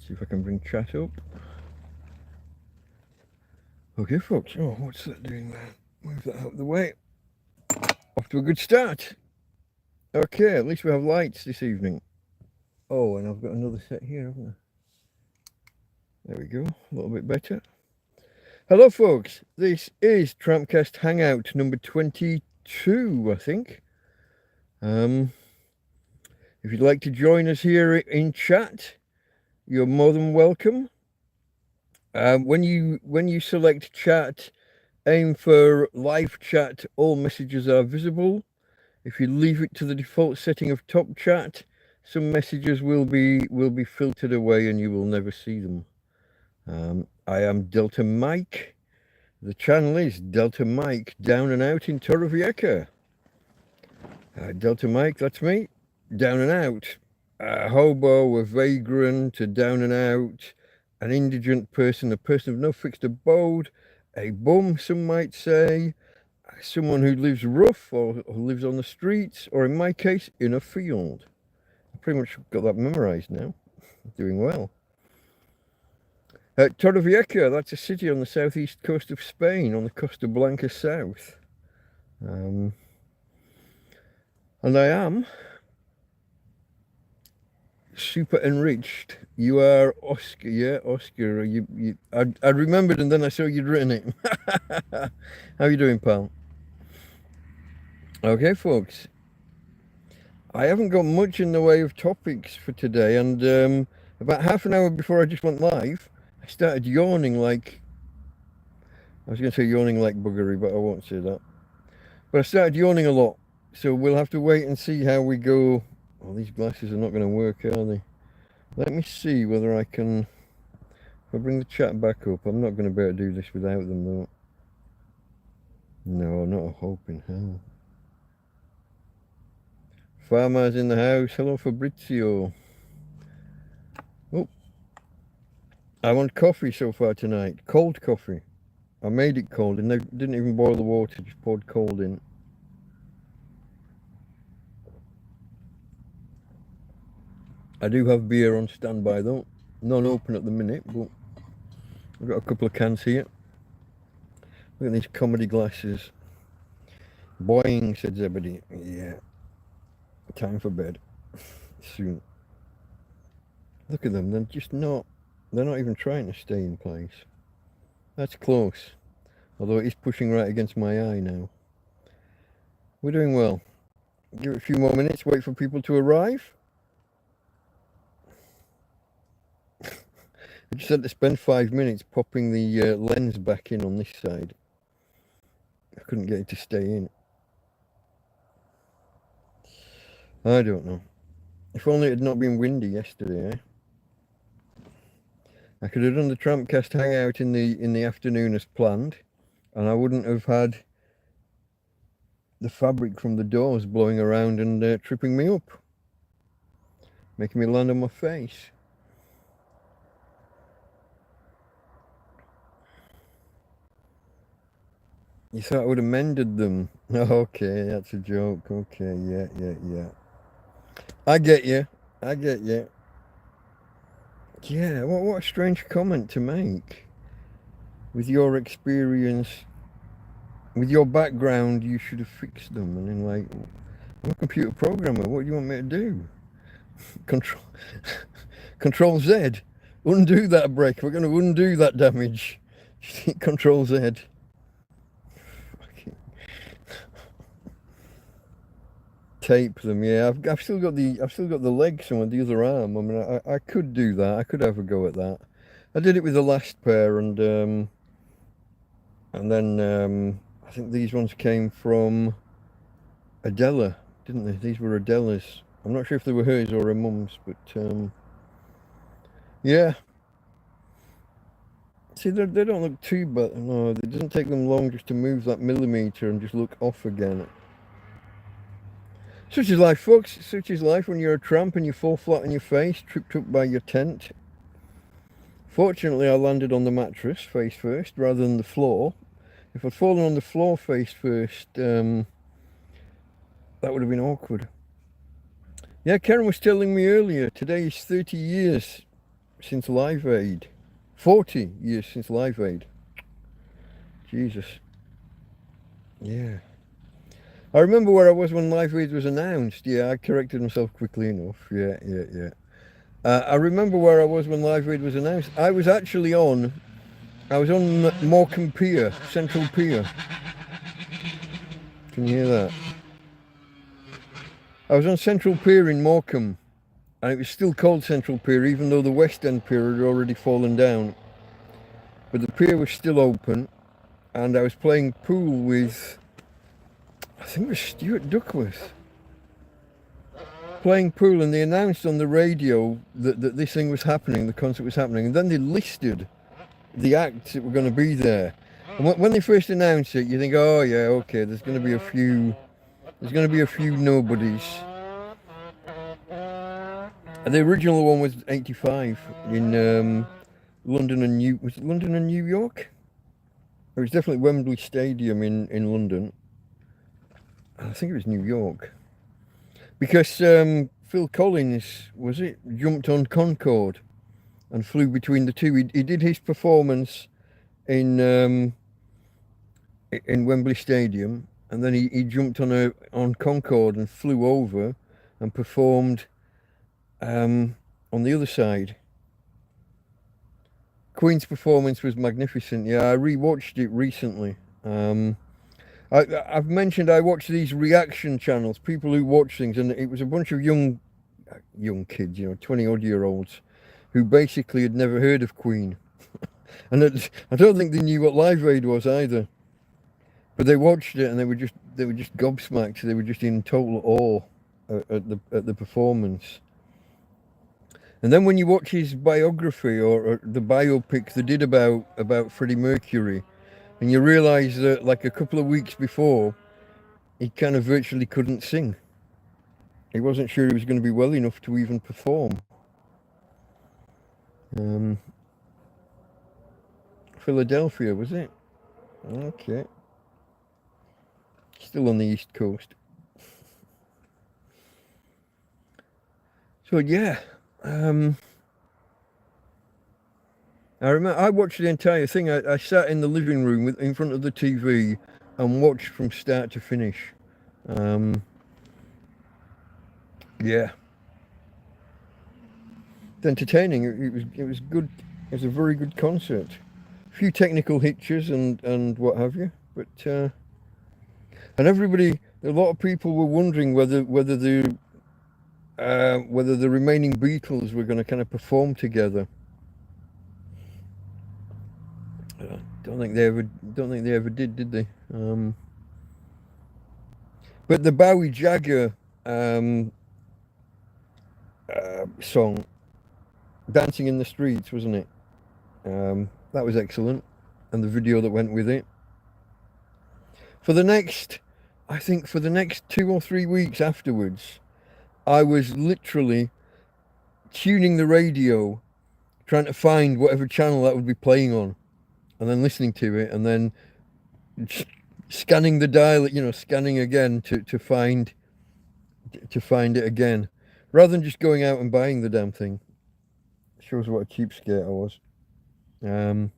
See if I can bring chat up. Okay, folks. Oh, what's that doing there? Move that out of the way. Off to a good start. Okay, at least we have lights this evening. Oh, and I've got another set here, haven't I? There we go. A little bit better. Hello, folks. This is TrampCast Hangout number 22, I think. If you'd like to join us here in chat, you're more than welcome. When you select chat, aim for live chat. All messages are visible. If you leave it to the default setting of top chat, some messages will be filtered away and you will never see them. I am Delta Mike. The channel is Delta Mike, down and out in Torrevieja. Delta Mike, that's me, down and out. A hobo, a vagrant, a down and out, an indigent person, a person of no fixed abode, a bum, some might say, someone who lives rough or lives on the streets, or in my case, in a field. I pretty much got that memorized now. Doing well. Torrevieja, that's a city on the southeast coast of Spain, on the Costa Blanca south. And I am super enriched. You are Oscar, yeah, Oscar. I remembered, and then I saw you'd written it. How you doing, pal? Okay, folks. I haven't got much in the way of topics for today, and about half an hour before I just went live, I started yawning like... I was going to say yawning like buggery, but I won't say that. But I started yawning a lot, so we'll have to wait and see how we go. Oh, these glasses are not going to work, are they? Let me see whether I can... If I bring the chat back up, I'm not going to be able to do this without them, though. No, not a hope in hell. Farmers in the house. Hello, Fabrizio. Oh, I want coffee so far tonight. Cold coffee. I made it cold, and they didn't even boil the water, just poured cold in. I do have beer on standby though. None open at the minute, but I've got a couple of cans here. Look at these comedy glasses. Boing, said Zebedee. Yeah. Time for bed. Soon. Look at them, they're not even trying to stay in place. That's close. Although it is pushing right against my eye now. We're doing well. Give it a few more minutes, wait for people to arrive. I just had to spend 5 minutes popping the lens back in on this side. I couldn't get it to stay in. I don't know. If only it had not been windy yesterday, eh? I could have done the TrampCast Hangout in the afternoon as planned, and I wouldn't have had the fabric from the doors blowing around and tripping me up, making me land on my face. You thought I would have mended them? Okay, that's a joke. Okay, yeah. I get you. Yeah, what a strange comment to make. With your experience, with your background, you should have fixed them. And then, like, I'm a computer programmer. What do you want me to do? Control Z. Undo that break. We're going to undo that damage. Control Z. Tape them, yeah. I've still got the legs and the other arm. I mean, I could do that. I could have a go at that. I did it with the last pair, and then I think these ones came from Adela, didn't they? These were Adela's. I'm not sure if they were hers or her mum's, but yeah. See, they don't look too bad. No, it doesn't take them long just to move that millimeter and just look off again. Such is life, folks. Such is life when you're a tramp and you fall flat on your face, tripped up by your tent. Fortunately, I landed on the mattress face first rather than the floor. If I'd fallen on the floor face first, that would have been awkward. Yeah, Karen was telling me earlier, today is 30 years since Live Aid. 40 years since Live Aid. Jesus. Yeah. I remember where I was when Live Aid was announced. Yeah, I corrected myself quickly enough. Yeah. I remember where I was when Live Aid was announced. I was on Morecambe Pier, Central Pier. Can you hear that? I was on Central Pier in Morecambe, and it was still called Central Pier, even though the West End Pier had already fallen down. But the pier was still open, and I was playing pool with, I think it was Stuart Duckworth. Playing pool, and they announced on the radio that this thing was happening, the concert was happening, and then they listed the acts that were going to be there. And when they first announced it, you think, oh yeah, okay, there's going to be a few nobodies. And the original one was 85 in London and New York? It was definitely Wembley Stadium in London. I think it was New York. Because Phil Collins, jumped on Concorde and flew between the two. He did his performance in Wembley Stadium, and then he jumped on Concorde and flew over and performed on the other side. Queen's performance was magnificent. Yeah, I rewatched it recently. I've mentioned I watch these reaction channels, people who watch things, and it was a bunch of young kids, 20-odd-year-olds, who basically had never heard of Queen. And I don't think they knew what Live Aid was either. But they watched it and they were just gobsmacked. They were just in total awe at the performance. And then when you watch his biography or the biopic they did about Freddie Mercury, and you realise that like a couple of weeks before, he kind of virtually couldn't sing. He wasn't sure he was going to be well enough to even perform. Philadelphia, was it? Okay. Still on the East Coast. So yeah, I remember I watched the entire thing. I sat in the living room in front of the TV and watched from start to finish. Yeah, it's entertaining. It was good. It was a very good concert. A few technical hitches and what have you, but and a lot of people were wondering whether the remaining Beatles were going to kind of perform together. Don't think they ever did they? But the Bowie Jagger song, "Dancing in the Streets," wasn't it? That was excellent, and the video that went with it. For the next 2 or 3 weeks afterwards, I was literally tuning the radio, trying to find whatever channel that would be playing on, and then listening to it, and then scanning the dial, scanning again to find it again, rather than just going out and buying the damn thing. Shows what a cheapskate I was. Then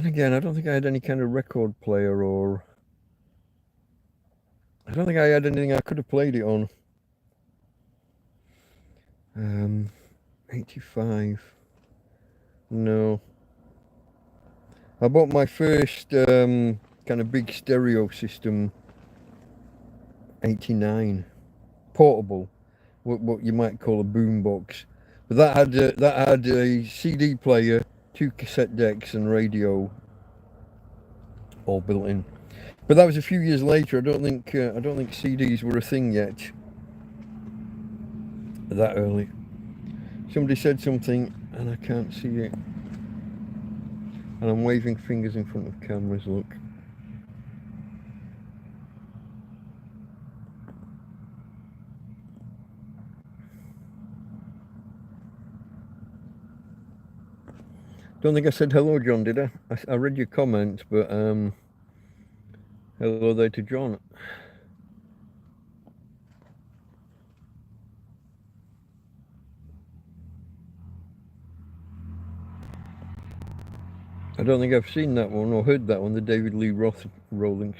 again, I don't think I had any kind of record player, or I don't think I had anything I could have played it on. 85. No. I bought my first kind of big stereo system 89. Portable. What you might call a boombox. But that had a CD player, 2 cassette decks and radio all built in. But that was a few years later. I don't think CDs were a thing yet. That early. Somebody said something and I can't see it. And I'm waving fingers in front of cameras, look. Don't think I said hello, John, did I? I read your comment, but hello there to John. I don't think I've seen that one or heard that one, the David Lee Roth rolling.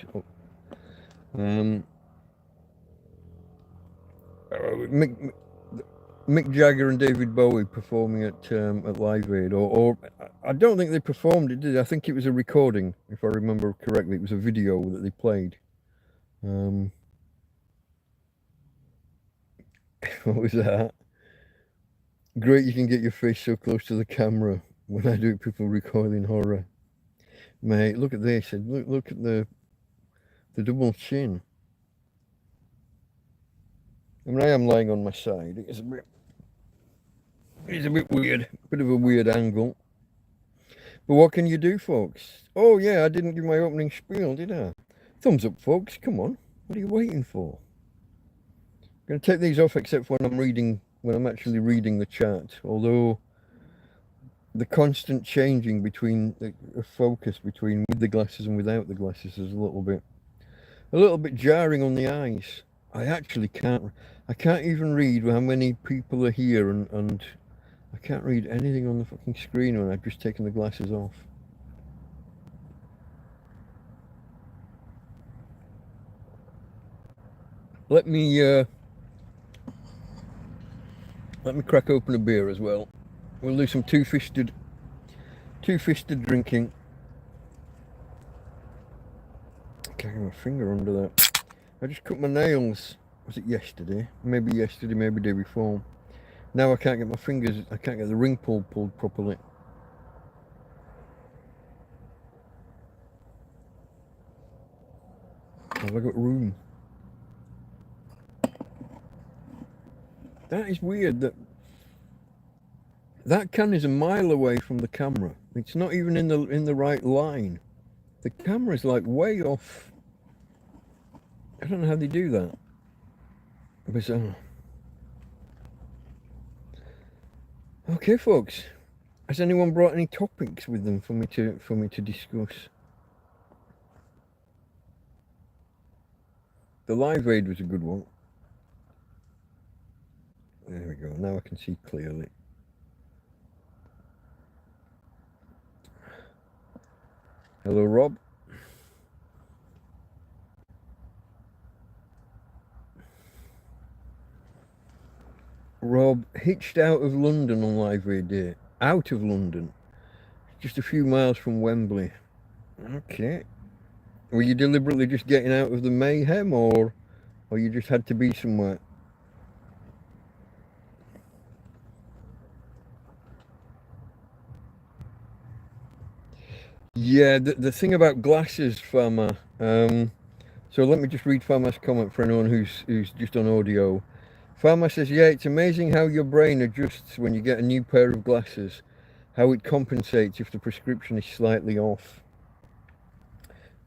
Mick, Mick Jagger and David Bowie performing at Live Aid, or I don't think they performed it, did they? I think it was a recording, if I remember correctly. It was a video that they played. What was that? Great, you can get your face so close to the camera. When I do it, people recoil in horror. Mate, look at this. Look at the double chin. I mean, I am lying on my side. It's a bit weird. Bit of a weird angle. But what can you do, folks? Oh, yeah, I didn't give my opening spiel, did I? Thumbs up, folks. Come on. What are you waiting for? I'm going to take these off except for when I'm actually reading the chat. Although the constant changing between the focus between with the glasses and without the glasses is a little bit jarring on the eyes. I can't even read how many people are here, and I can't read anything on the fucking screen when I've just taken the glasses off. Let me crack open a beer as well. We'll do some two-fisted drinking. I can't get my finger under that. I just cut my nails. Was it yesterday? Maybe yesterday, maybe the day before. Now I can't get my fingers, I can't get the ring pulled properly. Have I got room? That is weird. That can is a mile away from the camera. It's not even in the right line. The camera's like way off. I don't know how they do that. Bizarre. Okay, folks. Has anyone brought any topics with them for me to discuss? The Live Aid was a good one. There we go. Now I can see clearly. Hello, Rob. Rob hitched out of London on Live Aid Day. Out of London. Just a few miles from Wembley. Okay. Were you deliberately just getting out of the mayhem, or you just had to be somewhere? Yeah, the thing about glasses, Farmer. So let me just read Farmer's comment for anyone who's just on audio. Farmer says, yeah, it's amazing how your brain adjusts when you get a new pair of glasses, how it compensates if the prescription is slightly off.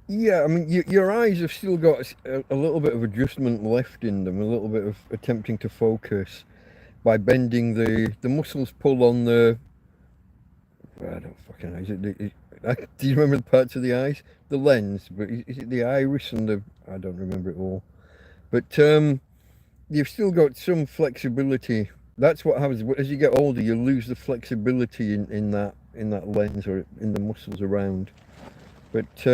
Yeah, I mean, your eyes have still got a little bit of adjustment left in them, a little bit of attempting to focus by bending the muscles pull on the... I don't fucking know. Do you remember the parts of the eyes? The lens, but is it the iris and the... I don't remember it all. But you've still got some flexibility. That's what happens. As you get older, you lose the flexibility in that lens or in the muscles around. But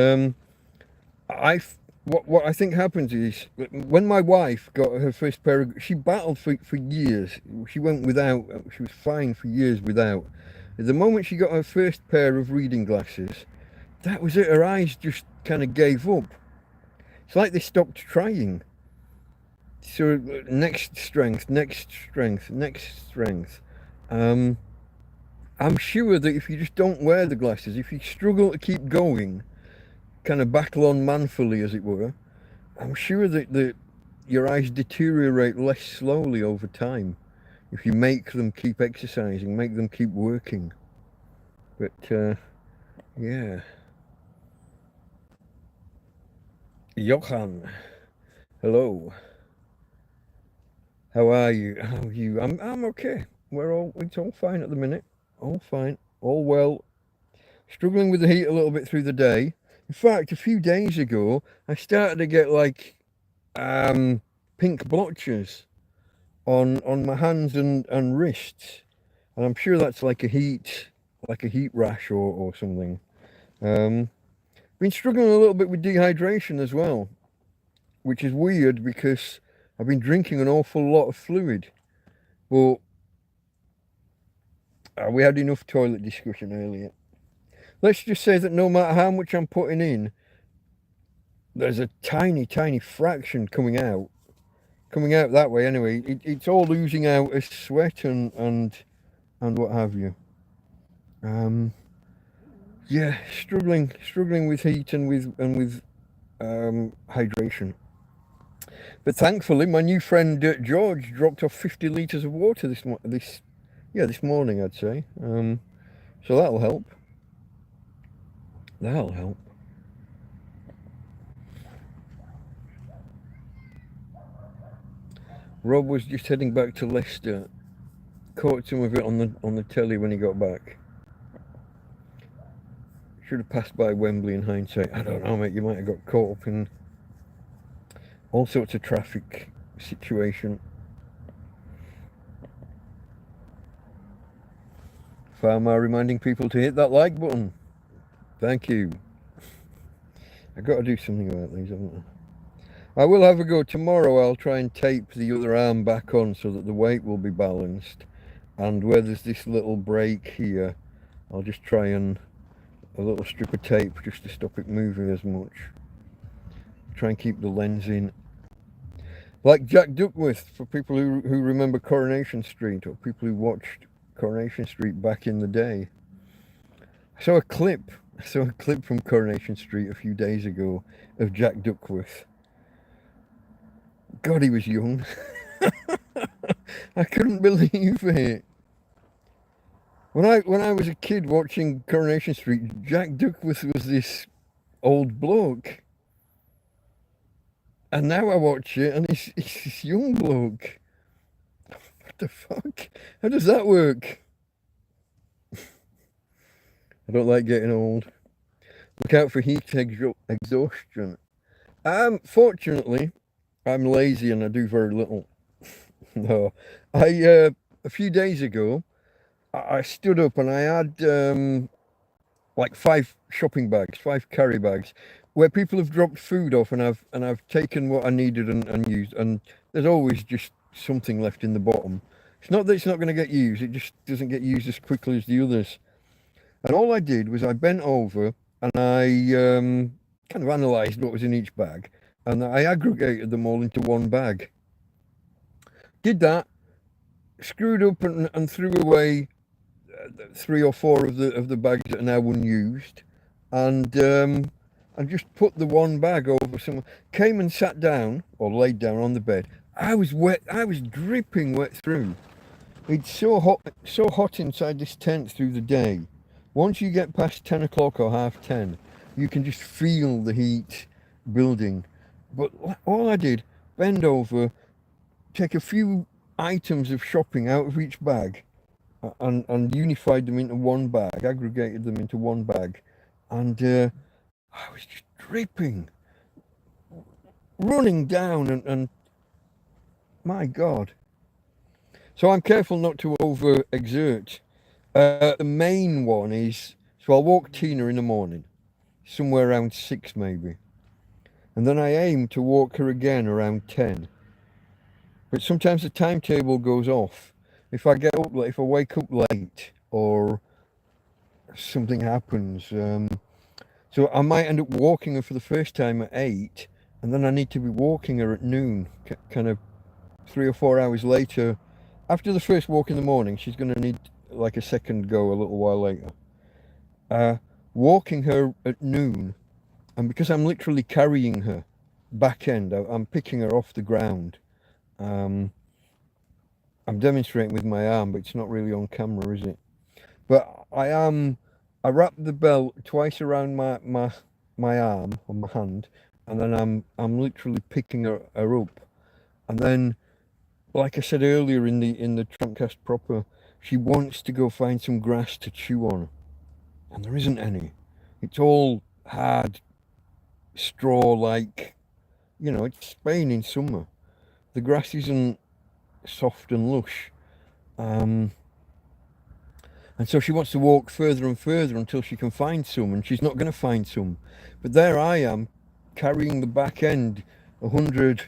what I think happens is when my wife got her first pair of... She battled for years. She went without. She was fine for years without. The moment she got her first pair of reading glasses, that was it. Her eyes just kind of gave up. It's like they stopped trying. So next strength. I'm sure that if you just don't wear the glasses, if you struggle to keep going, kind of battle on manfully as it were, I'm sure that your eyes deteriorate less slowly over time if you make them keep exercising, make them keep working. But yeah. Johan, hello. How are you? I'm okay. It's all fine at the minute. All fine. All well. Struggling with the heat a little bit through the day. In fact, a few days ago, I started to get like pink blotches on my hands and wrists, and I'm sure that's like a heat rash or something. Been struggling a little bit with dehydration as well, which is weird because I've been drinking an awful lot of fluid. But we had enough toilet discussion earlier. Let's just say that no matter how much I'm putting in, there's a tiny, tiny fraction coming out that way anyway. It's all oozing out as sweat and what have you. Yeah, struggling with heat and with hydration. But thankfully, my new friend George dropped off 50 litres of water this morning, I'd say. So that'll help. That'll help. Rob was just heading back to Leicester. Caught some of it on the telly when he got back. Should have passed by Wembley in hindsight. I don't know, mate. You might have got caught up in all sorts of traffic situation. Farmer reminding people to hit that like button. Thank you. I've got to do something about these, haven't I? I will have a go tomorrow. I'll try and tape the other arm back on so that the weight will be balanced. And where there's this little break here, I'll just try and a little strip of tape just to stop it moving as much. Try and keep the lens in. Like Jack Duckworth, for people who remember Coronation Street, or people who watched Coronation Street back in the day. I saw a clip from Coronation Street a few days ago of Jack Duckworth. God, he was young. I couldn't believe it. When I was a kid watching Coronation Street, Jack Duckworth was this old bloke. And now I watch it and he's this young bloke. What the fuck? How does that work? I don't like getting old. Look out for heat exhaustion. Fortunately, I'm lazy and I do very little. No, a few days ago, I stood up and I had like 5 shopping bags, 5 carry bags, where people have dropped food off, and I've taken what I needed and used, and there's always just something left in the bottom. It's not that it's not going to get used; it just doesn't get used as quickly as the others. And all I did was I bent over and I kind of analysed what was in each bag, and I aggregated them all into one bag. Did that, screwed up and threw away 3 or 4 of the bags that are now unused, and just put the one bag over someone. Came and sat down or laid down on the bed. I was wet. I was dripping wet through. It's so hot inside this tent through the day. Once you get past 10 o'clock or half 10, you can just feel the heat building. But all I did, bend over, take a few items of shopping out of each bag, and unified them into one bag, aggregated them into one bag, and I was just dripping, running down, and my God. So I'm careful not to overexert. The main one is, so I'll walk Tina in the morning, somewhere around 6 maybe, and then I aim to walk her again around 10. But sometimes the timetable goes off. If I get up late, if I wake up late, or something happens, so I might end up walking her for the first time at 8, and then I need to be walking her at noon, kind of 3 or 4 hours later. After the first walk in the morning, she's going to need like a second go a little while later. Walking her at noon, and because I'm literally carrying her back end, I'm picking her off the ground. I'm demonstrating with my arm, but it's not really on camera, is it? But I wrap the belt twice around my arm or my hand, and then I'm literally picking her up. And then, like I said earlier in the TrampCast proper, she wants to go find some grass to chew on, and there isn't any. It's all hard straw, like, it's Spain in summer. The grass isn't soft and lush. And And so she wants to walk further and further until she can find some, and she's not going to find some. But there I am, carrying the back end 100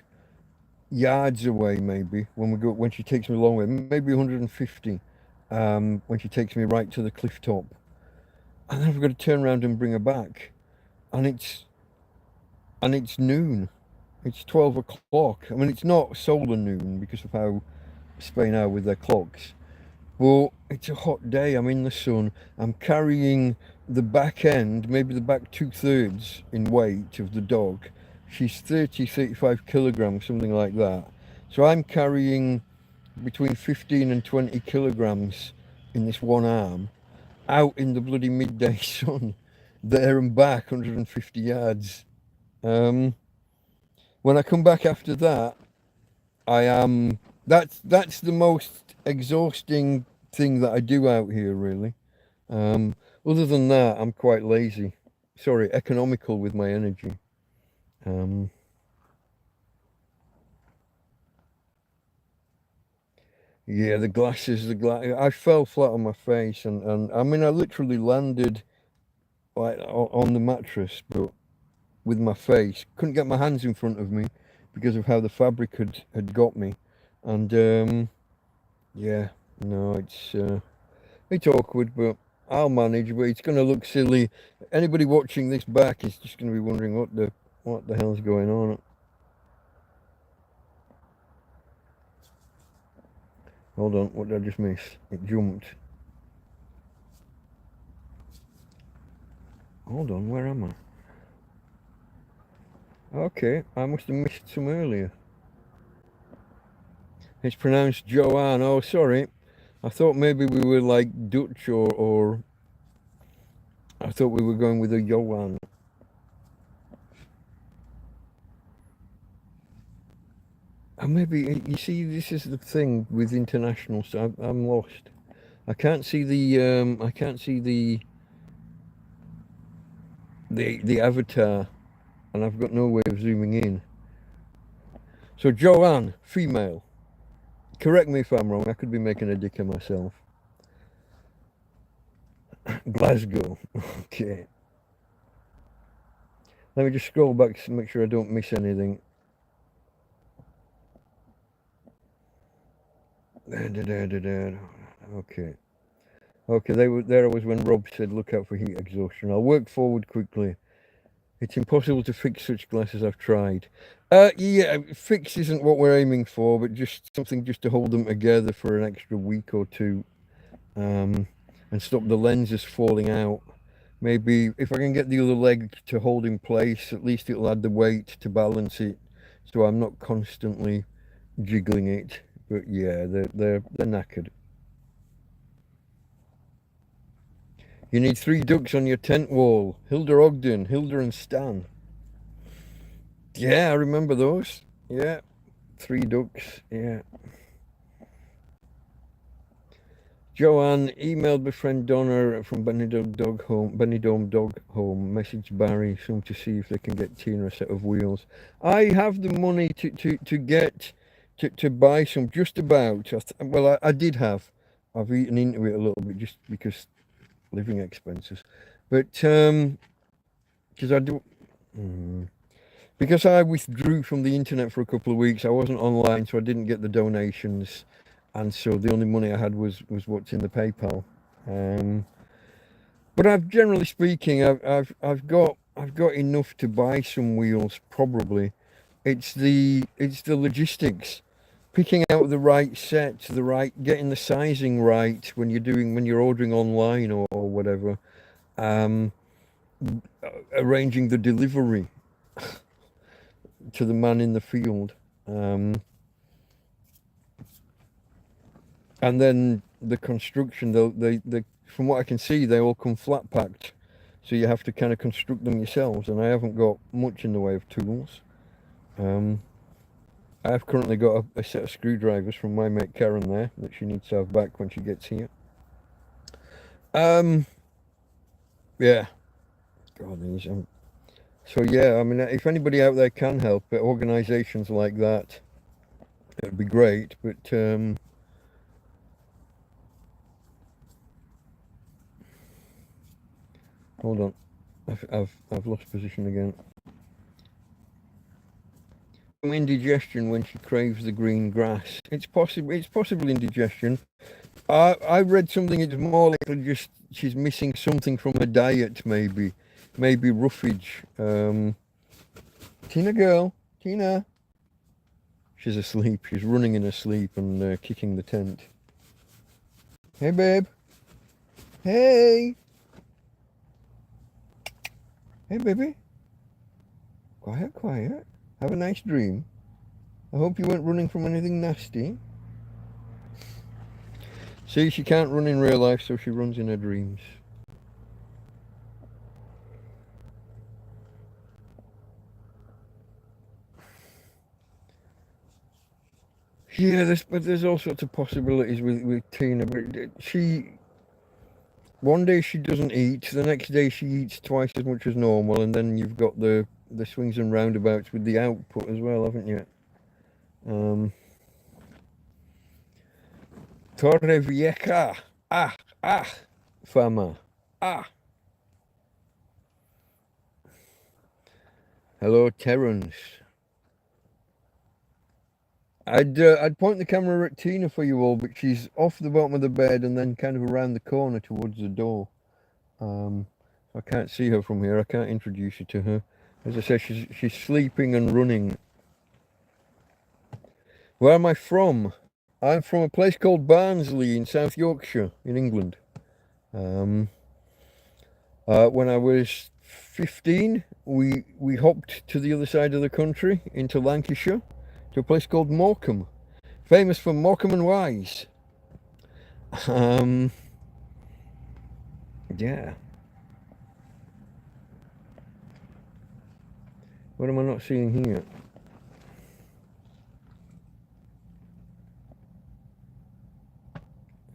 yards away, maybe, when she takes me a long way, maybe 150, when she takes me right to the cliff top. And then I've got to turn around and bring her back. And it's noon. It's 12 o'clock. I mean, it's not solar noon because of how Spain are with their clocks. Well, it's a hot day. I'm in the sun. I'm carrying the back end, maybe the back 2/3 in weight of the dog. She's 35 kilograms, something like that. So I'm carrying between 15 and 20 kilograms in this one arm out in the bloody midday sun, there and back 150 yards. When I come back after that, that's the most exhausting thing that I do out here, really. Other than that, I'm quite lazy. Sorry, economical with my energy. Yeah, the glasses, I fell flat on my face, and I mean, I literally landed like on the mattress, but with my face. Couldn't get my hands in front of me because of how the fabric had got me. And yeah, no, it's awkward, but I'll manage. But it's going to look silly. Anybody watching this back is just going to be wondering what the hell's going on. Hold on, what did I just miss? It jumped. Hold on, where am I? Okay, I must have missed some earlier. It's pronounced Joanne. Oh, sorry. I thought maybe we were like Dutch or I thought we were going with a Joanne. And maybe, you see, this is the thing with international stuff. I'm lost. I can't see the avatar, and I've got no way of zooming in. So Joanne, female. Correct me if I'm wrong. I could be making a dick of myself. Glasgow. Okay. Let me just scroll back to make sure I don't miss anything. Okay. Okay, there was when Rob said look out for heat exhaustion. I'll work forward quickly. It's impossible to fix such glasses, I've tried. Yeah, fix isn't what we're aiming for, but just something just to hold them together for an extra week or two. And stop the lenses falling out. Maybe if I can get the other leg to hold in place, at least it'll add the weight to balance it, so I'm not constantly jiggling it. But yeah, they're knackered. You need 3 ducks on your tent wall. Hilda Ogden, Hilda and Stan. Yeah, I remember those. Yeah, 3 ducks. Yeah. Joanne emailed my friend Donna from Benidorm Dog Home. Message Barry soon to see if they can get Tina a set of wheels. I have the money to buy some, just about. Well, I did have. I've eaten into it a little bit just because living expenses, but because because I withdrew from the internet for a couple of weeks. I wasn't online, so I didn't get the donations, and so the only money I had was what's in the PayPal. But I've, generally speaking, I've got enough to buy some wheels. Probably, it's the logistics, picking out the right set, getting the sizing right when you're ordering online or whatever, arranging the delivery to the man in the field, and then the construction. They from what I can see, they all come flat packed, so you have to kind of construct them yourselves. And I haven't got much in the way of tools. I've currently got a set of screwdrivers from my mate Karen there that she needs to have back when she gets here. Yeah. God, these. So yeah, I mean, if anybody out there can help, organisations like that, it'd be great. But Hold on. I've lost position again. Indigestion when she craves the green grass. It's possible indigestion. I read something. It's more likely just she's missing something from her diet. Maybe roughage. Tina girl, Tina. She's asleep. She's running in her sleep and kicking the tent. Hey babe. Hey. Hey baby. Quiet, quiet. Have a nice dream. I hope you weren't running from anything nasty. See, she can't run in real life, so she runs in her dreams. Yeah, there's all sorts of possibilities with Tina, but one day she doesn't eat, the next day she eats twice as much as normal, and then you've got the swings and roundabouts with the output as well, haven't you? Torrevieja, farmer, Hello, Terence. I'd point the camera at Tina for you all, but she's off the bottom of the bed and then kind of around the corner towards the door. I can't see her from here. I can't introduce you to her. As I say, she's sleeping and running. Where am I from? I'm from a place called Barnsley in South Yorkshire in England. When I was 15, we hopped to the other side of the country into Lancashire to a place called Morecambe, famous for Morecambe and Wise. Yeah. What am I not seeing here?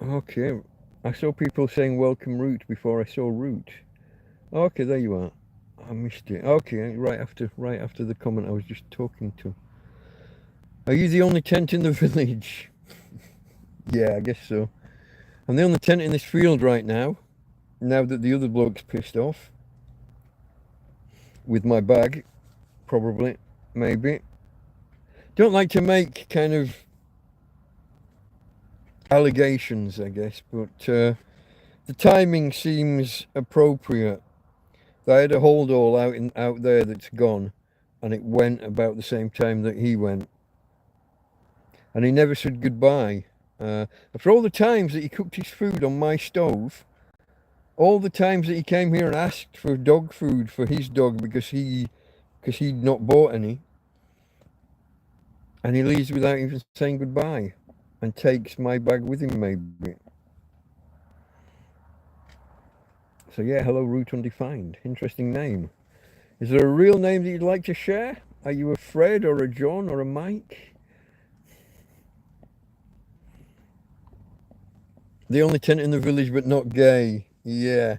Okay, I saw people saying welcome root before I saw root. Okay, there you are. I missed it. Okay, right after the comment I was just talking to. Are you the only tent in the village? Yeah, I guess so. I'm the only tent in this field right now that the other bloke's pissed off. With my bag, probably, maybe. Don't like to make kind of allegations, I guess, but the timing seems appropriate. I had a hold all out there that's gone, and it went about the same time that he went. And he never said goodbye. After all the times that he cooked his food on my stove, all the times that he came here and asked for dog food for his dog because he'd not bought any, and he leaves without even saying goodbye, and takes my bag with him maybe. So yeah, hello Route Undefined. Interesting name. Is there a real name that you'd like to share? Are you a Fred or a John or a Mike? The only tent in the village but not gay. Yeah.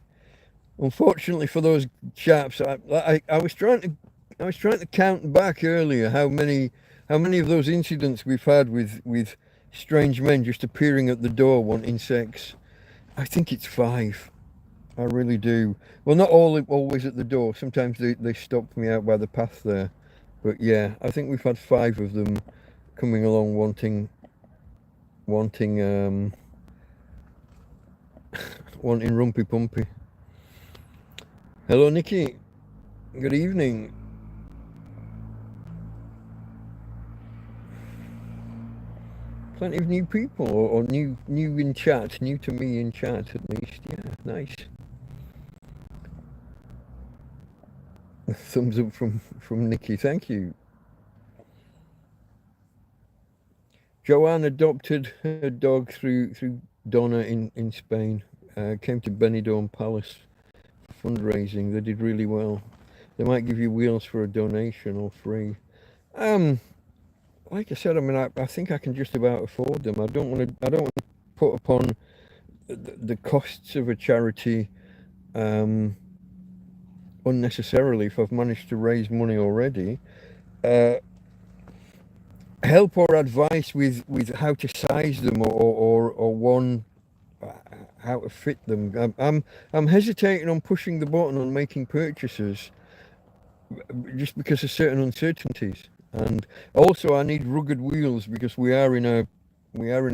Unfortunately for those chaps, I was trying to count back earlier how many of those incidents we've had with strange men just appearing at the door wanting sex. I think it's 5. I really do. Well, not always at the door. Sometimes they stop me out by the path there. But yeah, I think we've had 5 of them coming along wanting rumpy pumpy. Hello Nikki. Good evening. Plenty of new people, or new in chat, new to me in chat at least. Yeah, nice. Thumbs up from Nikki. Thank you. Joanne adopted her dog through Donna in Spain. Came to Benidorm Palace for fundraising. They did really well. They might give you wheels for a donation or free. Like I said, I mean, I think I can just about afford them. I don't want to put upon the costs of a charity unnecessarily if I've managed to raise money already. Help or advice with how to size them or one how to fit them. I'm hesitating on pushing the button on making purchases just because of certain uncertainties. And also, I need rugged wheels because we are in a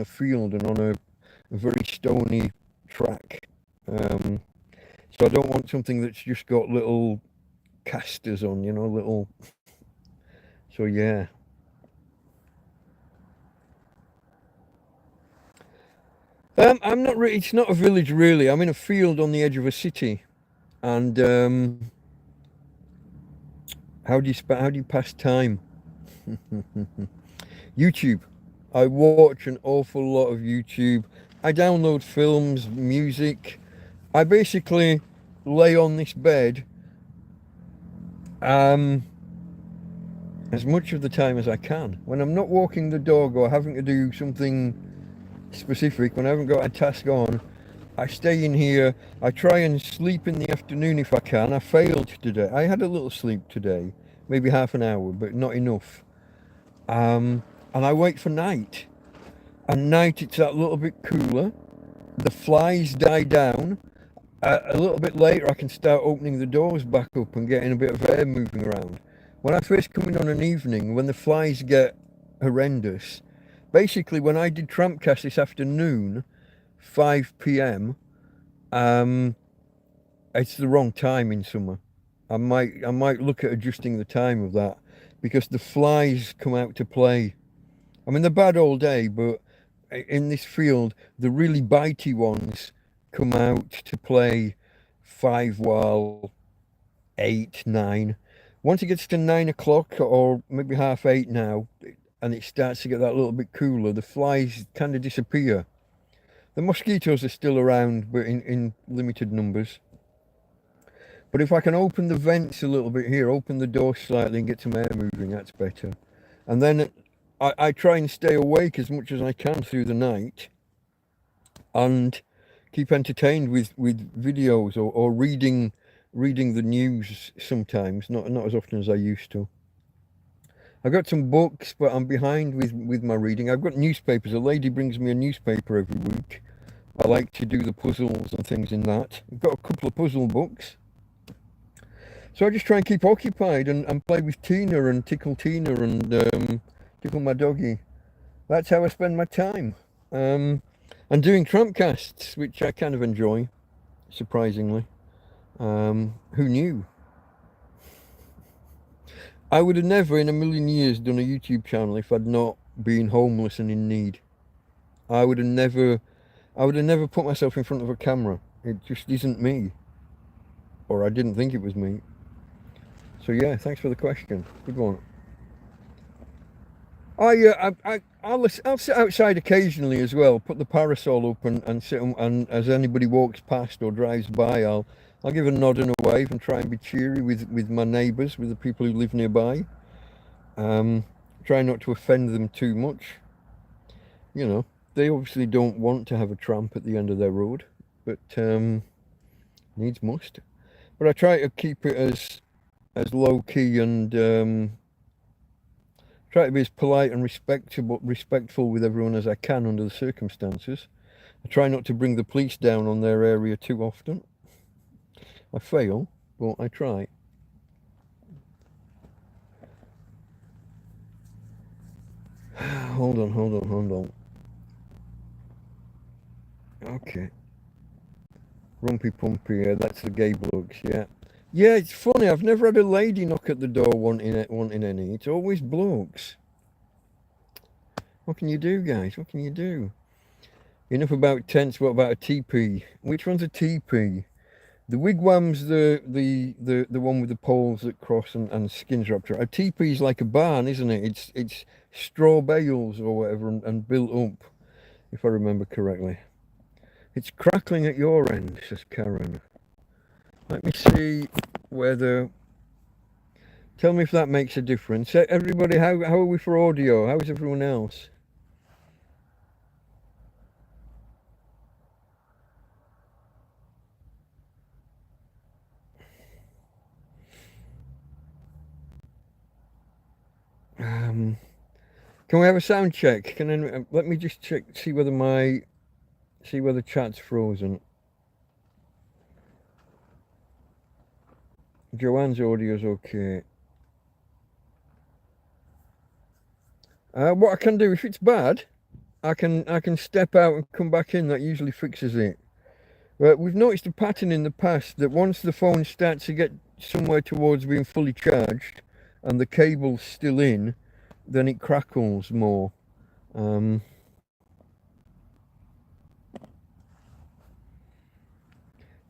field and on a very stony track. Um, so I don't want something that's just got little casters on, little. So yeah. I'm not really. It's not a village really. I'm in a field on the edge of a city, and how do you pass time? YouTube. I watch an awful lot of YouTube. I download films, music. I basically lay on this bed um, as much of the time as I can. When I'm not walking the dog or having to do something specific, when I haven't got a task on, I stay in here. I try and sleep in the afternoon if I can. I failed today. I had a little sleep today, maybe half an hour, but not enough. And I wait for night. And night it's that little bit cooler. The flies die down. A little bit later, I can start opening the doors back up and getting a bit of air moving around. When I first come in on an evening, when the flies get horrendous, basically when I did TrampCast this afternoon, 5 p.m., um, it's the wrong time in summer. I might look at adjusting the time of that because the flies come out to play. I mean, they're bad all day, but in this field, the really bitey ones come out to play 5 while 8, 9. Once it gets to 9 o'clock or maybe half 8 now, and it starts to get that little bit cooler, the flies kind of disappear. The mosquitoes are still around, but in limited numbers. But if I can open the vents a little bit here, open the door slightly and get some air moving, that's better. And then I try and stay awake as much as I can through the night and keep entertained with videos or reading the news sometimes, not as often as I used to. I've got some books, but I'm behind with my reading. I've got newspapers. A lady brings me a newspaper every week. I like to do the puzzles and things in that. I've got a couple of puzzle books. So I just try and keep occupied and play with Tina and tickle and tickle my doggy. That's how I spend my time. And doing TrampCasts, which I kind of enjoy, surprisingly. Who knew? I would have never in a million years done a YouTube channel if I'd not been homeless and in need. I would have never put myself in front of a camera. It just isn't me. Or I didn't think it was me. So yeah, thanks for the question. Good one. I'll sit outside occasionally as well. Put the parasol up and sit and as anybody walks past or drives by, I'll give a nod and a wave and try and be cheery with my neighbours, with the people who live nearby. Try not to offend them too much. You know, they obviously don't want to have a tramp at the end of their road, but needs must. But I try to keep it as low key and try to be as polite and respectful with everyone as I can under the circumstances. I try not to bring the police down on their area too often. I fail, but I try. Hold on. Okay. Rumpy Pumpy, yeah, that's the gay blokes, yeah. Yeah, it's funny, I've never had a lady knock at the door wanting any. It's always blokes. What can you do, guys? What can you do? Enough about tents, what about a teepee? Which one's a teepee? The wigwam's the one with the poles that cross and skins wrapped around. A teepee's like a barn, isn't it? It's straw bales or whatever and built up, if I remember correctly. It's crackling at your end, says Karen. Let me see whether. Tell me if that makes a difference. Everybody, how are we for audio? How is everyone else? Can we have a sound check? Let me just check, see whether my See where the chat's frozen. Joanne's audio's okay. What I can do, if it's bad, I can step out and come back in. That usually fixes it. But we've noticed a pattern in the past that once the phone starts to get somewhere towards being fully charged and the cable's still in, then it crackles more.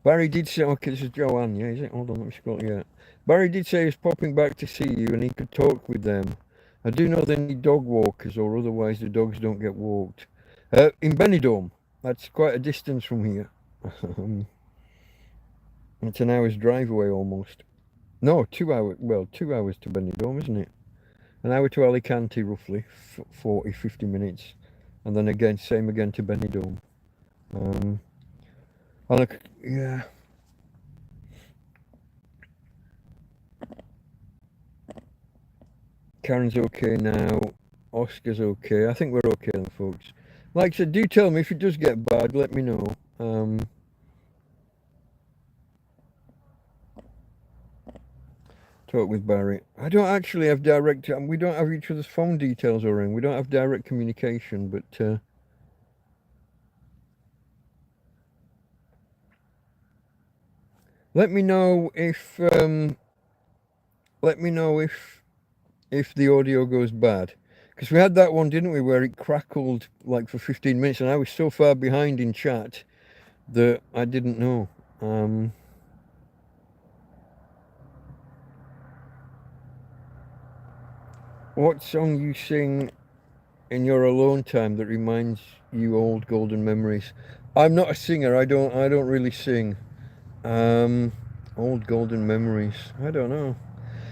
Barry did say, okay, this is Joanne, yeah, is it? Hold on, let me scroll, yeah. Barry did say he was popping back to see you and he could talk with them. I do know they need dog walkers or otherwise the dogs don't get walked. In Benidorm, that's quite a distance from here. It's an hour's drive away almost. No, 2 hours, well, 2 hours to Benidorm, isn't it? An hour to Alicante, roughly, 40, 50 minutes. And then again, same again to Benidorm. Yeah. Karen's okay now. Oscar's okay. I think we're okay then, folks. Like I said, do tell me if it does get bad, let me know. Talk with Barry. I don't actually have direct, we don't have each other's phone details or anything. We don't have direct communication, but let me know if the audio goes bad. Because we had that one, didn't we, where it crackled like for 15 minutes and I was so far behind in chat that I didn't know. What song you sing in your alone time that reminds you old golden memories? I'm not a singer. I don't really sing. Old golden memories. I don't know.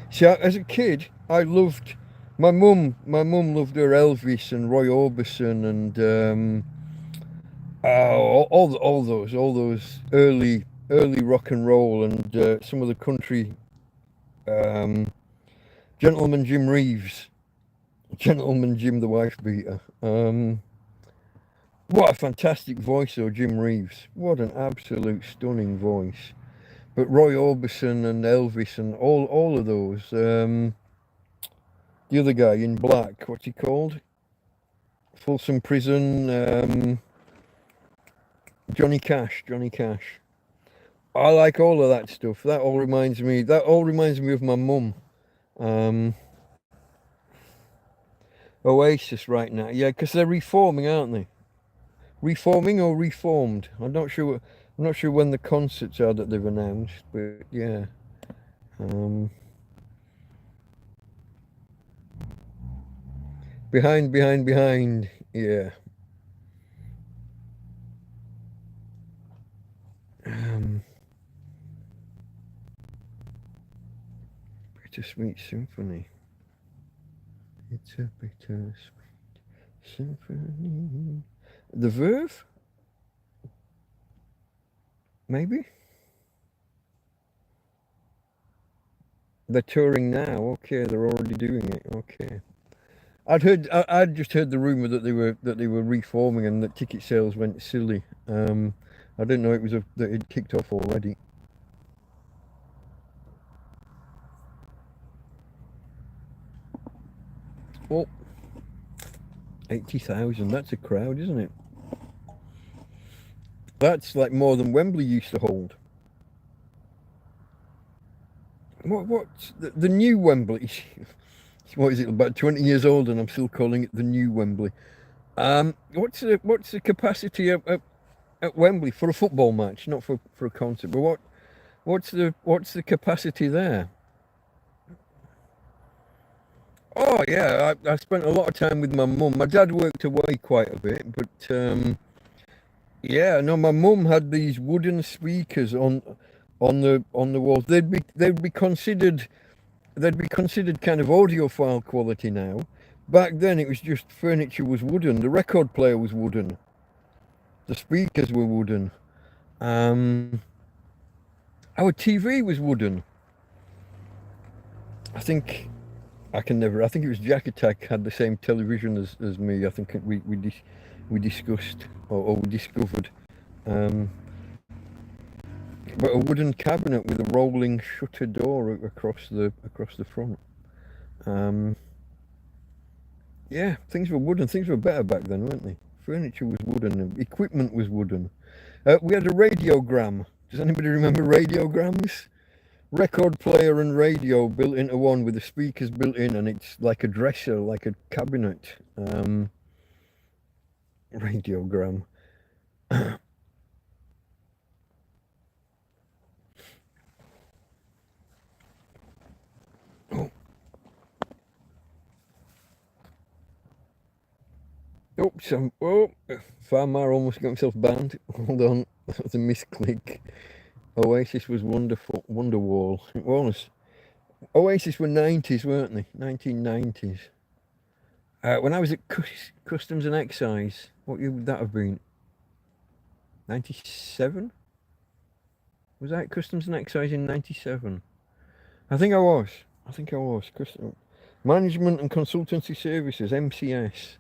See, as a kid, I loved my mum. My mum loved her Elvis and Roy Orbison and all those early rock and roll and some of the country. Gentleman Jim Reeves, Gentleman Jim the wife beater. What a fantastic voice, though, Jim Reeves. What an absolute stunning voice. But Roy Orbison and Elvis and all of those. The other guy in black, what's he called? Folsom Prison. Johnny Cash. I like all of that stuff. That all reminds me of my mum. Oasis right now, yeah, because they're reforming, aren't they? Reforming or reformed? I'm not sure when the concerts are that they've announced, but yeah. Behind, yeah. Bittersweet Symphony. It's a bittersweet symphony. The Verve? Maybe? They're touring now. Okay, they're already doing it. Okay. I'd just heard the rumor that they were reforming and that ticket sales went silly. I didn't know that it kicked off already. Oh, 80,000. That's a crowd, isn't it? That's like more than Wembley used to hold. What's the new Wembley? What is it? About 20 years old, and I'm still calling it the new Wembley. What's the capacity at Wembley for a football match, not for a concert? But what's the capacity there? Oh yeah, I spent a lot of time with my mum. My dad worked away quite a bit, but yeah, no, my mum had these wooden speakers on the walls. They'd be considered kind of audiophile quality now. Back then, it was just furniture was wooden. The record player was wooden. The speakers were wooden. Our TV was wooden. I think I think it was Jack Attack had the same television as me. I think we discussed or we discovered. But a wooden cabinet with a rolling shutter door across the front. Yeah, things were wooden. Things were better back then, weren't they? Furniture was wooden. Equipment was wooden. We had a radiogram. Does anybody remember radiograms? Record player and radio built into one with the speakers built in, and it's like a dresser, like a cabinet. Radiogram. Oops, Farmar almost got himself banned. Hold on, that was a misclick. Oasis was wonderful, Wonderwall. It was. Oasis were 90s, weren't they? 1990s. When I was at Customs and Excise, what year would that have been? 97? Was I at Customs and Excise in 97? I think I was. Management and Consultancy Services, MCS,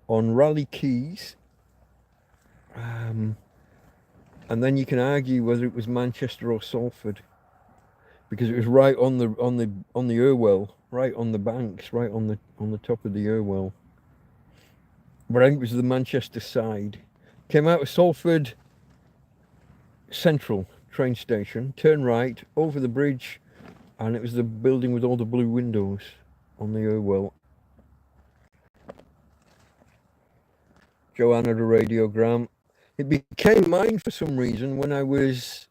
on Raleigh Keys. And then you can argue whether it was Manchester or Salford, because it was right on the Irwell, right on the banks, right on the top of the Irwell. But I think it was the Manchester side. Came out of Salford Central train station, turn right over the bridge, and it was the building with all the blue windows on the Irwell. Joanne had a radiogram. It became mine for some reason when I was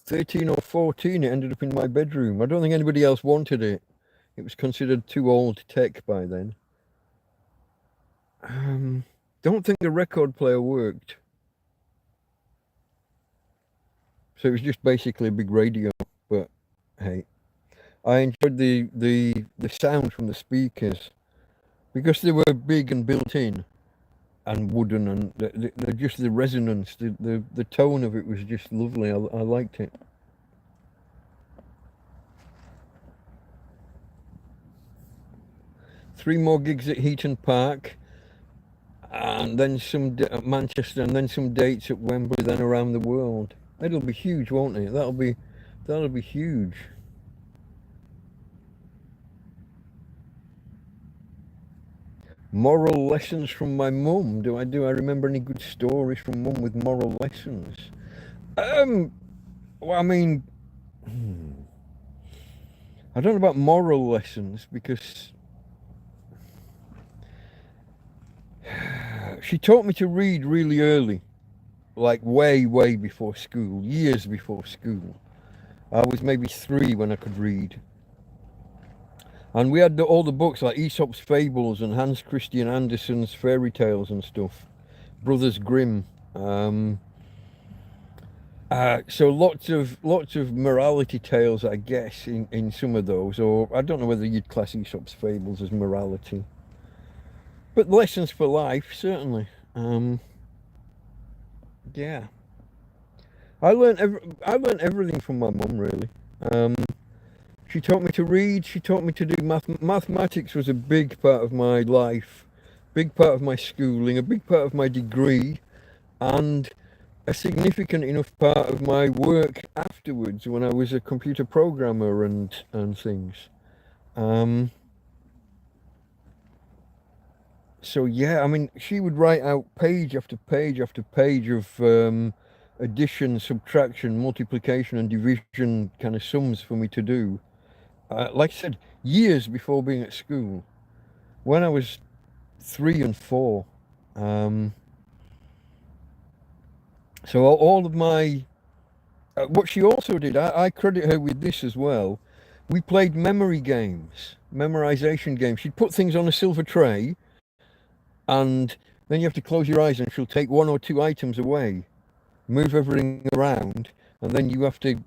13 or 14. It ended up in my bedroom. I don't think anybody else wanted it. It was considered too old tech by then. Don't think the record player worked. So it was just basically a big radio. But hey, I enjoyed the sound from the speakers because they were big and built in and wooden, and just the resonance, the tone of it was just lovely. I liked it. Three more gigs at Heaton Park, and then some at Manchester, and then some dates at Wembley, then around the world. It'll be huge, won't it? That'll be huge. Moral lessons from my mum. Do I remember any good stories from mum with moral lessons? Well, I mean, I don't know about moral lessons because she taught me to read really early, like way before school, years before school. I was maybe 3 when I could read. And we had all the books like Aesop's Fables and Hans Christian Andersen's fairy tales and stuff. Brothers Grimm. So lots of morality tales, I guess, in some of those. Or I don't know whether you'd class Aesop's Fables as morality. But lessons for life, certainly. Yeah. I learned everything from my mum, really. She taught me to read, she taught me to do mathematics was a big part of my life, big part of my schooling, a big part of my degree, and a significant enough part of my work afterwards when I was a computer programmer and things. So yeah, I mean, she would write out page after page after page of addition, subtraction, multiplication and division kind of sums for me to do. Like I said, years before being at school, when I was 3 and 4. So all of my, what she also did, I credit her with this as well. We played memory games, memorization games. She'd put things on a silver tray, and then you have to close your eyes, and she'll take 1 or 2 items away, move everything around, and then you have to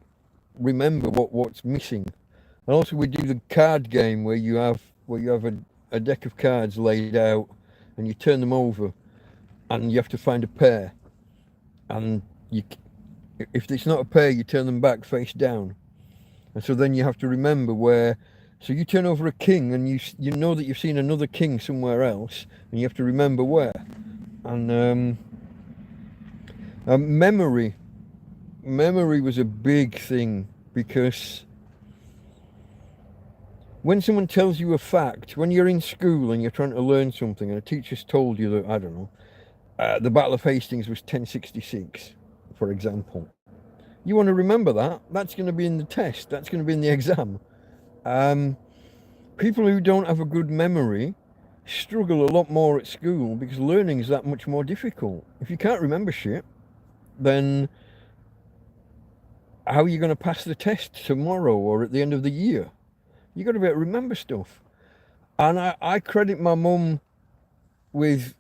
remember what's missing. And also we do the card game where you have a deck of cards laid out and you turn them over and you have to find a pair. And if it's not a pair, you turn them back face down. And so then you have to remember where. So you turn over a king and you know that you've seen another king somewhere else and you have to remember where. And memory was a big thing, because when someone tells you a fact, when you're in school and you're trying to learn something, and a teacher's told you that, I don't know, the Battle of Hastings was 1066, for example, you want to remember that. That's going to be in the test. That's going to be in the exam. People who don't have a good memory struggle a lot more at school, because learning is that much more difficult. If you can't remember shit, then how are you going to pass the test tomorrow or at the end of the year? You got to be able to remember stuff. And I credit my mum with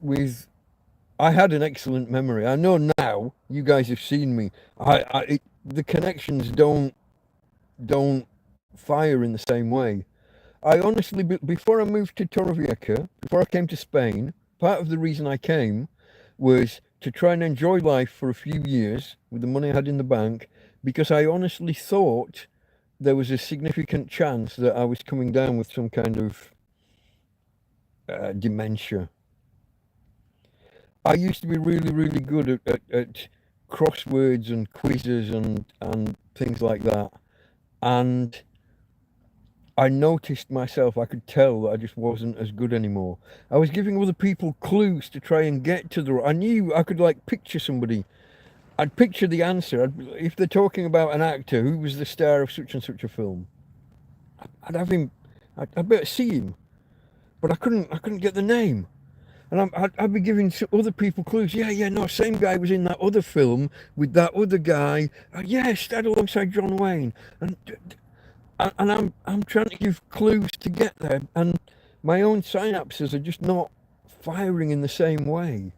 I had an excellent memory. I know now, you guys have seen me. The connections don't fire in the same way. I honestly, before I moved to Torrevieja, before I came to Spain, part of the reason I came was to try and enjoy life for a few years with the money I had in the bank, because I honestly thought there was a significant chance that I was coming down with some kind of dementia. I used to be really, really good at crosswords and quizzes and things like that. And I noticed myself, I could tell that I just wasn't as good anymore. I was giving other people clues to try and get to the... I knew I could, like, picture somebody. I'd picture the answer. If they're talking about an actor who was the star of such and such a film, I'd have him... I'd better see him. But I couldn't get the name. And I'd be giving other people clues. Yeah, no, same guy was in that other film with that other guy. Yeah, starred alongside John Wayne. And I'm trying to give clues to get there, and my own synapses are just not firing in the same way.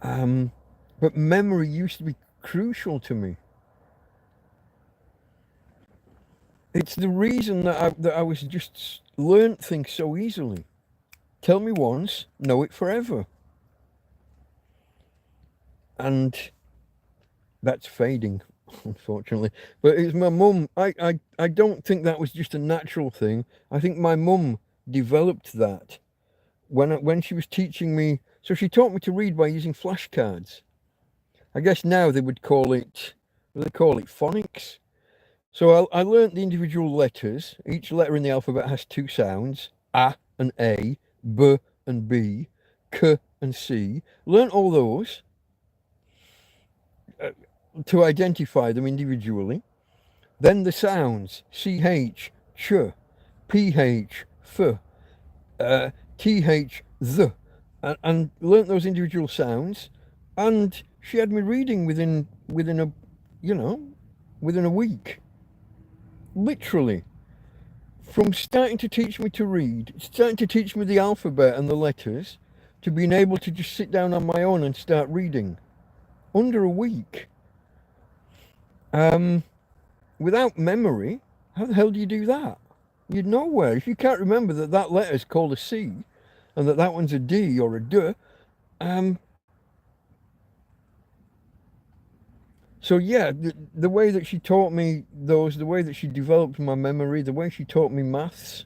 But memory used to be crucial to me. It's the reason that I was just learnt things so easily. Tell me once, know it forever. And that's fading, unfortunately. But it's my mum. I don't think that was just a natural thing. I think my mum developed that when she was teaching me. So she taught me to read by using flashcards. I guess now they would call it, what do they call it, phonics? So I learnt the individual letters. Each letter in the alphabet has two sounds, A and A, B and B, K and C. Learnt all those to identify them individually. Then the sounds, CH, ch, PH, f, TH, th, and learnt those individual sounds. And she had me reading within a week. Literally. From starting to teach me to read, starting to teach me the alphabet and the letters, to being able to just sit down on my own and start reading. Under a week. Without memory, how the hell do you do that? You'd nowhere. If you can't remember that that letter is called a C, and that one's a D or a D, so yeah, the way that she taught me those, the way that she developed my memory, the way she taught me maths.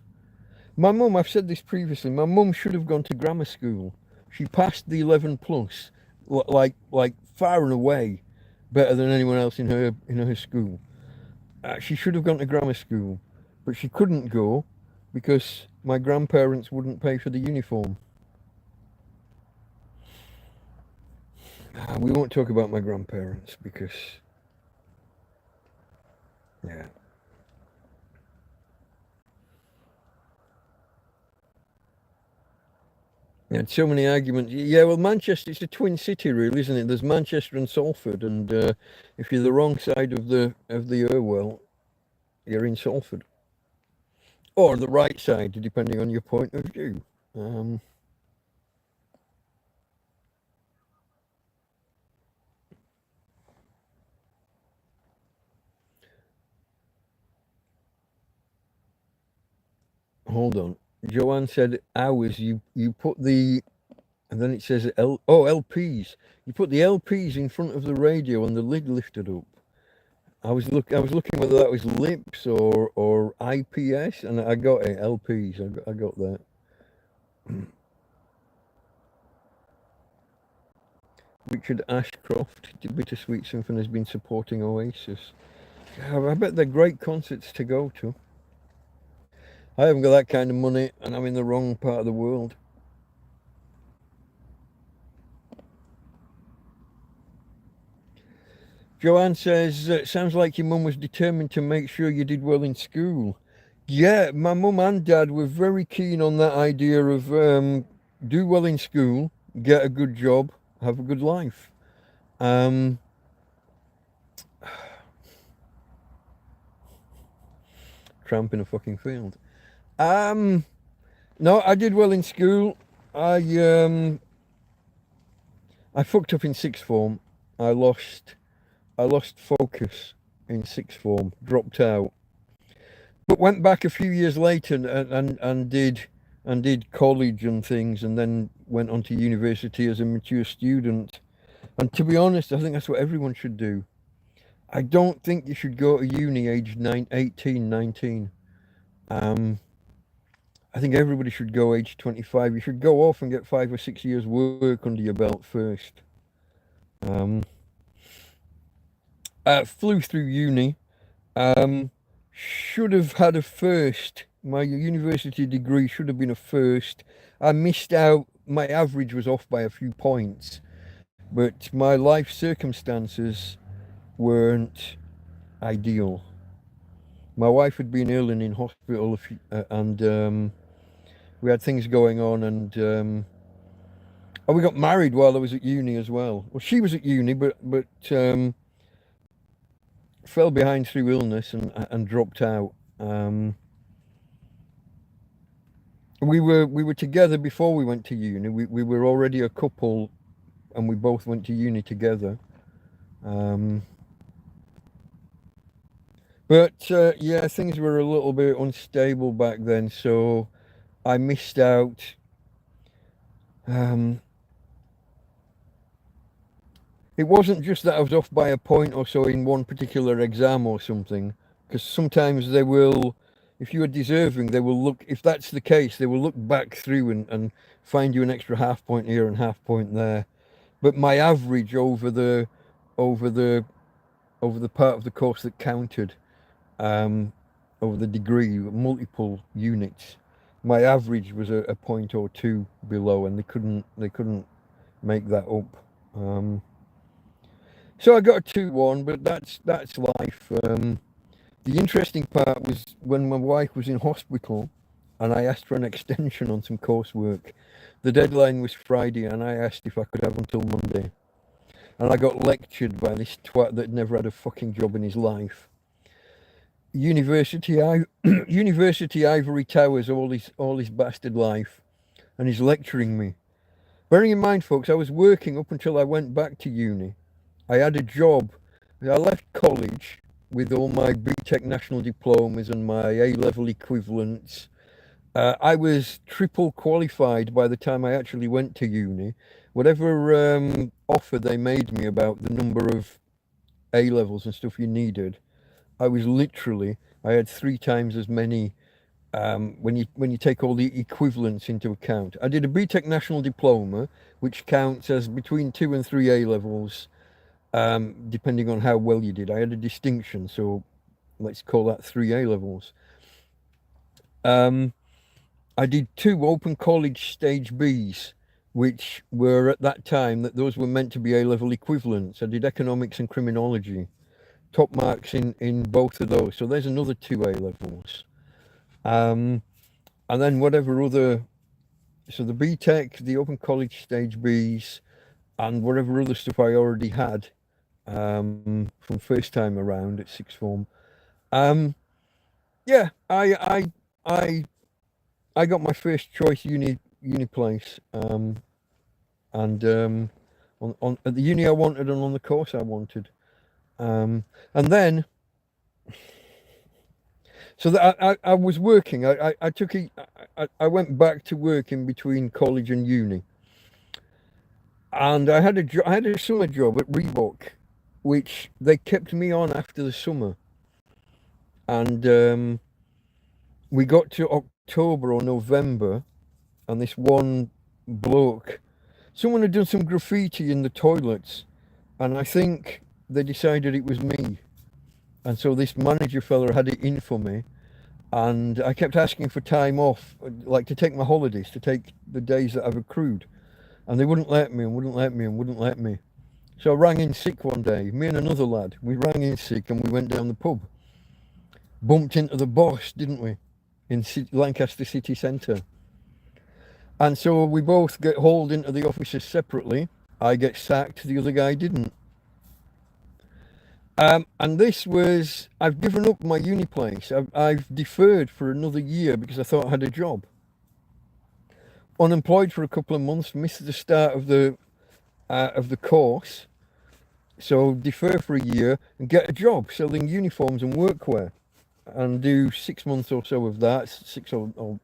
My mum, I've said this previously, my mum should have gone to grammar school. She passed the 11 plus, like far and away better than anyone else in her school. She should have gone to grammar school, but she couldn't go because my grandparents wouldn't pay for the uniform. We won't talk about my grandparents because, yeah. We had so many arguments. Yeah, well, Manchester, it's a twin city, really, isn't it? There's Manchester and Salford, and if you're the wrong side of the Irwell, you're in Salford, or the right side, depending on your point of view. Hold on. Joanne said hours. You put the, and then it says LPs. You put the LPs in front of the radio and the lid lifted up. I was looking whether that was lips or IPS, and I got it, LPs. I got that. Richard Ashcroft, Bittersweet Symphony has been supporting Oasis. I bet they're great concerts to go to. I haven't got that kind of money, and I'm in the wrong part of the world. Joanne says, sounds like your mum was determined to make sure you did well in school. Yeah, my mum and dad were very keen on that idea of do well in school, get a good job, have a good life. Tramp in a fucking field. No, I did well in school. I fucked up in sixth form. I lost focus in sixth form, dropped out, but went back a few years later and did college and things, and then went on to university as a mature student. And to be honest, I think that's what everyone should do. I don't think you should go to uni age 18, 19. I think everybody should go age 25. You should go off and get 5 or 6 years work under your belt first. Flew through uni. Should have had a first. My university degree should have been a first. I missed out. My average was off by a few points, but my life circumstances weren't ideal. My wife had been ill and in hospital, and we had things going on, and we got married while I was at uni as well. Well, she was at uni, but fell behind through illness and dropped out. We were together before we went to uni. We were already a couple, and we both went to uni together. But yeah, things were a little bit unstable back then, so I missed out. It wasn't just that I was off by a point or so in one particular exam or something, because sometimes they will, if you are deserving, they will look, if that's the case, they will look back through and find you an extra half point here and half point there. But my average over the part of the course that counted, over the degree, multiple units, my average was a point or two below, and they couldn't make that up. So I got a 2-1, but that's life. The interesting part was when my wife was in hospital and I asked for an extension on some coursework. The deadline was Friday and I asked if I could have until Monday. And I got lectured by this twat that never had a fucking job in his life. University Ivory Towers all his bastard life, and he's lecturing me. Bearing in mind, folks, I was working up until I went back to uni. I had a job. I left college with all my BTEC national diplomas and my A-level equivalents. I was triple qualified by the time I actually went to uni. Whatever offer they made me about the number of A-levels and stuff you needed, I had 3 times as many when you take all the equivalents into account. I did a BTEC national diploma, which counts as between 2 and 3 A-levels. Depending on how well you did. I had a distinction, so let's call that 3 A-levels. I did 2 open college stage Bs, which were at that time, that those were meant to be A-level equivalents. I did economics and criminology. Top marks in both of those. So there's another 2 A-levels. And then whatever other, so the BTEC, the open college stage Bs, and whatever other stuff I already had from first time around at sixth form. Yeah, I got my first choice uni place, and on at the uni I wanted and on the course I wanted, and then so that I was working. I went back to work in between college and uni, and I had a summer job at Reebok, which they kept me on after the summer, and we got to October or November, and this one bloke someone had done some graffiti in the toilets, and I think they decided it was me. And so this manager fella had it in for me, and I kept asking for time off, like to take my holidays, to take the days that I've accrued, and they wouldn't let me and wouldn't let me and wouldn't let me. So I rang in sick one day, me and another lad. We rang in sick and we went down the pub. Bumped into the boss, didn't we, in Lancaster city centre. And so we both get hauled into the offices separately. I get sacked, the other guy didn't. And this was, I've given up my uni place. I've deferred for another year because I thought I had a job. Unemployed for a couple of months, missed the start of the course. So defer for a year and get a job selling uniforms and workwear, and do 6 months or so of that, six or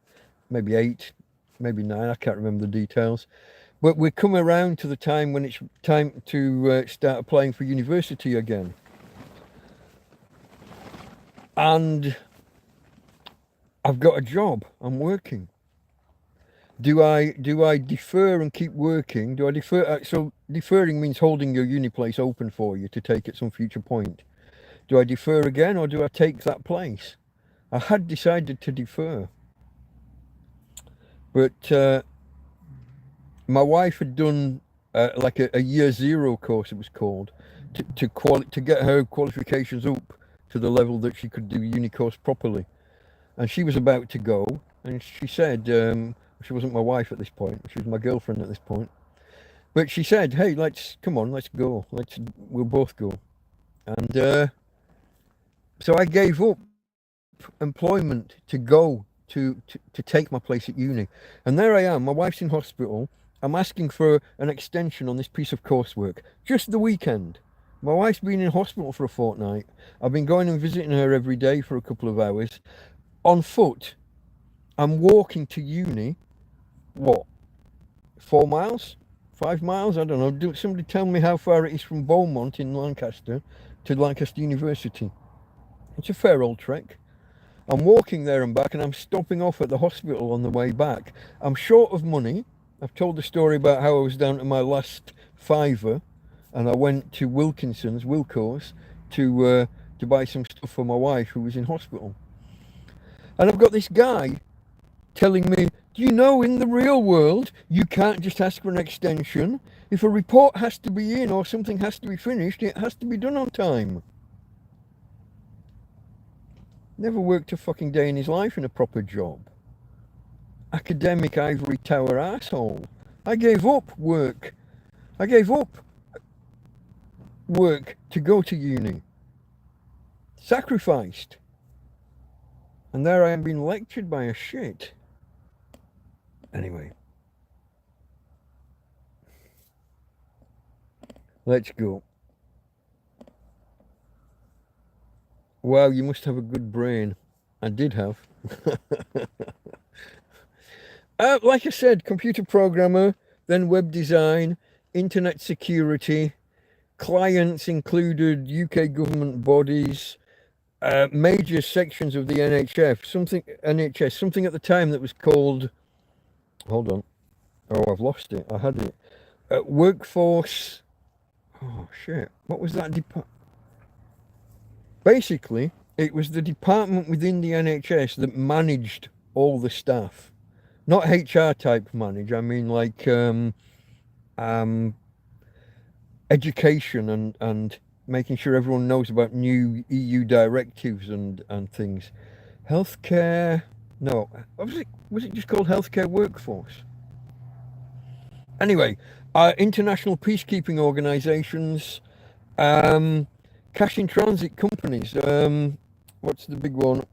maybe 8, maybe 9, I can't remember the details. But we're come around to the time when it's time to start applying for university again. And I've got a job, I'm working. Do I defer and keep working? Do I defer? So deferring means holding your uni place open for you to take at some future point. Do I defer again, or do I take that place? I had decided to defer, but my wife had done like a year zero course, it was called, to get her qualifications up to the level that she could do uni course properly. And she was about to go, and she said, she wasn't my wife at this point, she was my girlfriend at this point, but she said, hey, come on, let's go, we'll both go. And so I gave up employment to go to take my place at uni. And there I am, my wife's in hospital, I'm asking for an extension on this piece of coursework, just the weekend. My wife's been in hospital for a fortnight. I've been going and visiting her every day for a couple of hours. On foot, I'm walking to uni, what, 4 miles? 5 miles? I don't know. Somebody tell me how far it is from Beaumont in Lancaster to Lancaster University. It's a fair old trek. I'm walking there and back, and I'm stopping off at the hospital on the way back. I'm short of money. I've told the story about how I was down to my last fiver, and I went to Wilco's, to buy some stuff for my wife who was in hospital. And I've got this guy telling me, do you know, in the real world, you can't just ask for an extension. If a report has to be in or something has to be finished, it has to be done on time. Never worked a fucking day in his life in a proper job. Academic ivory tower asshole. I gave up work. I gave up work to go to uni. Sacrificed. And there I am being lectured by a shit. Anyway. Let's go. Wow, you must have a good brain. I did have. Like I said, computer programmer, then web design, internet security. Clients included UK government bodies, major sections of the NHS, something at the time that was called, hold on, oh, I've lost it, I had it, workforce, oh shit, what was that department? Basically, it was the department within the NHS that managed all the staff. Not HR type manage, I mean like education and making sure everyone knows about new EU directives and things. Healthcare, no, was it just called healthcare workforce? Anyway, international peacekeeping organisations, cash in transit companies, what's the big one?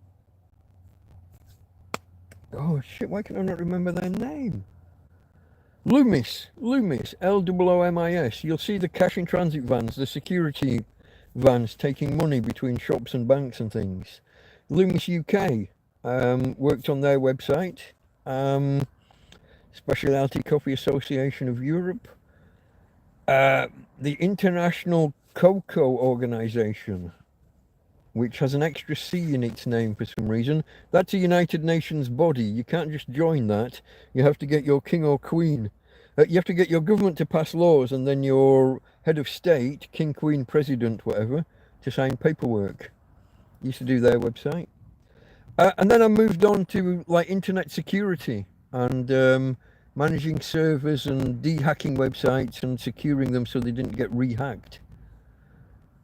Oh shit, why can I not remember their name? Loomis, Loomis. You'll see the cash in transit vans, the security vans taking money between shops and banks and things. Loomis UK, worked on their website. Specialty Coffee Association of Europe. The International Cocoa Organization, which has an extra C in its name for some reason. That's a United Nations body. You can't just join that. You have to get your king or queen. You have to get your government to pass laws, and then your head of state, king, queen, president, whatever, to sign paperwork. Used to do their website. And then I moved on to like internet security and managing servers and de-hacking websites and securing them so they didn't get re-hacked.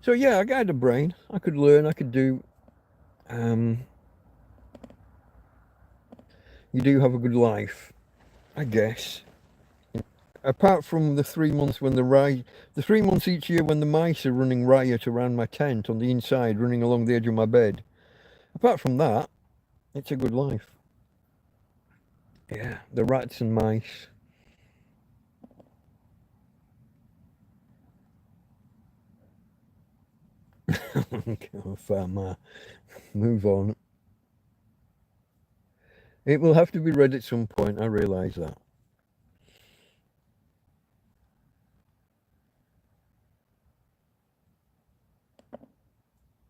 So yeah, I got a brain. I could learn. I could do. You do have a good life, I guess. Apart from the 3 months when the 3 months each year when the mice are running riot around my tent on the inside, running along the edge of my bed. Apart from that, it's a good life. Yeah, the rats and mice. Oh, farmer. Move on. It will have to be read at some point, I realise that.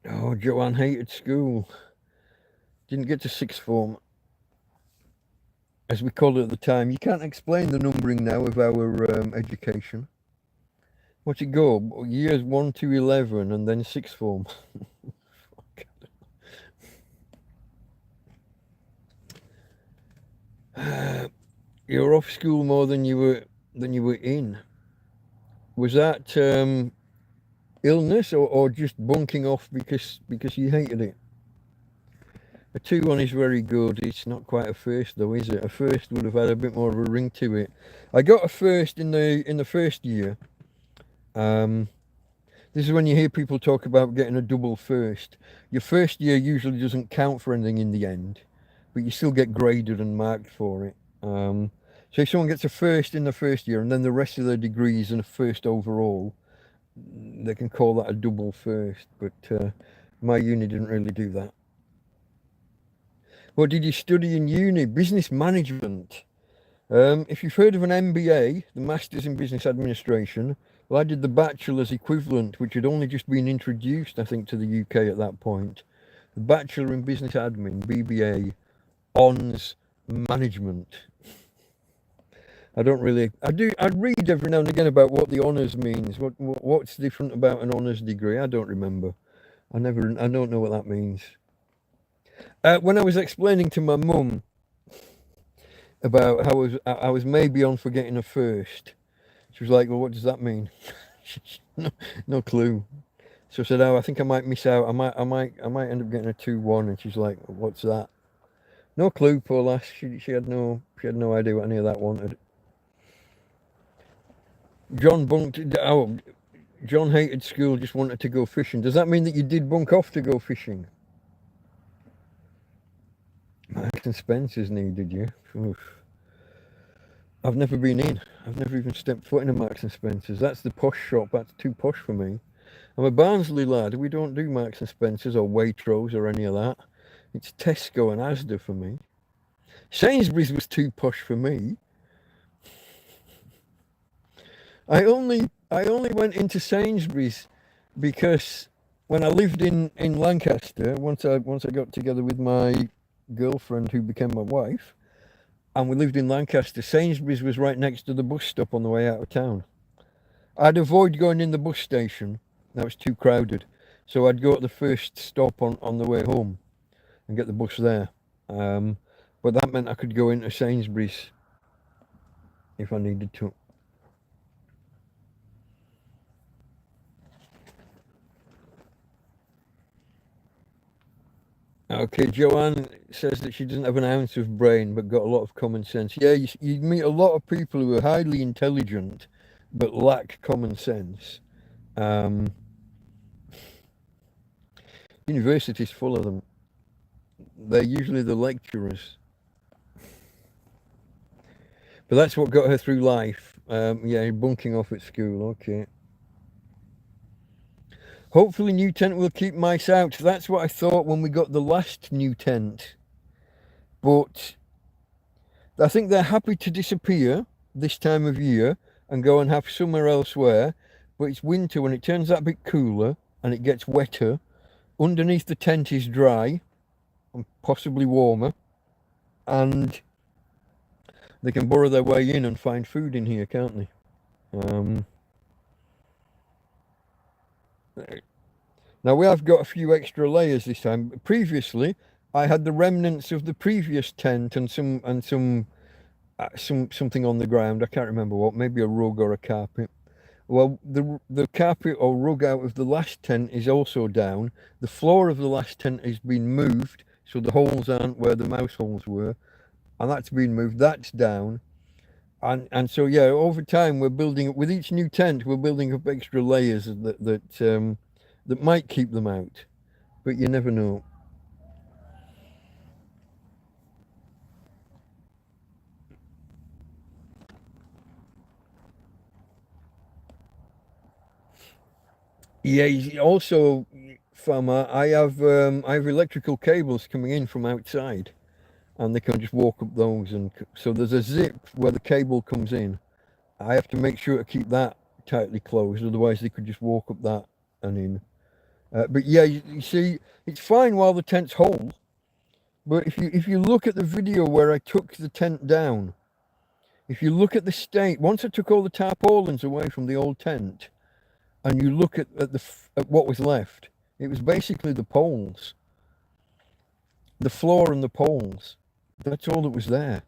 Oh, Joanne hated school. Didn't get to sixth form, as we called it at the time. You can't explain the numbering now of our education. What's it go? Years 1 to 11 and then sixth form. You're off school more than you were in. Was that illness or just bunking off because you hated it? A 2-1 is very good. It's not quite a first though, is it? A first would have had a bit more of a ring to it. I got a first in the first year. This is when you hear people talk about getting a double first. Your first year usually doesn't count for anything in the end, but you still get graded and marked for it. So if someone gets a first in the first year and then the rest of their degrees and a first overall, they can call that a double first. But my uni didn't really do that. What did you study in uni? Business management. If you've heard of an MBA, the Masters in Business Administration, well, I did the bachelor's equivalent, which had only just been introduced, I think, to the UK at that point. The Bachelor in Business Admin, BBA, Hons Management. I read every now and again about what the honours means. What's different about an honours degree? I don't remember. I don't know what that means. When I was explaining to my mum about how I was maybe on for getting a first, she was like, "Well, what does that mean?" no clue. So I said, "Oh, I think I might miss out. I might end up getting a 2-1." And she's like, "What's that?" No clue, poor lass. She had no idea what any of that wanted. John hated school, just wanted to go fishing. Does that mean that you did bunk off to go fishing? Marks and Spencer's needed you. Oof. I've never been in. I've never even stepped foot in a Marks and Spencer's. That's the posh shop. That's too posh for me. I'm a Barnsley lad. We don't do Marks and Spencer's or Waitrose or any of that. It's Tesco and Asda for me. Sainsbury's was too posh for me. I only went into Sainsbury's because when I lived in Lancaster, once I got together with my girlfriend who became my wife, and we lived in Lancaster, Sainsbury's was right next to the bus stop on the way out of town. I'd avoid going in the bus station. That was too crowded. So I'd go at the first stop on the way home and get the bus there. But that meant I could go into Sainsbury's if I needed to. Okay, Joanne says that she doesn't have an ounce of brain but got a lot of common sense. Yeah, you meet a lot of people who are highly intelligent but lack common sense. University's full of them. They're usually the lecturers. But that's what got her through life. Yeah, bunking off at school, okay. Hopefully new tent will keep mice out. That's what I thought when we got the last new tent. But I think they're happy to disappear this time of year and go and have summer elsewhere. But it's winter when it turns that bit cooler and it gets wetter. Underneath the tent is dry and possibly warmer. And they can burrow their way in and find food in here, can't they? Now we have got a few extra layers this time. Previously, I had the remnants of the previous tent and something on the ground. I can't remember what, maybe a rug or a carpet. Well, the carpet or rug out of the last tent is also down. The floor of the last tent has been moved, so the holes aren't where the mouse holes were, and that's been moved. That's down, and so yeah, over time we're building up with each new tent. We're building up extra layers that might keep them out, but you never know. Yeah, also, farmer, I have electrical cables coming in from outside, and they can just walk up those, and so there's a zip where the cable comes in. I have to make sure to keep that tightly closed, otherwise they could just walk up that and in. But yeah, you see, it's fine while the tent's whole, but if you look at the video where I took the tent down, if you look at the state, once I took all the tarpaulins away from the old tent, and you look at what was left, it was basically the poles, the floor and the poles. That's all that was there.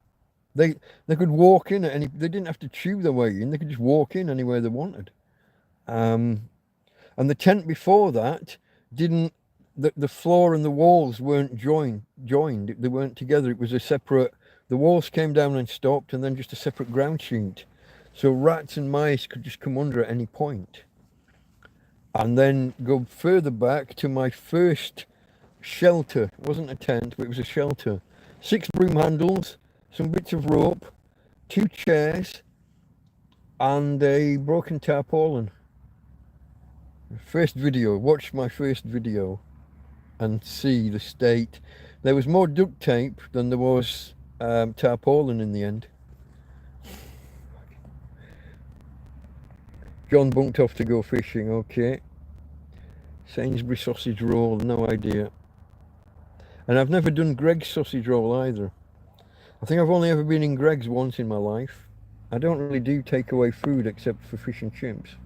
They could walk in at any. They didn't have to chew their way in. They could just walk in anywhere they wanted. And the tent before that didn't. The floor and the walls weren't joined. They weren't together. It was a separate. The walls came down and stopped, and then just a separate ground sheet. So rats and mice could just come under at any point. And then go further back to my first shelter. It wasn't a tent, but it was a shelter. 6 broom handles, some bits of rope, 2 chairs, and a broken tarpaulin. First video. Watch my first video and see the state. There was more duct tape than there was tarpaulin in the end. John bunked off to go fishing, okay. Sainsbury sausage roll, no idea. And I've never done Greg's sausage roll either. I think I've only ever been in Greg's once in my life. I don't really do takeaway food except for fish and chips.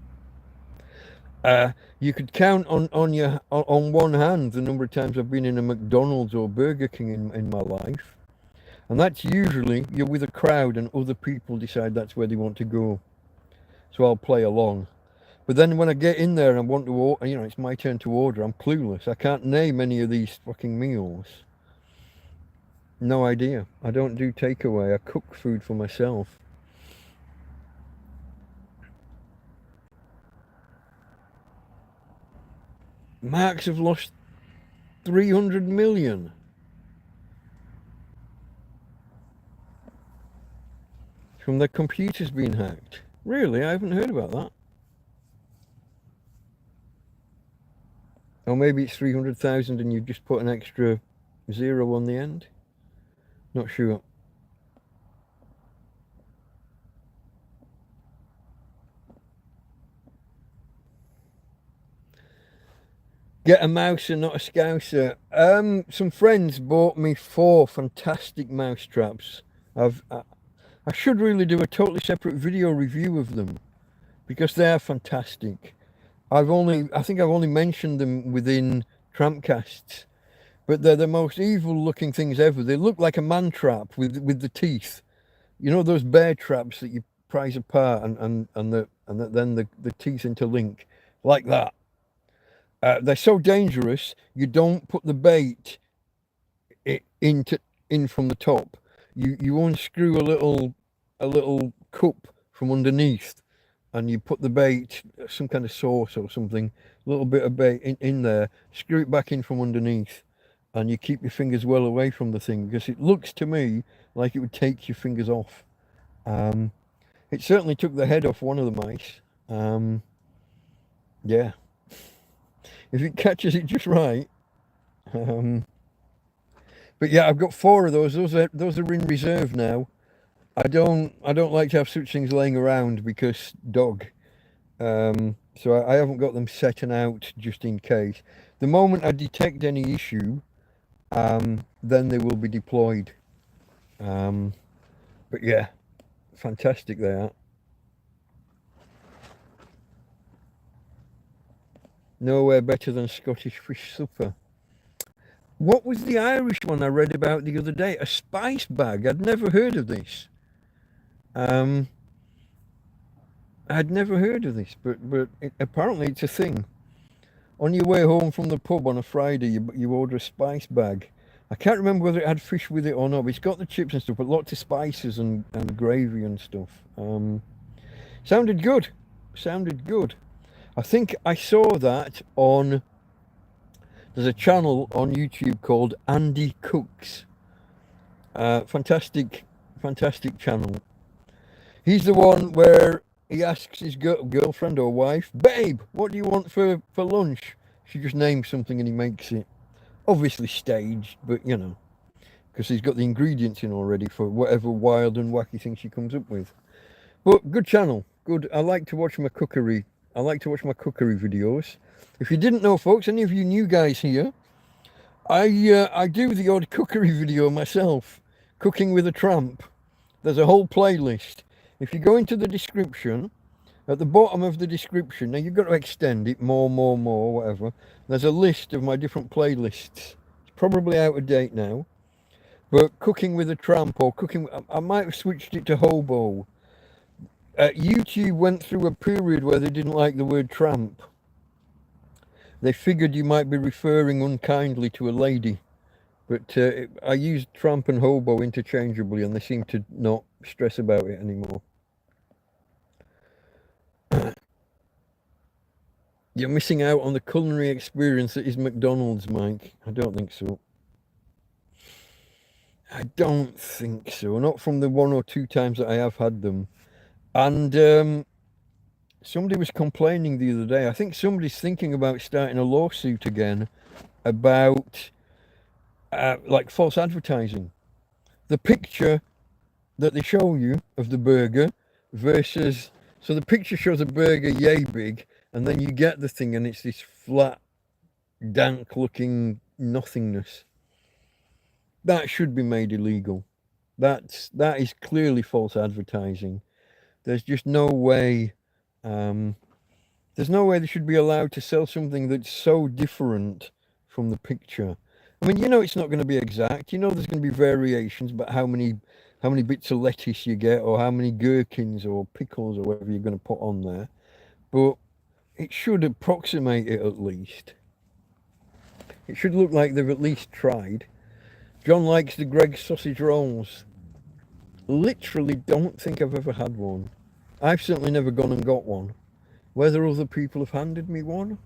You could count on one hand the number of times I've been in a McDonald's or Burger King in my life. And that's usually you're with a crowd and other people decide that's where they want to go. So I'll play along. But then when I get in there and I want to order, it's my turn to order, I'm clueless. I can't name any of these fucking meals. No idea. I don't do takeaway. I cook food for myself. Marks have lost 300 million. From their computers being hacked. Really? I haven't heard about that. Or maybe it's 300,000 and you've just put an extra 0 on the end. Not sure. Get a mouse and not a scouser. Some friends bought me 4 fantastic mouse traps. I should really do a totally separate video review of them because they are fantastic. I think I've only mentioned them within TrampCasts, but they're the most evil looking things ever. They look like a man trap with the teeth. You know those bear traps that you prise apart and then the teeth interlink like that. They're so dangerous. You don't put the bait in from the top. You unscrew a little cup from underneath, and you put the bait, some kind of sauce or something, a little bit of bait in there, screw it back in from underneath, and you keep your fingers well away from the thing, because it looks to me like it would take your fingers off. It certainly took the head off one of the mice. Yeah. If it catches it just right. But yeah, I've got 4 of those. Those are in reserve now. I don't like to have such things laying around because dog. So I haven't got them setting out just in case. The moment I detect any issue, then they will be deployed. But yeah, fantastic they are. Nowhere better than Scottish fish supper. What was the Irish one I read about the other day? A spice bag. I'd never heard of this. I'd never heard of this, but apparently it's a thing. On your way home from the pub on a Friday, you order a spice bag. I can't remember whether it had fish with it or not, but it's got the chips and stuff, but lots of spices and gravy and stuff. Sounded good. Sounded good. I think I saw that on... There's a channel on YouTube called Andy Cooks. Fantastic channel. He's the one where he asks his girlfriend or wife, "Babe, what do you want for lunch?" She just names something and he makes it. Obviously staged, but you know, because he's got the ingredients in already for whatever wild and wacky thing she comes up with. But good channel. Good. I like to watch my cookery videos. If you didn't know, folks, any of you new guys here, I do the odd cookery video myself. Cooking with a Tramp. There's a whole playlist. If you go into the description, at the bottom of the description, now you've got to extend it more, whatever. There's a list of my different playlists. It's probably out of date now. But Cooking with a Tramp or Cooking... I might have switched it to Hobo. YouTube went through a period where they didn't like the word tramp. They figured you might be referring unkindly to a lady. But I used tramp and hobo interchangeably and they seem to not stress about it anymore. You're missing out on the culinary experience that is McDonald's, Mike. I don't think so. I don't think so. Not from the 1 or 2 times that I have had them. And somebody was complaining the other day. I think somebody's thinking about starting a lawsuit again about like false advertising. The picture that they show you of the burger versus... So the picture shows a burger yay big, and then you get the thing and it's this flat, dank looking nothingness. That should be made illegal. That is clearly false advertising. There's just no way... there's no way they should be allowed to sell something that's so different from the picture. I mean, you know it's not going to be exact. You know there's going to be variations about how many bits of lettuce you get or how many gherkins or pickles or whatever you're going to put on there. But it should approximate it at least. It should look like they've at least tried. John likes the Greggs sausage rolls. Literally don't think I've ever had one. I've certainly never gone and got one. Whether other people have handed me one,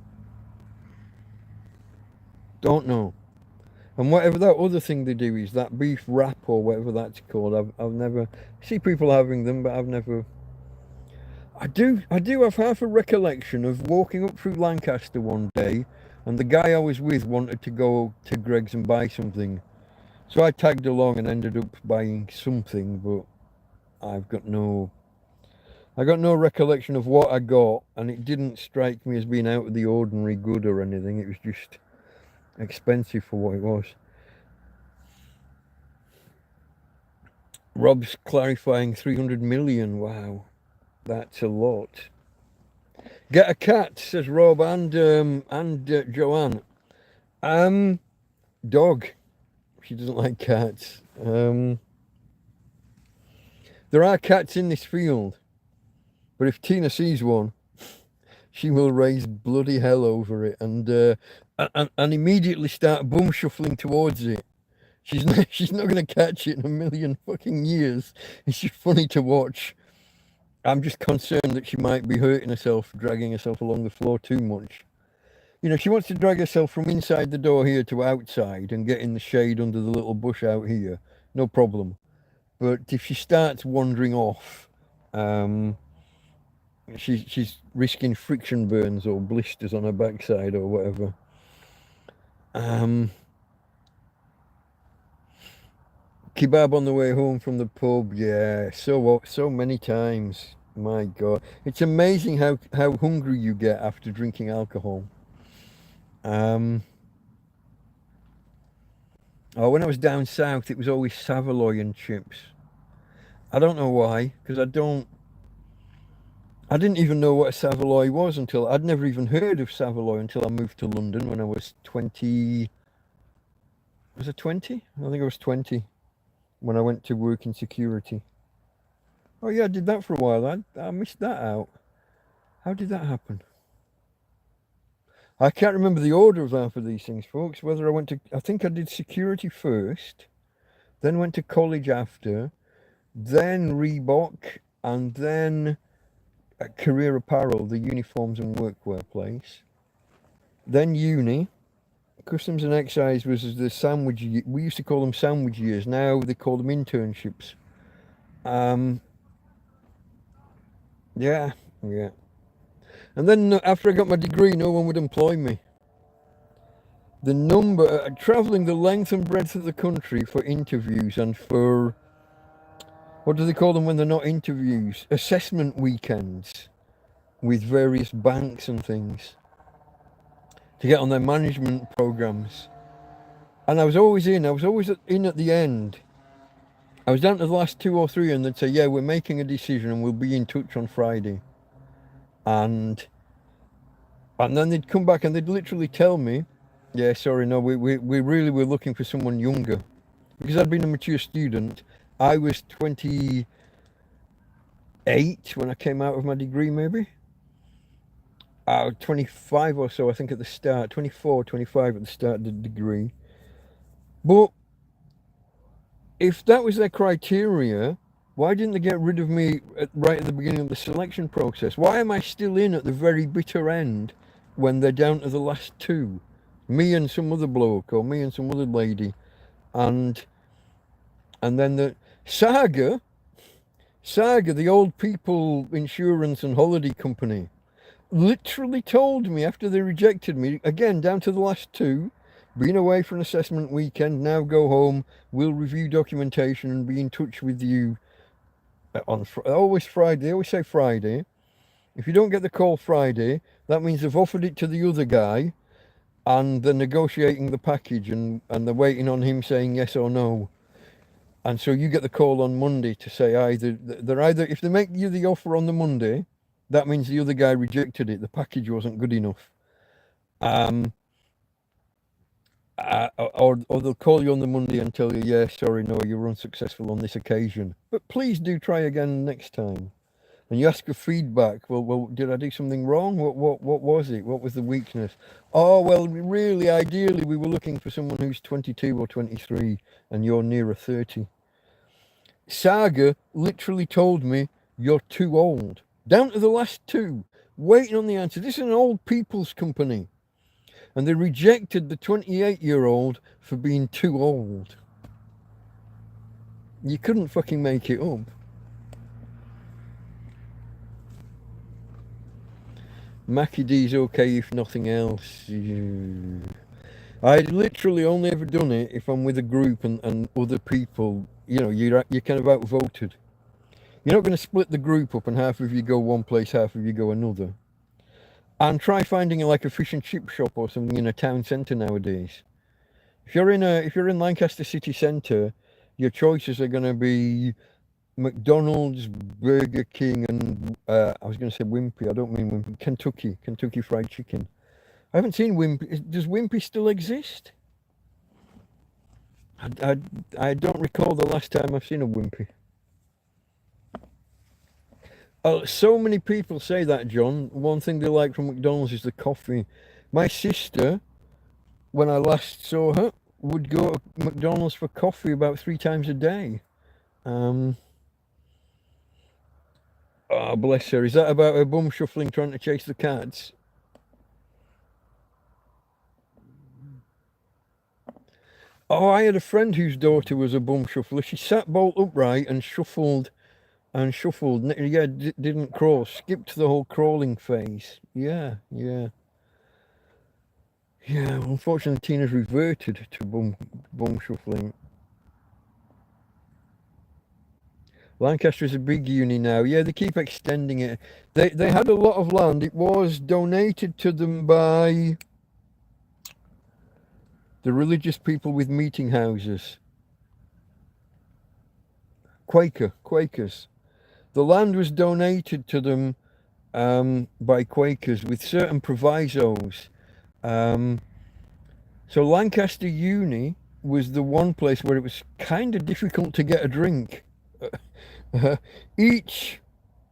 don't know. And whatever that other thing they do is, that beef wrap or whatever that's called, I've never... see people having them, but I've never... I do have half a recollection of walking up through Lancaster one day and the guy I was with wanted to go to Greggs and buy something. So I tagged along and ended up buying something, but I got no recollection of what I got, and it didn't strike me as being out of the ordinary good or anything. It was just expensive for what it was. Rob's clarifying 300 million. Wow, that's a lot. Get a cat, says Rob and Joanne. Dog. She doesn't like cats. There are cats in this field, but if Tina sees one, she will raise bloody hell over it and immediately start bum shuffling towards it. She's not going to catch it in a million fucking years. It's just funny to watch. I'm just concerned that she might be hurting herself, dragging herself along the floor too much. You know, she wants to drag herself from inside the door here to outside and get in the shade under the little bush out here. No problem. But if she starts wandering off, she's risking friction burns or blisters on her backside or whatever. Kebab on the way home from the pub, yeah, so many times. My God, it's amazing how hungry you get after drinking alcohol. Oh, when I was down south, it was always Savoy and chips. I don't know why, because I didn't even know what a Savoy was until, I'd never even heard of Savoy until I moved to London when I was 20, was it 20? I think I was 20 when I went to work in security. Oh yeah, I did that for a while. I missed that out. How did that happen? I can't remember the order of half of these things, folks. Whether I think I did security first, then went to college after, then Reebok, and then career apparel, the uniforms and workwear place. Then uni. Customs and excise was the sandwich. We used to call them sandwich years. Now they call them internships. Um, yeah, yeah. And then after I got my degree, no one would employ me. The number, traveling the length and breadth of the country for interviews and for, what do they call them when they're not interviews? Assessment weekends with various banks and things to get on their management programs. And I was always in at the end. I was down to the last 2 or 3 and they'd say, yeah, we're making a decision and we'll be in touch on Friday. And then they'd come back and they'd literally tell me, yeah, sorry, no, we really were looking for someone younger. Because I'd been a mature student. I was 28 when I came out of my degree, maybe. 25 or so, I think, at the start. 24, 25 at the start of the degree. But if that was their criteria, why didn't they get rid of me right at the beginning of the selection process? Why am I still in at the very bitter end when they're down to the last 2? Me and some other bloke, or me and some other lady. And then the Saga, the old people insurance and holiday company, literally told me after they rejected me, again, down to the last 2, been away for an assessment weekend, now go home, we'll review documentation and be in touch with you on always Friday. They always say Friday. If you don't get the call Friday, that means they've offered it to the other guy and they're negotiating the package and they're waiting on him saying yes or no. And so you get the call on Monday to say they're either, if they make you the offer on the Monday, that means the other guy rejected it. The package wasn't good enough. Or they'll call you on the Monday and tell you, yeah, sorry, no, you were unsuccessful on this occasion. But please do try again next time. And you ask for feedback. Well, did I do something wrong? What was it? What was the weakness? Oh, well, really, ideally, we were looking for someone who's 22 or 23 and you're nearer 30. Saga literally told me, you're too old. Down to the last 2, waiting on the answer. This is an old people's company. And they rejected the 28-year-old for being too old. You couldn't fucking make it up. Mackie D's okay if nothing else. I'd literally only ever done it if I'm with a group and other people, you know, you're kind of outvoted. You're not going to split the group up and half of you go one place, half of you go another. And try finding like a fish and chip shop or something in a town centre nowadays. If you're in Lancaster city centre, your choices are going to be McDonald's, Burger King, and I was going to say Wimpy. I don't mean Wimpy. Kentucky Fried Chicken. I haven't seen Wimpy. Does Wimpy still exist? I don't recall the last time I've seen a Wimpy. So many people say that, John. One thing they like from McDonald's is the coffee. My sister, when I last saw her, would go to McDonald's for coffee about 3 times a day. Oh, bless her. Is that about her bum shuffling trying to chase the cats? Oh, I had a friend whose daughter was a bum shuffler. She sat bolt upright and shuffled. Yeah, didn't crawl. Skipped the whole crawling phase. Yeah. Unfortunately, Tina's reverted to bum shuffling. Lancaster is a big uni now. Yeah, they keep extending it. They had a lot of land. It was donated to them by the religious people with meeting houses. Quakers. The land was donated to them by Quakers with certain provisos. So Lancaster Uni was the one place where it was kind of difficult to get a drink. Each,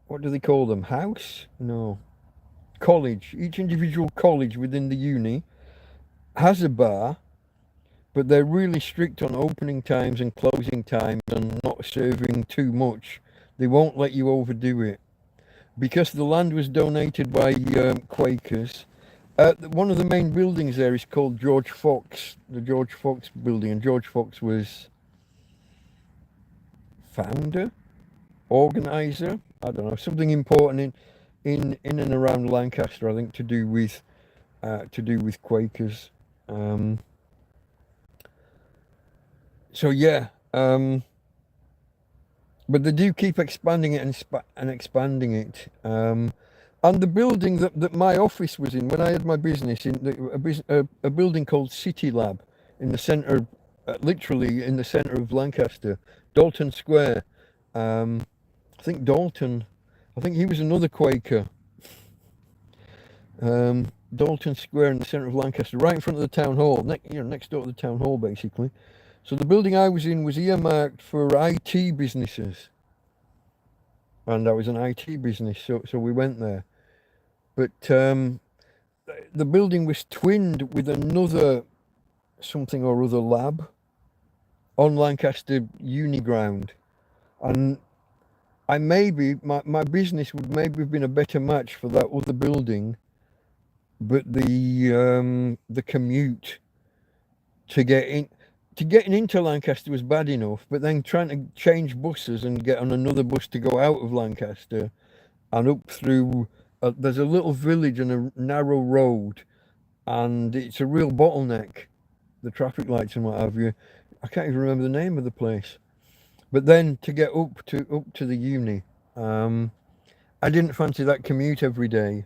what do they call them? House? No. College. Each individual college within the uni has a bar, but they're really strict on opening times and closing times and not serving too much. They won't let you overdo it. Because the land was donated by Quakers, one of the main buildings there is called George Fox, the George Fox building, and George Fox was founder, organizer, I don't know, something important in and around Lancaster, I think, to do with Quakers. So yeah, but they do keep expanding it and expanding it. And the building that my office was in when I had my business, a building called City Lab in the centre, literally in the centre of Lancaster, Dalton Square. I think Dalton, I think he was another Quaker. Dalton Square in the centre of Lancaster, right in front of the town hall, next door to the town hall, basically. So the building I was in was earmarked for IT businesses, and I was an IT business, so we went there. But the building was twinned with another something or other lab on Lancaster Uni ground, and my business would maybe have been a better match for that other building, but the commute to getting into Lancaster was bad enough, but then trying to change buses and get on another bus to go out of Lancaster and up through, there's a little village and a narrow road, and it's a real bottleneck, the traffic lights and what have you. I can't even remember the name of the place. But then to get up to the uni, I didn't fancy that commute every day.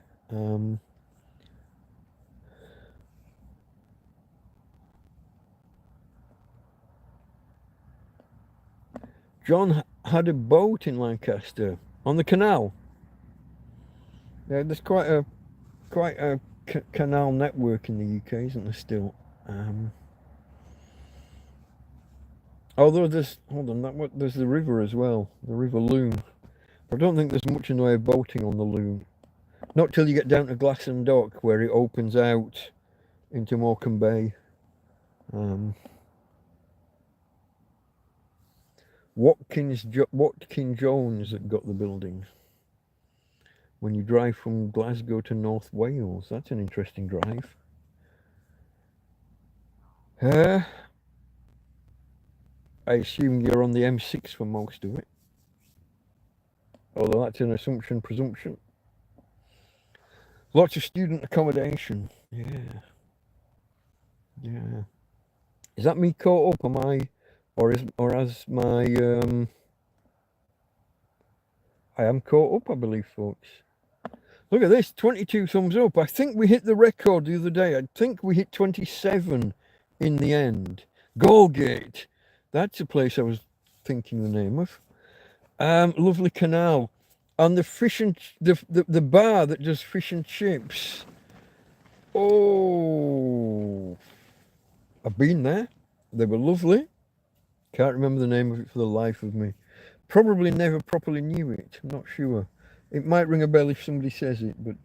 John had a boat in Lancaster on the canal. Yeah, there's quite a canal network in the UK, isn't there still? Although there's the river as well, the River Loon. I don't think there's much in the way of boating on the Loon. Not till you get down to Glasson Dock, where it opens out into Morecambe Bay. Watkins Jones that got the buildings. When you drive from Glasgow to North Wales, that's an interesting drive. I assume you're on the M6 for most of it. Although that's an presumption. Lots of student accommodation. Yeah. Is that me caught up? Am I, as my I am caught up, I believe, folks. Look at this, 22 thumbs up. I think we hit the record the other day. I think we hit 27 in the end. Goalgate. That's a place I was thinking the name of. Lovely canal. And the fish and the bar that does fish and chips. Oh, I've been there. They were lovely. Can't remember the name of it for the life of me. Probably never properly knew it. I'm not sure. It might ring a bell if somebody says it, but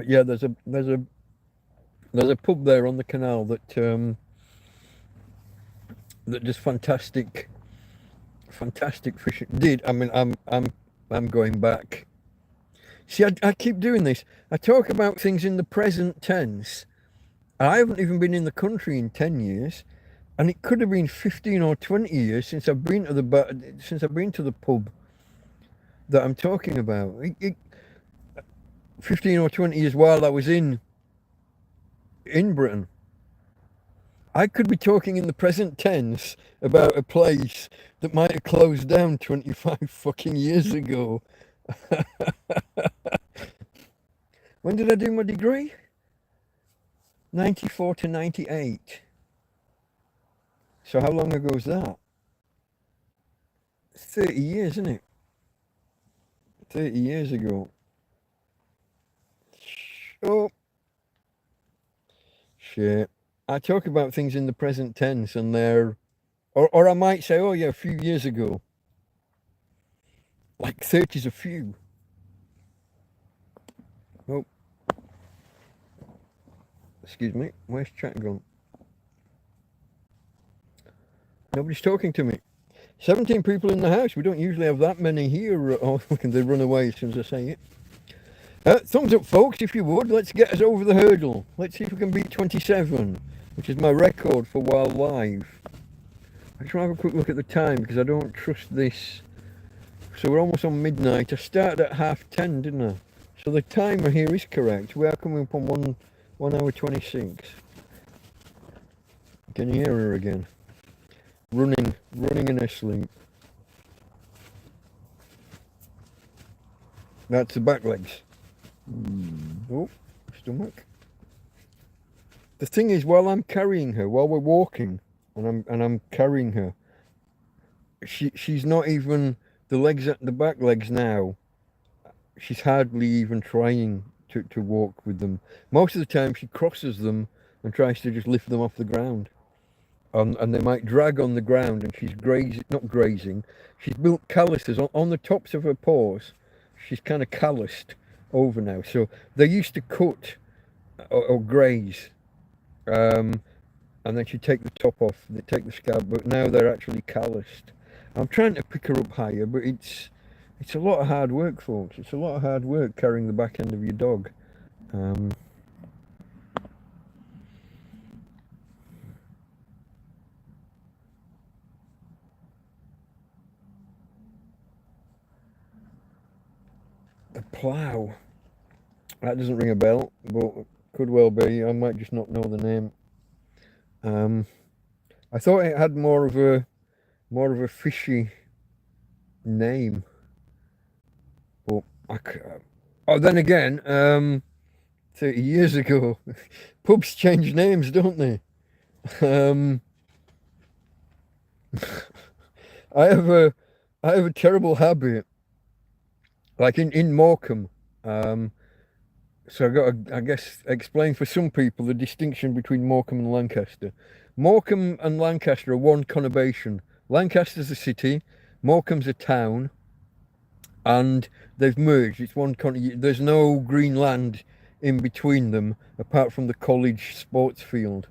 yeah, there's a pub there on the canal that just fantastic fishing. I'm going back. See, I keep doing this. I talk about things in the present tense. I haven't even been in the country in 10 years, and it could have been 15 or 20 years since I've been to the pub that I'm talking about. 15 or 20 years while I was in Britain. I could be talking in the present tense about a place that might have closed down 25 fucking years ago. When did I do my degree? 94 to 98. So how long ago was that? 30 years, isn't it? 30 years ago. Oh, shit. I talk about things in the present tense and they're, or I might say, oh yeah, a few years ago. Like 30's a few. Oh, excuse me, where's chat gone? Nobody's talking to me. 17 people in the house. We don't usually have that many here. Oh, they run away as soon as I say it. Thumbs up, folks, if you would. Let's get us over the hurdle. Let's see if we can beat 27, which is my record for while live. I just want to have a quick look at the time because I don't trust this. So we're almost on midnight. I started at 10:30, didn't I? So the timer here is correct. We are coming up on 1 hour 26. Can you hear her again? Running in her sleep. That's the back legs. Oh, stomach. The thing is, while I'm carrying her, while we're walking, and I'm carrying her, she's not even the legs at the back legs now. She's hardly even trying to walk with them. Most of the time, she crosses them and tries to just lift them off the ground. And they might drag on the ground, and she's not grazing. She's built calluses on the tops of her paws. She's kind of calloused over now. So they used to cut or graze, and then she'd take the top off, they take the scab, but now they're actually calloused. I'm trying to pick her up higher, but it's a lot of hard work, folks. It's a lot of hard work carrying the back end of your dog. The plough. That doesn't ring a bell, but could well be. I might just not know the name. I thought it had more of a fishy name, but oh, then again, 30 years ago, pubs change names, don't they? I have a terrible habit, like in Morecambe. So I got to, I guess, explain for some people the distinction between Morecambe and Lancaster. Morecambe and Lancaster are one conurbation. Lancaster's a city, Morecambe's a town, and they've merged. It's one there's no green land in between them apart from the college sports field.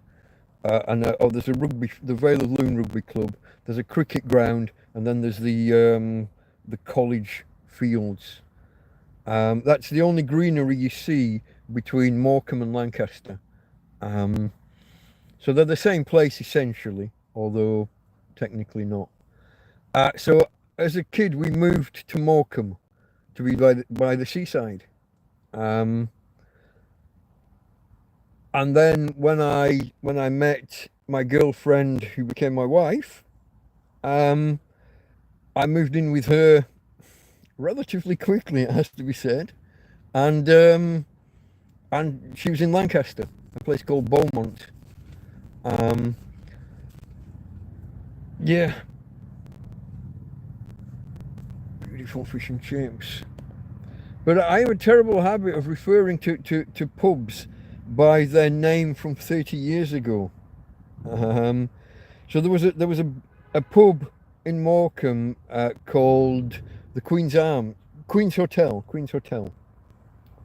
There's the Vale of Loon Rugby Club. There's a cricket ground, and then there's the college fields. That's the only greenery you see between Morecambe and Lancaster. So they're the same place essentially, although technically not. So as a kid, we moved to Morecambe to be by the seaside. And then when I met my girlfriend, who became my wife, I moved in with her relatively quickly, it has to be said, and she was in Lancaster, a place called Beaumont. Yeah, beautiful fish and chips. But I have a terrible habit of referring to pubs by their name from 30 years ago. So there was a pub in Morecambe called the Queen's Hotel,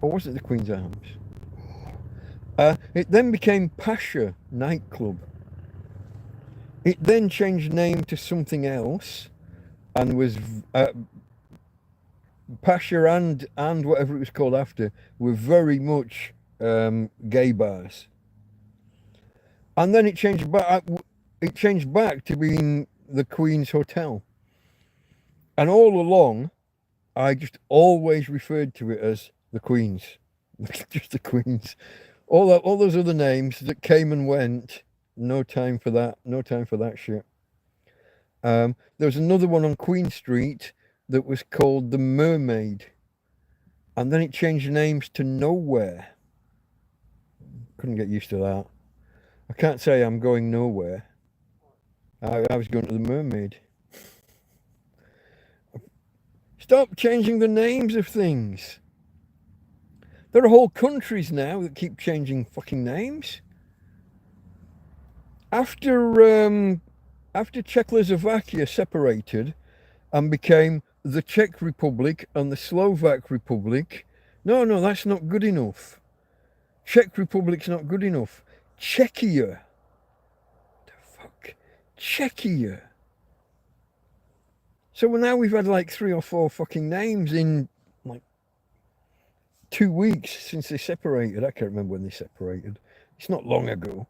or was it the Queen's Arms? It then became Pasha Nightclub. It then changed name to something else, and was Pasha and whatever it was called after were very much gay bars. And then it changed back. It changed back to being the Queen's Hotel. And all along, I just always referred to it as the Queen's, just the Queen's. All those other names that came and went. No time for that. No time for that shit. There was another one on Queen Street that was called the Mermaid, and then it changed names to Nowhere. Couldn't get used to that. I can't say I'm going nowhere. I was going to the Mermaid. Stop changing the names of things. There are whole countries now that keep changing fucking names. After Czechoslovakia separated and became the Czech Republic and the Slovak Republic, no, that's not good enough. Czech Republic's not good enough. Czechia. The fuck? Czechia. So now we've had like 3 or 4 fucking names in like 2 weeks since they separated. I can't remember when they separated. It's not long ago.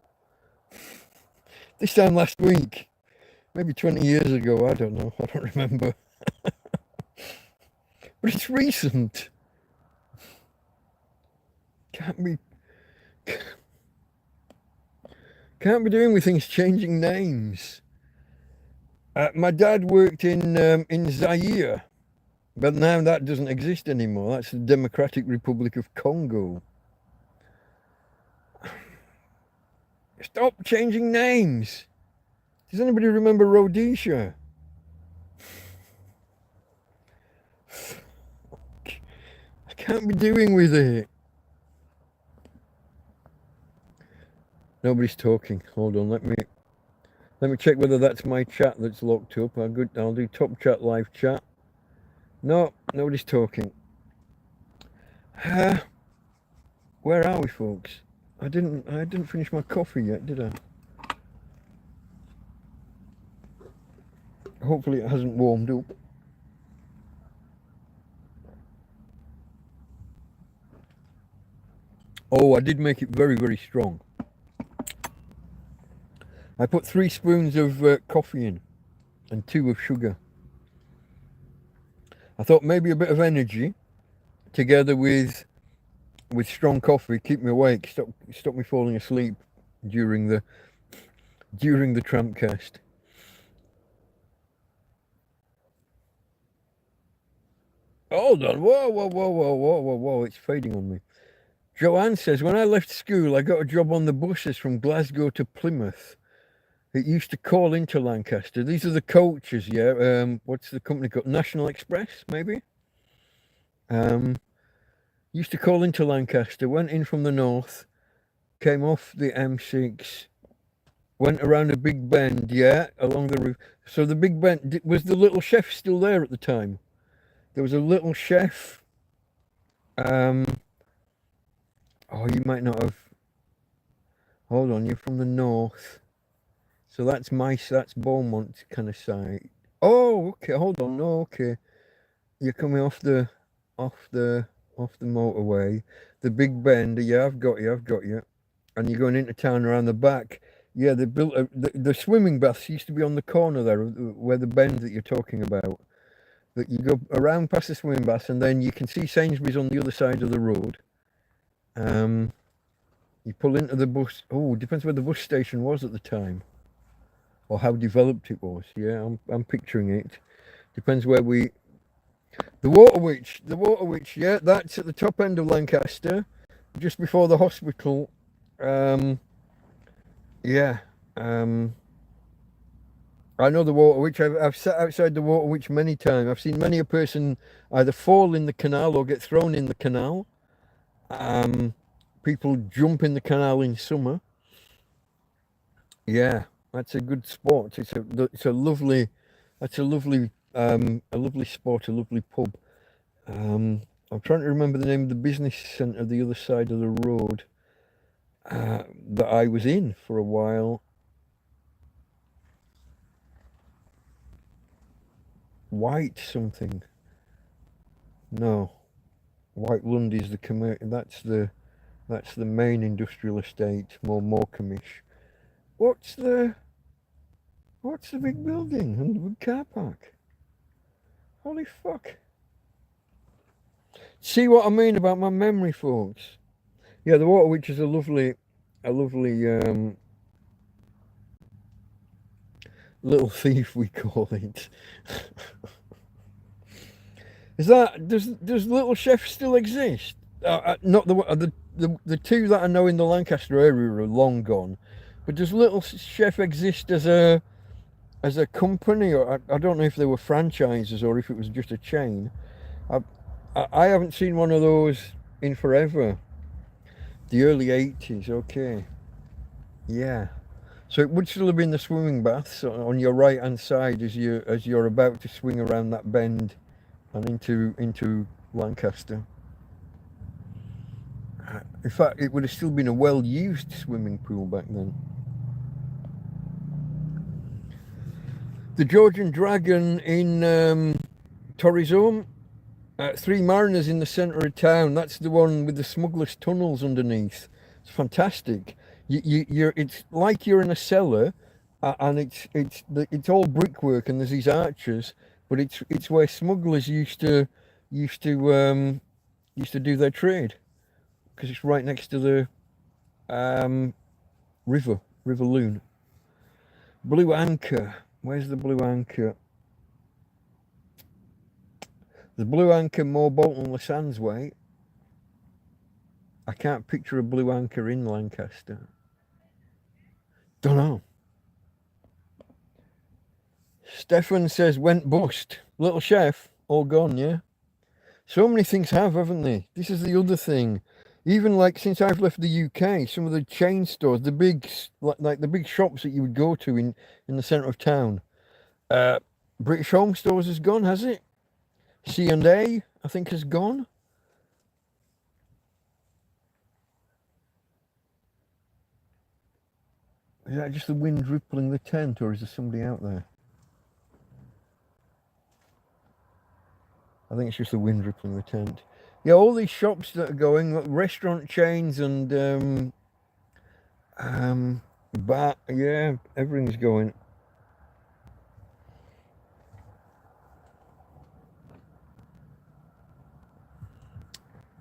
This time last week. Maybe 20 years ago. I don't know. I don't remember. But it's recent. Can't be doing with things changing names. My dad worked in Zaire, but now that doesn't exist anymore. That's the Democratic Republic of Congo. Stop changing names. Does anybody remember Rhodesia? I can't be doing with it. Nobody's talking. Hold on, let me check whether that's my chat that's locked up. I'll do top chat, live chat. No, nobody's talking. Where are we, folks? I didn't finish my coffee yet, did I? Hopefully it hasn't warmed up. Oh, I did make it very, very strong. I put 3 spoons of coffee in and 2 of sugar. I thought maybe a bit of energy together with strong coffee keep me awake, stop me falling asleep during the TrampCast. Hold on, whoa, it's fading on me. Joanne says, when I left school, I got a job on the buses from Glasgow to Plymouth. It used to call into Lancaster. These are the coaches, yeah. What's the company called? National Express, maybe? Used to call into Lancaster, went in from the north, came off the M6, went around a big bend, yeah, along the roof. So the big bend, was the little chef still there at the time? There was a little chef. Oh, you might not have. Hold on, you're from the north. So that's Beaumont kind of side. Oh, okay, hold on, no, okay. You're coming off the motorway. The big bend, yeah, I've got you. And you're going into town around the back. Yeah, they built the swimming baths used to be on the corner there, where the bend that you're talking about. That you go around past the swimming baths, and then you can see Sainsbury's on the other side of the road. You pull into the bus. Oh, depends where the bus station was at the time, or how developed it was. Yeah, I'm picturing it. Depends where we. The Water Witch. Yeah, that's at the top end of Lancaster, just before the hospital. Yeah. I know the Water Witch. I've sat outside the Water Witch many times. I've seen many a person either fall in the canal or get thrown in the canal. People jump in the canal in summer. Yeah, that's a good sport. It's a lovely sport, a lovely pub. I'm trying to remember the name of the business centre the other side of the road that I was in for a while. White something. No, White Lundy's that's the main industrial estate, more Morecambish. What's the big building and the big car park? Holy fuck. See what I mean about my memory, folks? Yeah, the Water Witch is a lovely little thief, we call it. Does Little Chef still exist? not the two that I know in the Lancaster area are long gone. But does Little Chef exist as a company, or I don't know if they were franchises or if it was just a chain. I haven't seen one of those in forever. The early 80s, okay. Yeah. So it would still have been the swimming baths on your right hand side as you're about to swing around that bend and into Lancaster. In fact, it would have still been a well-used swimming pool back then. The Georgian Dragon in Torrevieja, 3 Mariners in the centre of town. That's the one with the smugglers' tunnels underneath. It's fantastic. It's like you're in a cellar, and it's all brickwork, and there's these arches, but it's where smugglers used to do their trade, because it's right next to the River Loon. Blue Anchor. Where's the Blue Anchor? The Blue Anchor more Bolton Le Sands way. I can't picture a Blue Anchor in Lancaster. Don't know. Stefan says went bust. Little Chef, all gone, yeah? So many things haven't they? This is the other thing. Even like since I've left the UK, some of the chain stores, the big shops that you would go to in the centre of town, British Home Stores has gone, has it? C&A, I think, has gone. Is that just the wind rippling the tent, or is there somebody out there? I think it's just the wind rippling the tent. Yeah, all these shops that are going, like restaurant chains and yeah, everything's going.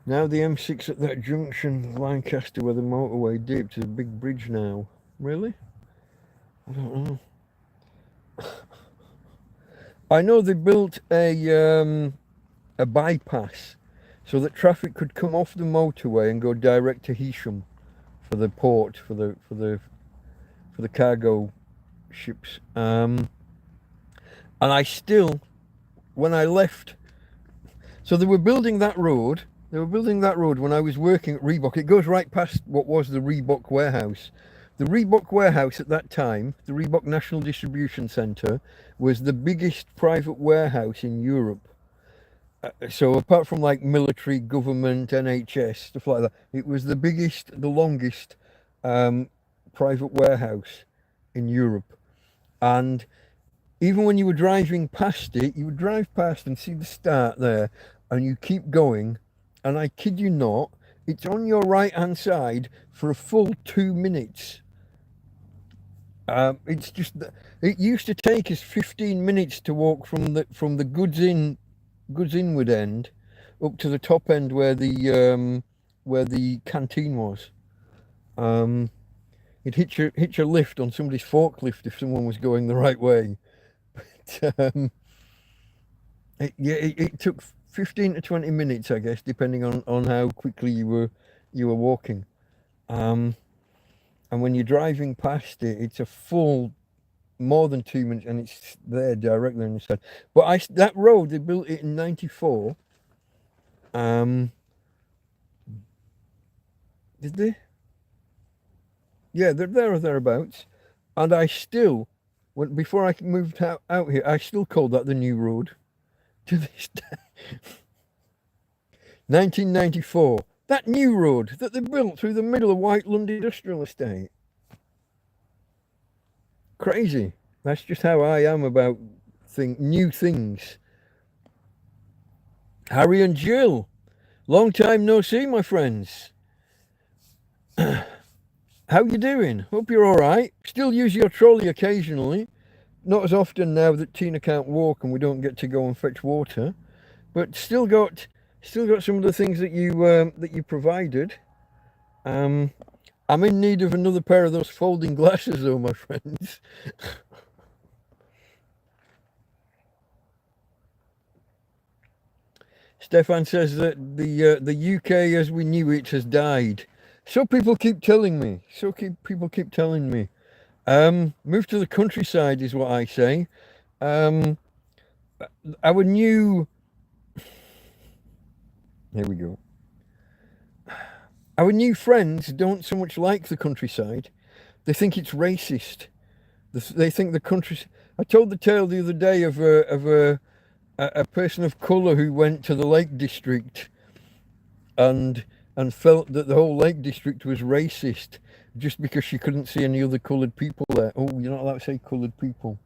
Now the M6 at that junction, Lancaster, where the motorway dipped, is a big bridge now. Really? I don't know. I know they built a bypass so that traffic could come off the motorway and go direct to Heysham for the port for the cargo ships. And I still, when I left, so they were building that road. They were building that road when I was working at Reebok. It goes right past what was the Reebok warehouse. The Reebok warehouse at that time, the Reebok National Distribution Centre, was the biggest private warehouse in Europe. So apart from like military, government, NHS, stuff like that, it was the biggest, the longest private warehouse in Europe. And even when you were driving past it, you would drive past and see the start there, and you keep going. And I kid you not, it's on your right hand side for a full 2 minutes. It's just it used to take us 15 minutes to walk from the goods inward end up to the top end where the canteen was. It'd hitch a lift on somebody's forklift if someone was going the right way. But it took 15 to 20 minutes, I guess, depending on how quickly you were walking. And when you're driving past it, it's a full more than 2 minutes, and it's there directly on the side. But that road, they built it in '94. Did they? Yeah, they're there or thereabouts. And I still, before I moved out here, I still called that the new road to this day. 1994. That new road that they built through the middle of White Lund Industrial Estate. Crazy. That's just how I am about new things. Harry and Jill. Long time no see, my friends. How you doing? Hope you're all right. Still use your trolley occasionally. Not as often now that Tina can't walk and we don't get to go and fetch water. But still got some of the things that you provided. I'm in need of another pair of those folding glasses though, my friends. Stefan says that the UK as we knew it has died. So people keep telling me. People keep telling me. Move to the countryside is what I say. Um, our new. Here we go. Our new friends don't so much like the countryside. They think it's racist. They think the country. I told the tale the other day of a person of colour who went to the Lake District and felt that the whole Lake District was racist just because she couldn't see any other coloured people there. Oh, you're not allowed to say coloured people.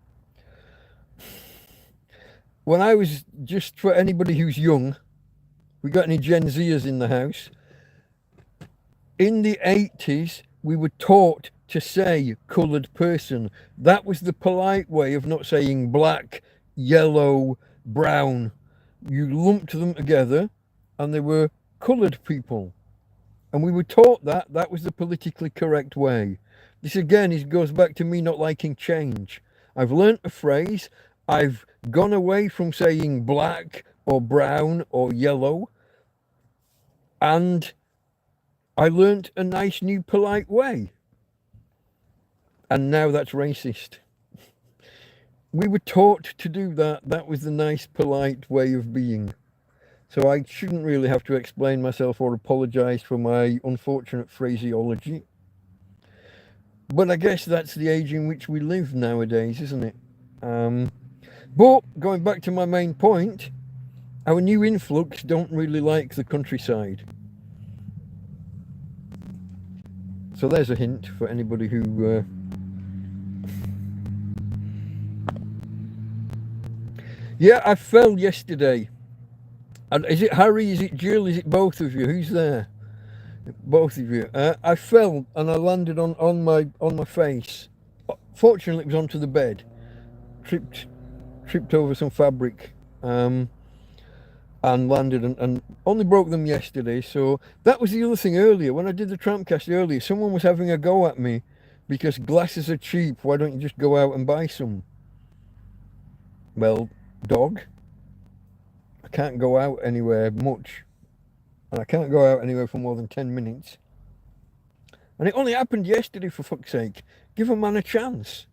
When I was, just for anybody who's young, we got any Gen Zers in the house? In the 80s, we were taught to say coloured person. That was the polite way of not saying black, yellow, brown. You lumped them together and they were coloured people. And we were taught that that was the politically correct way. This again goes back to me not liking change. I've learnt a phrase. I've gone away from saying black or brown or yellow. And I learnt a nice new polite way. And now that's racist. We were taught to do that. That was the nice polite way of being. So I shouldn't really have to explain myself or apologise for my unfortunate phraseology. But I guess that's the age in which we live nowadays, isn't it? But going back to my main point, our new influx don't really like the countryside. So there's a hint for anybody who... Yeah, I fell yesterday. And is it Harry, is it Jill, is it both of you? Who's there? Both of you. I fell and I landed on my face. Fortunately, it was onto the bed. Tripped over some fabric and landed and only broke them yesterday. So that was the other thing earlier. When I did the TrampCast earlier, someone was having a go at me because glasses are cheap. Why don't you just go out and buy some? Well, dog. I can't go out anywhere much. And I can't go out anywhere for more than 10 minutes. And it only happened yesterday, for fuck's sake. Give a man a chance.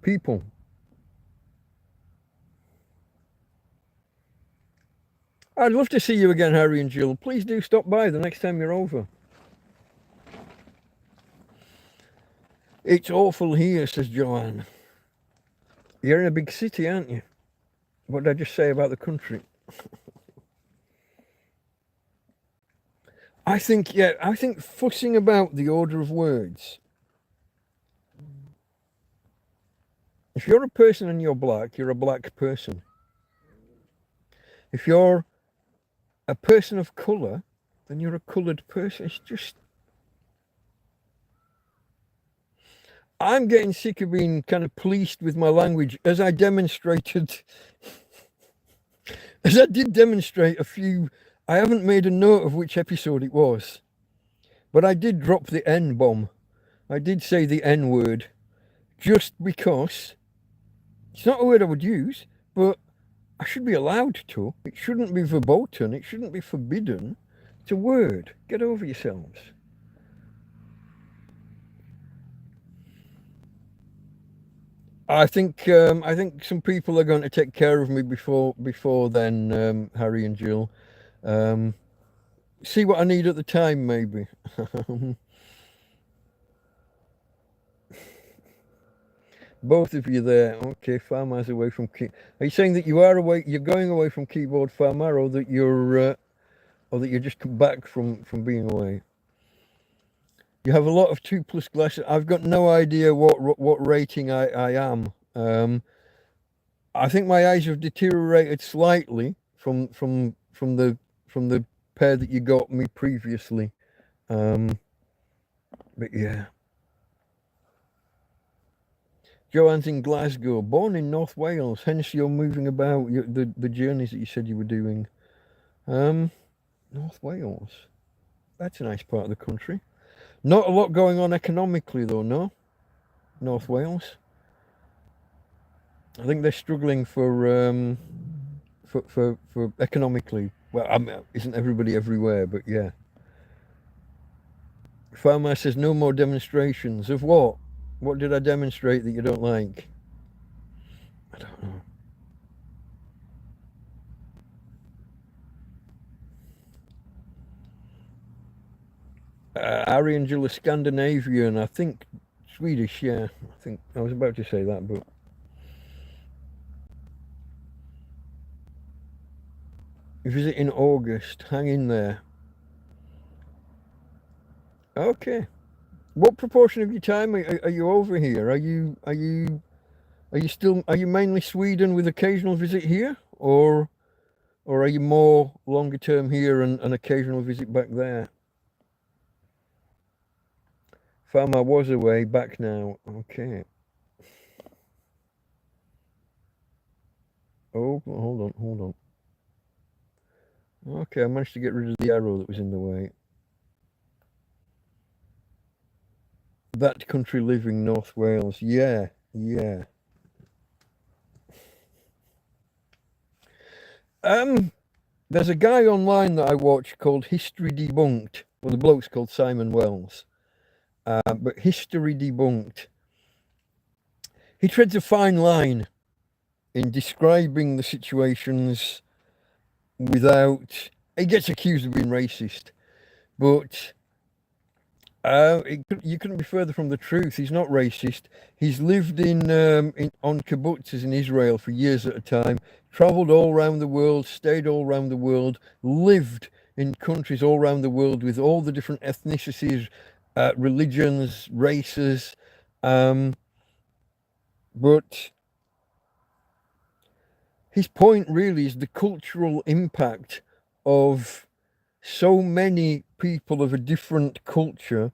People. I'd love to see you again, Harry and Jill. Please do stop by the next time you're over. It's awful here, says Joanne. You're in a big city, aren't you? What did I just say about the country? I think fussing about the order of words. If you're a person and you're black, you're a black person. If you're a person of colour, then you're a coloured person. It's just... I'm getting sick of being kind of policed with my language, as I demonstrated, as I did demonstrate a few. I haven't made a note of which episode it was, but I did drop the N-bomb. I did say the N-word, just because it's not a word I would use, but I should be allowed to. It shouldn't be verboten. It shouldn't be forbidden. It's a word. Get over yourselves. I think some people are going to take care of me before then, Harry and Jill. See what I need at the time, maybe. Both of you there. Okay, far miles away from Are you saying that you are away? You're going away from keyboard farmer, or that you're just come back from being away? You have a lot of 2+ glasses. I've got no idea what rating I am. I think my eyes have deteriorated slightly from the pair that you got me previously. But yeah. Joanne's in Glasgow, born in North Wales. Hence you're moving about the journeys that you said you were doing. North Wales. That's a nice part of the country. Not a lot going on economically, though, no? North Wales. I think they're struggling for economically. Well, I mean, isn't everybody everywhere? But yeah. Farmer says no more demonstrations. Of what? What did I demonstrate that you don't like? I don't know. Ariangela Scandinavian, I think Swedish, yeah. I think I was about to say that, but visit in August. Hang in there. Okay. What proportion of your time are you over here? Are you mainly Sweden with occasional visit here, or are you more longer term here and an occasional visit back there? Farmer was away, back now. Okay. Oh, hold on. Okay, I managed to get rid of the arrow that was in the way. That country living, North Wales. Yeah, yeah. There's a guy online that I watch called History Debunked. Well, the bloke's called Simon Wells. But History Debunked. He treads a fine line in describing the situations without. He gets accused of being racist, but you couldn't be further from the truth. He's not racist. He's lived on kibbutzes in Israel for years at a time, traveled all around the world, stayed all around the world, lived in countries all around the world with all the different ethnicities, religions, races. But his point really is the cultural impact of so many people of a different culture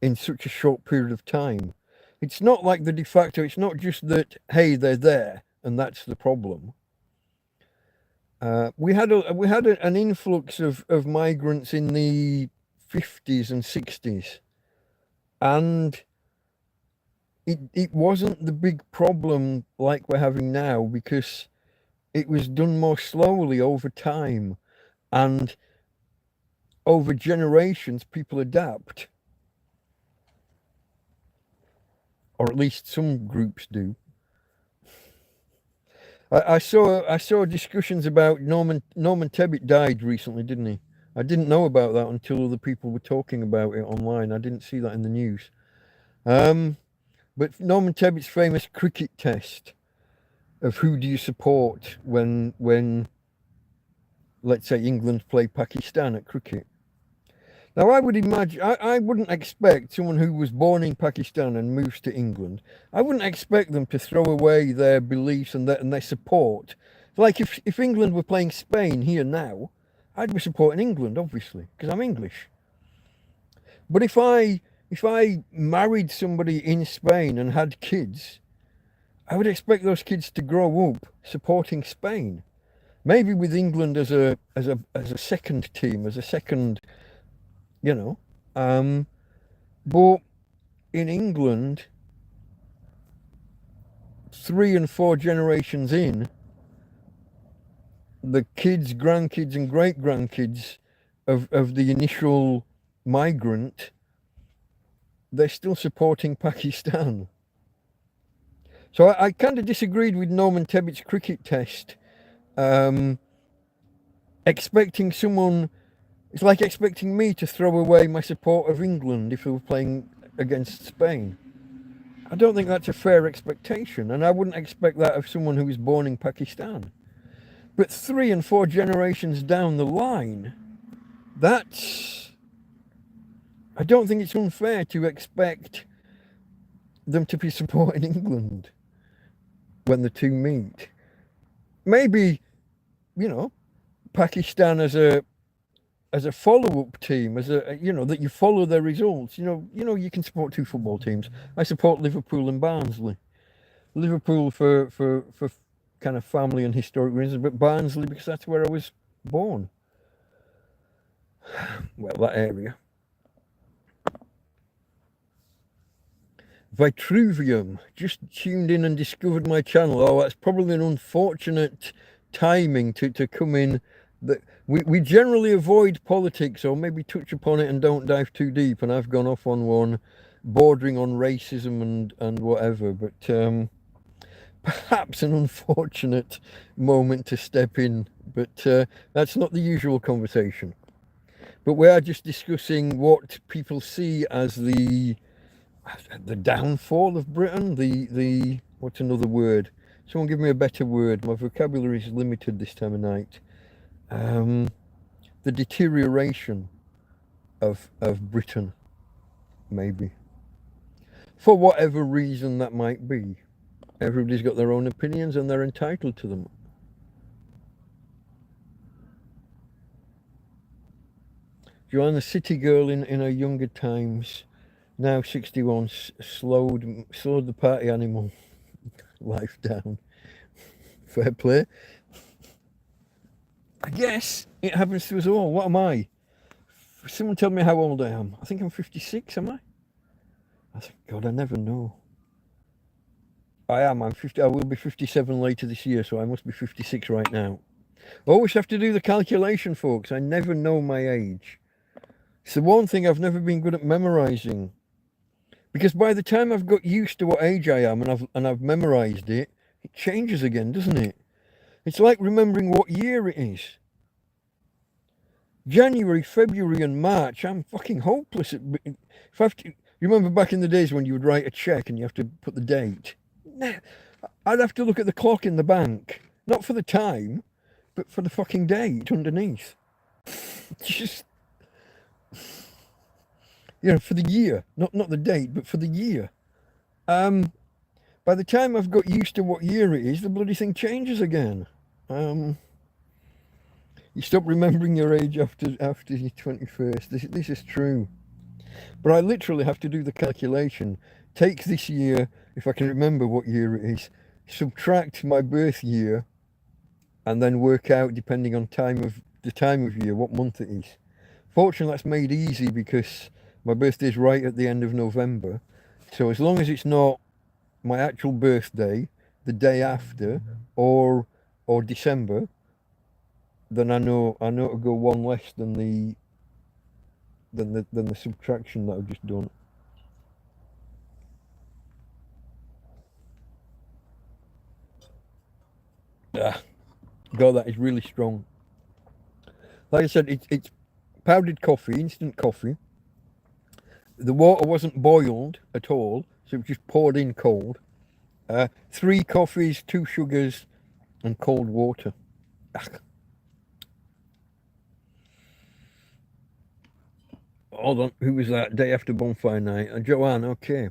in such a short period of time. It's not like the de facto, it's not just that, hey, they're there and that's the problem. We had an influx of migrants in the 50s and 60s, and it wasn't the big problem like we're having now, because it was done more slowly over time, and over generations people adapt, or at least some groups do. I saw discussions about Norman Tebbit died recently, didn't he? I didn't know about that until other people were talking about it online. I didn't see that in the news. But Norman Tebbit's famous cricket test of who do you support when let's say England play Pakistan at cricket. Now I would imagine I wouldn't expect someone who was born in Pakistan and moves to England. I wouldn't expect them to throw away their beliefs and their support. Like if England were playing Spain here now, I'd be supporting England, obviously, because I'm English. But if I married somebody in Spain and had kids, I would expect those kids to grow up supporting Spain. Maybe with England as a second team, as a second, you know. But in England, 3 and 4 generations in, the kids, grandkids, and great grandkids of the initial migrant, they're still supporting Pakistan. So I kind of disagreed with Norman Tebbit's cricket test. Expecting someone, it's like expecting me to throw away my support of England if we were playing against Spain. I don't think that's a fair expectation, and I wouldn't expect that of someone who was born in Pakistan. But 3 and 4 generations down the line, I don't think it's unfair to expect them to be supporting England when the two meet. Maybe, Pakistan as a follow-up team, that you follow their results. You can support 2 football teams. I support Liverpool and Barnsley. Liverpool for kind of family and historic reasons, but Barnsley because that's where I was born. Well, that area. Vitruvium, just tuned in and discovered my channel. Oh, that's probably an unfortunate timing to come in. We generally avoid politics or maybe touch upon it and don't dive too deep, and I've gone off on one bordering on racism and whatever, but perhaps an unfortunate moment to step in, but that's not the usual conversation. But we are just discussing what people see as the downfall of Britain, the what's another word? Someone give me a better word. My vocabulary is limited this time of night. The deterioration of Britain, maybe. For whatever reason that might be. Everybody's got their own opinions and they're entitled to them. Joanna, city girl in her younger times, now 61, slowed the party animal life down. Fair play. I guess it happens to us all. What am I? Someone tell me how old I am. I think I'm 56, am I? I think, God, I never know. I am. I'm 50. I will be 57 later this year, so I must be 56 right now. Always have to do the calculation, folks. I never know my age. It's the one thing I've never been good at memorizing. Because by the time I've got used to what age I am and I've memorized it, it changes again, doesn't it? It's like remembering what year it is. January, February and March, I'm fucking hopeless at... If I have to, you remember back in the days when you would write a check and you have to put the date? Nah, I'd have to look at the clock in the bank. Not for the time, but for the fucking date underneath. Just... You know, for the year. Not the date, but for the year. By the time I've got used to what year it is, the bloody thing changes again. You stop remembering your age after your 21st. This is true. But I literally have to do the calculation. Take this year, if I can remember what year it is, subtract my birth year, and then work out, depending on the time of year, what month it is. Fortunately, that's made easy because my birthday is right at the end of November. So as long as it's not my actual birthday, the day after, or December, then I know to go one less than the subtraction that I've just done. God, that is really strong. Like I said, it's powdered coffee, instant coffee. The water wasn't boiled at all, so it was just poured in cold. 3 coffees, 2 sugars, and cold water. Hold on, who was that? Day after bonfire night. Joanne, okay.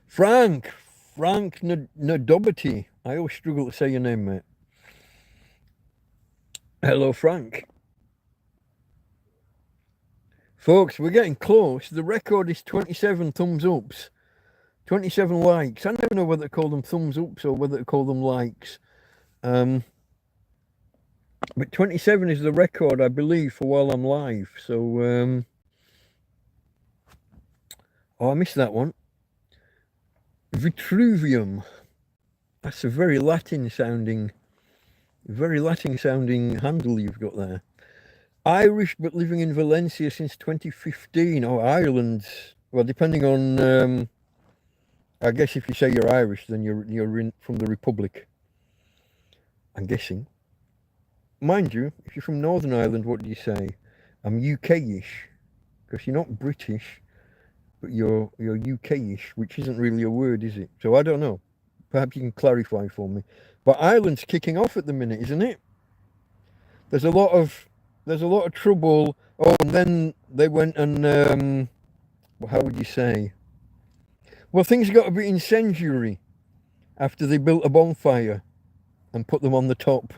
Frank Nadobity. I always struggle to say your name, mate. Hello, Frank. Folks, we're getting close. The record is 27 thumbs ups. 27 likes. I never know whether to call them thumbs ups or whether to call them likes. But 27 is the record, I believe, for while I'm live. So, oh, I missed that one. Vitruvium. That's a very Latin sounding handle you've got there. Irish, but living in Valencia since 2015. Oh, Ireland. Well, depending on, I guess if you say you're Irish, then you're from the Republic. I'm guessing. Mind you, if you're from Northern Ireland, what do you say? I'm UK-ish, because you're not British, but you're UK-ish, which isn't really a word, is it? So I don't know. Perhaps you can clarify for me. But Ireland's kicking off at the minute, isn't it? There's a lot of trouble. Oh, and then they went and how would you say? Well, things got a bit incendiary after they built a bonfire and put them on the top.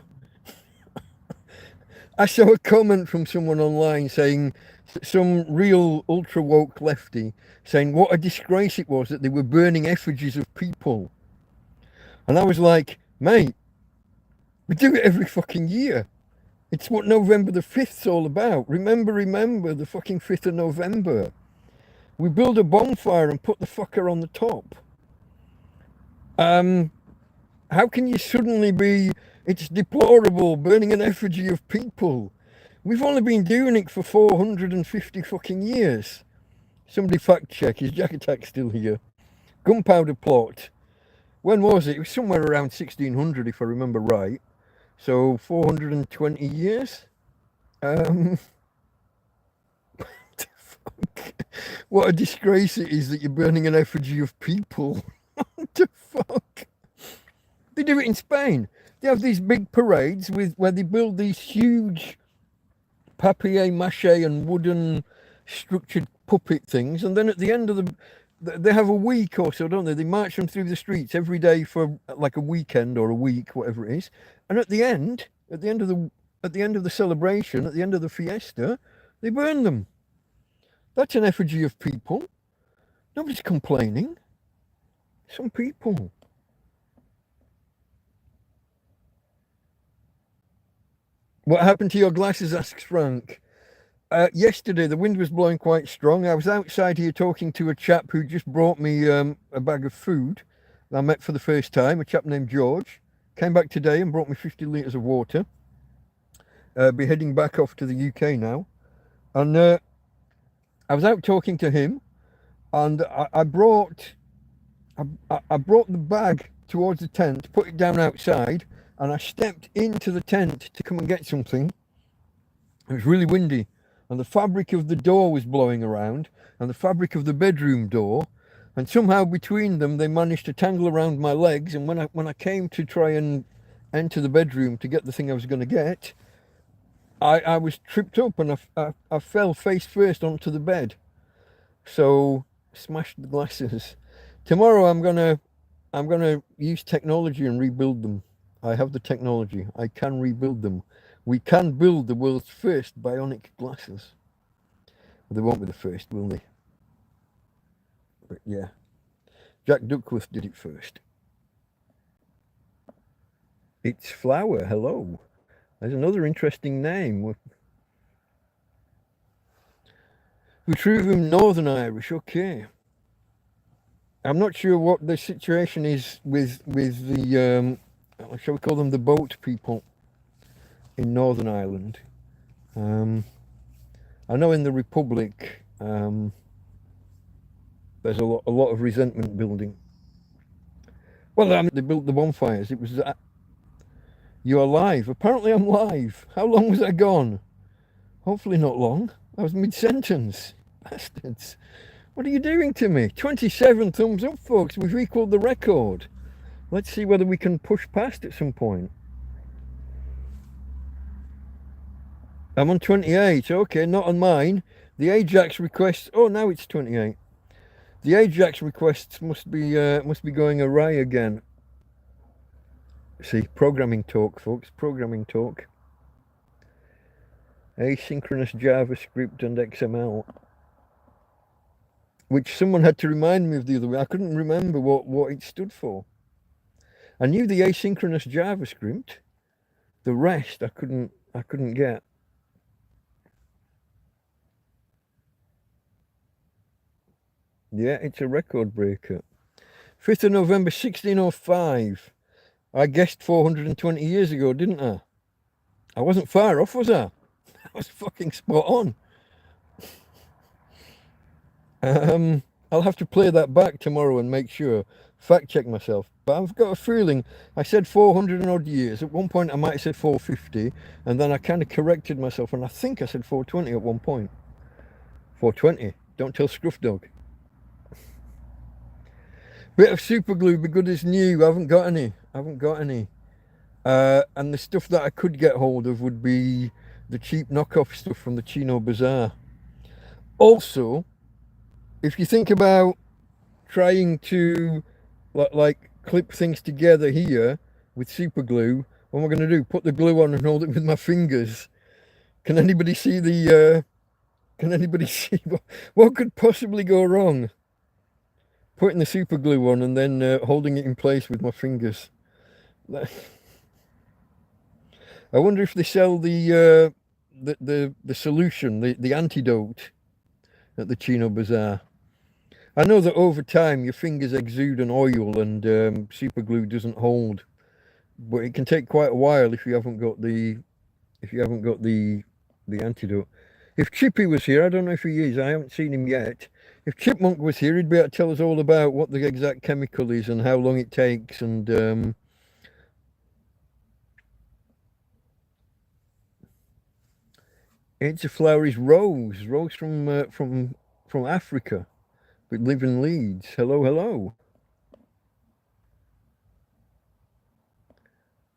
I saw a comment from someone online saying, some real ultra woke lefty, saying what a disgrace it was that they were burning effigies of people. And I was like, mate, we do it every fucking year. It's what November the 5th's all about. Remember the fucking 5th of November. We build a bonfire and put the fucker on the top. How can you suddenly be, it's deplorable, burning an effigy of people? We've only been doing it for 450 fucking years. Somebody fact check, is Jack Attack still here? Gunpowder plot. When was it? It was somewhere around 1600 if I remember right. So 420 years? What a disgrace it is that you're burning an effigy of people. What the fuck? They do it in Spain. They have these big parades where they build these huge papier-mâché and wooden structured puppet things, and then at the end of they have a week or so, don't they? They march them through the streets every day for like a weekend or a week, whatever it is. And at the end of the celebration, at the end of the fiesta, they burn them. That's an effigy of people. Nobody's complaining. Some people. What happened to your glasses, asks Frank. Yesterday, the wind was blowing quite strong. I was outside here talking to a chap who just brought me a bag of food that I met for the first time, a chap named George. Came back today and brought me 50 litres of water. Be heading back off to the UK now. And I was out talking to him, and I brought the bag towards the tent, put it down outside, and I stepped into the tent to come and get something. It was really windy, and the fabric of the door was blowing around, and the fabric of the bedroom door, and somehow between them they managed to tangle around my legs. And when I came to try and enter the bedroom to get the thing I was going to get, I was tripped up and I fell face first onto the bed. So smashed the glasses. Tomorrow I'm gonna use technology and rebuild them. I have the technology. I can rebuild them. We can build the world's first bionic glasses. They won't be the first, will they? But yeah. Jack Duckworth did it first. It's Flower, hello. There's another interesting name. Retrieving Northern Irish, okay. I'm not sure what the situation is with the, shall we call them the boat people in Northern Ireland. I know in the Republic there's a lot of resentment building. Well, I mean, they built the bonfires. It was that. You're live. Apparently I'm live. How long was I gone? Hopefully not long. I was mid-sentence. Bastards. What are you doing to me? 27 thumbs up, folks. We've equalled the record. Let's see whether we can push past at some point. I'm on 28. Okay, not on mine. The Ajax requests... Oh, now it's 28. The Ajax requests must be going awry again. See, programming talk, folks. Programming talk. Asynchronous JavaScript and XML. Which someone had to remind me of the other way. I couldn't remember what it stood for. I knew the asynchronous JavaScript. The rest I couldn't get. Yeah, it's a record breaker. 5th of November 1605. I guessed 420 years ago, didn't I? I wasn't far off, was I? I was fucking spot on. I'll have to play that back tomorrow and make sure, fact check myself. But I've got a feeling I said 400 and odd years. At one point I might have said 450, and then I kind of corrected myself, and I think I said 420 at one point. 420. Don't tell Scruff Dog. Bit of super glue, be good as new. I haven't got any. And the stuff that I could get hold of would be the cheap knockoff stuff from the Chino Bazaar. Also, if you think about trying to like clip things together here with super glue, what am I going to do? Put the glue on and hold it with my fingers. Can anybody see what could possibly go wrong? Putting the super glue on and then holding it in place with my fingers. I wonder if they sell the solution, the antidote at the Chino Bazaar. I know that over time your fingers exude an oil and super glue doesn't hold, but it can take quite a while if you haven't got the antidote. If Chippy was here, I don't know if he is, I haven't seen him yet. If Chipmunk was here, he'd be able to tell us all about what the exact chemical is and how long it takes and it's a flower is rose. Rose from Africa, but live in Leeds. Hello, hello.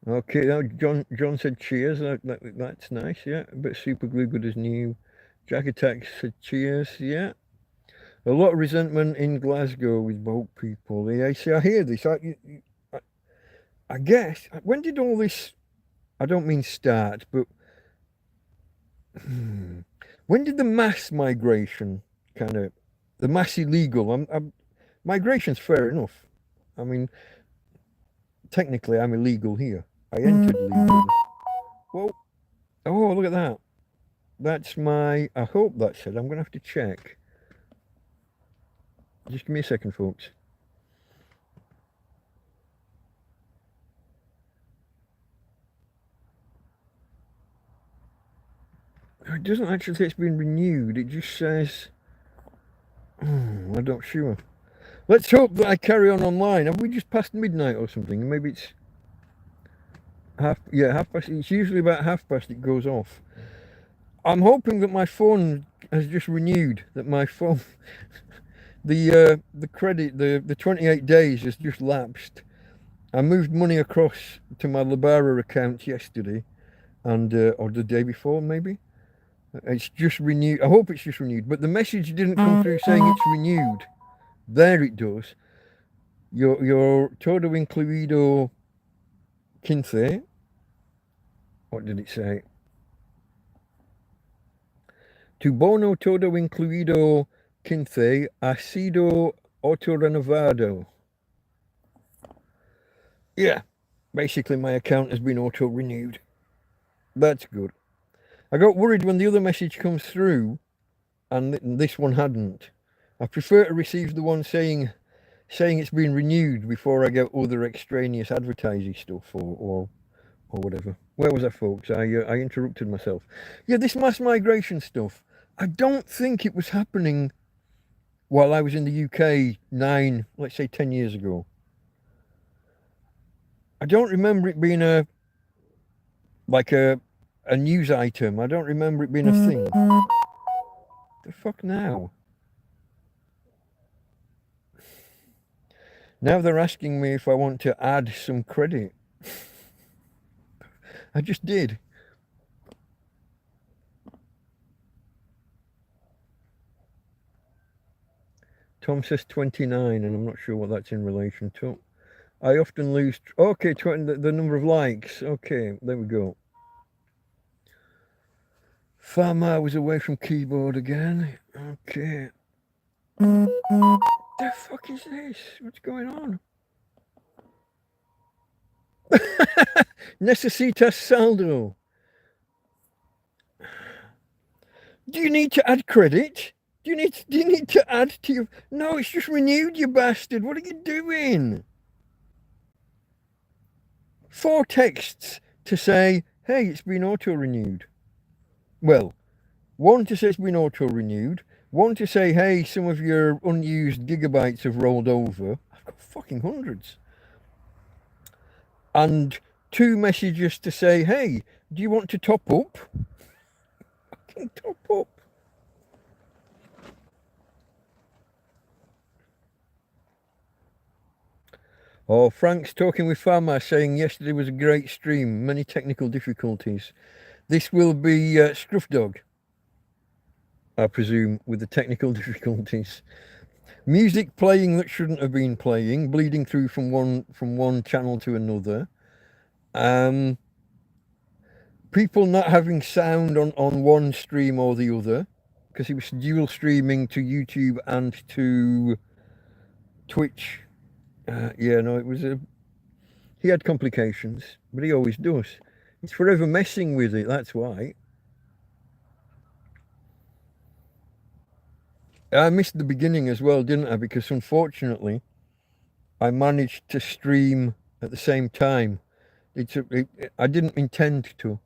Okay, now John said cheers. That's nice, yeah. But super glue good as new. Jack Attack said cheers, yeah. A lot of resentment in Glasgow with boat people. Yeah, see, I hear this. I guess when did all this? I don't mean start, but when did the mass migration kind of the mass illegal? Migration's fair enough. I mean, technically, I'm illegal here. I entered legally. Whoa! Oh, look at that. That's my. I hope that's it. I'm gonna have to check. Just give me a second, folks. It doesn't actually say it's been renewed. It just says. I'm not sure. Let's hope that I carry on online. Have we just passed midnight or something? Maybe it's half past. It's usually about half past it goes off. I'm hoping that my phone has just renewed. That my phone, the credit, the 28 days has just lapsed. I moved money across to my Libara account yesterday, and or the day before maybe. It's just renewed. I hope it's just renewed. But the message didn't come through saying it's renewed. There it does. Your todo incluido 15. What did it say? Tu bono todo incluido 15 ha sido auto-renovado. Yeah, basically my account has been auto-renewed. That's good. I got worried when the other message comes through and this one hadn't. I prefer to receive the one saying it's been renewed before I get other extraneous advertising stuff or whatever. Where was I, folks? I interrupted myself. Yeah, this mass migration stuff. I don't think it was happening while I was in the UK 10 years ago. I don't remember it being a news item. I don't remember it being a thing. The fuck now? Now they're asking me if I want to add some credit. I just did. Tom says 29, and I'm not sure what that's in relation to. I often lose. Okay, the number of likes. Okay, there we go. Farmer was away from keyboard again. Okay. The fuck is this? What's going on? Necesitas saldo. Do you need to add credit? Do you need to add to your... No, it's just renewed, you bastard. What are you doing? 4 texts to say, hey, it's been auto-renewed. Well, 1 to say it's been auto-renewed. 1 to say, hey, some of your unused gigabytes have rolled over. I've got fucking hundreds. And 2 messages to say, hey, do you want to top up? Fucking top up. Oh, Frank's talking with Farmer saying yesterday was a great stream, many technical difficulties. This will be Scruff Dog, I presume, with the technical difficulties. Music playing that shouldn't have been playing, bleeding through from one channel to another. People not having sound on one stream or the other, because he was dual streaming to YouTube and to Twitch. It was he had complications, but he always does. He's forever messing with it, that's why. I missed the beginning as well, didn't I? Because unfortunately, I managed to stream at the same time. I didn't intend to,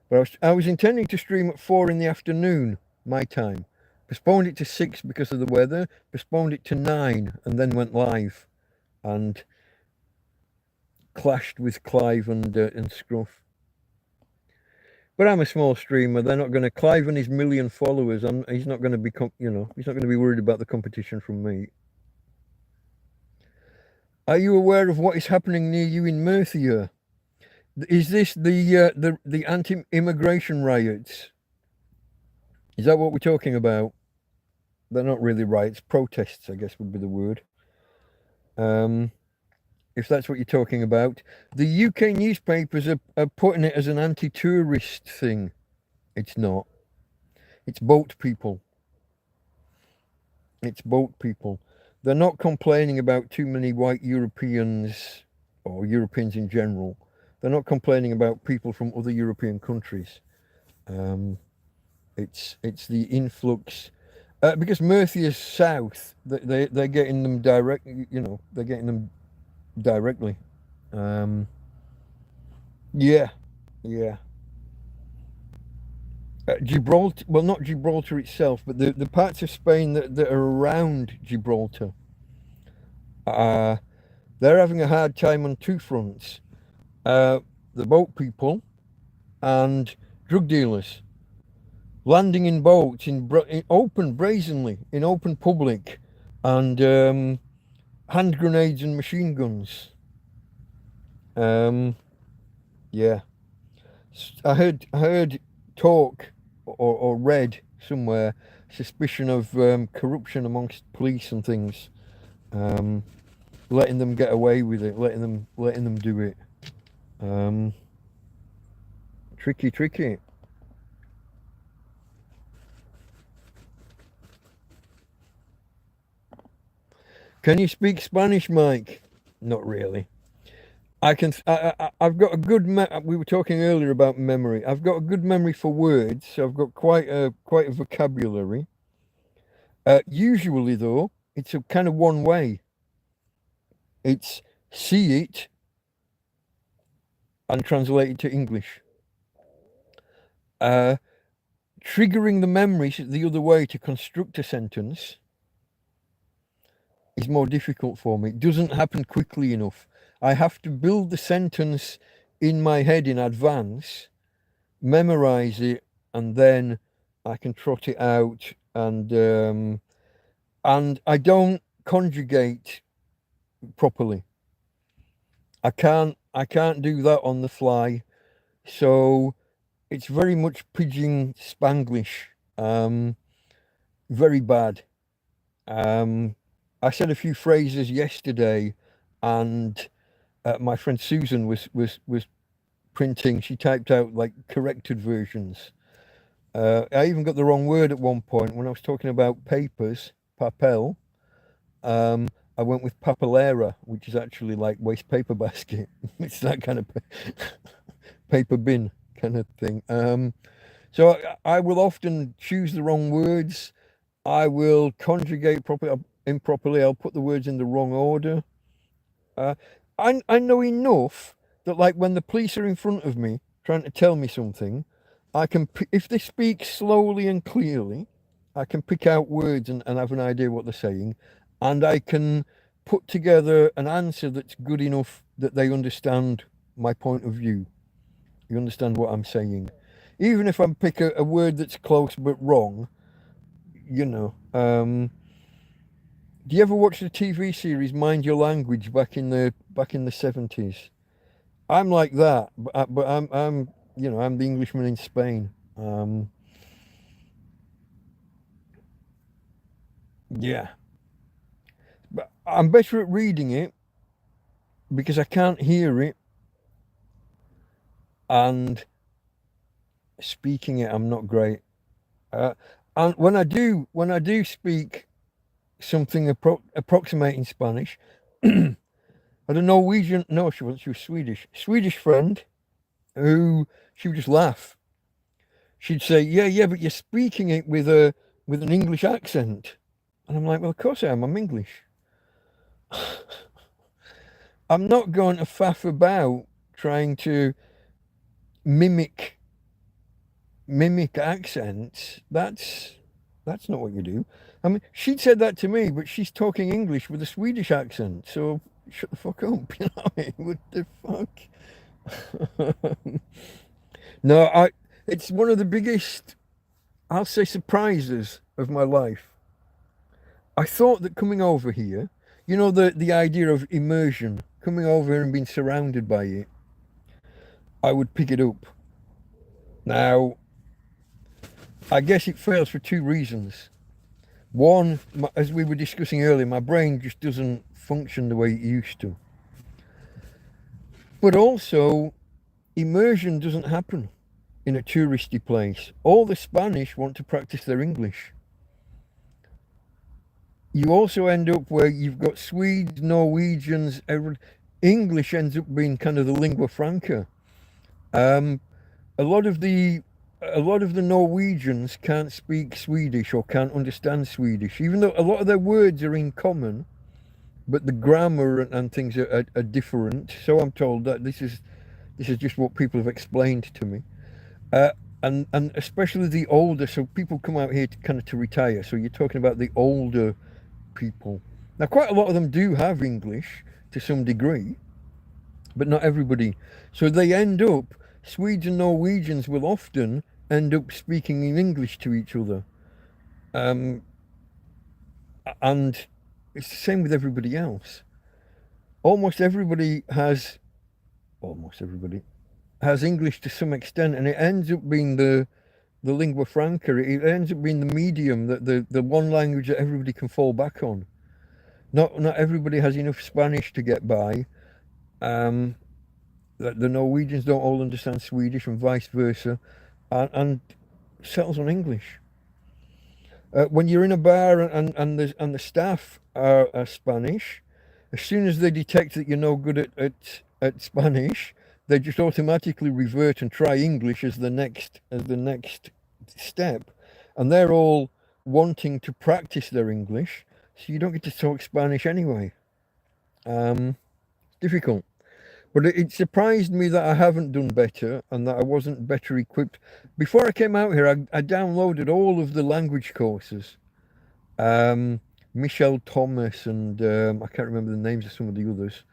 but I was intending to stream at 4 in the afternoon, my time. Postponed it to 6 because of the weather, postponed it to 9, and then went live and clashed with Clive and Scruff. But I'm a small streamer. They're not going to Clive and his million followers. He's not going to be, he's not going to be worried about the competition from me. Are you aware of what is happening near you in Mercia? Is this the anti-immigration riots? Is that what we're talking about? They're not really riots. Protests, I guess, would be the word. If that's what you're talking about. The UK newspapers are putting it as an anti-tourist thing. It's not. It's boat people. It's boat people. They're not complaining about too many white Europeans or Europeans in general. They're not complaining about people from other European countries. It's the influx. Because Mercia's south, they're getting them direct, they're getting them directly. Yeah. Gibraltar, well, not Gibraltar itself, but the parts of Spain that are around Gibraltar, they're having a hard time on two fronts. The boat people and drug dealers landing in boats in open, brazenly, in open public, and hand grenades and machine guns. Yeah. I heard talk or read somewhere suspicion of corruption amongst police and things, letting them get away with it, letting them do it. Tricky. Can you speak Spanish, Mike? Not really. I've got a good. We were talking earlier about memory. I've got a good memory for words, so I've got quite a vocabulary. Usually, though, it's a kind of one way. It's see it and translate it to English. Triggering the memory the other way to construct a sentence is more difficult for me. It doesn't happen quickly enough. I have to build the sentence in my head in advance, memorize it, and then I can trot it out. And I don't conjugate properly. I can't do that on the fly. So it's very much pidgin Spanglish. Very bad. I said a few phrases yesterday, and my friend Susan was printing. She typed out like corrected versions. I even got the wrong word at one point when I was talking about papers, papel. I went with papelera, which is actually like waste paper basket. It's that kind of paper bin kind of thing. So I will often choose the wrong words. I will conjugate improperly. I'll put the words in the wrong order. I know enough that, like, when the police are in front of me trying to tell me something, I can, if they speak slowly and clearly, I can pick out words and have an idea what they're saying, and I can put together an answer that's good enough that they understand my point of view. You understand what I'm saying? Even if I pick a word that's close but wrong, do you ever watch the TV series Mind Your Language back in the 70s? I'm like that, but I'm I'm the Englishman in Spain. Yeah, but I'm better at reading it because I can't hear it, and speaking it I'm not great. And when I do speak something approximating Spanish, I had a Norwegian, no, she was Swedish friend who, she would just laugh. She'd say, yeah, but you're speaking it with an English accent. And I'm like, well, of course I am. I'm English. I'm not going to faff about trying to mimic accents. That's not what you do. I mean, she said that to me, but she's talking English with a Swedish accent. So shut the fuck up. You know what I mean? What the fuck? No, it's one of the biggest, I'll say, surprises of my life. I thought that coming over here, you know, the idea of immersion, coming over here and being surrounded by it, I would pick it up. Now, I guess it fails for two reasons. One, as we were discussing earlier, my brain just doesn't function the way it used to. But also, immersion doesn't happen in a touristy place. All the Spanish want to practice their English. You also end up where you've got Swedes, Norwegians, English ends up being kind of the lingua franca. A lot of the Norwegians can't speak Swedish or can't understand Swedish, even though a lot of their words are in common, but the grammar and things are different. So I'm told that this is just what people have explained to me. And especially the older, so people come out here to kind of to retire. So you're talking about the older people. Now, quite a lot of them do have English to some degree, but not everybody. So they end up, Swedes and Norwegians will often end up speaking in English to each other. And it's the same with everybody else. Almost everybody has English to some extent, and it ends up being the lingua franca. It ends up being the medium, that the one language that everybody can fall back on. Not everybody has enough Spanish to get by. The Norwegians don't all understand Swedish and vice versa, and settles on English. When you're in a bar and the staff are Spanish, as soon as they detect that you're no good at Spanish, they just automatically revert and try English as the next step, and they're all wanting to practice their English, so you don't get to talk Spanish anyway. Difficult. But it surprised me that I haven't done better and that I wasn't better equipped. Before I came out here, I downloaded all of the language courses. Michelle Thomas and I can't remember the names of some of the others.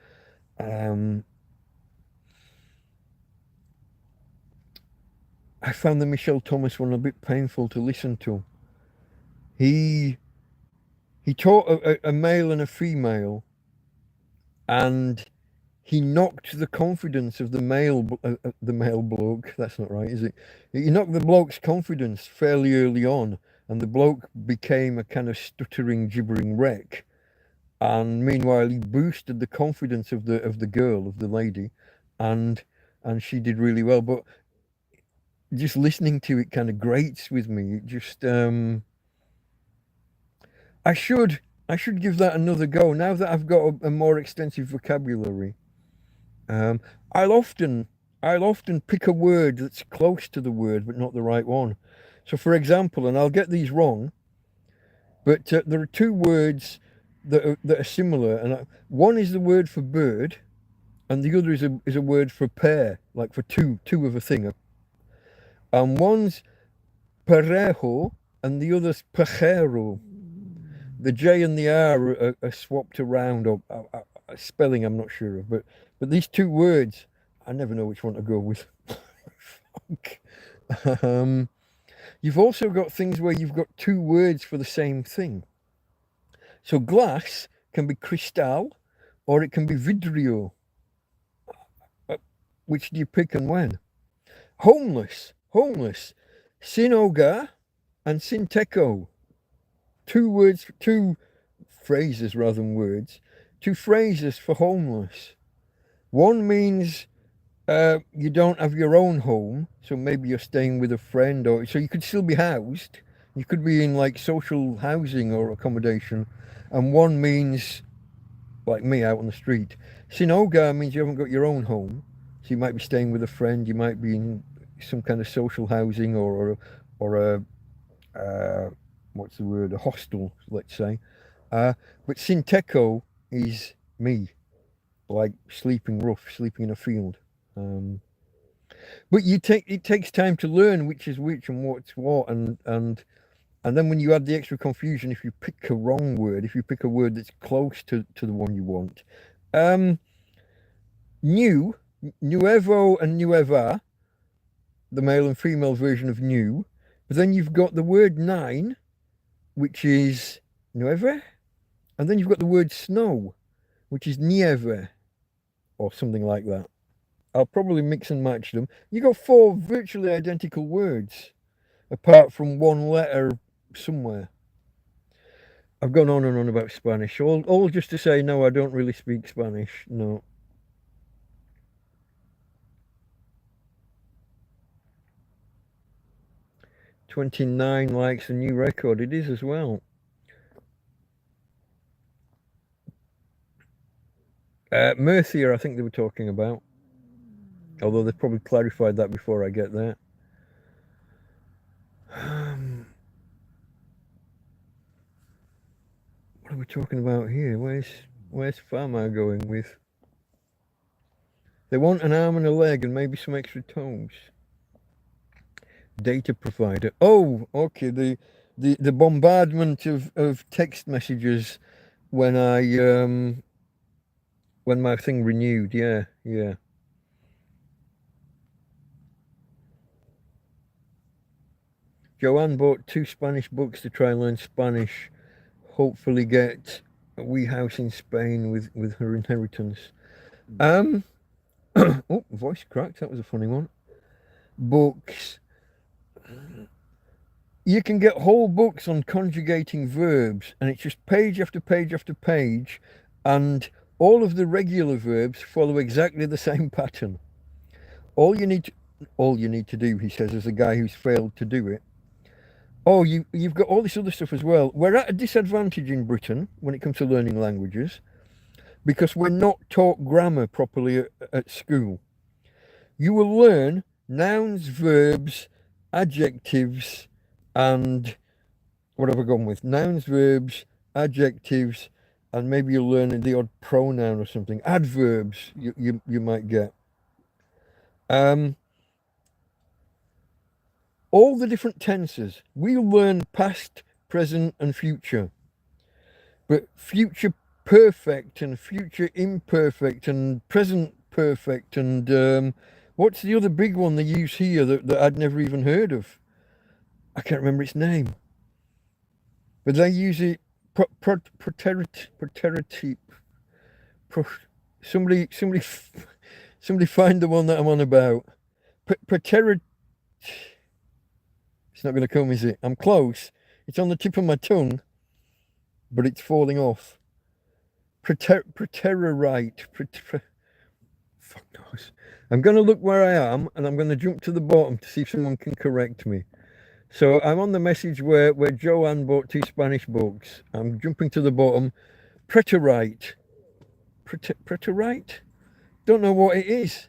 I found the Michelle Thomas one a bit painful to listen to. He taught a male and a female, and he knocked the confidence of the male bloke. That's not right, is it? He knocked the bloke's confidence fairly early on, and the bloke became a kind of stuttering, gibbering wreck. And meanwhile, he boosted the confidence of the girl, of the lady, and she did really well. But just listening to it kind of grates with me. It just I should give that another go now that I've got a more extensive vocabulary. I'll often pick a word that's close to the word but not the right one. So, for example, and I'll get these wrong, but there are two words that are similar, and one is the word for bird, and the other is a word for pair, like for two of a thing. And one's parejo, and the other's pajero. The J and the R are swapped around, or spelling I'm not sure of, but these two words, I never know which one to go with. You've also got things where you've got two words for the same thing. So glass can be cristal, or it can be vidrio. Which do you pick and when? Homeless, sin hogar and sin teco. Two phrases rather than words. Two phrases for homeless. One means you don't have your own home, so maybe you're staying with a friend, or so you could still be housed. You could be in like social housing or accommodation. And one means, like me, out on the street. Sin hogar means you haven't got your own home, so you might be staying with a friend. You might be in some kind of social housing or a what's the word, a hostel, let's say. But Synteco is me, like sleeping rough, sleeping in a field. But it takes time to learn which is which and what's what, and then when you add the extra confusion, if you pick a wrong word, if you pick a word that's close to the one you want, new, nuevo and nueva, the male and female version of new, but then you've got the word nine, which is nueve, and then you've got the word snow, which is nieve, or something like that. I'll probably mix and match them. You got 4 virtually identical words, apart from one letter somewhere. I've gone on and on about Spanish, all just to say, no, I don't really speak Spanish, no. "29 likes, a new record." It is as well. Murcia, I think they were talking about. Although they've probably clarified that before I get there. What are we talking about here? Where's Farmer going with? They want an arm and a leg and maybe some extra toes. Data provider. Oh, okay. The bombardment of text messages when when my thing renewed. Yeah. Joanne bought 2 Spanish books to try and learn Spanish. Hopefully get a wee house in Spain with her inheritance. Oh, voice cracked. That was a funny one. Books. You can get whole books on conjugating verbs, and it's just page after page after page, and all of the regular verbs follow exactly the same pattern. All you need to do, he says, as a guy who's failed to do it. Oh, you've got all this other stuff as well. We're at a disadvantage in Britain when it comes to learning languages because we're not taught grammar properly at school. You will learn nouns, verbs, adjectives, and what have I gone with? Nouns, verbs, adjectives, and maybe you'll learn the odd pronoun or something. Adverbs you might get. All the different tenses. We'll learn past, present, and future. But future perfect and future imperfect and present perfect and what's the other big one they use here that I'd never even heard of? I can't remember its name. But they use it. Somebody find the one that I'm on about. It's not going to come, is it? I'm close. It's on the tip of my tongue, but it's falling off. Preterite. Fuck knows. I'm going to look where I am, and I'm going to jump to the bottom to see if someone can correct me. So I'm on the message where Joanne bought 2 Spanish books. I'm jumping to the bottom. Preterite. Preterite? Don't know what it is.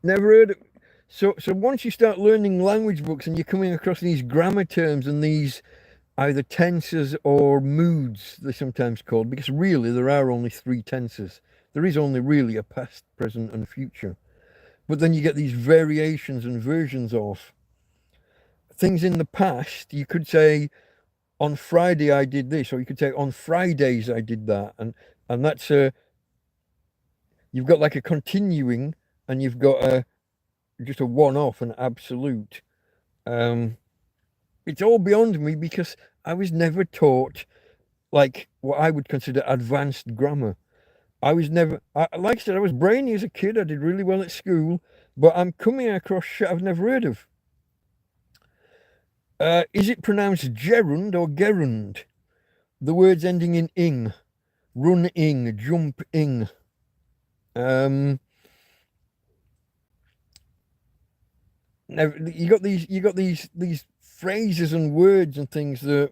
Never heard of it. So once you start learning language books and you're coming across these grammar terms and these either tenses or moods, they're sometimes called, because really there are only 3 tenses. There is only really a past, present, and future. But then you get these variations and versions of things in the past. You could say, on Friday I did this, or you could say, on Fridays I did that. And that's you've got like a continuing, and you've got just a one-off, an absolute. It's all beyond me because I was never taught like what I would consider advanced grammar. I was never, like I said, I was brainy as a kid. I did really well at school, but I'm coming across shit I've never heard of. Is it pronounced gerund or gerund? The words ending in ing, run-ing, jump-ing. You got these phrases and words and things that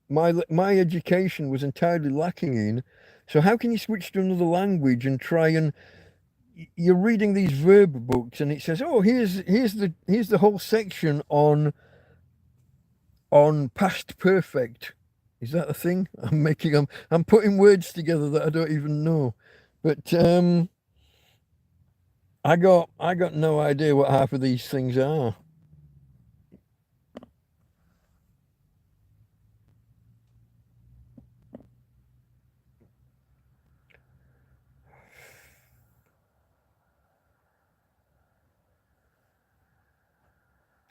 my education was entirely lacking in. So how can you switch to another language and try and you're reading these verb books and it says, oh, here's the whole section on on past perfect. Is that a thing? I'm putting words together that I don't even know. But I got no idea what half of these things are.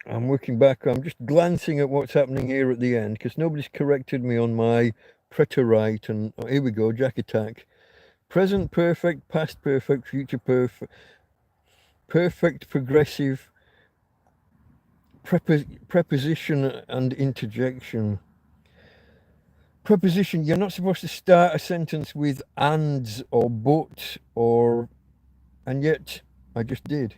I'm working back. I'm just glancing at what's happening here at the end because nobody's corrected me on my preterite. And oh, here we go, Jack attack. Present perfect, past perfect, future perfect, perfect progressive, preposition and interjection. Preposition, you're not supposed to start a sentence with ands or but or, and yet I just did.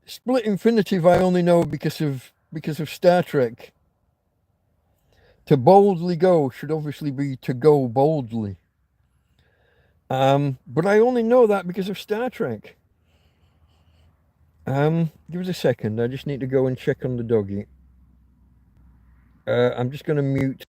Split infinitive I only know because of Star Trek. To boldly go should obviously be to go boldly. But I only know that because of Star Trek. Give us a second. I just need to go and check on the doggy. I'm just going to mute.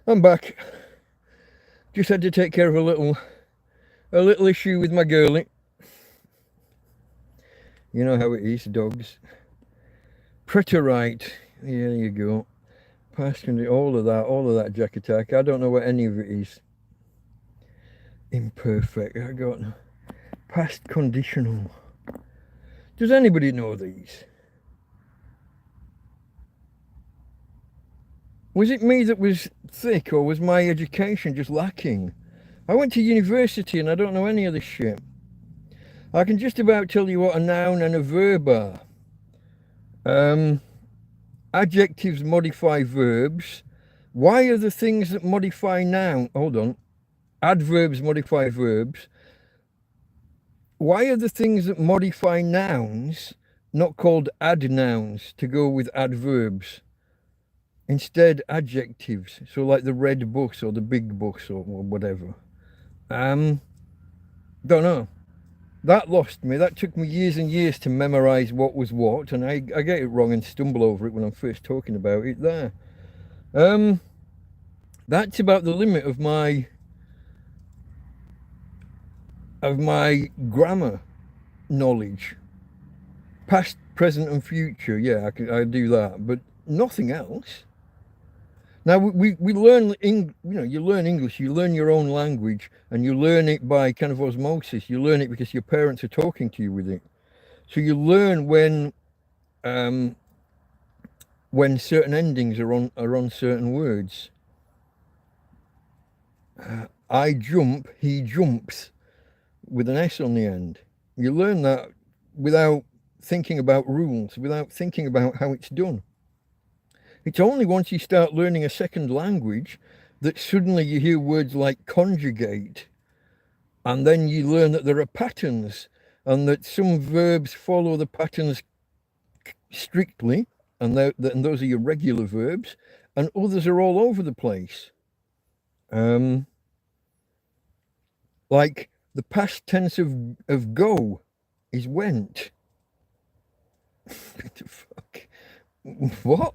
I'm back. Just had to take care of a little issue with my girlie. You know how it is, dogs. Preterite. Yeah, there you go. Past condition, all of that Jack attack. I don't know what any of it is. Imperfect. I got past conditional. Does anybody know these? Was it me that was thick, or was my education just lacking? I went to university and I don't know any of this shit. I can just about tell you what a noun and a verb are. Adjectives modify verbs. Why are the things that modify noun? Hold on. Adverbs modify verbs. Why are the things that modify nouns not called adnouns to go with adverbs? Instead, adjectives. So like the red bus or the big bus or whatever. Don't know. That lost me. That took me years and years to memorize what was what, and I get it wrong and stumble over it when I'm first talking about it there. That's about the limit of my grammar knowledge. Past, present, and future. Yeah, I do that, but nothing else. Now we learn you learn English, you learn your own language, and you learn it by kind of osmosis. You learn it because your parents are talking to you with it. So you learn when certain endings are on certain words. I jump, he jumps, with an S on the end. You learn that without thinking about rules, without thinking about how it's done. It's only once you start learning a second language that suddenly you hear words like conjugate, and then you learn that there are patterns and that some verbs follow the patterns strictly, and those are your regular verbs, and others are all over the place. Like the past tense of go is went. What the fuck? What?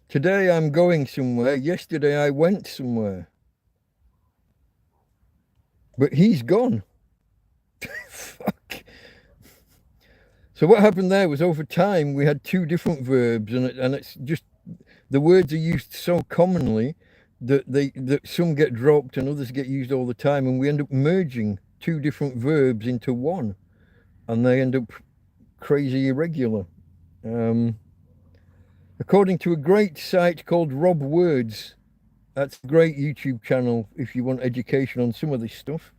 Today I'm going somewhere. Yesterday I went somewhere. But he's gone. Fuck. So what happened there was over time we had two different verbs, and it's just the words are used so commonly that some get dropped and others get used all the time, and we end up merging two different verbs into one, and they end up crazy irregular. According to a great site called Rob Words, that's a great YouTube channel if you want education on some of this stuff.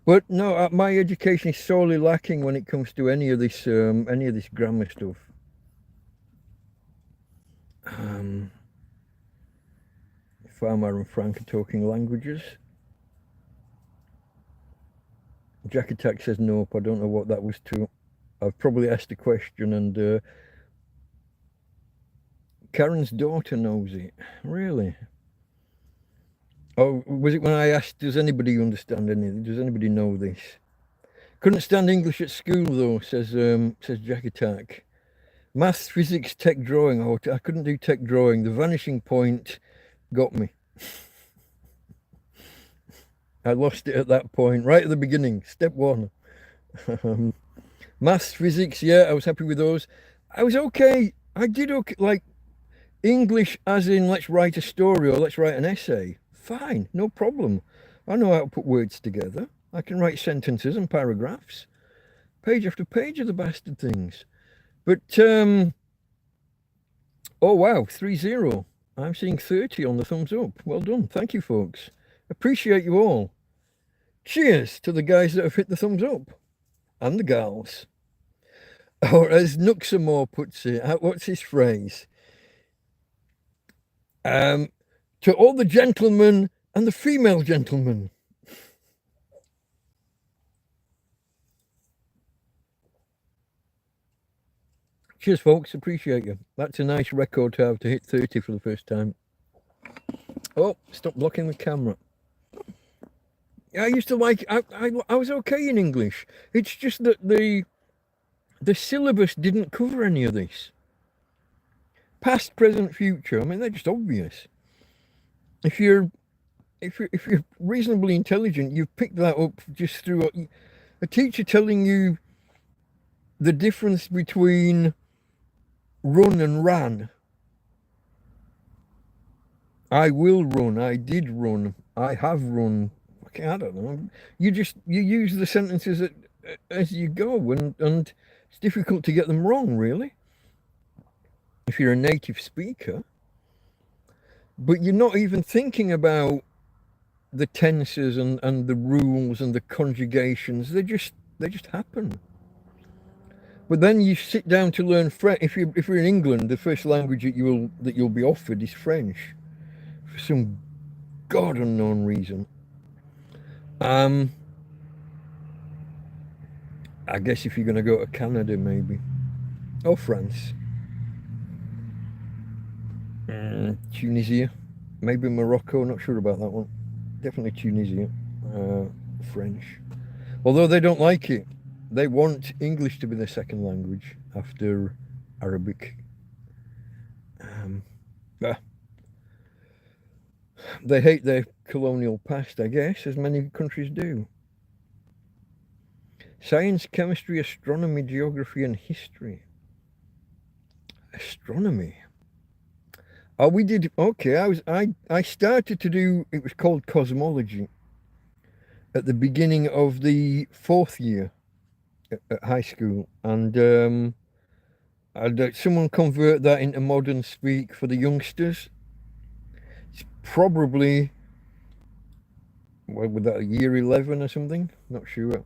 But no, my education is sorely lacking when it comes to any of this grammar stuff. Farmer and Frank are talking languages. Jack Attack says nope. I don't know what that was to. I've probably asked a question, and Karen's daughter knows it. Really? Oh, was it when I asked, does anybody understand anything? Does anybody know this? Couldn't stand English at school though, says Jack Attack. Maths, physics, tech, drawing. Oh, I couldn't do tech drawing. The vanishing point got me. I lost it at that point, right at the beginning, step one. Maths, physics, yeah, I was happy with those. I was okay. I did okay. Like English as in let's write a story or let's write an essay. Fine, no problem. I know how to put words together. I can write sentences and paragraphs. Page after page of the bastard things. But, oh wow, 3-0. I'm seeing 30 on the thumbs up. Well done. Thank you, folks. Appreciate you all. Cheers to the guys that have hit the thumbs up. And the gals. Or as Nuxamore puts it, what's his phrase? To all the gentlemen and the female gentlemen. Cheers, folks. Appreciate you. That's a nice record to have, to hit 30 for the first time. Oh, stop blocking the camera. I used to like, I was okay in English. It's just that the syllabus didn't cover any of this. Past, present, future. I mean, they're just obvious. If you're reasonably intelligent, you've picked that up just through a teacher telling you the difference between run and ran. I will run. I did run. I have run. Okay, I don't know. You use the sentences as you go, and it's difficult to get them wrong, really. If you're a native speaker, but you're not even thinking about the tenses and the rules and the conjugations. They just happen. But then you sit down to learn French. If you're in England, the first language that you'll be offered is French, for some god unknown reason. I guess if you're going to go to Canada, maybe, or France, Tunisia, maybe Morocco. Not sure about that one. Definitely Tunisia, French. Although they don't like it. They want English to be their second language after Arabic. They hate their colonial past, I guess, as many countries do. Science, chemistry, astronomy, geography, and history. Astronomy. Oh, we did. Okay, I started to do. It was called cosmology at the beginning of the fourth year at high school, and I'd someone convert that into modern speak for the youngsters. It's probably, what would that, year 11 or something? Not sure.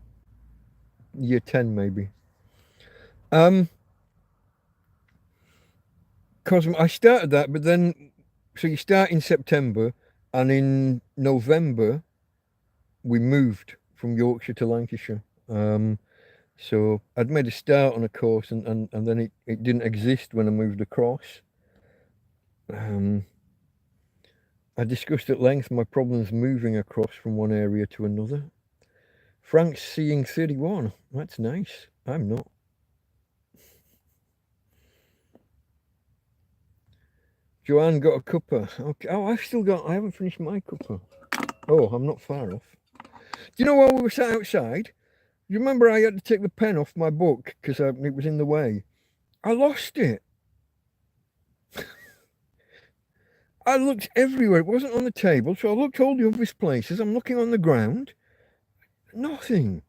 Year 10 maybe. I started that, but then, so you start in September, and in November we moved from Yorkshire to Lancashire. So I'd made a start on a course, and then it didn't exist when I moved across. I discussed at length my problems moving across from one area to another. Frank's seeing 31. That's nice. I'm not. Joanne got a cuppa. Okay. Oh, I haven't finished my cuppa. Oh, I'm not far off. Do you know while we were sat outside, you remember I had to take the pen off my book because it was in the way? I lost it. I looked everywhere. It wasn't on the table, so I looked all the obvious places. I'm looking on the ground. Nothing.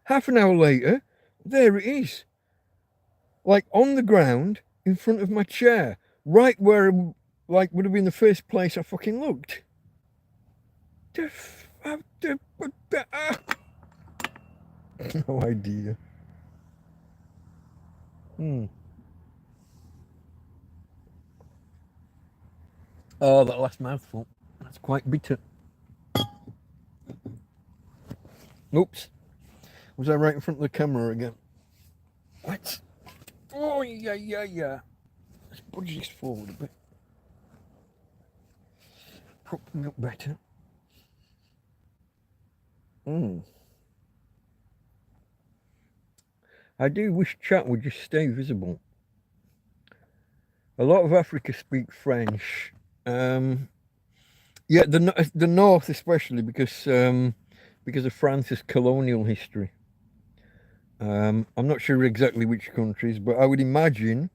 Half an hour later, there it is. Like on the ground in front of my chair. Right where, like, would have been the first place I fucking looked. No idea. Oh, that last mouthful. That's quite bitter. Oops. Was I right in front of the camera again? What? Oh, yeah. Let's budge this forward a bit. Prop me up better. I do wish chat would just stay visible. A lot of Africa speak French. Yeah, the north especially because of France's colonial history. I'm not sure exactly which countries, but I would imagine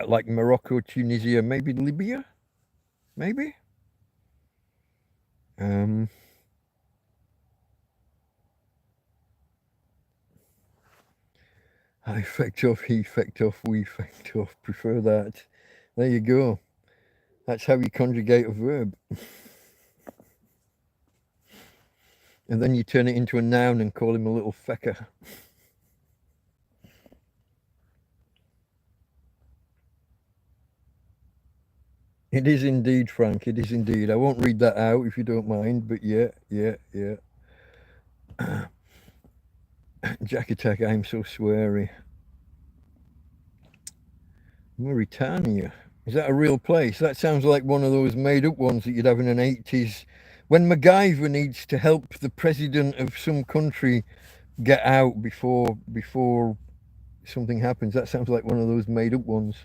like Morocco, Tunisia, maybe Libya, maybe. I fecked off, he fecked off, we fecked off. Prefer that. There you go. That's how you conjugate a verb. And then you turn it into a noun and call him a little fecker. It is indeed, Frank. It is indeed. I won't read that out if you don't mind, but yeah. Jack Attack, I'm so sweary. Mauritania. Is that a real place? That sounds like one of those made-up ones that you'd have in an 80s. When MacGyver needs to help the president of some country get out before something happens, that sounds like one of those made-up ones.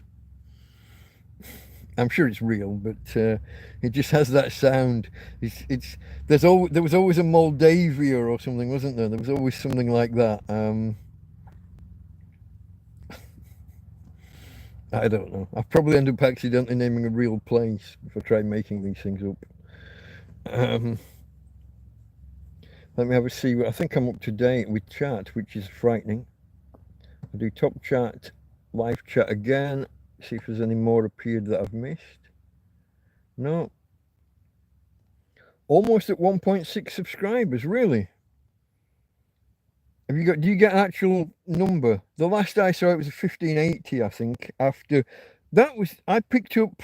I'm sure it's real, but it just has that sound. There was always a Moldavia or something, wasn't there? There was always something like that. I don't know. I'll probably end up accidentally naming a real place if I try making these things up. Let me have a see. I think I'm up to date with chat, which is frightening. I'll do top chat, live chat again. See if there's any more appeared that I've missed. No. Almost at 1.6 subscribers, really? Do you get an actual number? The last I saw it was 1580, I think. After that I picked up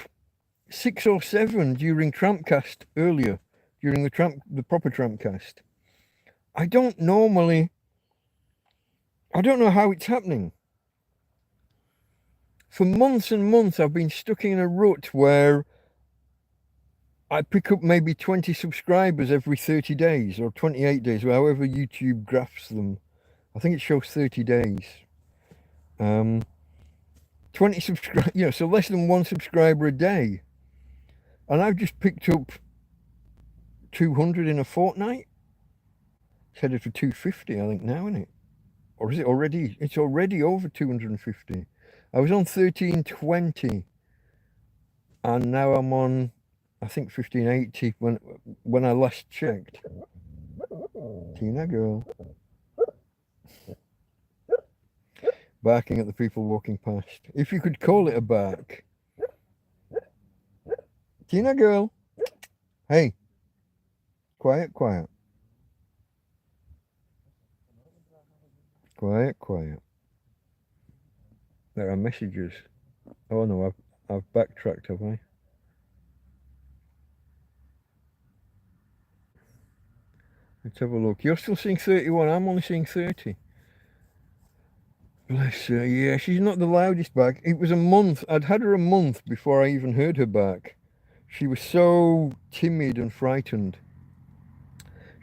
6 or 7 during TrampCast earlier, during the proper TrampCast. I don't know how it's happening. For months and months, I've been stuck in a rut where I pick up maybe 20 subscribers every 30 days or 28 days, or however YouTube graphs them. I think it shows 30 days. 20 subscribe, so less than one subscriber a day. And I've just picked up 200 in a fortnight. It's headed for 250, I think, now, isn't it? Or is it already? It's already over 250. I was on 1320, and now I'm on, I think, 1580 when I last checked. Tina girl. Barking at the people walking past. If you could call it a bark. Tina girl. Hey. Quiet, quiet. Quiet, quiet. There are messages. Oh no, I've backtracked, have I? Let's have a look. You're still seeing 31. I'm only seeing 30. Bless her. Yeah, she's not the loudest back. It was a month. I'd had her a month before I even heard her back. She was so timid and frightened.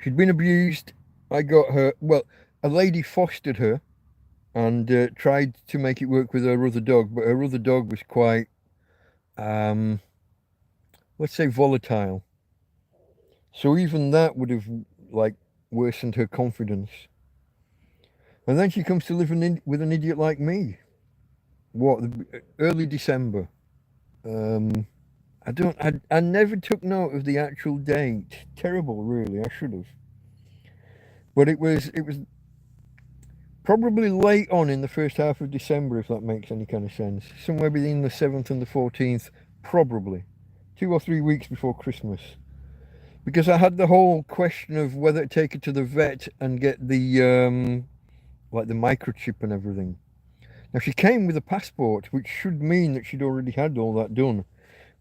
She'd been abused. I got her. Well, a lady fostered her and tried to make it work with her other dog, but her other dog was quite, let's say, volatile. So even that would have like worsened her confidence. And then she comes to live with an idiot like me. What? Early December. I never took note of the actual date. Terrible, really. I should have. But it was probably late on in the first half of December, if that makes any kind of sense. Somewhere between the 7th and the 14th, probably. 2 or 3 weeks before Christmas. Because I had the whole question of whether to take her to the vet and get the like the microchip and everything. Now she came with a passport, which should mean that she'd already had all that done,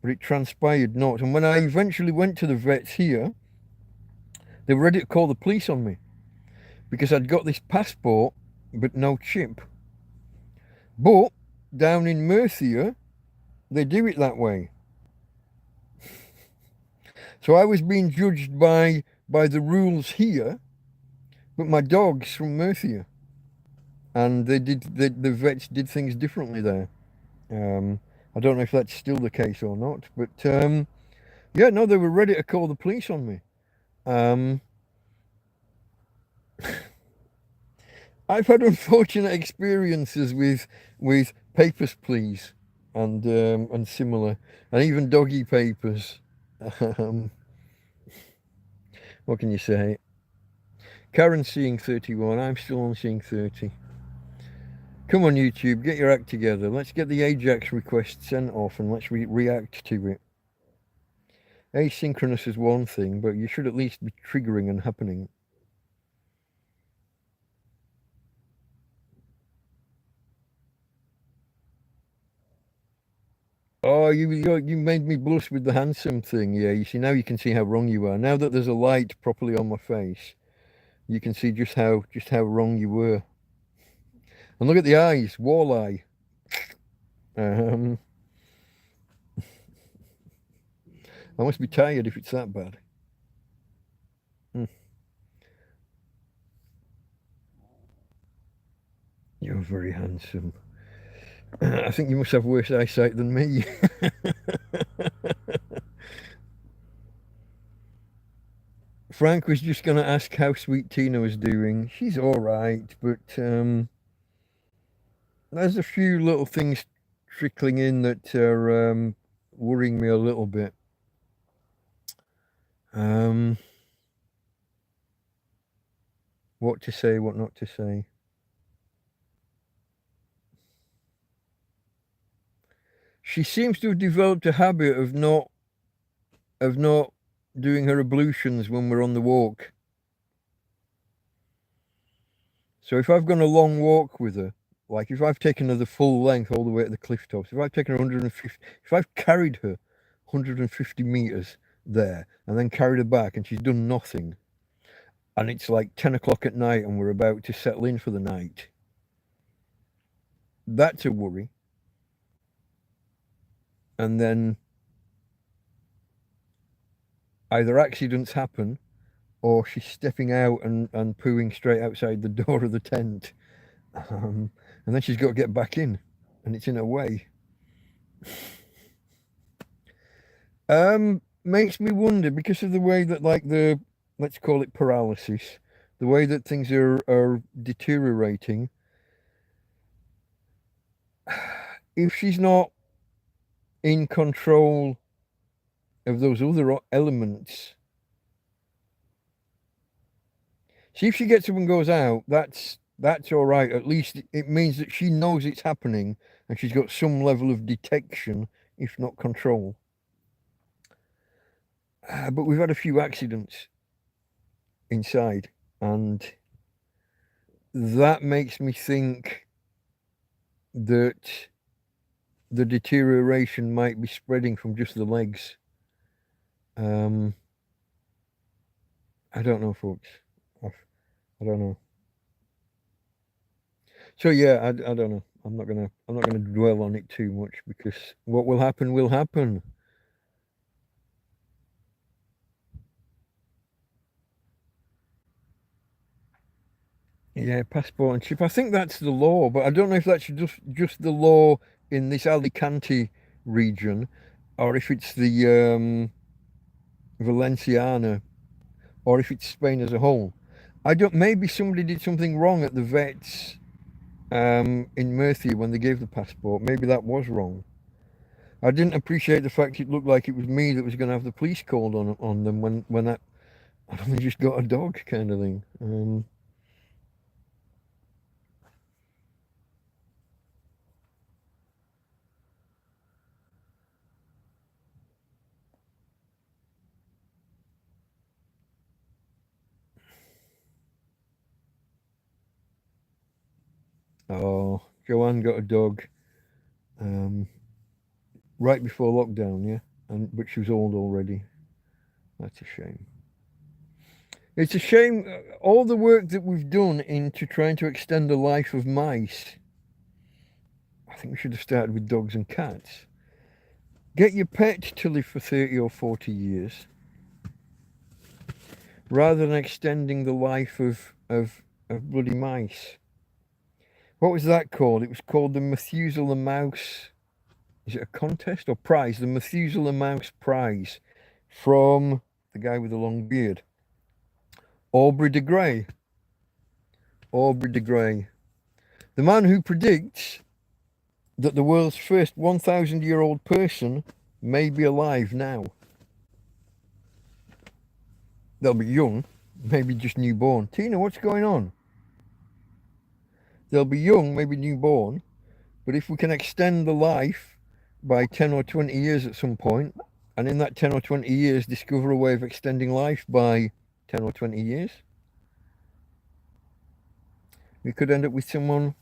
but it transpired not. And when I eventually went to the vets here, they were ready to call the police on me because I'd got this passport but no chip. But down in Mercia, they do it that way. So I was being judged by the rules here, but my dog's from Mercia. And the vets did things differently there. I don't know if that's still the case or not, but yeah, no, they were ready to call the police on me. I've had unfortunate experiences with papers, please, and similar, and even doggy papers. What can you say? Karen's seeing 31. I'm still on seeing 30. Come on, YouTube, get your act together. Let's get the Ajax request sent off and let's react to it. Asynchronous is one thing, but you should at least be triggering and happening. Oh, you made me blush with the handsome thing. Yeah, you see, now you can see how wrong you are. Now that there's a light properly on my face, you can see just how wrong you were. And look at the eyes, walleye. I must be tired if it's that bad. You're very handsome. I think you must have worse eyesight than me. Frank was just going to ask how sweet Tina was doing. She's all right, but there's a few little things trickling in that are worrying me a little bit. What to say, what not to say. She seems to have developed a habit of not doing her ablutions when we're on the walk. So if I've gone a long walk with her, like if I've taken her the full length all the way to the cliff tops, if I've taken her 150, if I've carried her 150 meters there and then carried her back and she's done nothing, and it's like 10 o'clock at night and we're about to settle in for the night, that's a worry. And then either accidents happen or she's stepping out and pooing straight outside the door of the tent. And then she's got to get back in, and it's in her way. Makes me wonder, because of the way that, like, let's call it paralysis, the way that things are deteriorating. If she's not in control of those other elements, see, if she gets up and goes out, that's all right. At least it means that she knows it's happening, and she's got some level of detection, if not control. But we've had a few accidents inside, and that makes me think that the deterioration might be spreading from just the legs. I don't know, folks. I don't know. So yeah, I don't know. I'm not gonna dwell on it too much, because what will happen will happen. Yeah, passport and chip. I think that's the law, but I don't know if that's just the law in this Alicante region, or if it's the Valenciana, or if it's Spain as a whole. I don't. Maybe somebody did something wrong at the vets in Murcia when they gave the passport. Maybe that was wrong. I didn't appreciate the fact it looked like it was me that was going to have the police called on them when that I don't know, they just got a dog kind of thing. Oh, Joanne got a dog right before lockdown, yeah, but she was old already. That's a shame. It's a shame, all the work that we've done into trying to extend the life of mice. I think we should have started with dogs and cats. Get your pet to live for 30 or 40 years, rather than extending the life of bloody mice. What was that called? It was called the Methuselah Mouse. Is it a contest or prize? The Methuselah Mouse Prize, from the guy with the long beard, Aubrey de Grey. Aubrey de Grey, the man who predicts that the world's first 1,000-year-old person may be alive now. They'll be young, maybe just newborn. Tina, what's going on? They'll be young, maybe newborn, but if we can extend the life by 10 or 20 years at some point, and in that 10 or 20 years discover a way of extending life by 10 or 20 years, we could end up with someone.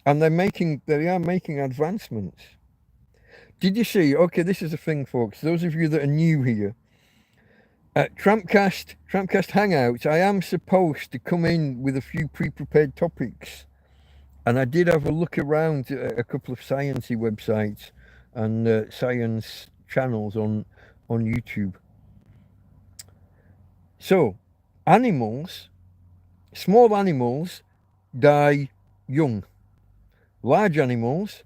And they are making advancements. Did you see? Okay, this is the thing, folks. Those of you that are new here, at TrampCast Hangouts, I am supposed to come in with a few pre-prepared topics, and I did have a look around at a couple of sciencey websites and science channels on YouTube. So, small animals die young. Large animals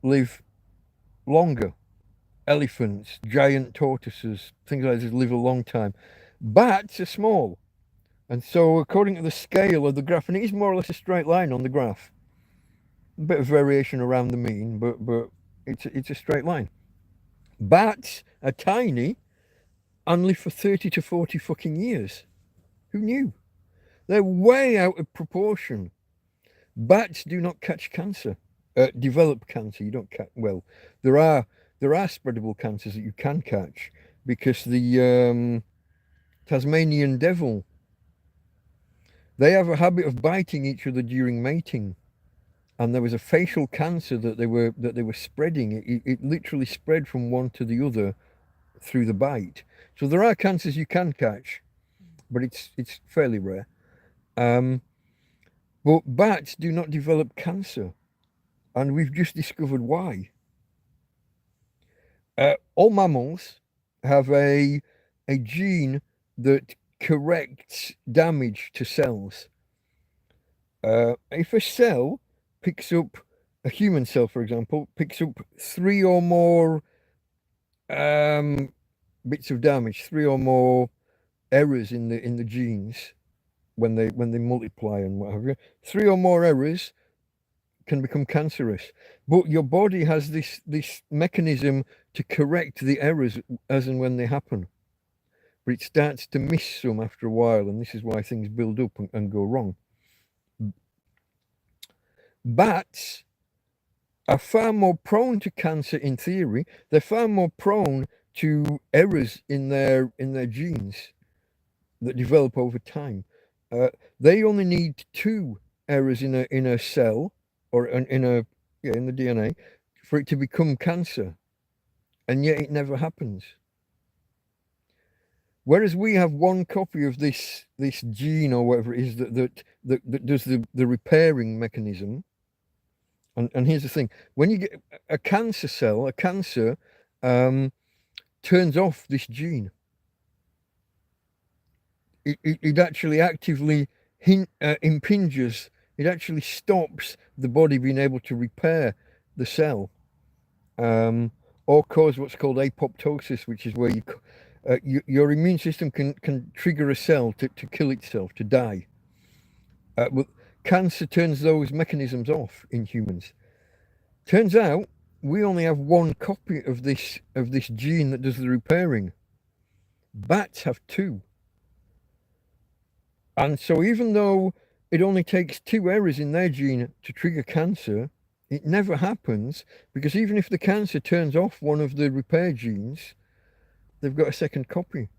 live longer. Elephants, giant tortoises, things like this live a long time. Bats are small. And so according to the scale of the graph, and it is more or less a straight line on the graph, a bit of variation around the mean, but it's a straight line. Bats are tiny and live for 30 to 40 fucking years. Who knew? They're way out of proportion. Bats do not catch cancer, develop cancer. You don't catch. Well, there are spreadable cancers that you can catch, because the Tasmanian devil, they have a habit of biting each other during mating, and there was a facial cancer that they were spreading. It literally spread from one to the other through the bite. So there are cancers you can catch, but it's fairly rare. But bats do not develop cancer, and we've just discovered why. All mammals have a gene that corrects damage to cells. If a cell picks up, a human cell, for example, picks up 3 or more bits of damage, 3 or more errors in the genes when they multiply and what have you, 3 or more errors can become cancerous. But your body has this mechanism to correct the errors as and when they happen. But it starts to miss some after a while, and this is why things build up and go wrong. Bats are far more prone to cancer in theory. They're far more prone to errors in their genes that develop over time. They only need 2 errors in a cell or in the DNA for it to become cancer, and yet it never happens. Whereas we have 1 copy of this gene or whatever it is that does the repairing mechanism. And here's the thing: when you get a cancer cell, a cancer turns off this gene. It actually actively impinges. It actually stops the body being able to repair the cell, or cause what's called apoptosis, which is where your immune system can trigger a cell to kill itself, to die. But cancer turns those mechanisms off in humans. Turns out we only have 1 copy of this gene that does the repairing. Bats have 2. And so even though it only takes 2 errors in their gene to trigger cancer, it never happens, because even if the cancer turns off one of the repair genes, they've got a second copy.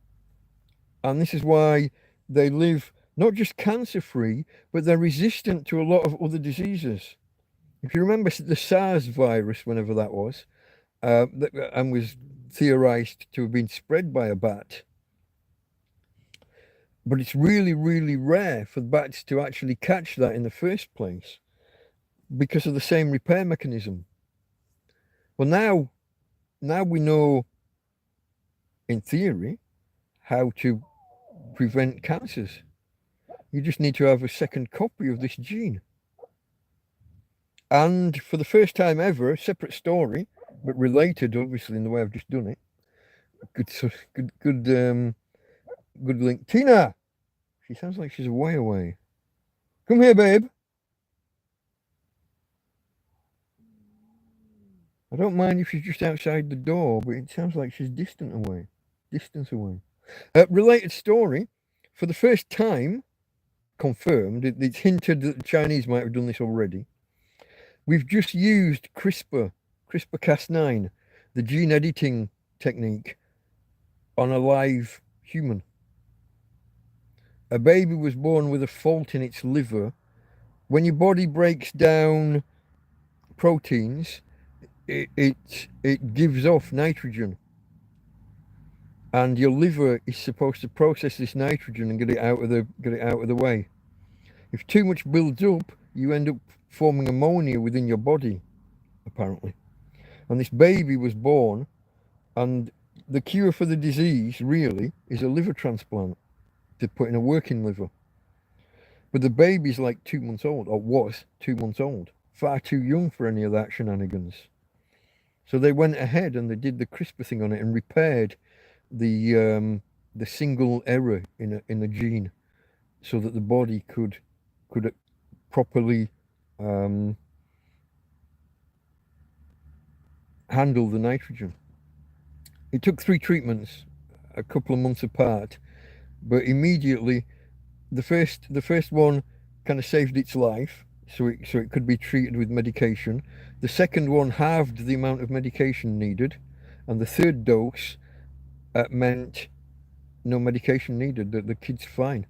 And this is why they live not just cancer-free, but they're resistant to a lot of other diseases. If you remember the SARS virus, whenever that was, and was theorized to have been spread by a bat. But it's really, really rare for bats to actually catch that in the first place because of the same repair mechanism. Well, now we know, in theory, how to prevent cancers. You just need to have a second copy of this gene. And for the first time ever, separate story, but related, obviously, in the way I've just done it. Good link. Tina! She sounds like she's way away. Come here, babe. I don't mind if she's just outside the door, but it sounds like she's distance away. Related story. For the first time, confirmed, it's hinted that the Chinese might have done this already. We've just used CRISPR-Cas9, the gene editing technique, on a live human. A baby was born with a fault in its liver. When your body breaks down proteins, it gives off nitrogen, and your liver is supposed to process this nitrogen and get it out of the way. If too much builds up, you end up forming ammonia within your body, apparently. And this baby was born, and the cure for the disease really is a liver transplant to put in a working liver. But the baby's like 2 months old, or was 2 months old, far too young for any of that shenanigans. So they went ahead and they did the CRISPR thing on it and repaired the single error in the gene, so that the body could properly handle the nitrogen. It took 3 treatments, a couple of months apart, but immediately the first one kind of saved its life, so it could be treated with medication. The second one halved the amount of medication needed, and the third dose meant no medication needed. The kid's fine.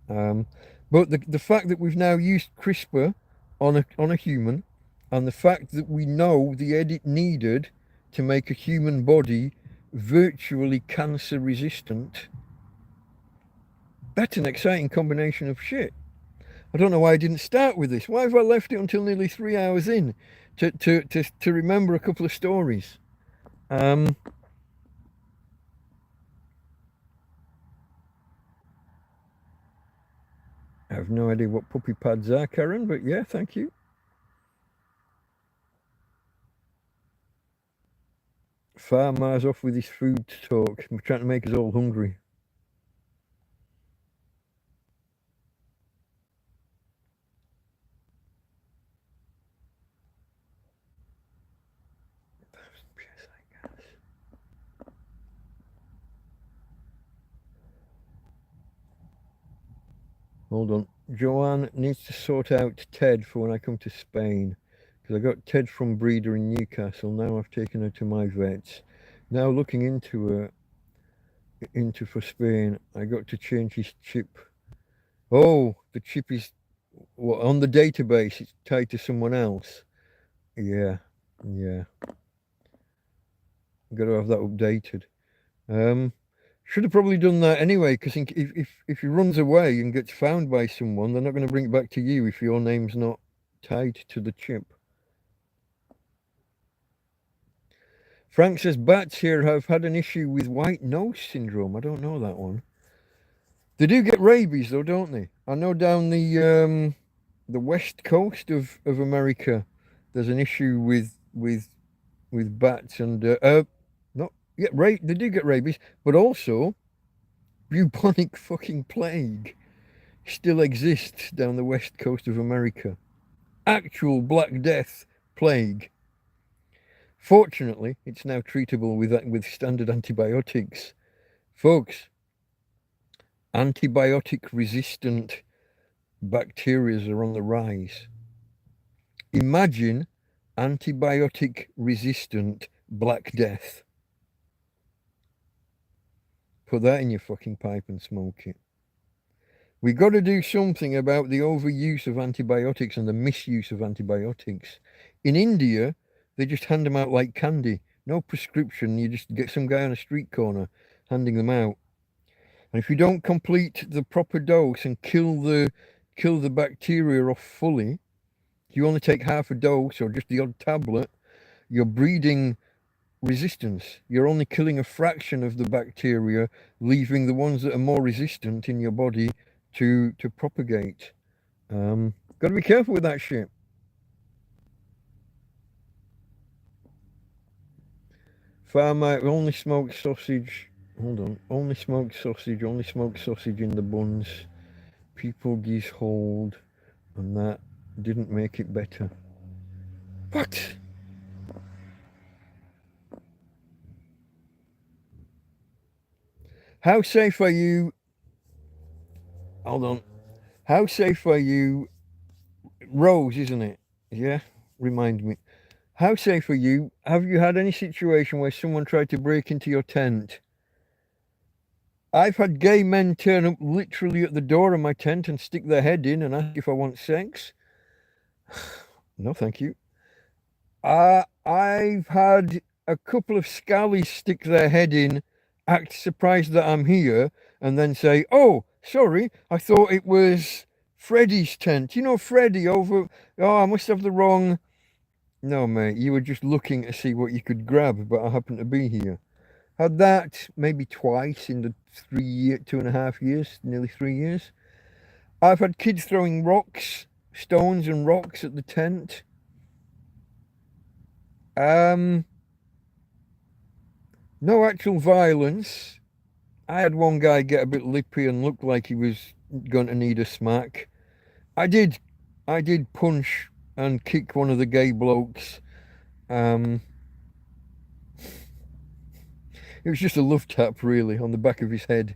But the fact that we've now used CRISPR on a human, and the fact that we know the edit needed to make a human body virtually cancer resistant, that's an exciting combination of shit. I don't know why I didn't start with this. Why have I left it until nearly 3 hours in to remember a couple of stories? I have no idea what puppy pads are, Karen, but yeah, thank you. Far miles off with his food talk. We're trying to make us all hungry. Hold on. Joanne needs to sort out Ted for when I come to Spain. Because I got Ted from breeder in Newcastle. Now I've taken her to my vets. Now looking into her, into for Spain, I got to change his chip. Oh, the chip is on the database. It's tied to someone else. Yeah, yeah. Got to have that updated. Should have probably done that anyway, because if he runs away and gets found by someone, they're not going to bring it back to you if your name's not tied to the chip. Frank says bats here have had an issue with white nose syndrome. I don't know that one. They do get rabies though, don't they? I know down the west coast of America, there's an issue with bats and not yeah, they do get rabies, but also bubonic fucking plague still exists down the west coast of America. Actual Black Death plague. Fortunately, it's now treatable with standard antibiotics. Folks, antibiotic resistant bacteria are on the rise. Imagine antibiotic resistant Black Death. Put that in your fucking pipe and smoke it. We got to do something about the overuse of antibiotics and the misuse of antibiotics. In India, they just hand them out like candy. No prescription. You just get some guy on a street corner handing them out. And if you don't complete the proper dose and kill the bacteria off fully, you only take half a dose or just the odd tablet, you're breeding resistance. You're only killing a fraction of the bacteria, leaving the ones that are more resistant in your body to propagate. Got to be careful with that shit. Farmer only smoked sausage. Hold on. Only smoked sausage. Only smoked sausage in the buns. People geese hold, and that didn't make it better. What? How safe are you? Hold on. How safe are you? Rose, isn't it? Yeah. Remind me. How safe are you? Have you had any situation where someone tried to break into your tent? I've had gay men turn up literally at the door of my tent and stick their head in and ask if I want sex. No, thank you. I've had a couple of scallies stick their head in, act surprised that I'm here, and then say, "Oh, sorry, I thought it was Freddie's tent. You know, Freddie over. Oh, I must have the wrong." No, mate, you were just looking to see what you could grab, but I happen to be here. Had that maybe twice in the 2.5 years, nearly 3 years. I've had kids throwing rocks, stones and rocks at the tent. No actual violence. I had one guy get a bit lippy and looked like he was going to need a smack. I did punch and kick one of the gay blokes. It was just a love tap, really, on the back of his head.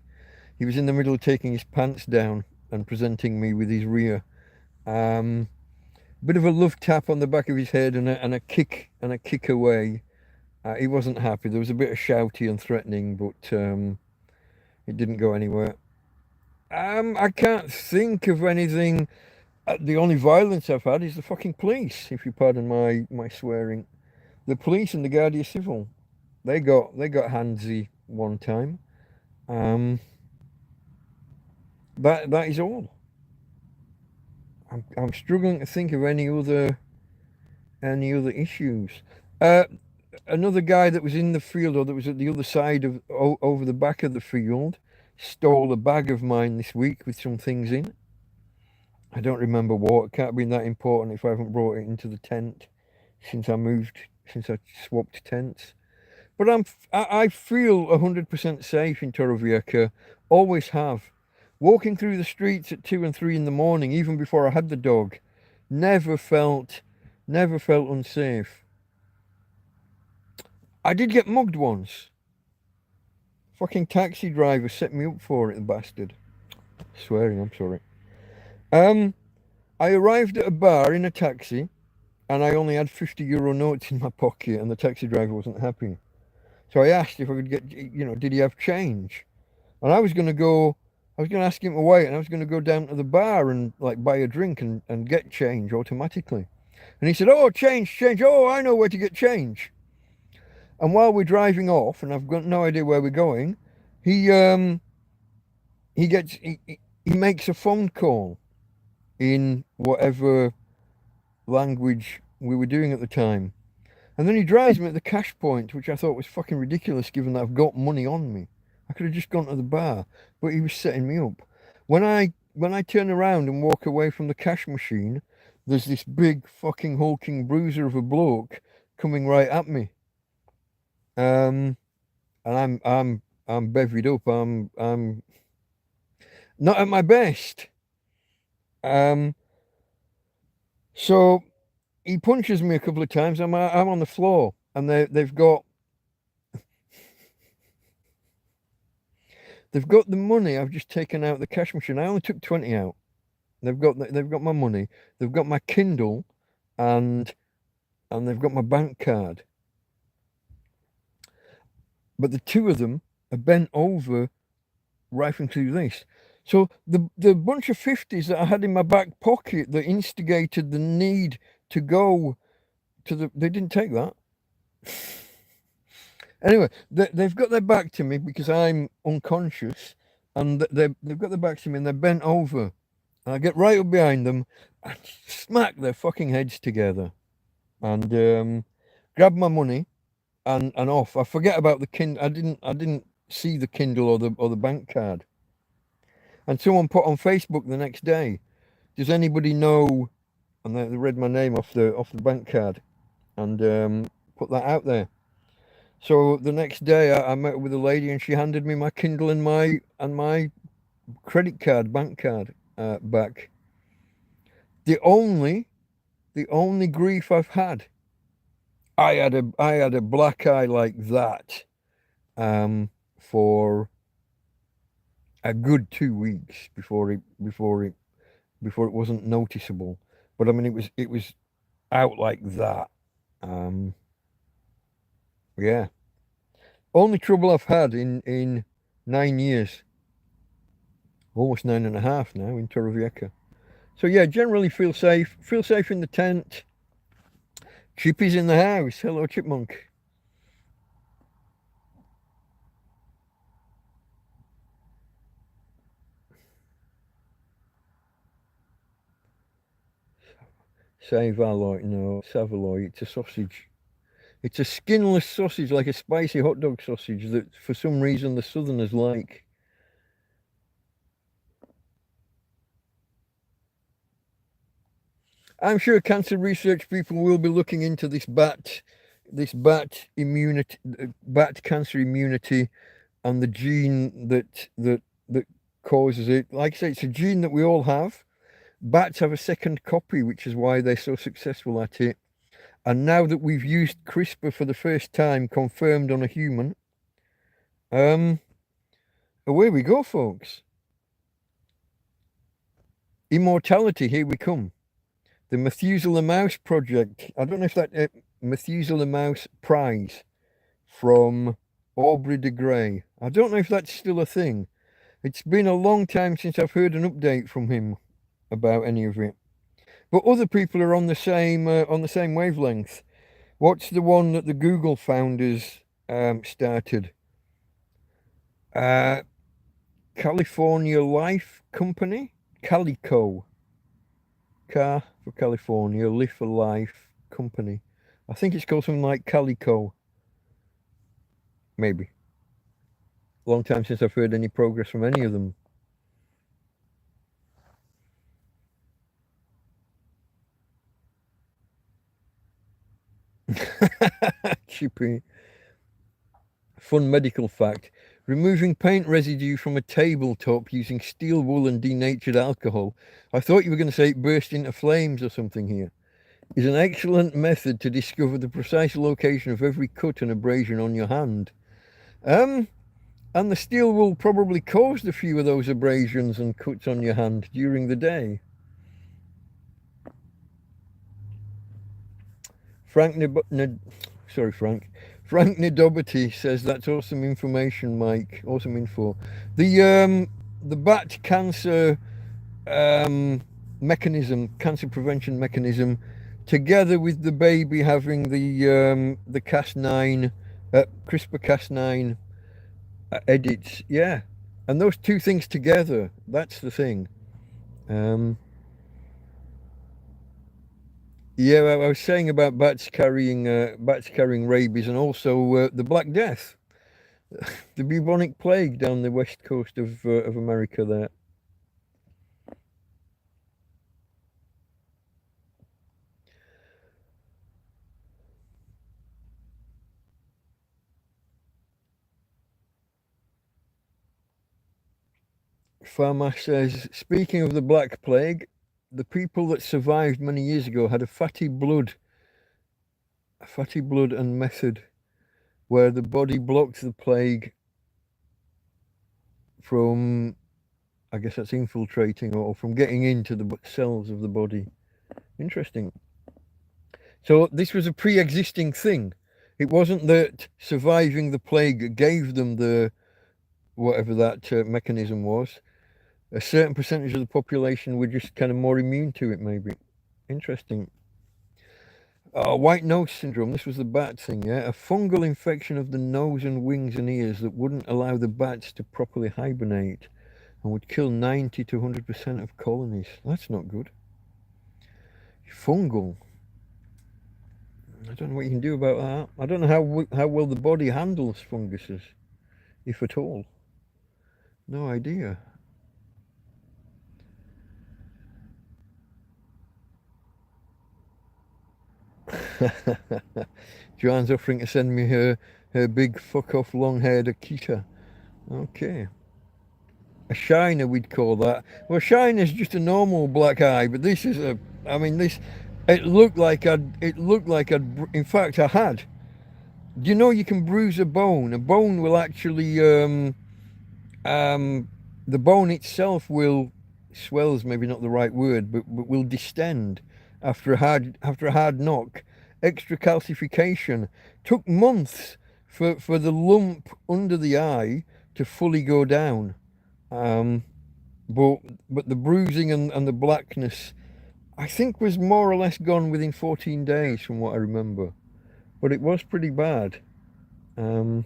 He was in the middle of taking his pants down and presenting me with his rear. Bit of a love tap on the back of his head and a kick away. He wasn't happy. There was a bit of shouty and threatening, but it didn't go anywhere. I can't think of anything. The only violence I've had is the fucking police, if you pardon my swearing. The police and the Guardia Civil. They got handsy one time. That is all. I'm struggling to think of any other issues. Another guy that was in the field or that was at the other side of over the back of the field stole a bag of mine this week with some things in. I don't remember what. It can't have been that important if I haven't brought it into the tent since I swapped tents. But I feel 100% safe in Torrevieja. Always have. Walking through the streets at 2 and 3 in the morning, even before I had the dog, never felt, never felt unsafe. I did get mugged once. Fucking taxi driver set me up for it, the bastard. Swearing, I'm sorry. I arrived at a bar in a taxi, and I only had 50 euro notes in my pocket, and the taxi driver wasn't happy. So I asked if I could get, did he have change? And I was going to ask him to wait, and I was going to go down to the bar and like buy a drink and get change automatically. And he said, "Oh, change. Oh, I know where to get change." And while we're driving off, and I've got no idea where we're going, he makes a phone call in whatever language we were doing at the time. And then he drives me at the cash point, which I thought was fucking ridiculous given that I've got money on me. I could have just gone to the bar, but he was setting me up. When I turn around and walk away from the cash machine, there's this big fucking hulking bruiser of a bloke coming right at me. And I'm bevied up. I'm not at my best. So he punches me a couple of times. I'm on the floor, and they've got the money I've just taken out of the cash machine. I only took 20 out. They've got my money. They've got my Kindle, and they've got my bank card. But the two of them are bent over, rifling through this. So the bunch of 50s that I had in my back pocket that instigated the need to go to they didn't take that. Anyway, they've got their back to me because I'm unconscious, and they've got their back to me and they're bent over. And I get right up behind them and smack their fucking heads together, and grab my money and off. I forget about the Kindle. I didn't see the Kindle or the bank card. And someone put on Facebook the next day, "Does anybody know?" And they read my name off the bank card, and put that out there. So the next day I met with a lady, and she handed me my Kindle and my credit card, bank card back. The only grief I've had, I had a black eye like that for a good 2 weeks before it wasn't noticeable. But I mean, it was out like that. Yeah. Only trouble I've had in 9 years, almost 9.5 now in Torrevieja. So yeah, generally feel safe in the tent. Chippy's in the house. Hello, Chipmunk. Savaloy, no, Savaloy, it's a sausage. It's a skinless sausage, like a spicy hot dog sausage that for some reason the Southerners like. I'm sure cancer research people will be looking into this bat immunity, bat cancer immunity, and the gene that causes it. Like I say, it's a gene that we all have. Bats have a second copy, which is why they're so successful at it. And now that we've used CRISPR for the first time, confirmed on a human, away we go, folks. Immortality, here we come. The Methuselah Mouse Project. I don't know if that Methuselah Mouse Prize from Aubrey de Grey. I don't know if that's still a thing. It's been a long time since I've heard an update from him about any of it. But other people are on the same wavelength. What's the one that the Google founders started? California Life Company? Calico. Car for California, Live for Life Company. I think it's called something like Calico. Maybe. Long time since I've heard any progress from any of them. Chippy. Fun medical fact. Removing paint residue from a tabletop using steel wool and denatured alcohol. I thought you were going to say it burst into flames or something here. Is an excellent method to discover the precise location of every cut and abrasion on your hand. And the steel wool probably caused a few of those abrasions and cuts on your hand during the day. Frank Nidoberty says that's awesome information, Mike. Awesome info. The bat cancer mechanism, cancer prevention mechanism, together with the baby having the Cas9, CRISPR-Cas9 edits, yeah, and those two things together, that's the thing. Yeah, I was saying about bats carrying rabies, and also the Black Death, the bubonic plague down the west coast of America there. Farmer says, speaking of the Black Plague, the people that survived many years ago had a fatty blood and method where the body blocked the plague from, I guess that's infiltrating, or from getting into the cells of the body. Interesting. So this was a pre-existing thing. It wasn't that surviving the plague gave them the whatever that mechanism was. A certain percentage of the population were just kind of more immune to it, maybe. Interesting. White nose syndrome, this was the bat thing, yeah? A fungal infection of the nose and wings and ears that wouldn't allow the bats to properly hibernate and would kill 90 to 100% of colonies. That's not good. Fungal. I don't know what you can do about that. I don't know how well the body handles funguses, if at all. No idea. Joanne's offering to send me her big fuck off long haired Akita. Okay. A shiner, we'd call that. Well, shiner's just a normal black eye, but this is a. I mean, this. It looked like I'd. In fact, I had. Do you know you can bruise a bone? A bone will actually. The bone itself will swells. Maybe not the right word, but will distend after a hard knock. Extra calcification took months for the lump under the eye to fully go down. But the bruising and the blackness, I think, was more or less gone within 14 days from what I remember. But it was pretty bad. The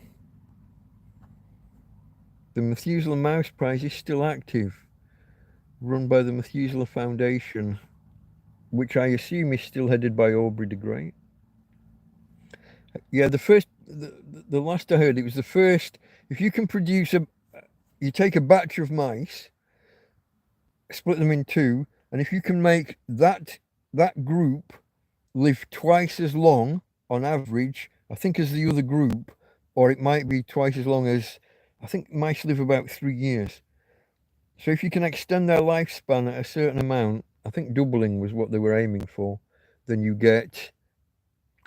Methuselah Mouse Prize is still active, run by the Methuselah Foundation, which I assume is still headed by Aubrey de Grey. Yeah, the last I heard, it was the first. If you can produce you take a batch of mice, split them in two, and if you can make that group live twice as long on average, I think, as the other group, or it might be twice as long as, I think mice live about 3 years. So if you can extend their lifespan at a certain amount, I think doubling was what they were aiming for, then you get,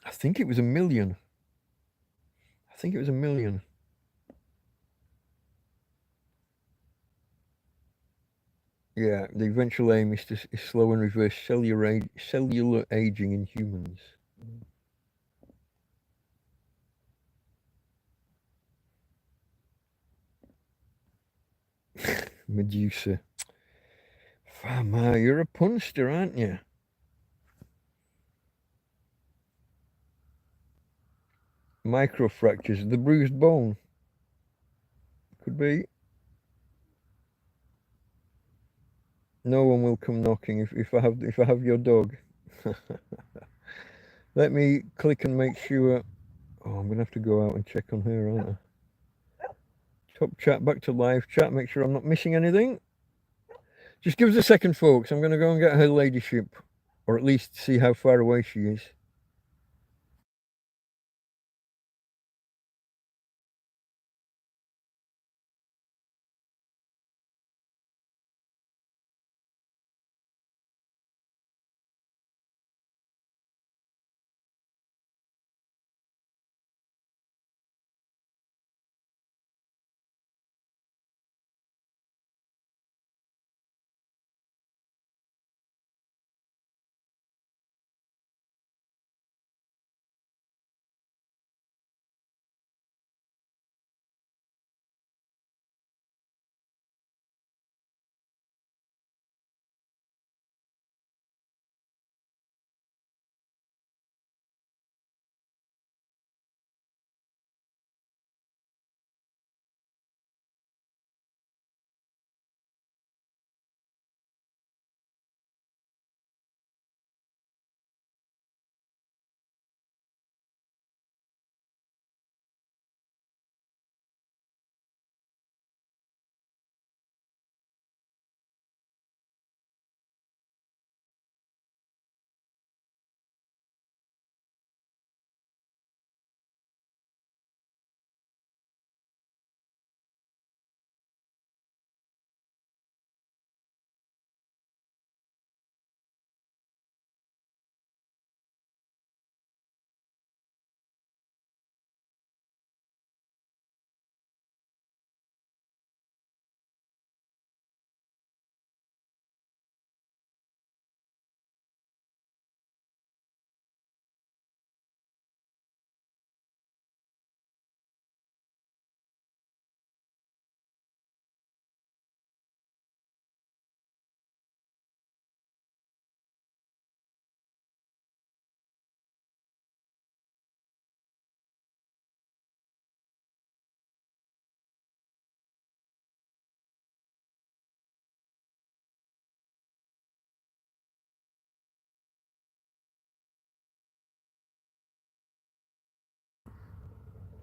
I think it was 1 million. I think it was 1 million. Yeah, the eventual aim is to slow and reverse cellular aging in humans. Medusa. Farmer, you're a punster, aren't you? Microfractures, the bruised bone. Could be. No one will come knocking if I have your dog. Let me click and make sure. Oh, I'm gonna have to go out and check on her, aren't I? Top chat, back to live chat. Make sure I'm not missing anything. Just give us a second, folks. I'm gonna go and get her ladyship, or at least see how far away she is.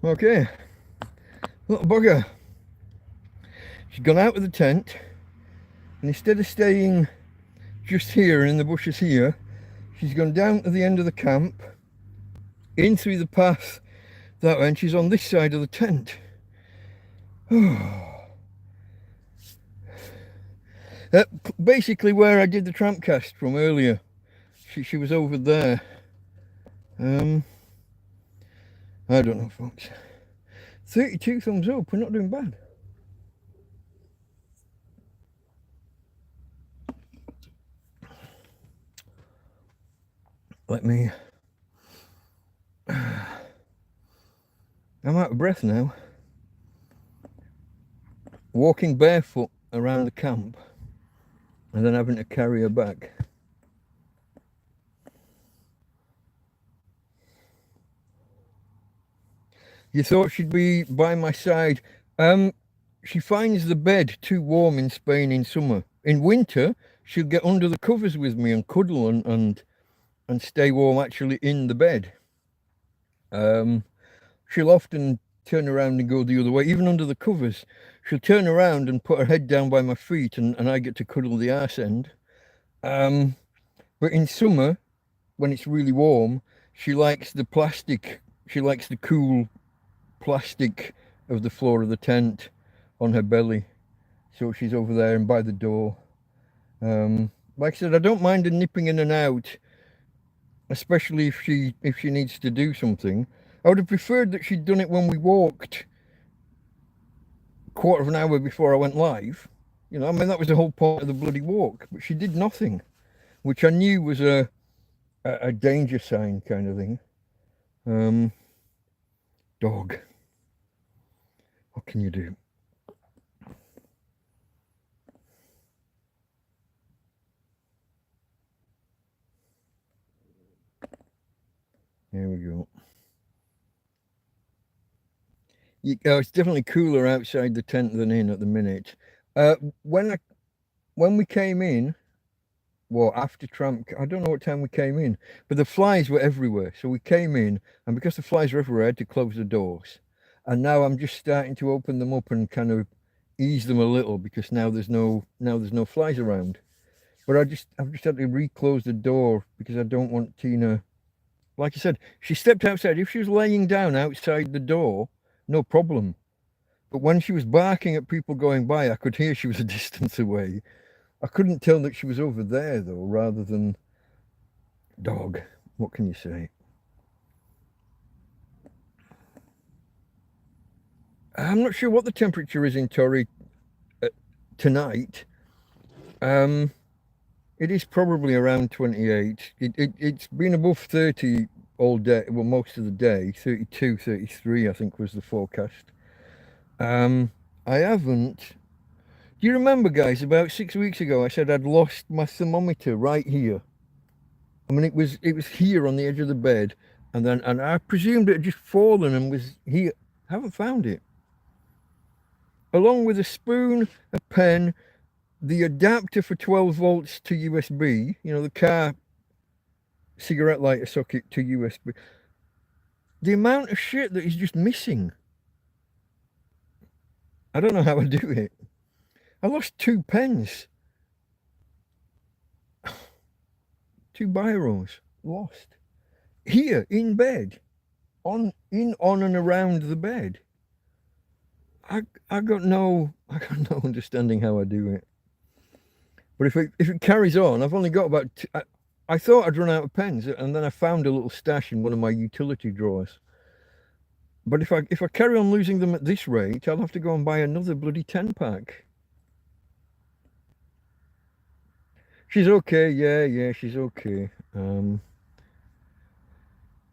Okay, little bugger. She's gone out of the tent, and instead of staying just here in the bushes here, she's gone down to the end of the camp, in through the path that way, and she's on this side of the tent. Basically where I did the TrampCast from earlier. She was over there. I don't know, folks. 32 thumbs up, we're not doing bad. Let me... I'm out of breath now. Walking barefoot around the camp and then having to carry her back. You thought she'd be by my side. She finds the bed too warm in Spain in summer. In winter, she'll get under the covers with me and cuddle and stay warm actually in the bed. She'll often turn around and go the other way, even under the covers. She'll turn around and put her head down by my feet and I get to cuddle the arse end. But in summer, when it's really warm, she likes the plastic. She likes the cool plastic of the floor of the tent on her belly. So she's over there and by the door. Like I said, I don't mind her nipping in and out, especially if she needs to do something. I would have preferred that she'd done it when we walked a quarter of an hour before I went live. You know, I mean, that was the whole point of the bloody walk. But she did nothing, which I knew was a danger sign kind of thing. Dog. What can you do? There we go. It's definitely cooler outside the tent than in at the minute. When we came in, well, after Tramp, I don't know what time we came in, but the flies were everywhere. So we came in, and because the flies were everywhere, I had to close the doors. And now I'm just starting to open them up and kind of ease them a little because now there's no flies around. But I've just had to reclose the door because I don't want Tina. Like I said, she stepped outside. If she was laying down outside the door, no problem. But when she was barking at people going by, I could hear she was a distance away. I couldn't tell that she was over there, though, rather than... Dog. What can you say? I'm not sure what the temperature is in Torre tonight. It is probably around 28. It's been above 30 all day, well, most of the day. 32, 33, I think, was the forecast. I haven't... Do you remember, guys, about 6 weeks ago, I said I'd lost my thermometer right here. I mean, it was here on the edge of the bed, and I presumed it had just fallen and was here. I haven't found it. Along with a spoon, a pen, the adapter for 12 volts to USB, you know, the car cigarette lighter socket to USB. The amount of shit that is just missing. I don't know how I do it. I lost 2 pens. 2 biros lost. Here, in bed. On and around the bed. I got no understanding how I do it. But if it carries on, I've only got about... I thought I'd run out of pens, and then I found a little stash in one of my utility drawers. But if I carry on losing them at this rate, I'll have to go and buy another bloody 10-pack. She's okay, yeah, she's okay.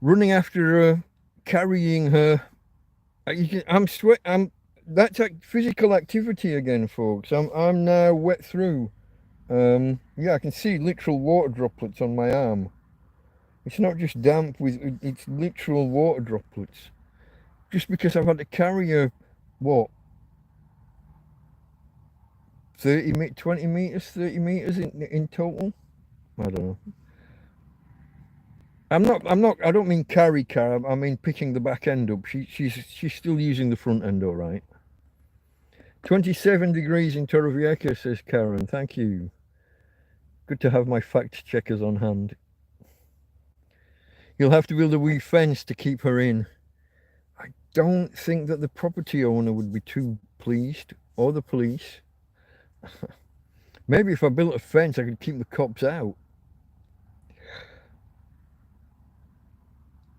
Running after her, carrying her. That's like physical activity again, folks. I'm now wet through. Yeah, I can see literal water droplets on my arm. It's not just damp, it's literal water droplets. Just because I've had to carry her, what? 20 meters, 30 meters in total? I don't know. I'm not, I don't mean carry car, I mean picking the back end up. She's still using the front end, all right. 27 degrees in Torrevieja, says Karen. Thank you. Good to have my fact checkers on hand. You'll have to build a wee fence to keep her in. I don't think that the property owner would be too pleased, or the police. Maybe if I built a fence, I could keep the cops out.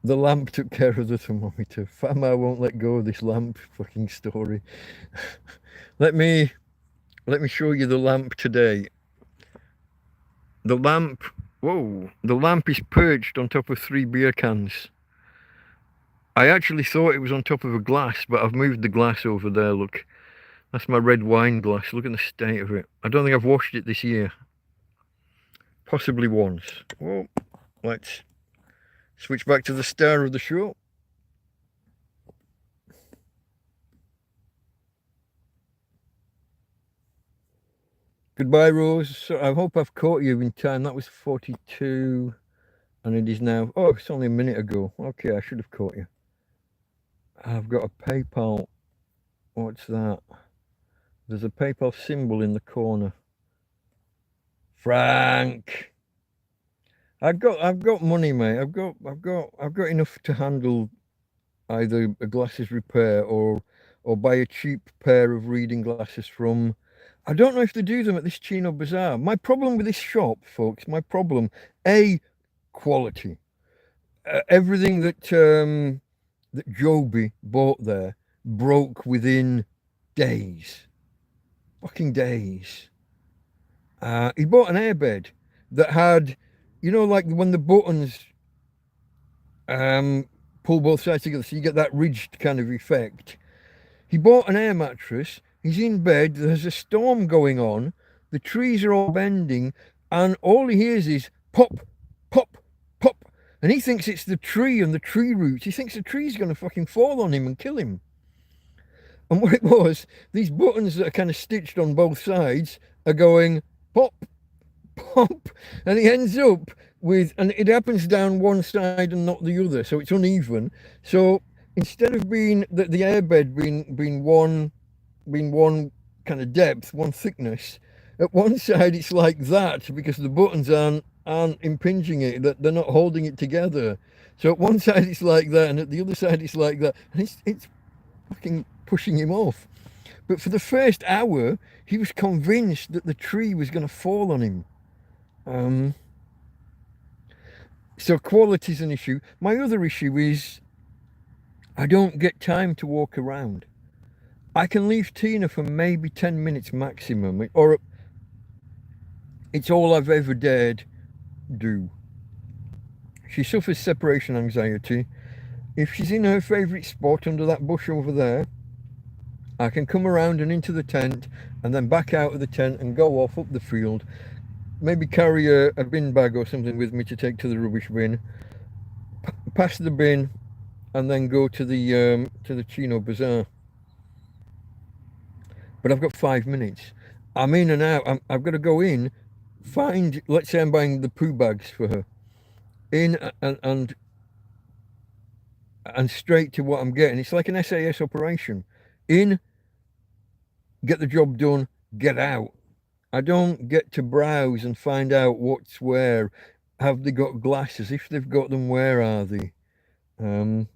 The lamp took care of the thermometer. Fama won't let go of this lamp fucking story. Let me show you the lamp today. The lamp, whoa, the lamp is perched on top of 3 beer cans. I actually thought it was on top of a glass, but I've moved the glass over there, look. That's my red wine glass. Look at the state of it. I don't think I've washed it this year. Possibly once. Well, let's switch back to the star of the show. Goodbye, Rose. So I hope I've caught you in time. That was 42, and it is now... Oh, it's only a minute ago. Okay, I should have caught you. I've got a PayPal. What's that? There's a PayPal symbol in the corner. Frank, I've got money, mate. I've got enough to handle either a glasses repair or buy a cheap pair of reading glasses from. I don't know if they do them at this Chino Bazaar. My problem with this shop, folks, quality. Everything that Joby bought there broke within days. Fucking days. He bought an airbed that had, you know, like when the buttons pull both sides together, so you get that ridged kind of effect. He bought an air mattress. He's in bed. There's a storm going on. The trees are all bending, and all he hears is pop, pop, pop. And he thinks it's the tree and the tree roots. He thinks the tree's going to fucking fall on him and kill him. And what it was, these buttons that are kind of stitched on both sides are going pop, pop, and he ends up with, and it happens down one side and not the other, so it's uneven. So instead of being the airbed being one kind of depth, one thickness, at one side it's like that because the buttons aren't impinging it, that they're not holding it together. So at one side it's like that, and at the other side it's like that, and it's fucking pushing him off. But for the first hour, he was convinced that the tree was going to fall on him. So quality's an issue. My other issue is I don't get time to walk around. I can leave Tina for maybe 10 minutes maximum, or it's all I've ever dared do. She suffers separation anxiety. If she's in her favourite spot under that bush over there, I can come around and into the tent and then back out of the tent and go off up the field. Maybe carry a bin bag or something with me to take to the rubbish bin. Pass the bin and then go to the Chino Bazaar. But I've got 5 minutes. I'm in and out. I've got to go in, find, let's say I'm buying the poo bags for her. In and straight to what I'm getting. It's like an SAS operation. In, get the job done, get out. I don't get to browse and find out what's where. Have they got glasses? If they've got them, where are they? And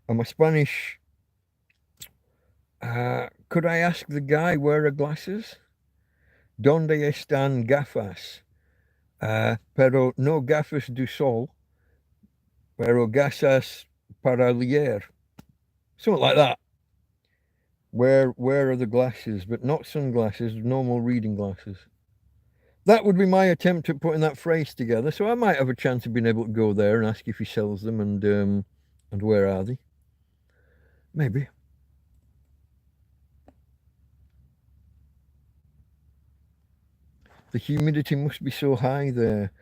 my Spanish, could I ask the guy where are glasses? ¿Dónde están gafas? Pero no gafas do sol, pero gafas para leer. Something like that. Where are the glasses? But not sunglasses, normal reading glasses. That would be my attempt at putting that phrase together. So I might have a chance of being able to go there and ask if he sells them and where are they? Maybe. The humidity must be so high there.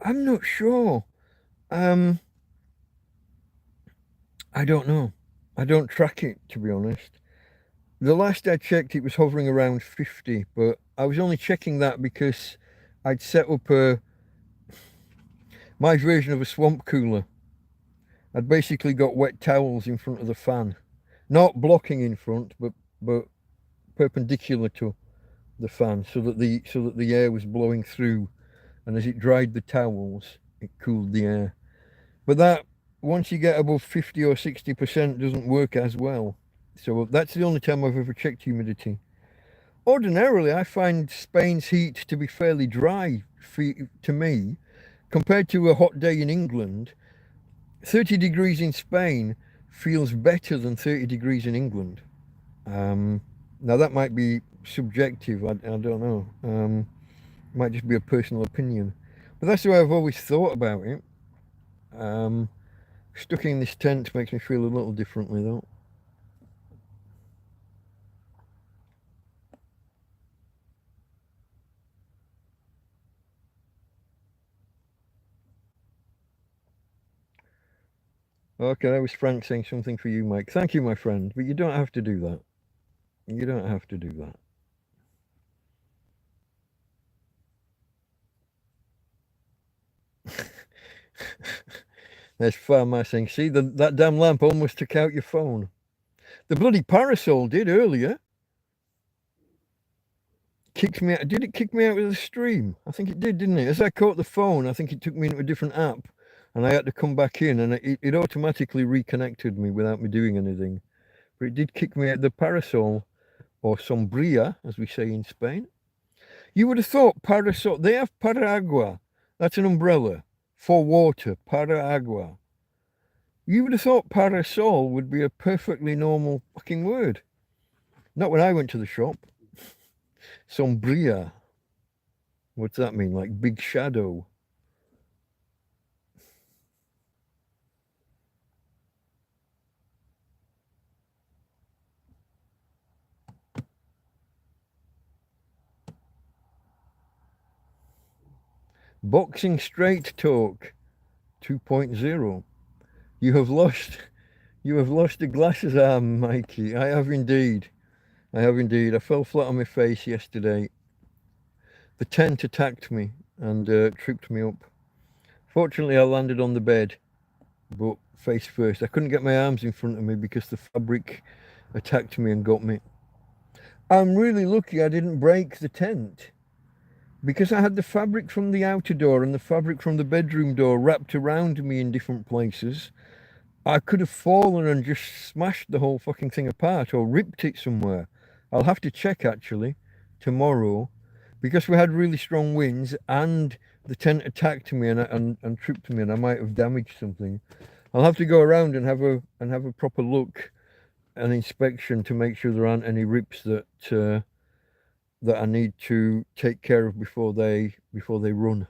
I'm not sure. I don't know. I don't track it, to be honest. The last I checked, it was hovering around 50, but I was only checking that because I'd set up my version of a swamp cooler. I'd basically got wet towels in front of the fan, not blocking in front, but perpendicular to the fan, so that the air was blowing through, and as it dried the towels, it cooled the air. But that, once you get above 50 or 60%, doesn't work as well. So that's the only time I've ever checked humidity. Ordinarily, I find Spain's heat to be fairly dry to me, compared to a hot day in England. 30 degrees in Spain feels better than 30 degrees in England. Now that might be subjective, I don't know. Might just be a personal opinion. But that's the way I've always thought about it. Stuck in this tent makes me feel a little differently though. Okay, that was Frank saying something for you, Mike. Thank you, my friend, but you don't have to do that. You don't have to do that. There's Farmer saying, see, that damn lamp almost took out your phone. The bloody parasol did earlier. Kicked me out. Did it kick me out of the stream? I think it did, didn't it? As I caught the phone, I think it took me into a different app, and I had to come back in, and it automatically reconnected me without me doing anything. But it did kick me out. The parasol, or sombría, as we say in Spain. You would have thought parasol. They have paraagua. That's an umbrella for water. Paraagua. You would have thought parasol would be a perfectly normal fucking word. Not when I went to the shop. Sombría. What's that mean? Like big shadow. Boxing Straight Talk 2.0. You have lost the glasses arm, Mikey. I have indeed. I fell flat on my face yesterday. The tent attacked me and tripped me up. Fortunately, I landed on the bed, but face first. I couldn't get my arms in front of me because the fabric attacked me and got me. I'm really lucky I didn't break the tent, because I had the fabric from the outer door and the fabric from the bedroom door wrapped around me in different places. I could have fallen and just smashed the whole fucking thing apart or ripped it somewhere. I'll have to check actually tomorrow, because we had really strong winds and the tent attacked me and tripped me, and I might have damaged something. I'll have to go around and have a proper look, an inspection, to make sure there aren't any rips that I need to take care of before they run.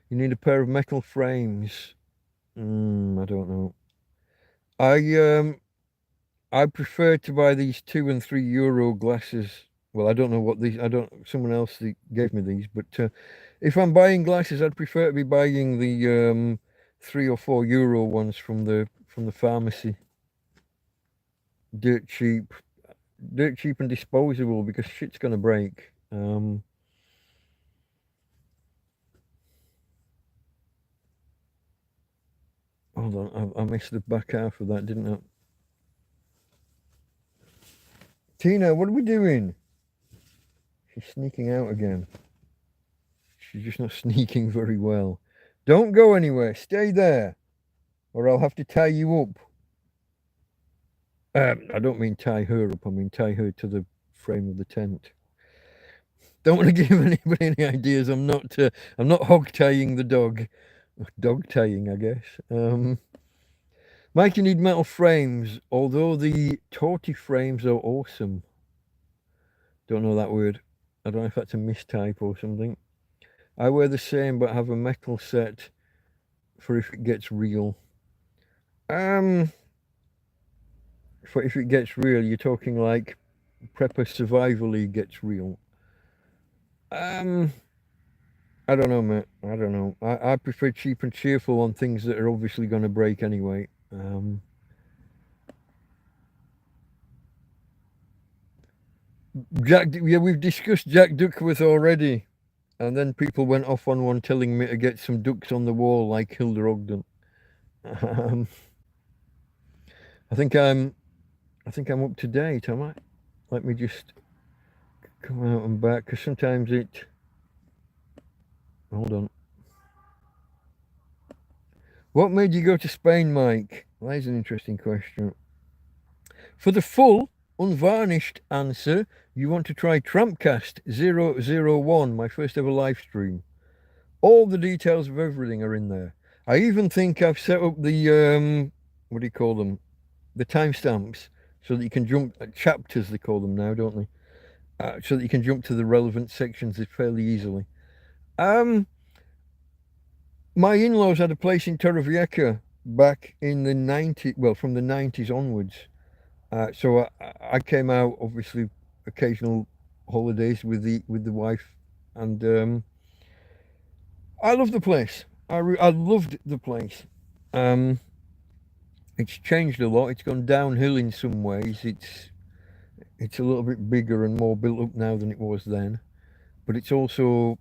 You need a pair of metal frames. I don't know. I prefer to buy these €2 and €3 glasses. Well, I don't know what these. Someone else gave me these, but if I'm buying glasses, I'd prefer to be buying the €3 or €4 ones from the pharmacy. Dirt cheap and disposable, because shit's gonna break. Hold on, I missed the back half of that, didn't I? Tina, what are we doing? She's sneaking out again. She's just not sneaking very well. Don't go anywhere. Stay there, or I'll have to tie you up. I don't mean tie her up. I mean tie her to the frame of the tent. Don't want to give anybody any ideas. I'm not hog tying the dog. Dog tying, I guess. Mike, you need metal frames, although the torty frames are awesome. Don't know that word. I don't know if that's a mistype or something. I wear the same, but have a metal set for if it gets real. For if it gets real, you're talking like Prepper Survivally gets real. I don't know, mate. I don't know. I prefer cheap and cheerful on things that are obviously going to break anyway. Jack, yeah, we've discussed Jack Duckworth already. And then people went off on one telling me to get some ducks on the wall like Hilda Ogden. Um, I think I'm up to date, am I? Let me just come out and back, because sometimes it. Hold on. What made you go to Spain, Mike? That is an interesting question. For the full, unvarnished answer, you want to try TrampCast 001, my first ever live stream. All the details of everything are in there. I even think I've set up the what do you call them? The timestamps, so that you can jump chapters. They call them now, don't they? So that you can jump to the relevant sections fairly easily. My in-laws had a place in Torrevieja back in the 90s, well, from the 90s onwards. So I came out, obviously, occasional holidays with the wife, and I love the place. I loved the place. Um, it's changed a lot. It's gone downhill in some ways. It's a little bit bigger and more built up now than it was then, but it's also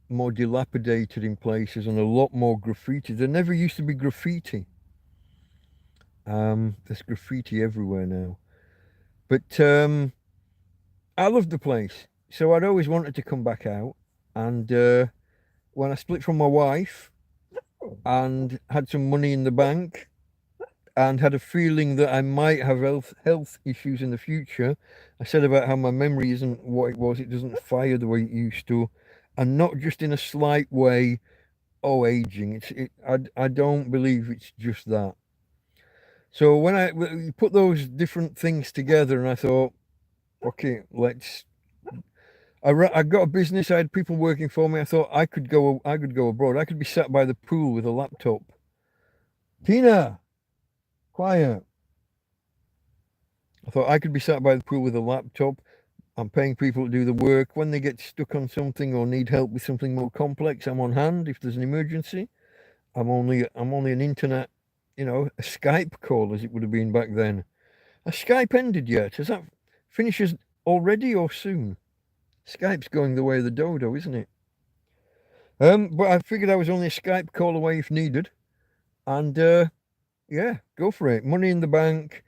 more dilapidated in places and a lot more graffiti. There never used to be graffiti. There's graffiti everywhere now. But I loved the place. So I'd always wanted to come back out. And when I split from my wife and had some money in the bank and had a feeling that I might have health issues in the future, I said about how my memory isn't what it was. It doesn't fire the way it used to. And not just in a slight way, aging. I don't believe it's just that. So when I put those different things together, and I thought, okay, I got a business. I had people working for me. I thought I could go abroad. I could be sat by the pool with a laptop. Tina, quiet. I thought I could be sat by the pool with a laptop. I'm paying people to do the work. When they get stuck on something or need help with something more complex, I'm on hand. If there's an emergency, I'm only an internet, a Skype call, as it would have been back then. Has Skype ended yet? Has that finishes already or soon? Skype's going the way of the dodo, isn't it? But I figured I was only a Skype call away if needed, and yeah, go for it. Money in the bank.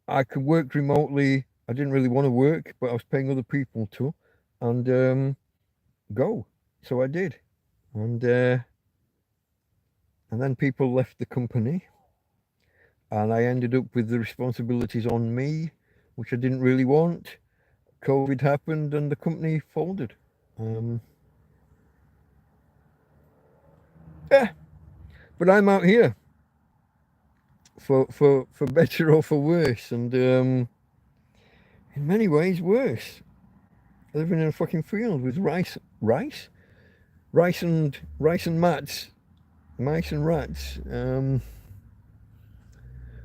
I could work remotely. I didn't really want to work, but I was paying other people to, and go. So I did, and then people left the company, and I ended up with the responsibilities on me, which I didn't really want. COVID happened, and the company folded. Yeah, but I'm out here for better or for worse, and in many ways worse. Living in a fucking field with rice and mats, mice and rats.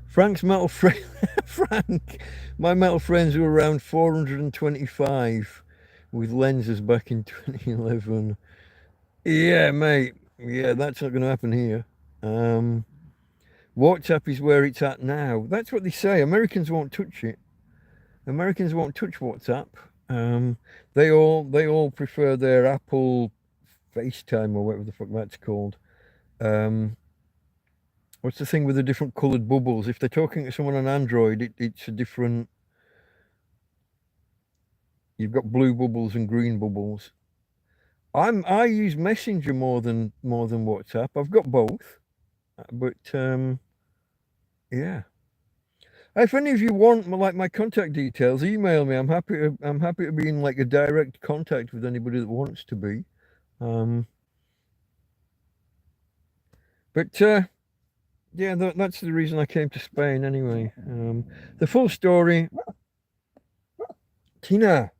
Frank's metal friend, Frank, my metal friends were around 425 with lenses back in 2011. Yeah, mate. Yeah, that's not going to happen here. WhatsApp is where it's at now. That's what they say. Americans won't touch it. Americans won't touch WhatsApp. They all prefer their Apple FaceTime or whatever the fuck that's called. What's the thing with the different coloured bubbles? If they're talking to someone on Android, it's a different. You've got blue bubbles and green bubbles. I use Messenger more than WhatsApp. I've got both, but yeah. If any of you want my contact details, email me. I'm happy to be in like a direct contact with anybody that wants to be. But yeah, that's the reason I came to Spain anyway. The full story. Tina,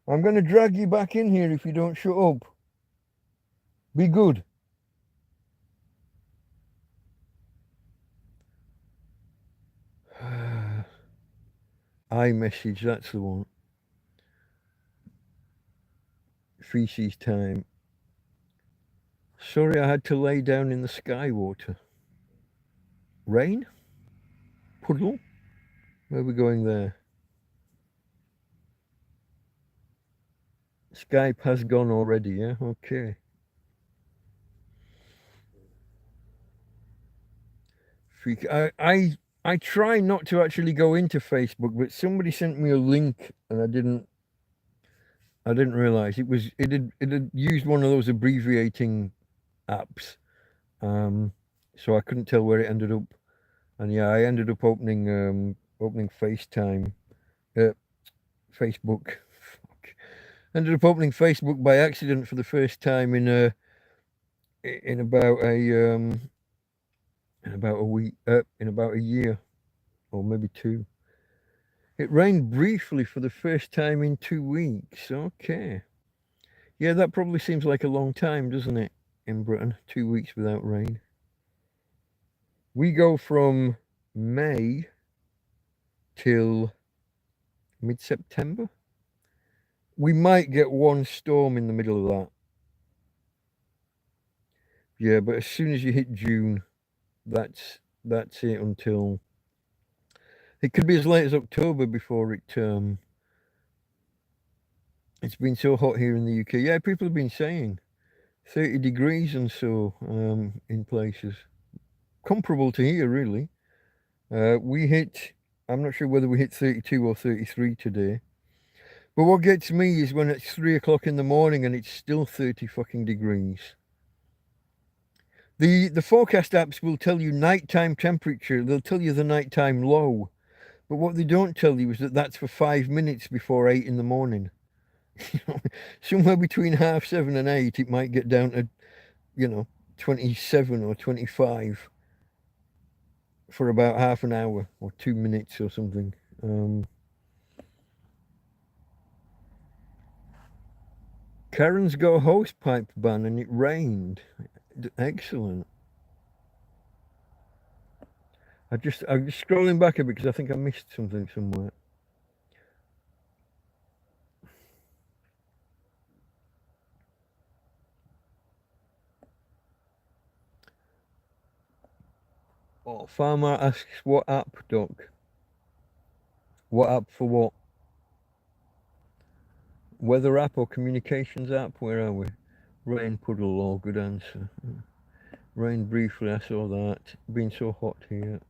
I'm going to drag you back in here if you don't shut up. Be good. iMessage, that's the one. Feces time. Sorry I had to lay down in the sky water. Rain? Puddle? Where are we going there? Skype has gone already, yeah? Okay. Freak. I try not to actually go into Facebook, but somebody sent me a link and I didn't realize it had used one of those abbreviating apps. Um so I couldn't tell where it ended up. And yeah, I ended up opening FaceTime uh, Facebook. Fuck. Ended up opening Facebook by accident for the first time in about a week, in about a year, or maybe two. It rained briefly for the first time in 2 weeks. Okay. Yeah, that probably seems like a long time, doesn't it, in Britain? 2 weeks without rain. We go from May till mid September. We might get one storm in the middle of that. Yeah, but as soon as you hit June, that's it until it could be as late as October before it's been so hot here in the UK. Yeah, people have been saying 30 degrees and so in places. Comparable to here, really. We hit, I'm not sure whether we hit 32 or 33 today. But what gets me is when it's 3 o'clock in the morning and it's still 30 fucking degrees. The forecast apps will tell you nighttime temperature, they'll tell you the nighttime low. But what they don't tell you is that that's for 5 minutes before 8 in the morning. Somewhere between 7:30 and 8, it might get down to, 27 or 25 for about half an hour or 2 minutes or something. Karen's got a hosepipe ban and it rained. Excellent. I'm just scrolling back a bit because I think I missed something somewhere. Oh, Farmer asks, what app, Doc? What app for what? Weather app or communications app? Where are we? Rain puddle, oh, good answer. Rain briefly, I saw that. Been so hot here.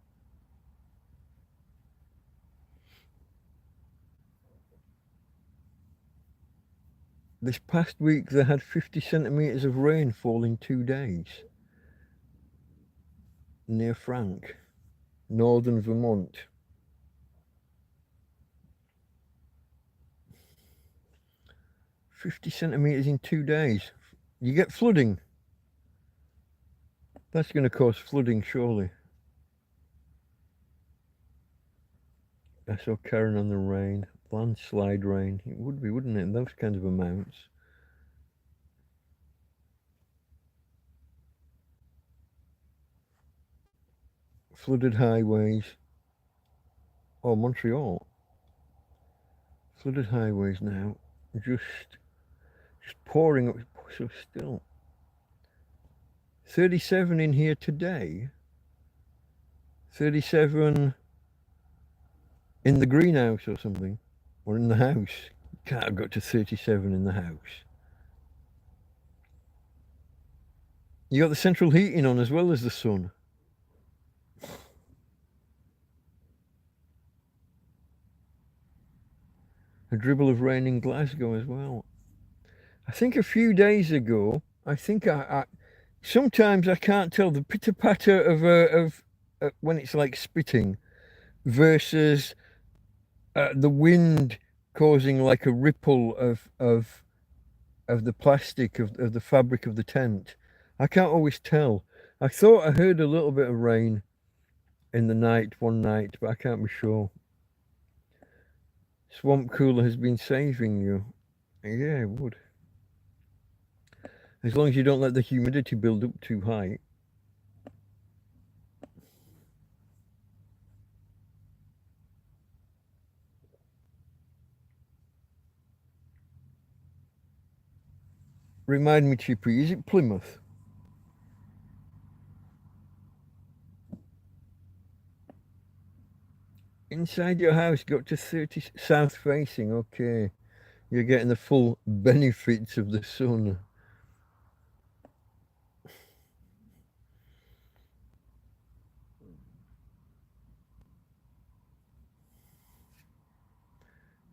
This past week they had 50 centimetres of rain fall in 2 days. Near Frank, northern Vermont. $50 centimetres in 2 days. You get flooding. That's going to cause flooding, surely. I saw Karen on the rain. Landslide rain. It would be, wouldn't it? Those kinds of amounts. Flooded highways. Oh, Montreal. Flooded highways now. Just pouring up, so still. 37 in here today. 37 in the greenhouse or something. Or in the house. Can't have got to 37 in the house. You got the central heating on as well as the sun. A dribble of rain in Glasgow as well. I think a few days ago, I think I sometimes I can't tell the pitter patter of when it's like spitting versus the wind causing like a ripple of the plastic of the fabric of the tent. I can't always tell. I thought I heard a little bit of rain in the night one night, but I can't be sure. Swamp cooler has been saving you. Yeah, it would. As long as you don't let the humidity build up too high. Remind me, Chippy, is it Plymouth? Inside your house, got to 30 south facing. Okay. You're getting the full benefits of the sun.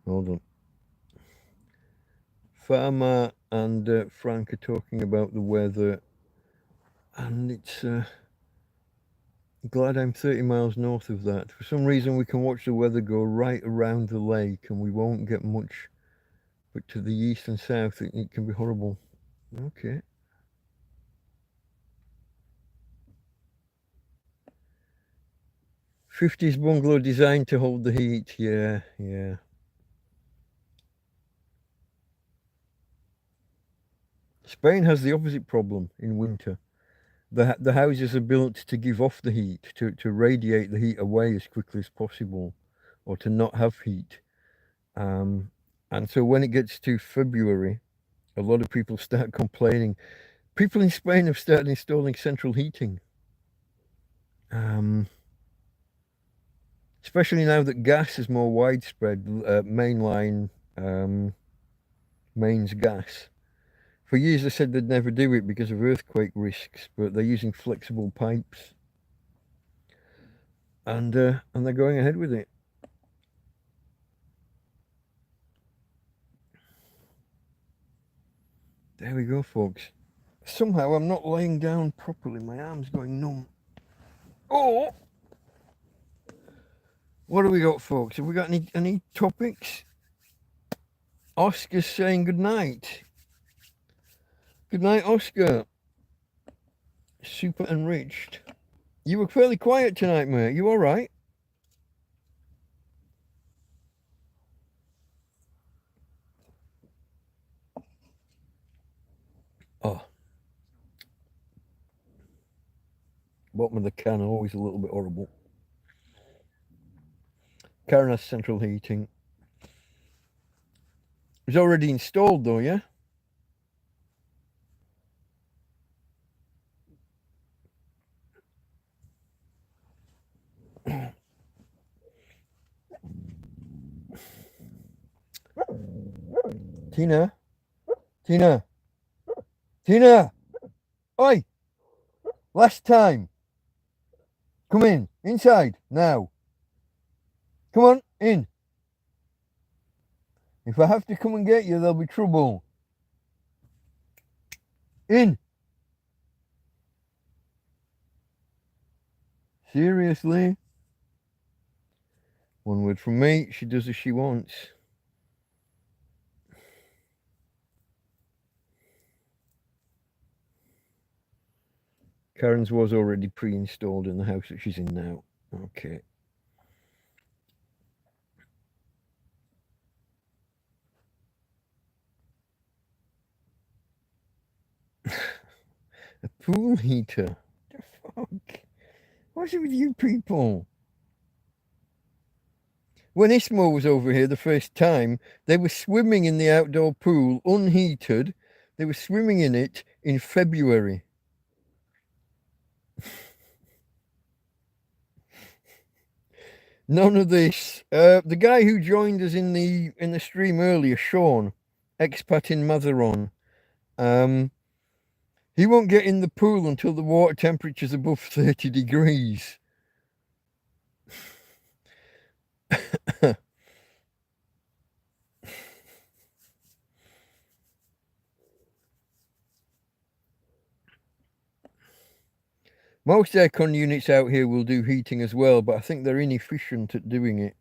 Hold on. Farmer and Frank are talking about the weather, and it's glad I'm 30 miles north of that. For some reason, we can watch the weather go right around the lake, and we won't get much. But to the east and south, it can be horrible. Okay. '50s bungalow designed to hold the heat. Yeah, yeah. Spain has the opposite problem in winter. The houses are built to give off the heat, to radiate the heat away as quickly as possible, or to not have heat. Um, and so when it gets to February, a lot of people start complaining. People in Spain have started installing central heating, um, especially now that gas is more widespread, mainline mains gas. For years, they said they'd never do it because of earthquake risks, but they're using flexible pipes, and they're going ahead with it. There we go, folks. Somehow I'm not laying down properly. My arm's going numb. Oh, what have we got, folks? Have we got any topics? Oscar's saying good night. Good night, Oscar. Super enriched. You were fairly quiet tonight, mate. You all right? Oh, bottom of the can always a little bit horrible. Karen has central heating. It's already installed though, yeah? Tina? Tina? Tina! Oi! Last time! Come in! Inside! Now! Come on, in! If I have to come and get you, there'll be trouble. In! Seriously? One word from me, she does as she wants. Karen's was already pre-installed in the house that she's in now. Okay. A pool heater? The fuck? What's it with you people? When Ismo was over here the first time, they were swimming in the outdoor pool, unheated. They were swimming in it in February. None of this. The guy who joined us in the stream earlier, Sean, expat in Matheron, he won't get in the pool until the water temperature's above 30 degrees. Most aircon units out here will do heating as well, but I think they're inefficient at doing it.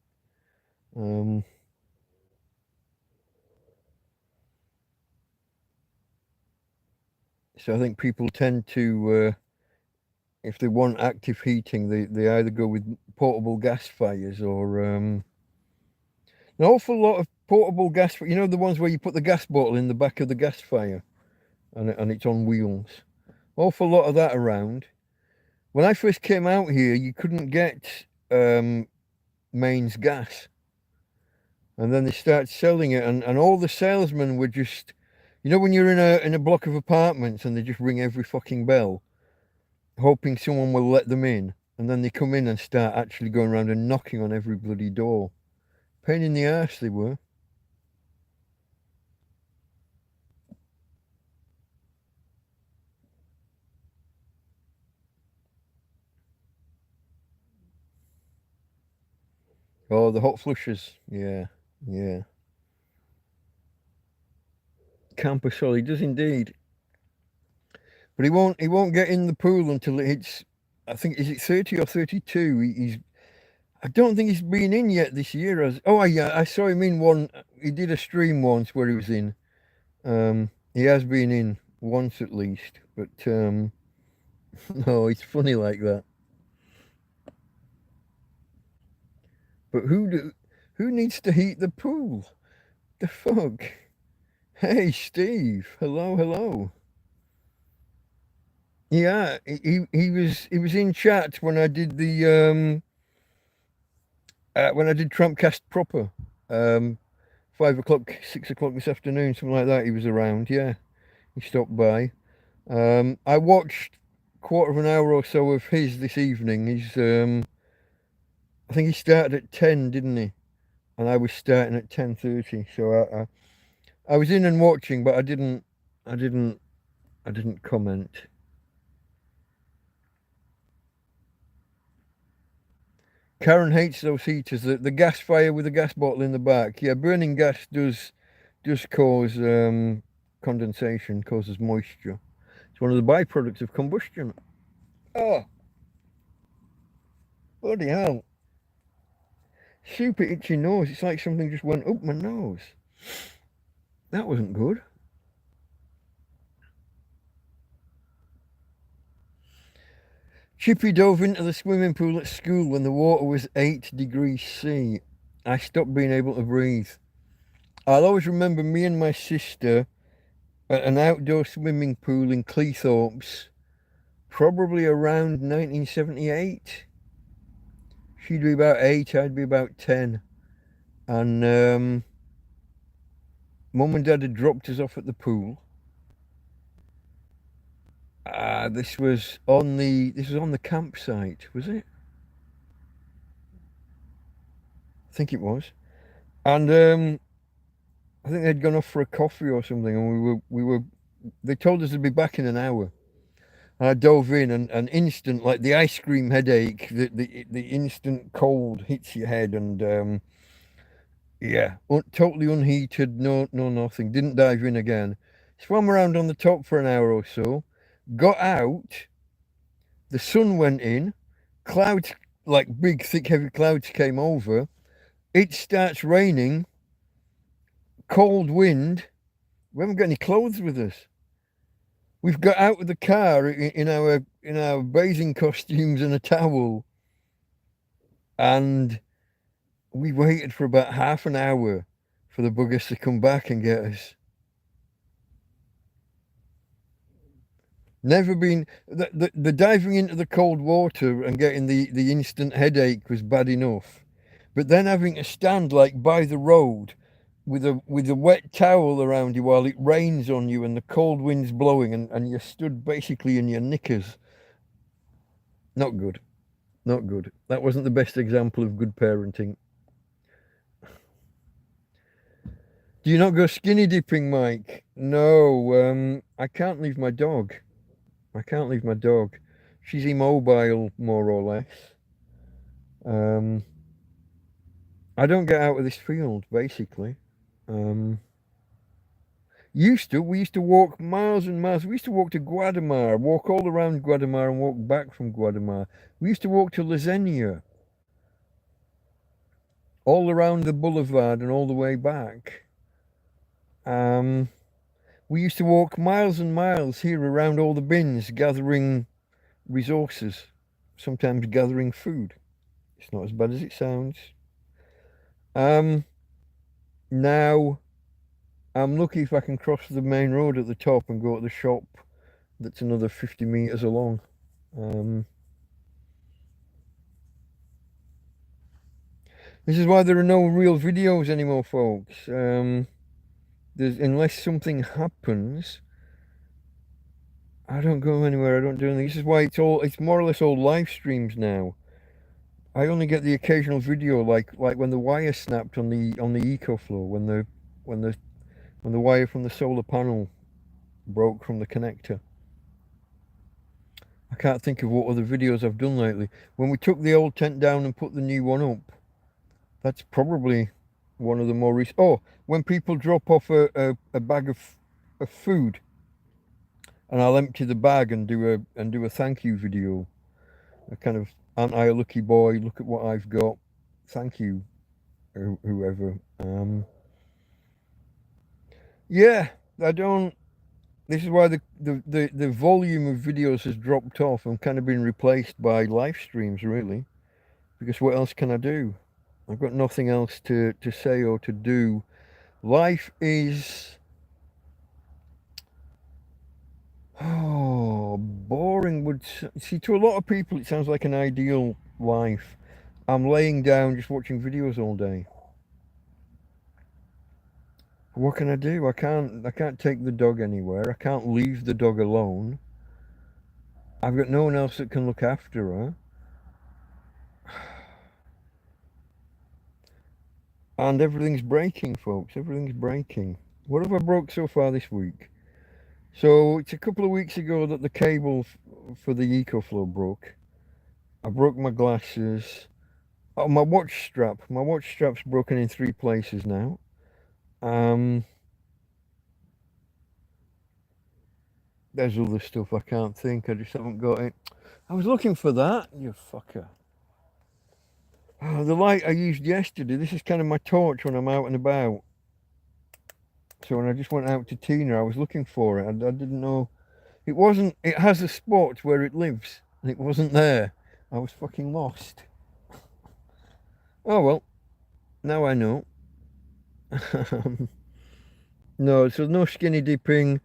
So I think people tend to, if they want active heating, they either go with portable gas fires or an awful lot of portable gas. You know, the ones where you put the gas bottle in the back of the gas fire, and it's on wheels. Awful lot of that around. When I first came out here, you couldn't get mains gas, and then they started selling it, and all the salesmen were just, you know, when you're in a block of apartments and they just ring every fucking bell, hoping someone will let them in, and then they come in and start actually going around and knocking on every bloody door. Pain in the arse they were. Oh, the hot flushes. Yeah, yeah. Camper Sol, he does indeed. But he won't get in the pool until it hits, I think, is it 30 or 32? I don't think he's been in yet this year. Oh yeah, I saw him in one. He did a stream once where he was in. He has been in once at least, but no, it's funny like that. But who needs to heat the pool? The fuck? Hey, Steve. Hello, hello. Yeah, he was in chat when I did when I did TrampCast proper. 5 o'clock, 6 o'clock this afternoon, something like that. He was around. Yeah, he stopped by. I watched quarter of an hour or so of his this evening. I think he started at 10, didn't he? And I was starting at 10:30. So I was in and watching, but I didn't comment. Karen hates those heaters. The gas fire with the gas bottle in the back. Yeah, burning gas does cause condensation, causes moisture. It's one of the byproducts of combustion. Oh, bloody hell. Super itchy nose. It's like something just went up my nose. That wasn't good. Chippy dove into the swimming pool at school when the water was 8 degrees C. I stopped being able to breathe. I'll always remember me and my sister at an outdoor swimming pool in Cleethorpes, probably around 1978. She'd be about 8, I'd be about 10. And Mum and Dad had dropped us off at the pool. This was on the campsite, was it? I think it was. And I think they'd gone off for a coffee or something, and they told us to be back in an hour. And I dove in, and instant, like the ice cream headache, the instant cold hits your head, and yeah, totally unheated, no nothing. Didn't dive in again. Swam around on the top for an hour or so, got out. The sun went in, clouds, like big, thick, heavy clouds came over. It starts raining, cold wind. We haven't got any clothes with us. We've got out of the car in our bathing costumes and a towel, and we waited for about half an hour for the buggers to come back and get us. Never been the diving into the cold water and getting the instant headache was bad enough, but then having to stand like by the road with a wet towel around you while it rains on you and the cold wind's blowing and you're stood basically in your knickers. Not good. Not good. That wasn't the best example of good parenting. Do you not go skinny dipping, Mike? No, I can't leave my dog. I can't leave my dog. She's immobile, more or less. I don't get out of this field, basically. We used to walk miles and miles. We used to walk to Guadamar, walk all around Guadamar and walk back from Guadamar. We used to walk to Lasenia, all around the boulevard and all the way back. We used to walk miles and miles here around all the bins, gathering resources, sometimes gathering food. It's not as bad as it sounds. Now I'm lucky if I can cross the main road at the top and go to the shop that's another 50 meters along. This is why there are no real videos anymore, folks. Unless something happens, I don't go anywhere. I don't do anything. This is why it's more or less all live streams now. I only get the occasional video, like when the wire snapped on the EcoFlow, when the wire from the solar panel broke from the connector. I can't think of what other videos I've done lately. When we took the old tent down and put the new one up, That's probably one of the more recent. Oh, when people drop off a bag of food, and I'll empty the bag and do a thank you video. A kind of, aren't I a lucky boy? Look at what I've got. Thank you, whoever. Yeah, I don't. This is why the volume of videos has dropped off and kind of been replaced by live streams, really. Because what else can I do? I've got nothing else to say or to do. Life is, oh, boring. See, to a lot of people it sounds like an ideal life. I'm laying down just watching videos all day. What can I do? I can't take the dog anywhere. I can't leave the dog alone. I've got no one else that can look after her. And everything's breaking, folks. Everything's breaking. What have I broke so far this week? So it's a couple of weeks ago that the cable for the EcoFlow broke. I broke my glasses. Oh, my watch strap. My watch strap's broken in 3 places now. There's other stuff I can't think. I just haven't got it. I was looking for that, you fucker. Oh, the light I used yesterday. This is kind of my torch when I'm out and about. So when I just went out to Tina, I was looking for it. I didn't know. It wasn't. It has a spot where it lives, and it wasn't there. I was fucking lost. Oh well, now I know. No, so no skinny dipping,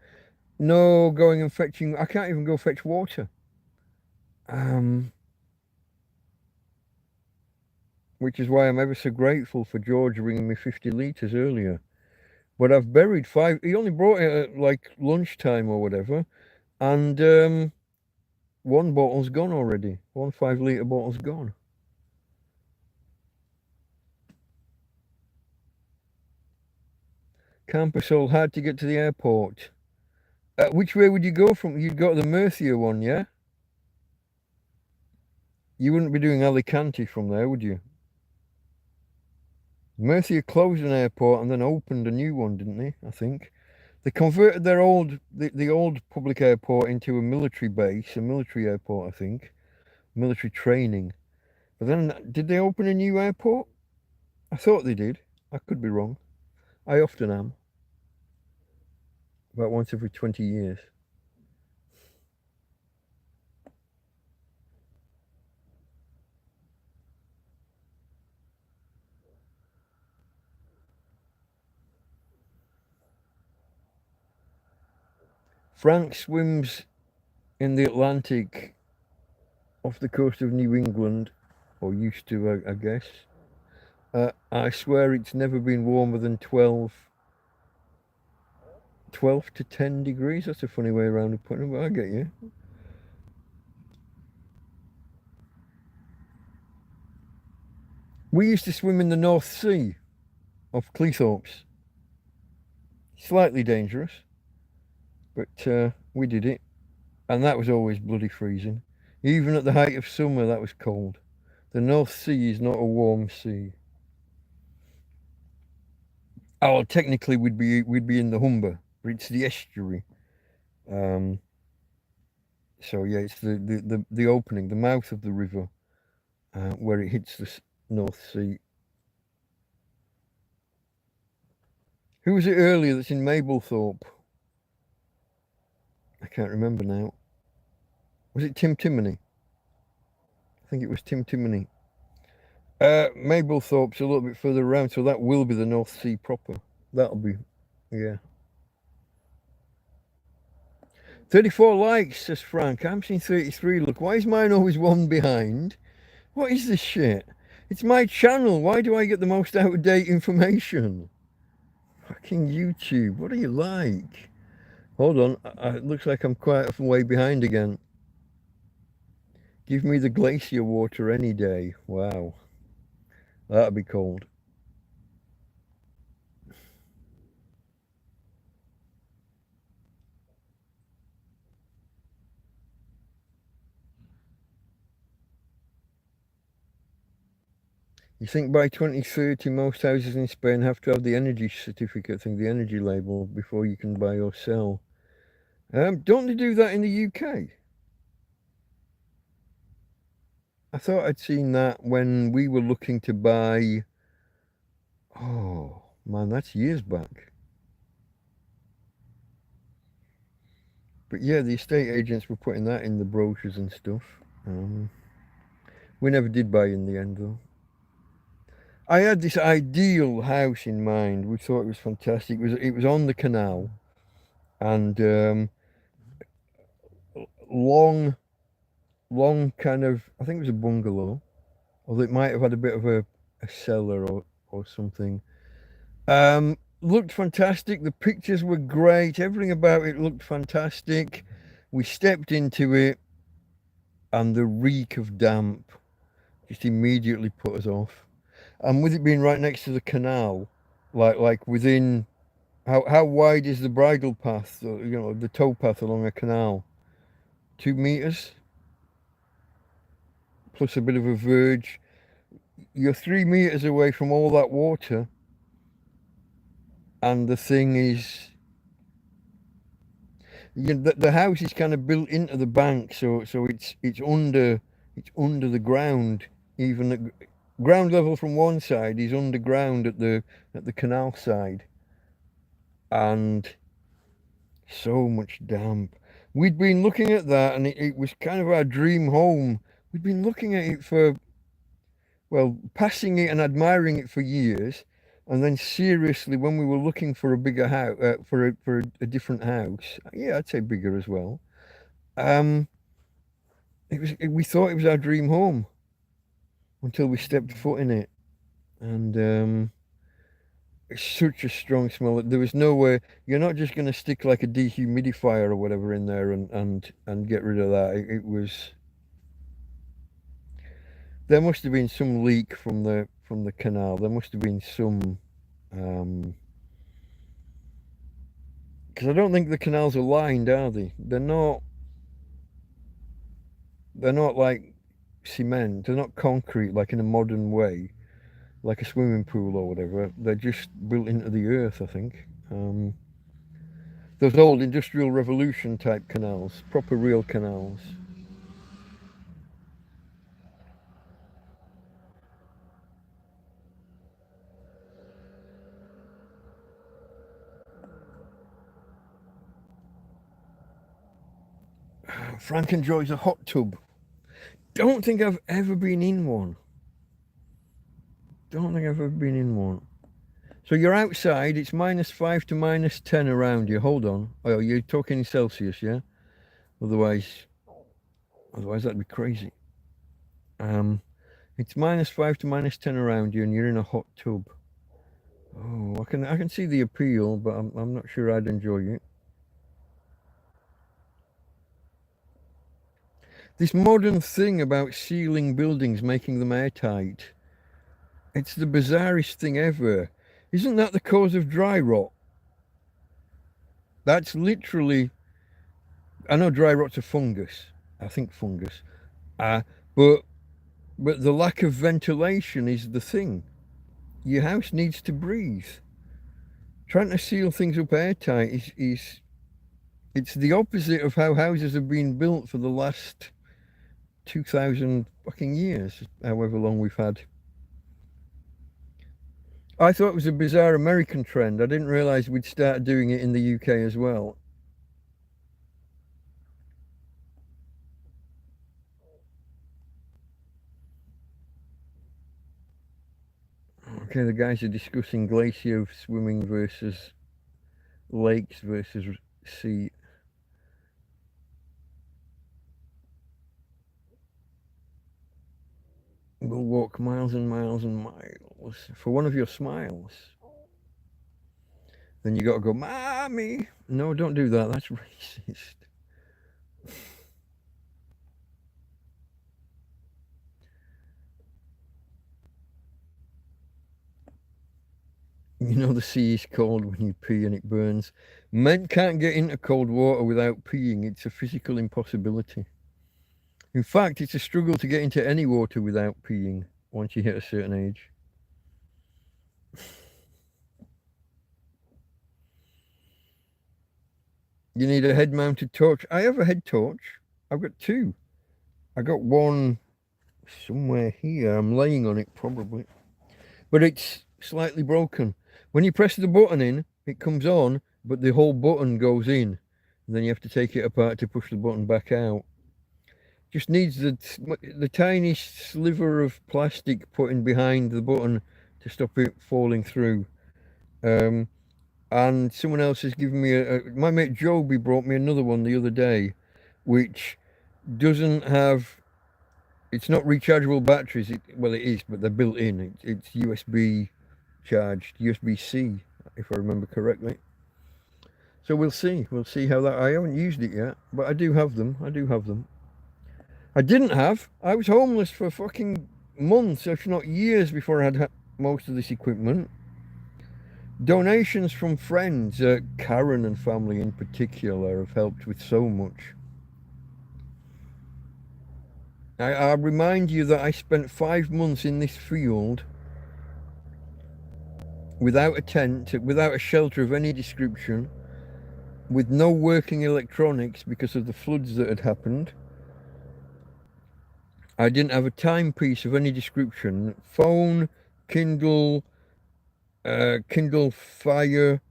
no going and fetching. I can't even go fetch water. Which is why I'm ever so grateful for George bringing me 50 litres earlier. But I've buried 5. He only brought it at like lunchtime or whatever, and one bottle's gone already. One 5 litre bottle's gone. Campusol, hard to get to the airport. Which way would you go from? You'd go to the Murcia one, yeah? You wouldn't be doing Alicante from there, would you? Murcia closed an airport and then opened a new one, didn't they? I think they converted their the old public airport into a military base, a military airport, I think, military training. But then, did they open a new airport? I thought they did. I could be wrong. I often am. About once every 20 years. Frank swims in the Atlantic off the coast of New England, or used to, I guess. I swear it's never been warmer than 12 to 10 degrees. That's a funny way around of putting it, but I get you. We used to swim in the North Sea off Cleethorpes. Slightly dangerous, but we did it. And that was always bloody freezing. Even at the height of summer, that was cold. The North Sea is not a warm sea. Oh, well, technically we'd be in the Humber, but it's the estuary. Um, so yeah, it's the opening, the mouth of the river, where it hits the North Sea. Who was it earlier that's in Mablethorpe? I can't remember now. Was it Tim Timoney? I think it was Tim Timoney. Mablethorpe's a little bit further around, so that will be the North Sea proper. That'll be, yeah. 34 likes, says Frank. I'm seeing 33. Look, why is mine always one behind? What is this shit? It's my channel. Why do I get the most out-of-date information? Fucking YouTube. What are you like? Hold on. It looks like I'm quite a way behind again. Give me the glacier water any day. Wow. That'd be cold. You think by 2030 most houses in Spain have to have the energy certificate thing, the energy label, before you can buy or sell. Don't they do that in the UK? I thought I'd seen that when we were looking to buy. Oh man, that's years back. But yeah, the estate agents were putting that in the brochures and stuff. We never did buy in the end though. I had this ideal house in mind. We thought it was fantastic. It was on the canal, and long, long kind of. I think it was a bungalow, although it might have had a bit of a cellar or something. Looked fantastic. The pictures were great. Everything about it looked fantastic. We stepped into it, and the reek of damp just immediately put us off. And with it being right next to the canal, like within how wide is the bridle path? The towpath along a canal. 2 meters plus a bit of a verge. You're 3 meters away from all that water, and the thing is, the house is kind of built into the bank, so it's under the ground. Even the ground level from one side is underground at the canal side, and so much damp. We'd been looking at that, and it was kind of our dream home. We'd been looking at it for, well, passing it and admiring it for years, and then seriously, when we were looking for a bigger house, for a different house, yeah, I'd say bigger as well. Um, we thought it was our dream home until we stepped foot in it, and it's such a strong smell. There was no way. You're not just going to stick like a dehumidifier or whatever in there and get rid of that. It was. There must have been some leak from the canal. There must have been some. Because I don't think the canals are lined, are they? They're not. They're not like cement. They're not concrete like in a modern way, like a swimming pool or whatever. They're just built into the earth, I think. Those old Industrial Revolution type canals, proper real canals. Frank enjoys a hot tub. Don't think I've ever been in one. Don't think I've ever been in one. So you're outside, it's -5 to -10 around you. Hold on. Oh, you're talking in Celsius, yeah? Otherwise that'd be crazy. It's -5 to -10 around you, and you're in a hot tub. Oh, I can see the appeal, but I'm not sure I'd enjoy it. This modern thing about sealing buildings, making them airtight, it's the bizarrest thing ever. Isn't that the cause of dry rot? That's literally, I know dry rot's a fungus. I think fungus. But the lack of ventilation is the thing. Your house needs to breathe. Trying to seal things up airtight is it's the opposite of how houses have been built for the last 2,000 fucking years, however long we've had. I thought it was a bizarre American trend. I didn't realise we'd start doing it in the UK as well. Okay, the guys are discussing glacier swimming versus lakes versus sea. We'll walk miles and miles and miles for one of your smiles. Then you got to go, Mommy. No, don't do that. That's racist. You know the sea is cold when you pee and it burns. Men can't get into cold water without peeing. It's a physical impossibility. In fact, it's a struggle to get into any water without peeing once you hit a certain age. You need a head-mounted torch. I have a head torch. I've got two. I got one somewhere here. I'm laying on it probably. But it's slightly broken. When you press the button in, it comes on, but the whole button goes in. And then you have to take it apart to push the button back out. Just needs the tiny sliver of plastic put in behind the button to stop it falling through. And someone else has given me my mate Joby brought me another one the other day, which doesn't have, it's not rechargeable batteries. Well, it is, but they're built in. It's USB charged, USB-C, if I remember correctly. So we'll see. We'll see how that. I haven't used it yet, but I do have them. I do have them. I didn't have. I was homeless for fucking months, if not years, before I had most of this equipment. Donations from friends, Karen and family in particular, have helped with so much. I remind you that I spent 5 months in this field without a tent, without a shelter of any description, with no working electronics because of the floods that had happened. I didn't have a timepiece of any description. Phone, Kindle, Kindle Fire,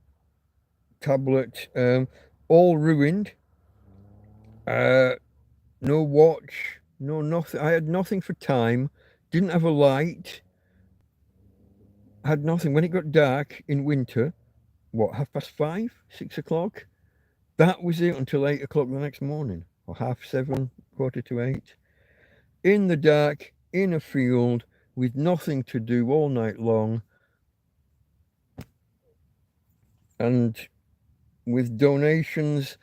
tablet, all ruined. No watch, no nothing. I had nothing for time. Didn't have a light. Had nothing. When it got dark in winter, what, 5:30, 6 o'clock? That was it until 8 o'clock the next morning, or 7:30, 7:45. In the dark, in a field, with nothing to do all night long, and with donations,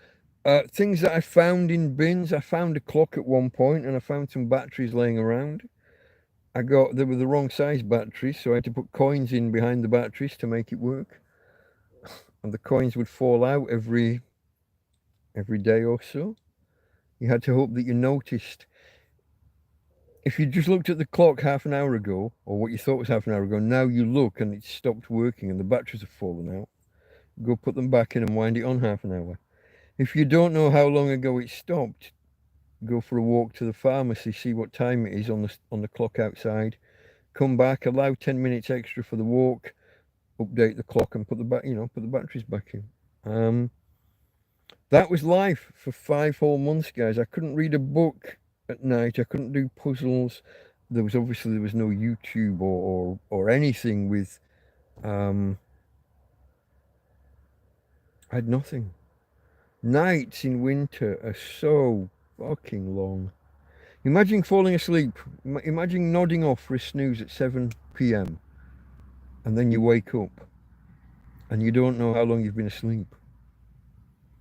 things that I found in bins. I found a clock at one point, and I found some batteries laying around. They were the wrong size batteries, so I had to put coins in behind the batteries to make it work. And the coins would fall out every day or so. You had to hope that you noticed. If you just looked at the clock half an hour ago, or what you thought was half an hour ago, now you look and it's stopped working and the batteries have fallen out, go put them back in and wind it on half an hour. If you don't know how long ago it stopped, go for a walk to the pharmacy, see what time it is on the clock outside, come back, allow 10 minutes extra for the walk, update the clock and put the batteries back in. That was life for 5 whole months, guys. I couldn't read a book at night. I couldn't do puzzles. There was no YouTube or anything with. I had nothing. Nights in winter are so fucking long. Imagine falling asleep. Imagine nodding off for a snooze at 7 p.m. and then you wake up and you don't know how long you've been asleep.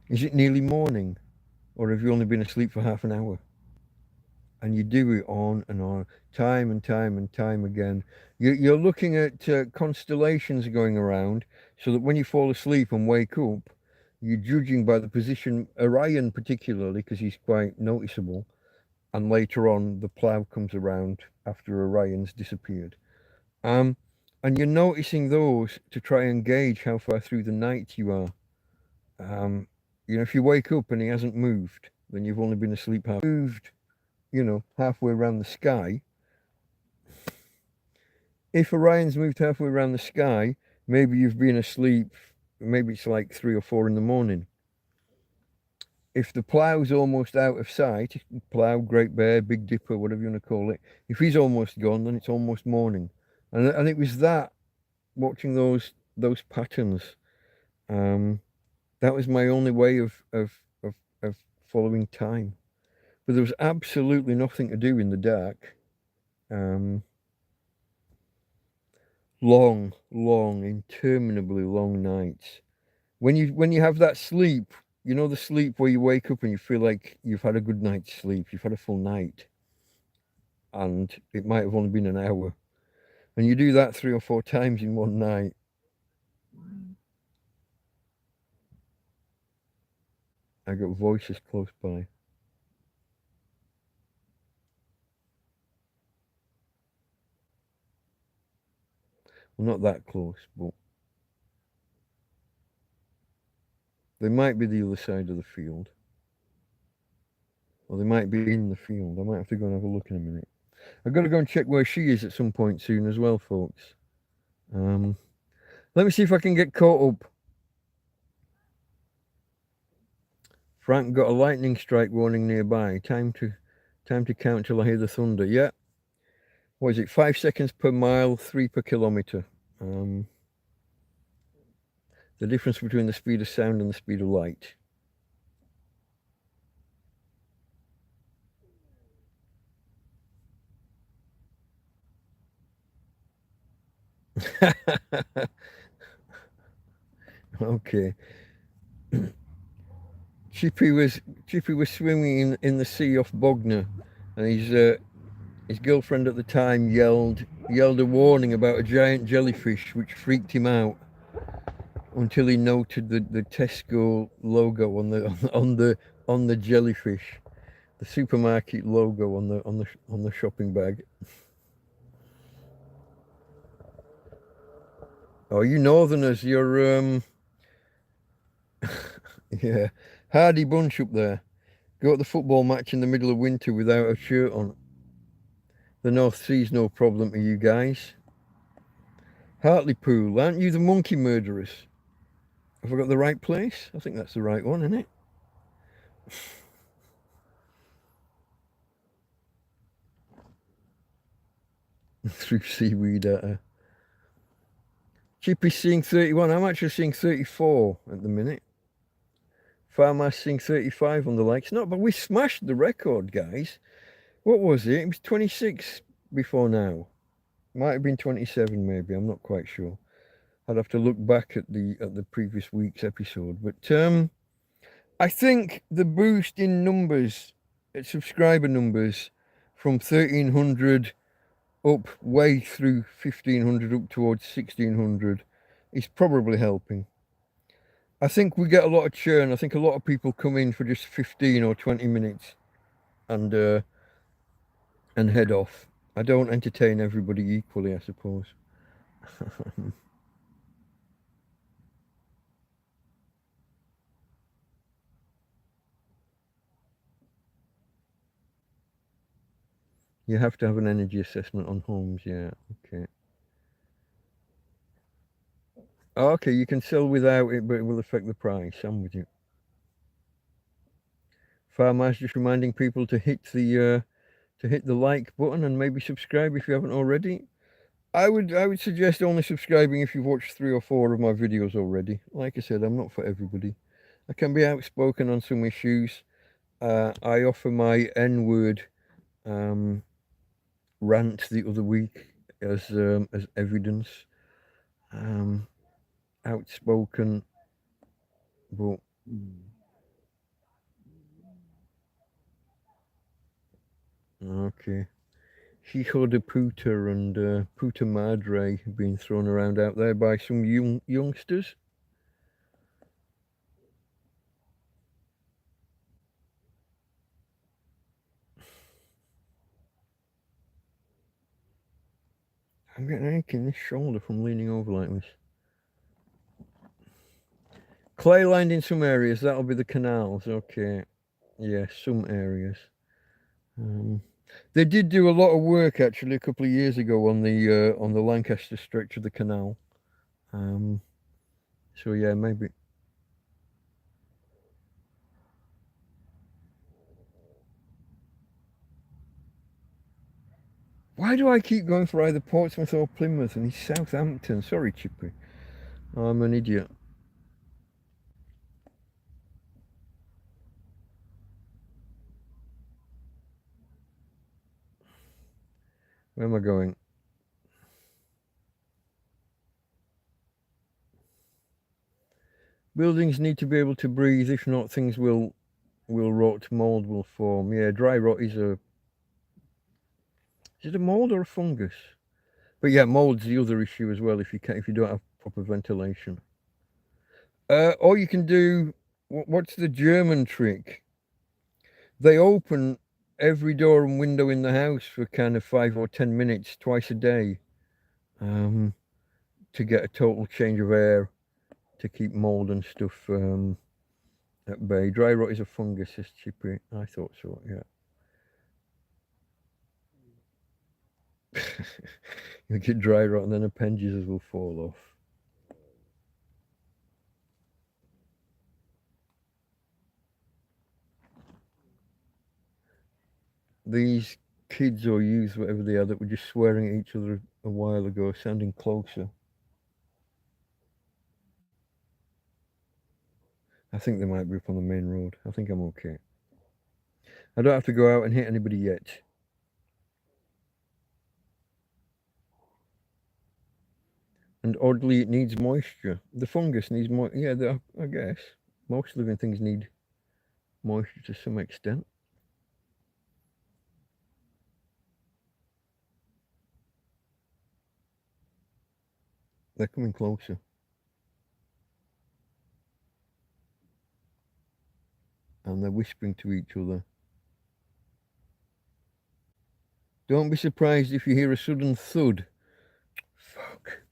Is it nearly morning, or have you only been asleep for half an hour? And you do it on and on, time and time and time again. You're looking at constellations going around, so that when you fall asleep and wake up, you're judging by the position, Orion particularly, because he's quite noticeable. And later on, the plough comes around after Orion's disappeared. And you're noticing those to try and gauge how far through the night you are. If you wake up and he hasn't moved, then you've only been asleep halfway around the sky. If Orion's moved halfway around the sky, maybe you've been asleep, maybe it's like 3 or 4 in the morning. If the plough's almost out of sight, plough, Great Bear, Big Dipper, whatever you want to call it, if he's almost gone, then it's almost morning. And it was that, watching those patterns, that was my only way of following time. But there was absolutely nothing to do in the dark. Long, interminably long nights. When you have that sleep, the sleep where you wake up and you feel like you've had a good night's sleep, you've had a full night, and it might have only been an hour, and you do that 3 or 4 times in one night. I got voices close by. Well, not that close, but they might be the other side of the field. Or they might be in the field. I might have to go and have a look in a minute. I've got to go and check where she is at some point soon as well, folks. Let me see if I can get caught up. Frank got a lightning strike warning nearby. Time to count till I hear the thunder. Yeah. What is it? 5 seconds per mile, 3 per kilometer. The difference between the speed of sound and the speed of light. Okay. Chippy was swimming in the sea off Bognor, and his girlfriend at the time yelled a warning about a giant jellyfish, which freaked him out until he noted the Tesco logo on the jellyfish, the supermarket logo on the shopping bag. Oh, you Northerners, you're yeah, hardy bunch up there. Go to the football match in the middle of winter without a shirt on. The North Sea's no problem to you guys. Hartlepool, aren't you the monkey murderers? Have I got the right place? I think that's the right one, isn't it? Through seaweed at her. Chippy's seeing 31. I'm actually seeing 34 at the minute. Farmer's seeing 35 on the likes. No, but we smashed the record, guys. What was it? It was 26 before now. Might have been 27, maybe. I'm not quite sure. I'd have to look back at the previous week's episode. But I think the boost in numbers, subscriber numbers, from 1,300 up way through 1,500 up towards 1,600 is probably helping. I think we get a lot of churn. I think a lot of people come in for just 15 or 20 minutes and head off. I don't entertain everybody equally, I suppose. You have to have an energy assessment on homes, yeah, okay. Okay, you can sell without it, but it will affect the price. I'm with you. Farmers just reminding people to hit the like button and maybe subscribe if you haven't already. I would suggest only subscribing if you've watched 3 or 4 of my videos already. Like I said, I'm not for everybody. I can be outspoken on some issues. I offer my N-word rant the other week as evidence. Outspoken, but okay. Hijo de puta and puta madre being thrown around out there by some youngsters. I'm getting an ache in this shoulder from leaning over like this. Clay lined in some areas, that'll be the canals, okay. Yeah, some areas. They did do a lot of work actually a couple of years ago on the Lancaster stretch of the canal. So yeah, maybe. Why do I keep going for either Portsmouth or Plymouth and he's Southampton? Sorry, Chippy. I'm an idiot. Where am I going? Buildings need to be able to breathe. If not, things will rot. Mold will form. Yeah, dry rot is a. Is it a mold or a fungus? But yeah, mold's the other issue as well. If you don't have proper ventilation. Or you can do. What's the German trick? They open every door and window in the house for kind of 5 or 10 minutes twice a day. to get a total change of air to keep mold and stuff at bay. Dry rot is a fungus, says Chippy. I thought so, yeah. You'll get dry rot and then appendages will fall off. These kids or youth, whatever they are, that were just swearing at each other a while ago, sounding closer. I think they might be up on the main road. I think I'm okay. I don't have to go out and hit anybody yet. And oddly, it needs moisture. The fungus needs moisture. Yeah, I guess. Most living things need moisture to some extent. They're coming closer. And they're whispering to each other. Don't be surprised if you hear a sudden thud. Fuck.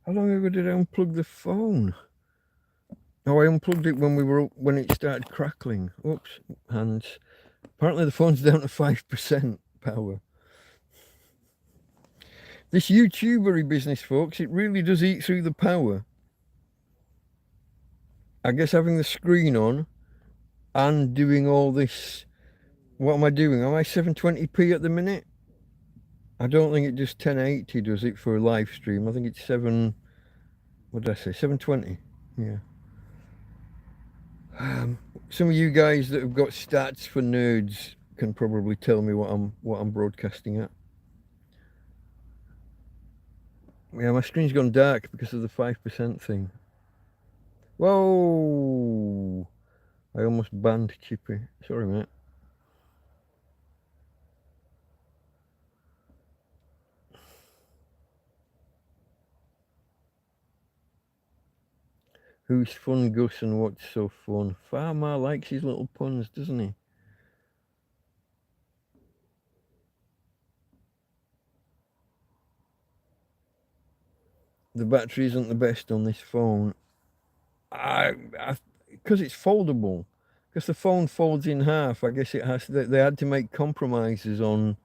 How long ago did I unplug the phone? Oh, I unplugged it when it started crackling. Oops, hands. Apparently the phone's down to 5% power. This YouTubery business, folks, it really does eat through the power. I guess having the screen on and doing all this. What am I doing? Am I 720p at the minute? I don't think it just 1080 does it for a live stream. I think it's what did I say? 720. Yeah. Some of you guys that have got stats for nerds can probably tell me what I'm broadcasting at. Yeah, my screen's gone dark because of the 5% thing. Whoa! I almost banned Chippy. Sorry, mate. Who's fun, Gus, and what's so fun? Farmer likes his little puns, doesn't he? The battery isn't the best on this phone. Because it's foldable. Because the phone folds in half. I guess it has. They had to make compromises on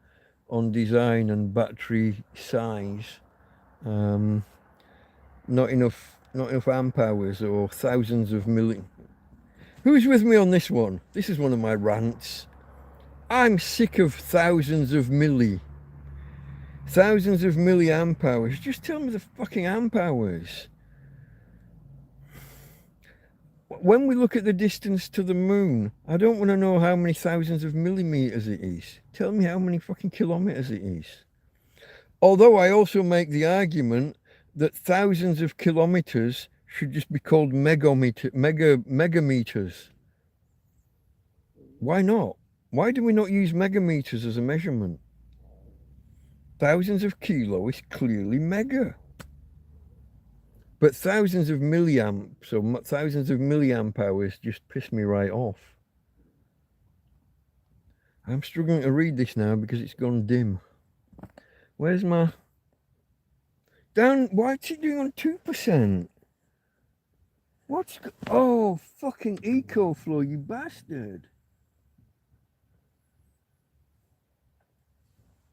design and battery size. Not enough amp hours or thousands of milli. Who's with me on this one? This is one of my rants. I'm sick of thousands of milliamp hours. Just tell me the fucking amp hours. When we look at the distance to the moon, I don't want to know how many thousands of millimeters it is. Tell me how many fucking kilometers it is. Although I also make the argument that thousands of kilometers should just be called megameters. Why not? Why do we not use megameters as a measurement? Thousands of kilo is clearly mega. But thousands of milliamps or thousands of milliamp hours just piss me right off. I'm struggling to read this now because it's gone dim. Where's my... Down... Why is it doing on 2%? What's... Oh, fucking EcoFlow, you bastard.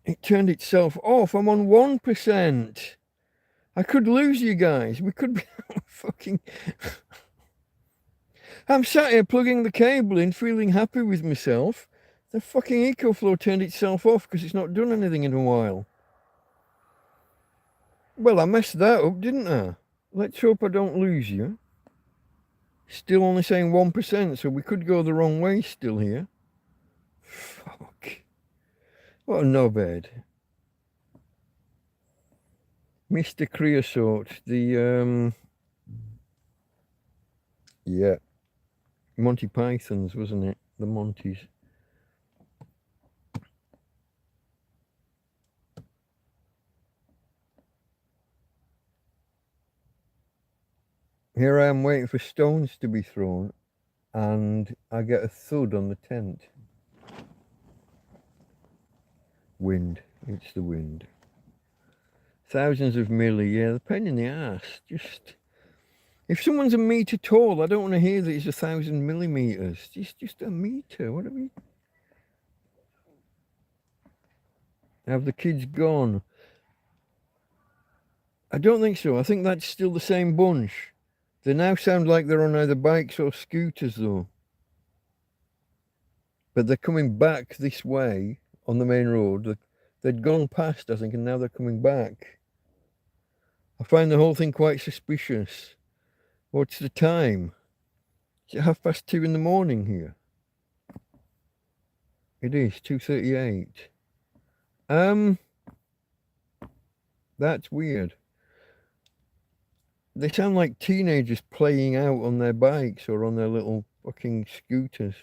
It turned itself off. I'm on 1%. I could lose you guys. We could be fucking... I'm sat here plugging the cable in, feeling happy with myself. The fucking EcoFlow turned itself off because it's not done anything in a while. Well, I messed that up, didn't I? Let's hope I don't lose you. Still only saying 1%, so we could go the wrong way still here. Fuck. What a knobhead. Mr. Creosote, the, yeah, Monty Python's, wasn't it? The Monties. Here I am waiting for stones to be thrown, and I get a thud on the tent. Wind. It's the wind. Thousands of milli, yeah, the pain in the ass. Just if someone's a meter tall, I don't want to hear that it's 1,000 millimeters. Just a meter. What are we? Have the kids gone? I don't think so. I think that's still the same bunch. They now sound like they're on either bikes or scooters, though. But they're coming back this way on the main road. They'd gone past, I think, and now they're coming back. I find the whole thing quite suspicious. What's the time? Is it 2:30 in the morning here? It is 2:38. That's weird. They sound like teenagers playing out on their bikes or on their little fucking scooters.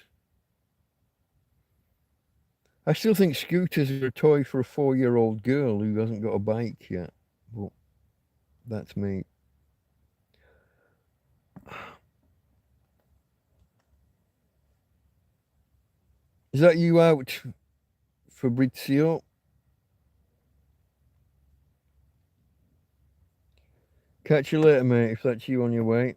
I still think scooters are a toy for a 4-year-old girl who hasn't got a bike yet. But that's me. Is that you out, Fabrizio? Catch you later, mate, if that's you on your way.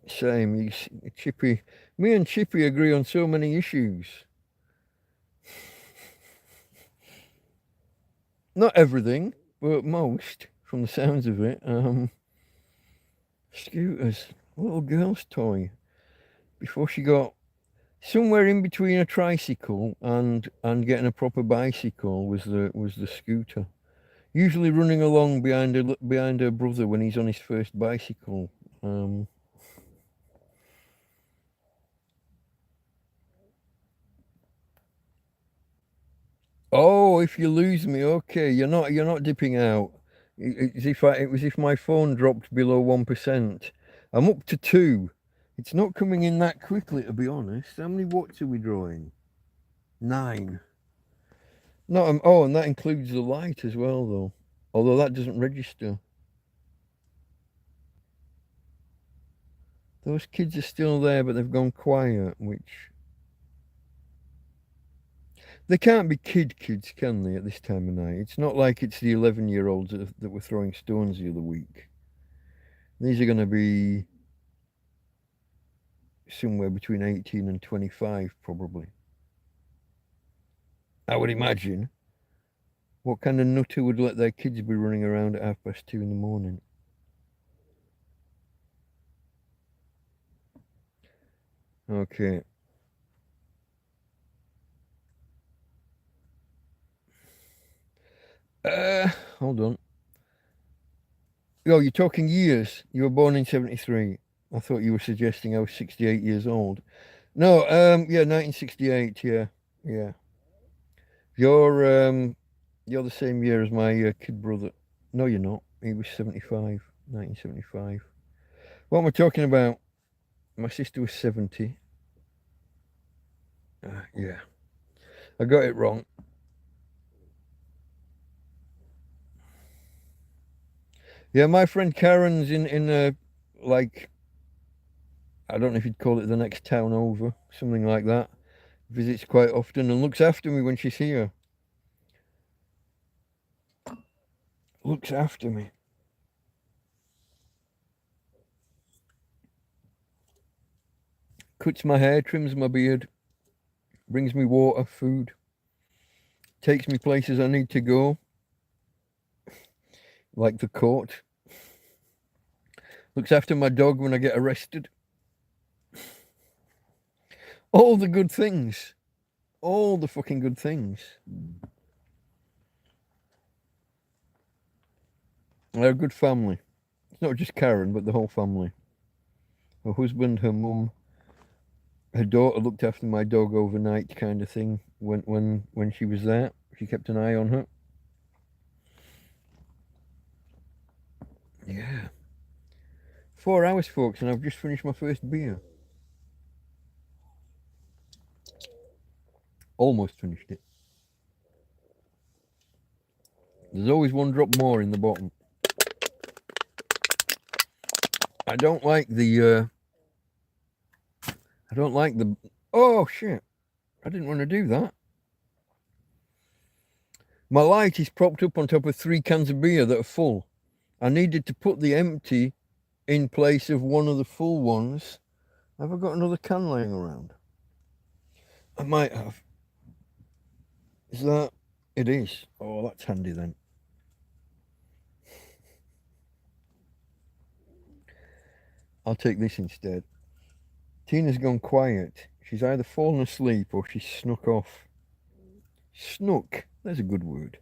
Same, Chippy. Me and Chippy agree on so many issues. Not everything, but most, from the sounds of it. Scooters, little girl's toy. Before she got somewhere in between a tricycle and getting a proper bicycle was the scooter. Usually running along behind her brother when he's on his first bicycle. Oh, if you lose me, okay, you're not dipping out. It was if my phone dropped below 1%. I'm up to 2. It's not coming in that quickly, to be honest. How many watts are we drawing? 9. No, oh, and that includes the light as well, though. Although that doesn't register. Those kids are still there, but they've gone quiet, which... They can't be kids, can they, at this time of night? It's not like it's the 11-year-olds that were throwing stones the other week. These are going to be somewhere between 18 and 25, probably. I would imagine. What kind of nutter would let their kids be running around at 2:30 in the morning? Okay. Hold on. Oh, you're talking years. You were born in 73. I thought you were suggesting I was 68 years old. No, yeah, 1968, yeah. You're the same year as my kid brother. No, you're not. He was 75, 1975. What am I talking about? My sister was 70. Yeah. I got it wrong. Yeah, my friend Karen's in a, like, I don't know if you'd call it the next town over, something like that. Visits quite often and looks after me when she's here. Looks after me. Cuts my hair, trims my beard, brings me water, food, takes me places I need to go, like the court. Looks after my dog when I get arrested. All the good things. All the fucking good things. They're a good family. It's not just Karen, but the whole family. Her husband, her mum, her daughter looked after my dog overnight, kind of thing. When she was there, she kept an eye on her. Yeah. 4 hours, folks, and I've just finished my first beer. Almost finished it. There's always one drop more in the bottom. I don't like the. Oh shit! I didn't want to do that. My light is propped up on top of 3 cans of beer that are full. I needed to put the empty in place of one of the full ones. Have I got another can laying around? I might have. Is that? It is. Oh, that's handy then. I'll take this instead. Tina's gone quiet. She's either fallen asleep or she's snuck off. Snuck. There's a good word.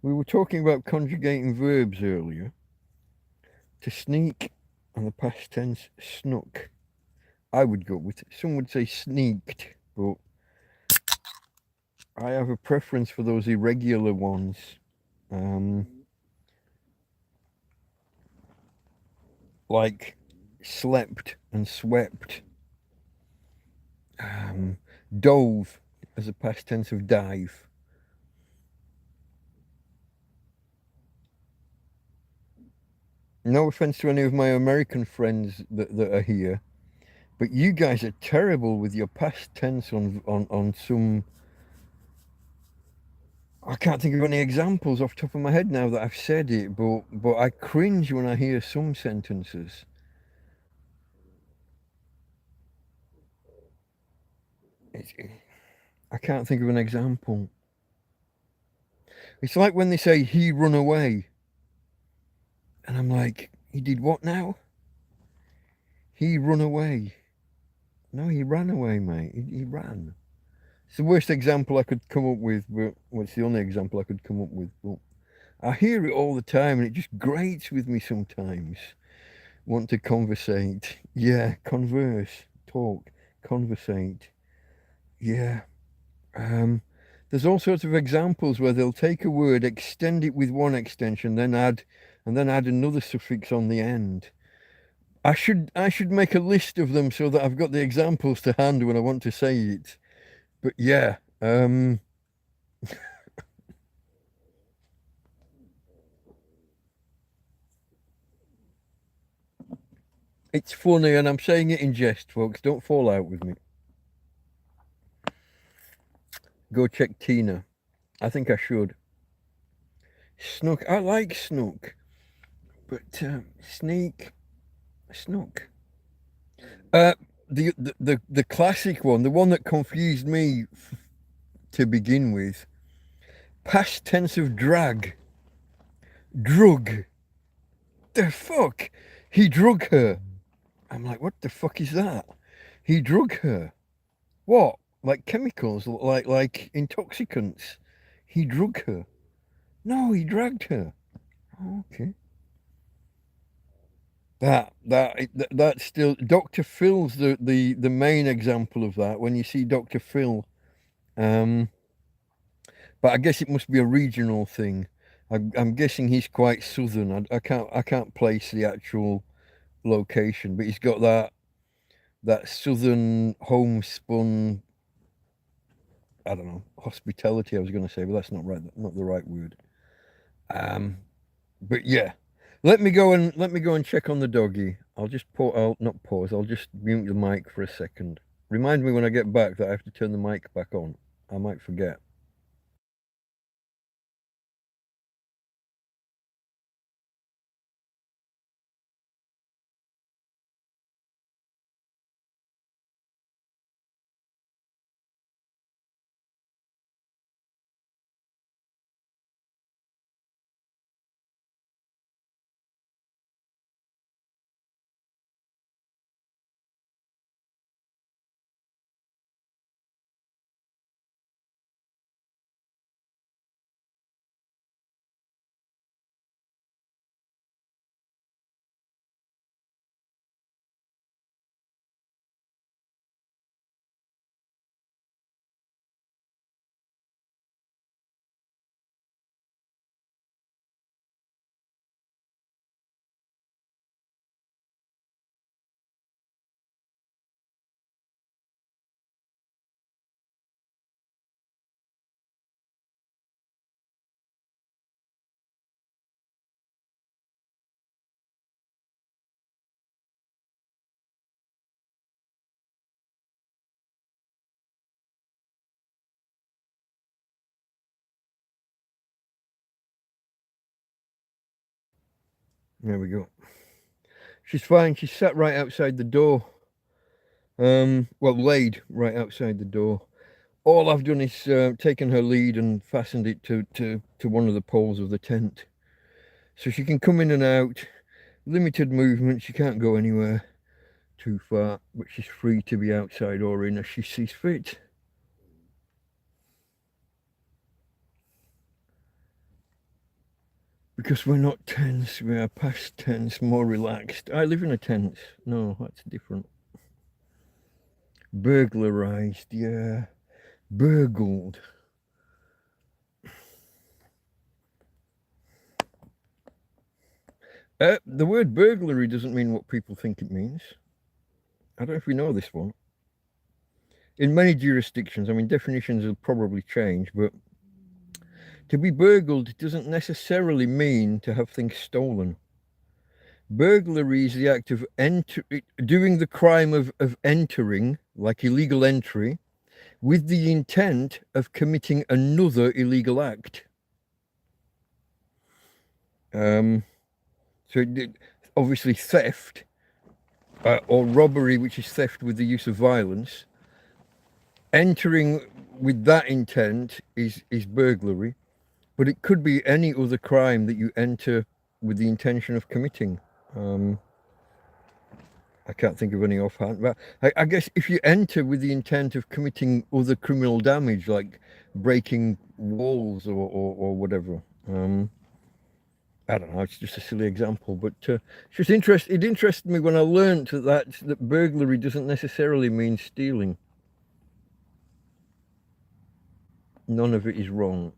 We were talking about conjugating verbs earlier. To sneak and the past tense snuck. I would go with, some would say sneaked, but I have a preference for those irregular ones. Like slept and swept. Dove as a past tense of dive. No offense to any of my American friends that are here, but you guys are terrible with your past tense on some. I can't think of any examples off the top of my head now that I've said it, but I cringe when I hear some sentences. I can't think of an example. It's like when they say he run away, and I'm like, he did what now? He run away. No, he ran away, mate. He ran. It's the worst example I could come up with, but well, it's the only example I could come up with. But I hear it all the time, and it just grates with me sometimes. Want to conversate. Yeah, converse, talk, conversate. Yeah. There's all sorts of examples where they'll take a word, extend it with one extension, then add another suffix on the end. I should make a list of them so that I've got the examples to hand when I want to say it. But yeah, it's funny, and I'm saying it in jest, folks. Don't fall out with me. Go check Tina. I think I should. Snook. I like snook, but sneak, snook. Uh, the classic one, the one that confused me to begin with. Past tense of drag. Drug. The fuck? He drug her. I'm like, what the fuck is that? He drug her. What? Like chemicals, like intoxicants. He drug her. No, he dragged her. Okay. That's still Dr. Phil's the main example of that. When you see Dr. Phil, but I guess it must be a regional thing. I'm guessing he's quite southern. I can't place the actual location, but he's got that southern homespun. I don't know, hospitality. I was going to say, but that's not right. Not the right word. But yeah, let me go and check on the doggy. I'll not pause. I'll just mute the mic for a second. Remind me when I get back that I have to turn the mic back on. I might forget. There we go. She's fine. She's sat right outside the door. Well, laid right outside the door. All I've done is taken her lead and fastened it to one of the poles of the tent. So she can come in and out. Limited movement. She can't go anywhere too far, but she's free to be outside or in as she sees fit. Because we're not tense, we are past tense, more relaxed. I live in a tent. No, that's different. Burglarized, yeah. Burgled. The word burglary doesn't mean what people think it means. I don't know if we know this one. In many jurisdictions, I mean, definitions will probably change, but to be burgled doesn't necessarily mean to have things stolen. Burglary is the act of doing the crime of entering, like illegal entry, with the intent of committing another illegal act. So obviously theft or robbery, which is theft with the use of violence. Entering with that intent is burglary, but it could be any other crime that you enter with the intention of committing. I can't think of any offhand, but I guess if you enter with the intent of committing other criminal damage, like breaking walls or whatever, I don't know, it's just a silly example, but it interested me when I learned that burglary doesn't necessarily mean stealing. None of it is wrong.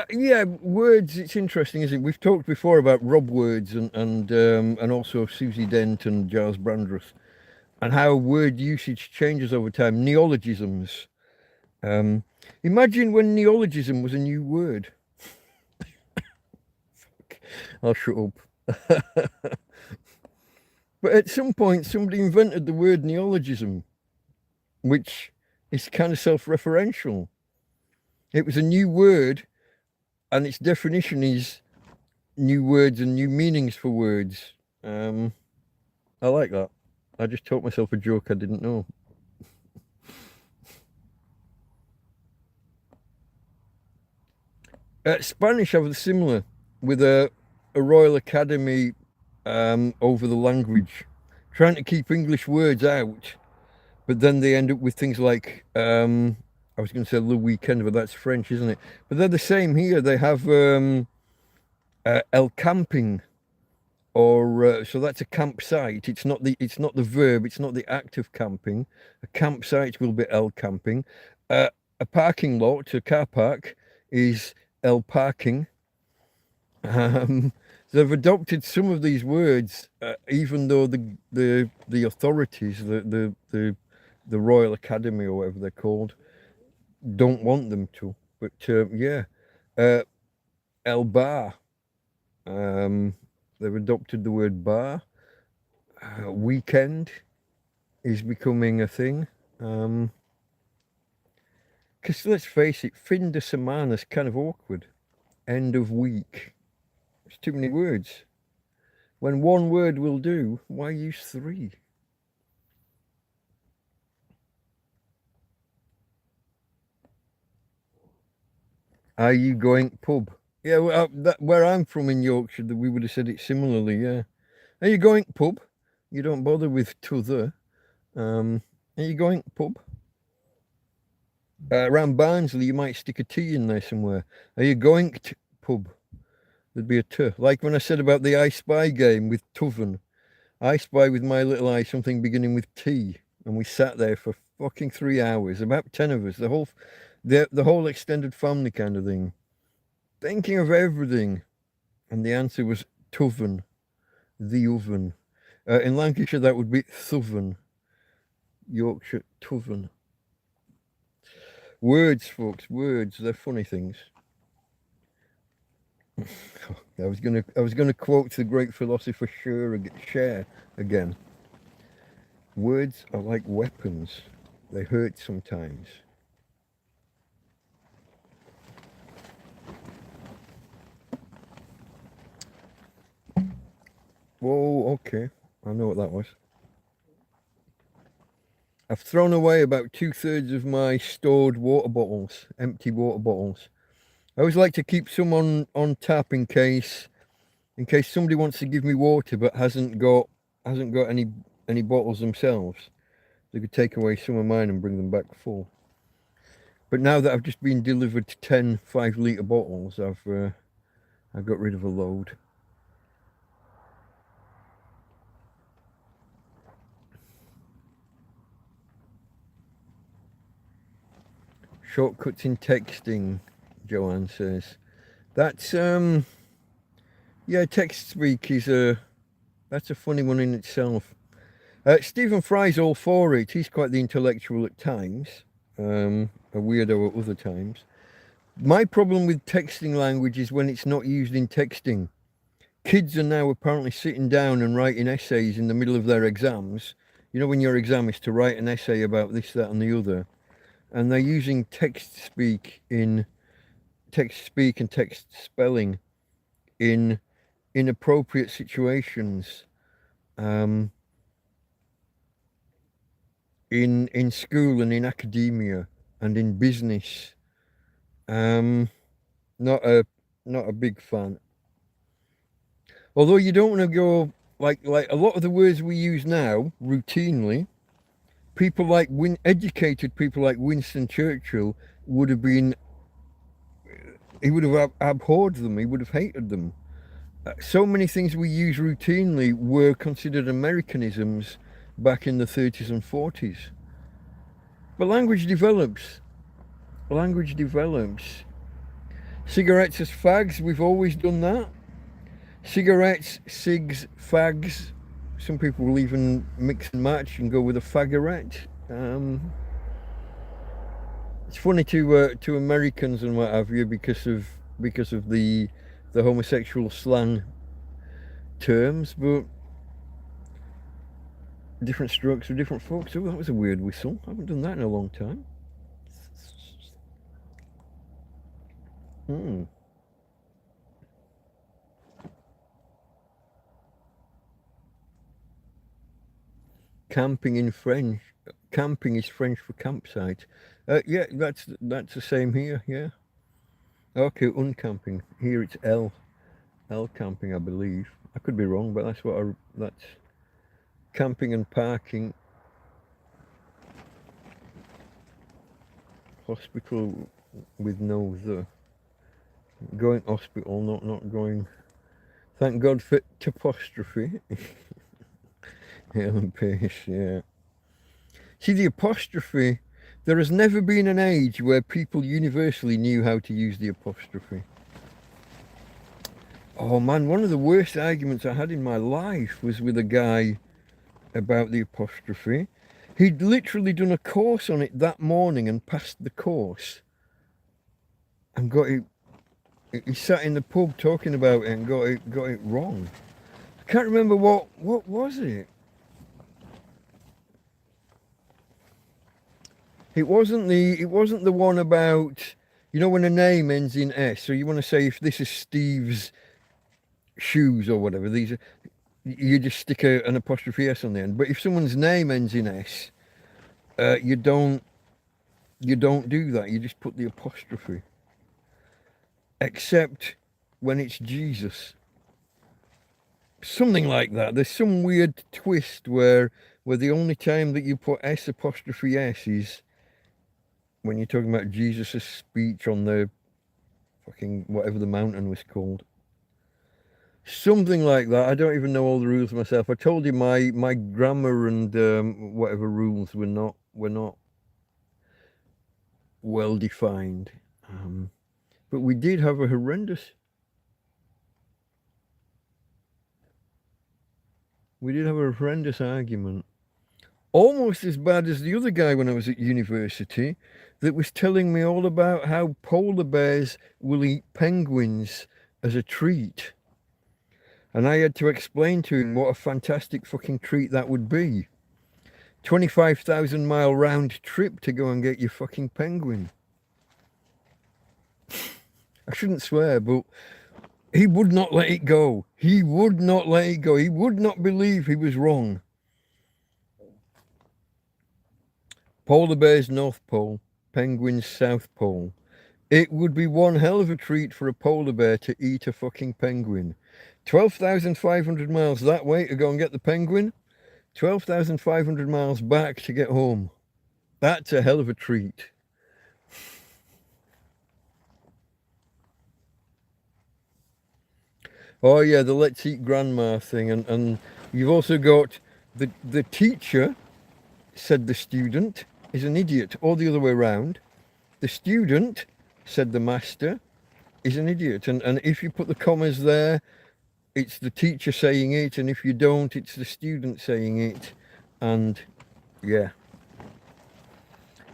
Yeah, words. It's interesting, isn't it? We've talked before about Rob Words and also Susie Dent and Giles Brandreth, and how word usage changes over time. Neologisms. Imagine when neologism was a new word. I'll shut up. But at some point, somebody invented the word neologism, which is kind of self-referential. It was a new word, and its definition is new words and new meanings for words. I like that. I just taught myself a joke I didn't know. Spanish have similar, with a Royal Academy over the language, trying to keep English words out, but then they end up with things like, I was going to say Le Weekend, but that's French, isn't it? But they're the same here. They have El Camping, or so that's a campsite. It's not the verb. It's not the act of camping. A campsite will be El Camping. A parking lot, a car park, is El Parking. They've adopted some of these words, even though the authorities, the Royal Academy or whatever they're called, don't want them to. But yeah, El Bar. They've adopted the word bar. Weekend is becoming a thing. Because let's face it, fin de semana is kind of awkward. End of week. It's too many words. When one word will do, why use three? Are you going pub? Yeah, well, where I'm from in Yorkshire, we would have said it similarly, yeah. Are you going pub? You don't bother with t'other. Are you going pub? Around Barnsley, you might stick a T in there somewhere. Are you going to pub? There'd be a T. Like when I said about the I Spy game with Tuven. I spy with my little eye something beginning with T. And we sat there for fucking 3 hours, about 10 of us, the whole extended family kind of thing, thinking of everything. And the answer was Tuven, the oven. In Lancashire, that would be Thuven. Yorkshire, Tuven. Words, folks, words, they're funny things. I was gonna quote the great philosopher Cher again. Words are like weapons. They hurt sometimes. Whoa, okay. I know what that was. I've thrown away about 2/3 of my stored water bottles, empty water bottles. I always like to keep some on tap in case somebody wants to give me water but hasn't got any bottles themselves. They could take away some of mine and bring them back full. But now that I've just been delivered 10 5-litre bottles, I've got rid of a load. Shortcuts in texting, Joanne says. That's yeah, text speak is that's a funny one in itself. Stephen Fry's all for it. He's quite the intellectual at times, a weirdo at other times. My problem with texting language is when it's not used in texting. Kids are now apparently sitting down and writing essays in the middle of their exams. You know, when your exam is to write an essay about this, that, and the other, and they're using text speak and text spelling in inappropriate situations. In school and in academia and in business. Not a big fan. Although you don't want to go like a lot of the words we use now routinely, people like educated people like Winston Churchill would have been. He would have abhorred them. He would have hated them. So many things we use routinely were considered Americanisms back in the 30s and 40s. But language develops. Language develops. Cigarettes as fags, we've always done that. Cigarettes, cigs, fags. Some people will even mix and match and go with a fagorette. It's funny to Americans and what have you because of the homosexual slang terms, but different strokes for different folks. Oh, that was a weird whistle. I haven't done that in a long time. Camping in French. Camping is French for campsite. Yeah, that's the same here. Yeah. Okay, uncamping. Here it's L camping, I believe. I could be wrong, but that's camping and parking. Hospital with no the. Going hospital, not going. Thank God for topostrophe. Helen Pace, yeah. See, the apostrophe, there has never been an age where people universally knew how to use the apostrophe. Oh man, one of the worst arguments I had in my life was with a guy about the apostrophe. He'd literally done a course on it that morning and passed the course. And got it, he sat in the pub talking about it and got it wrong. I can't remember what was it? It wasn't the one about, you know, when a name ends in S. So you want to say if this is Steve's shoes or whatever, these are, you just stick an apostrophe S on the end. But if someone's name ends in S, you don't do that. You just put the apostrophe. Except when it's Jesus. Something like that. There's some weird twist where the only time that you put S apostrophe S is when you're talking about Jesus' speech on the fucking whatever the mountain was called. Something like that. I don't even know all the rules myself. I told you my grammar and whatever rules were not well defined. But we did have a horrendous argument. Almost as bad as the other guy when I was at university that was telling me all about how polar bears will eat penguins as a treat. And I had to explain to him what a fantastic fucking treat that would be. 25,000 mile round trip to go and get your fucking penguin. I shouldn't swear, but He would not let it go. He would not let it go. He would not believe he was wrong. Polar bears North Pole, penguins South Pole. It would be one hell of a treat for a polar bear to eat a fucking penguin. 12,500 miles that way to go and get the penguin. 12,500 miles back to get home. That's a hell of a treat. Oh yeah, the let's eat grandma thing. And you've also got the teacher said the student is an idiot, or the other way around. The student said the master is an idiot. And if you put the commas there, it's the teacher saying it, and if you don't, it's the student saying it. And yeah,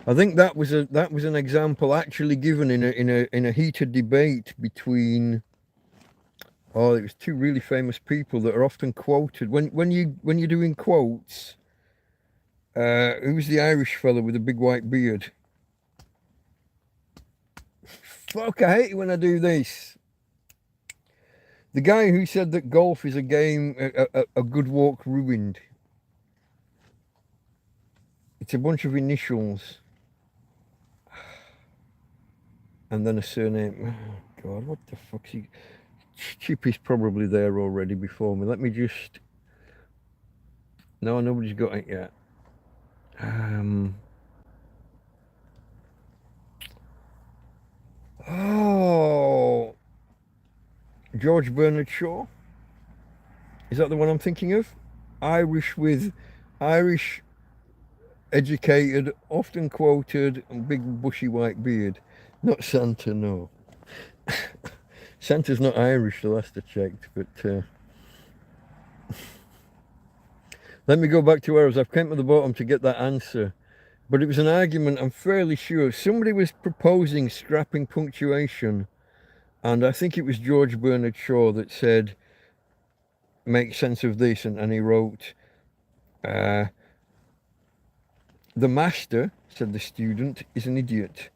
I think that was an example actually given in a heated debate between, oh, it was two really famous people that are often quoted when you're doing quotes. Who's the Irish fella with the big white beard? Fuck, I hate it when I do this. The guy who said that golf is a game, a good walk ruined. It's a bunch of initials. And then a surname. Oh, God, what the fuck's he... Chippy's probably there already before me. Let me just... No, nobody's got it yet. Oh... George Bernard Shaw? Is that the one I'm thinking of? Irish educated, often quoted, and big bushy white beard. Not Santa, no. Santa's not Irish, the last I checked, but let me go back to where I was. I've come to the bottom to get that answer. But it was an argument, I'm fairly sure. Somebody was proposing scrapping punctuation, and I think it was George Bernard Shaw that said, make sense of this, and he wrote, the master, said the student, is an idiot.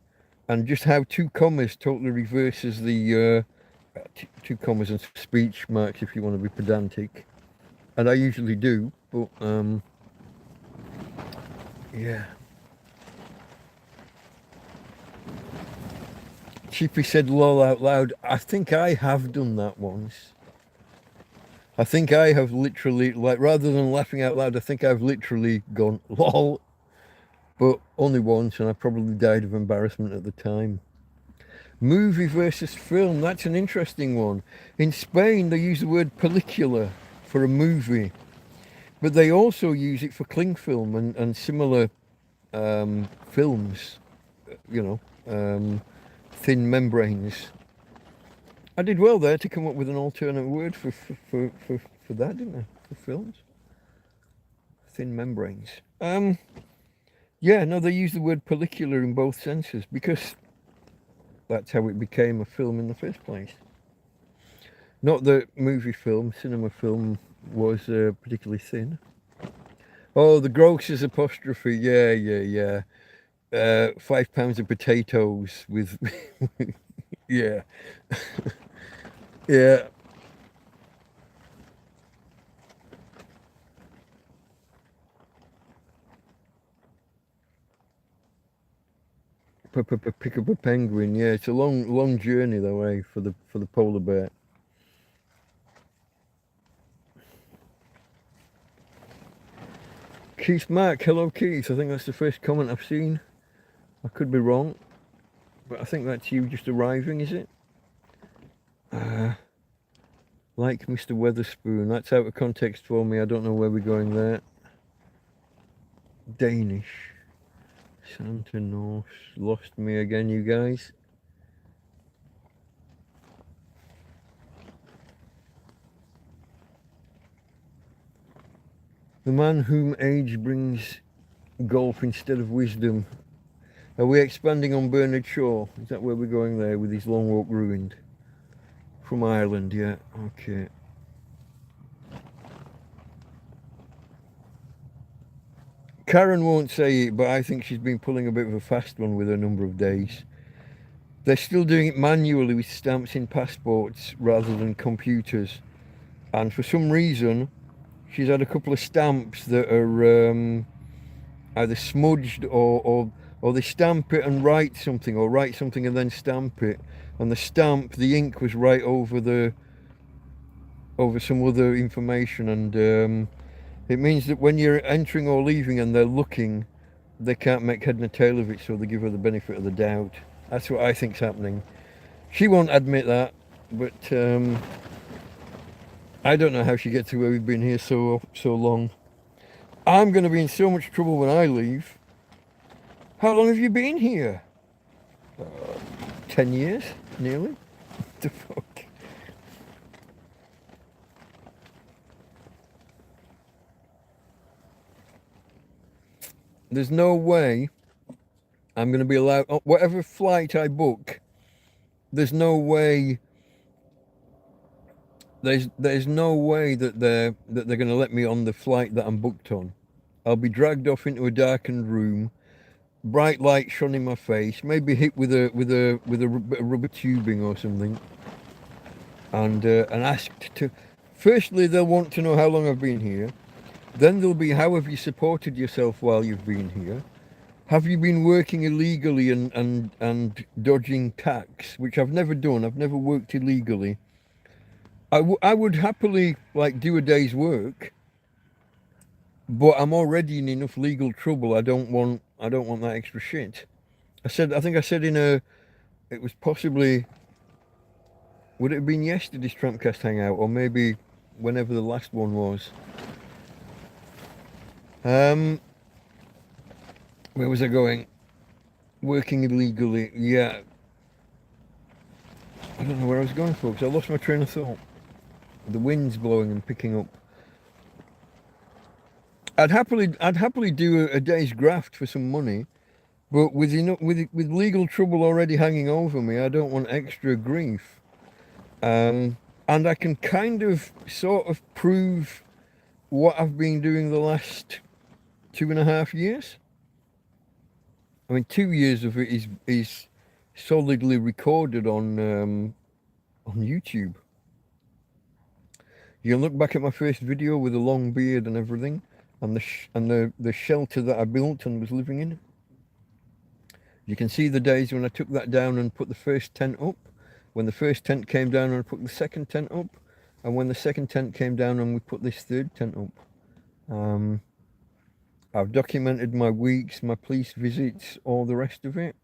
And just how two commas totally reverses the two commas and speech marks if you want to be pedantic. And I usually do, but yeah. Chippy said lol out loud. I think I have done that once. I think I have literally, like, rather than laughing out loud, I think I've literally gone lol. But only once, and I probably died of embarrassment at the time. Movie versus film, that's an interesting one. In Spain, they use the word película for a movie, but they also use it for cling film and similar films, you know, thin membranes. I did well there to come up with an alternate word for that, didn't I? For films. Thin membranes. Yeah, no, they use the word película in both senses because that's how it became a film in the first place. Not that movie film, cinema film was particularly thin. Oh, the grocer's apostrophe. Yeah. 5 pounds of potatoes with... yeah. Yeah. Pick up a penguin. Yeah, it's a long journey though, eh, for the polar bear. Keith Mark, hello Keith. I think that's the first comment I've seen. I could be wrong, but I think that's you just arriving, is it? Like Mr. Weatherspoon. That's out of context for me. I don't know where we're going there. Danish. Santa Norse. Lost me again, you guys. The man whom age brings golf instead of wisdom. Are we expanding on Bernard Shaw? Is that where we're going there with his long walk ruined? From Ireland, yeah, okay. Karen won't say it, but I think she's been pulling a bit of a fast one with her number of days. They're still doing it manually with stamps in passports rather than computers. And for some reason, she's had a couple of stamps that are either smudged or they stamp it and write something, or write something and then stamp it. And the stamp, the ink was right over some other information, and it means that when you're entering or leaving and they're looking, they can't make head nor tail of it, so they give her the benefit of the doubt. That's what I think's happening. She won't admit that, but I don't know how she gets to where we've been here so long. I'm going to be in so much trouble when I leave. How long have you been here? 10 years, nearly. The fuck? There's no way I'm going to be allowed, whatever flight I book, there's no way there's no way that they're going to let me on the flight that I'm booked on. I'll be dragged off into a darkened room, bright light shone in my face, maybe hit with a rubber tubing or something, and asked to. Firstly, they'll want to know how long I've been here. Then there'll be, how have you supported yourself while you've been here? Have you been working illegally and dodging tax, which I've never done. I've never worked illegally. I would happily like do a day's work, but I'm already in enough legal trouble. I don't want that extra shit. I think I said it was possibly, would it have been yesterday's TrampCast Hangout, or maybe whenever the last one was. Where was I going? Working illegally, yeah. I don't know where I was going, folks. I lost my train of thought. The wind's blowing and picking up. I'd happily do a day's graft for some money, but with legal trouble already hanging over me, I don't want extra grief. And I can kind of sort of prove what I've been doing the last 2.5 years. I mean, 2 years of it is solidly recorded on YouTube. You can look back at my first video with a long beard and everything, and the shelter that I built and was living in. You can see the days when I took that down and put the first tent up, when the first tent came down and I put the second tent up, and when the second tent came down and we put this third tent up. I've documented my weeks, my police visits, all the rest of it.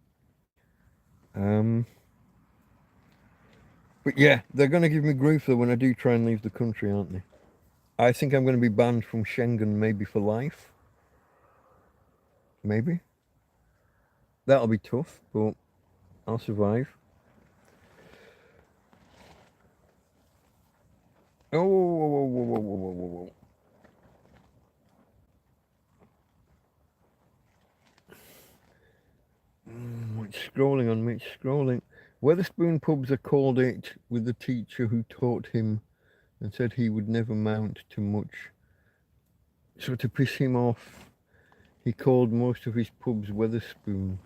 But yeah, they're going to give me grief though when I do try and leave the country, aren't they? I think I'm going to be banned from Schengen maybe for life. Maybe. That'll be tough, but I'll survive. Oh, whoa, whoa, whoa, whoa, whoa, whoa, whoa. It's scrolling on me, it's scrolling. Weatherspoon pubs are called it with the teacher who taught him and said he would never mount to much. So to piss him off, he called most of his pubs Weatherspoon.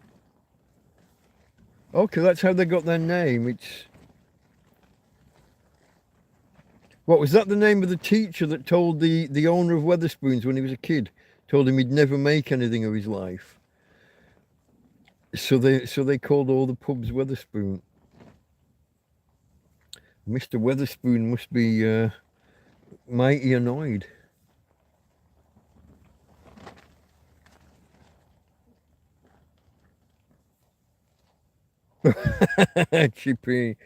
Okay, that's how they got their name. It's... What, was that the name of the teacher that told the owner of Weatherspoons when he was a kid? Told him he'd never make anything of his life. So they called all the pubs Weatherspoon. Mr. Weatherspoon must be mighty annoyed. Chippy.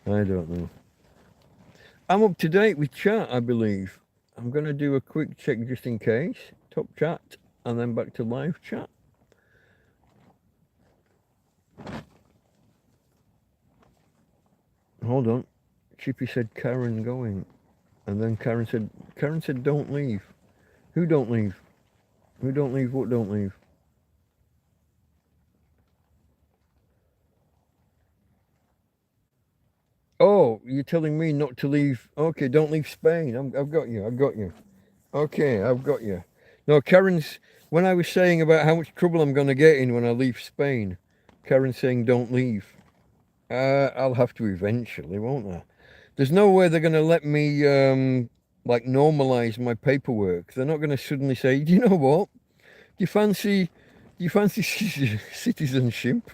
I don't know. I'm up to date with chat, I believe. I'm going to do a quick check just in case. Top chat and then back to live chat. Hold on. Chippy said Karen going. And then Karen said don't leave. Who don't leave? Who don't leave? What don't leave? Oh, you're telling me not to leave. Okay, don't leave Spain. I've got you. Okay, I've got you. No, when I was saying about how much trouble I'm going to get in when I leave Spain, Karen's saying don't leave. I'll have to eventually, won't I? There's no way they're going to let me like normalize my paperwork. They're not going to suddenly say, do you know what? Do you fancy citizenship?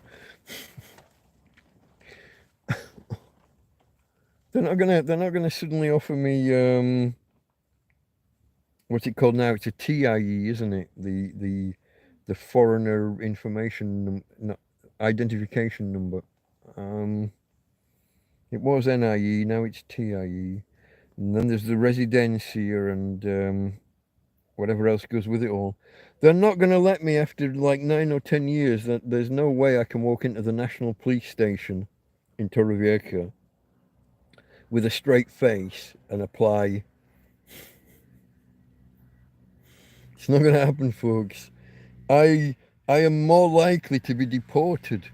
They're not gonna suddenly offer me what's it called now? It's a TIE, isn't it? The foreigner information identification number. It was NIE, now it's TIE. And then there's the residencia and whatever else goes with it all. They're not going to let me after like 9 or 10 years. That there's no way I can walk into the national police station in Torrevieja with a straight face and apply. It's not going to happen, folks. I am more likely to be deported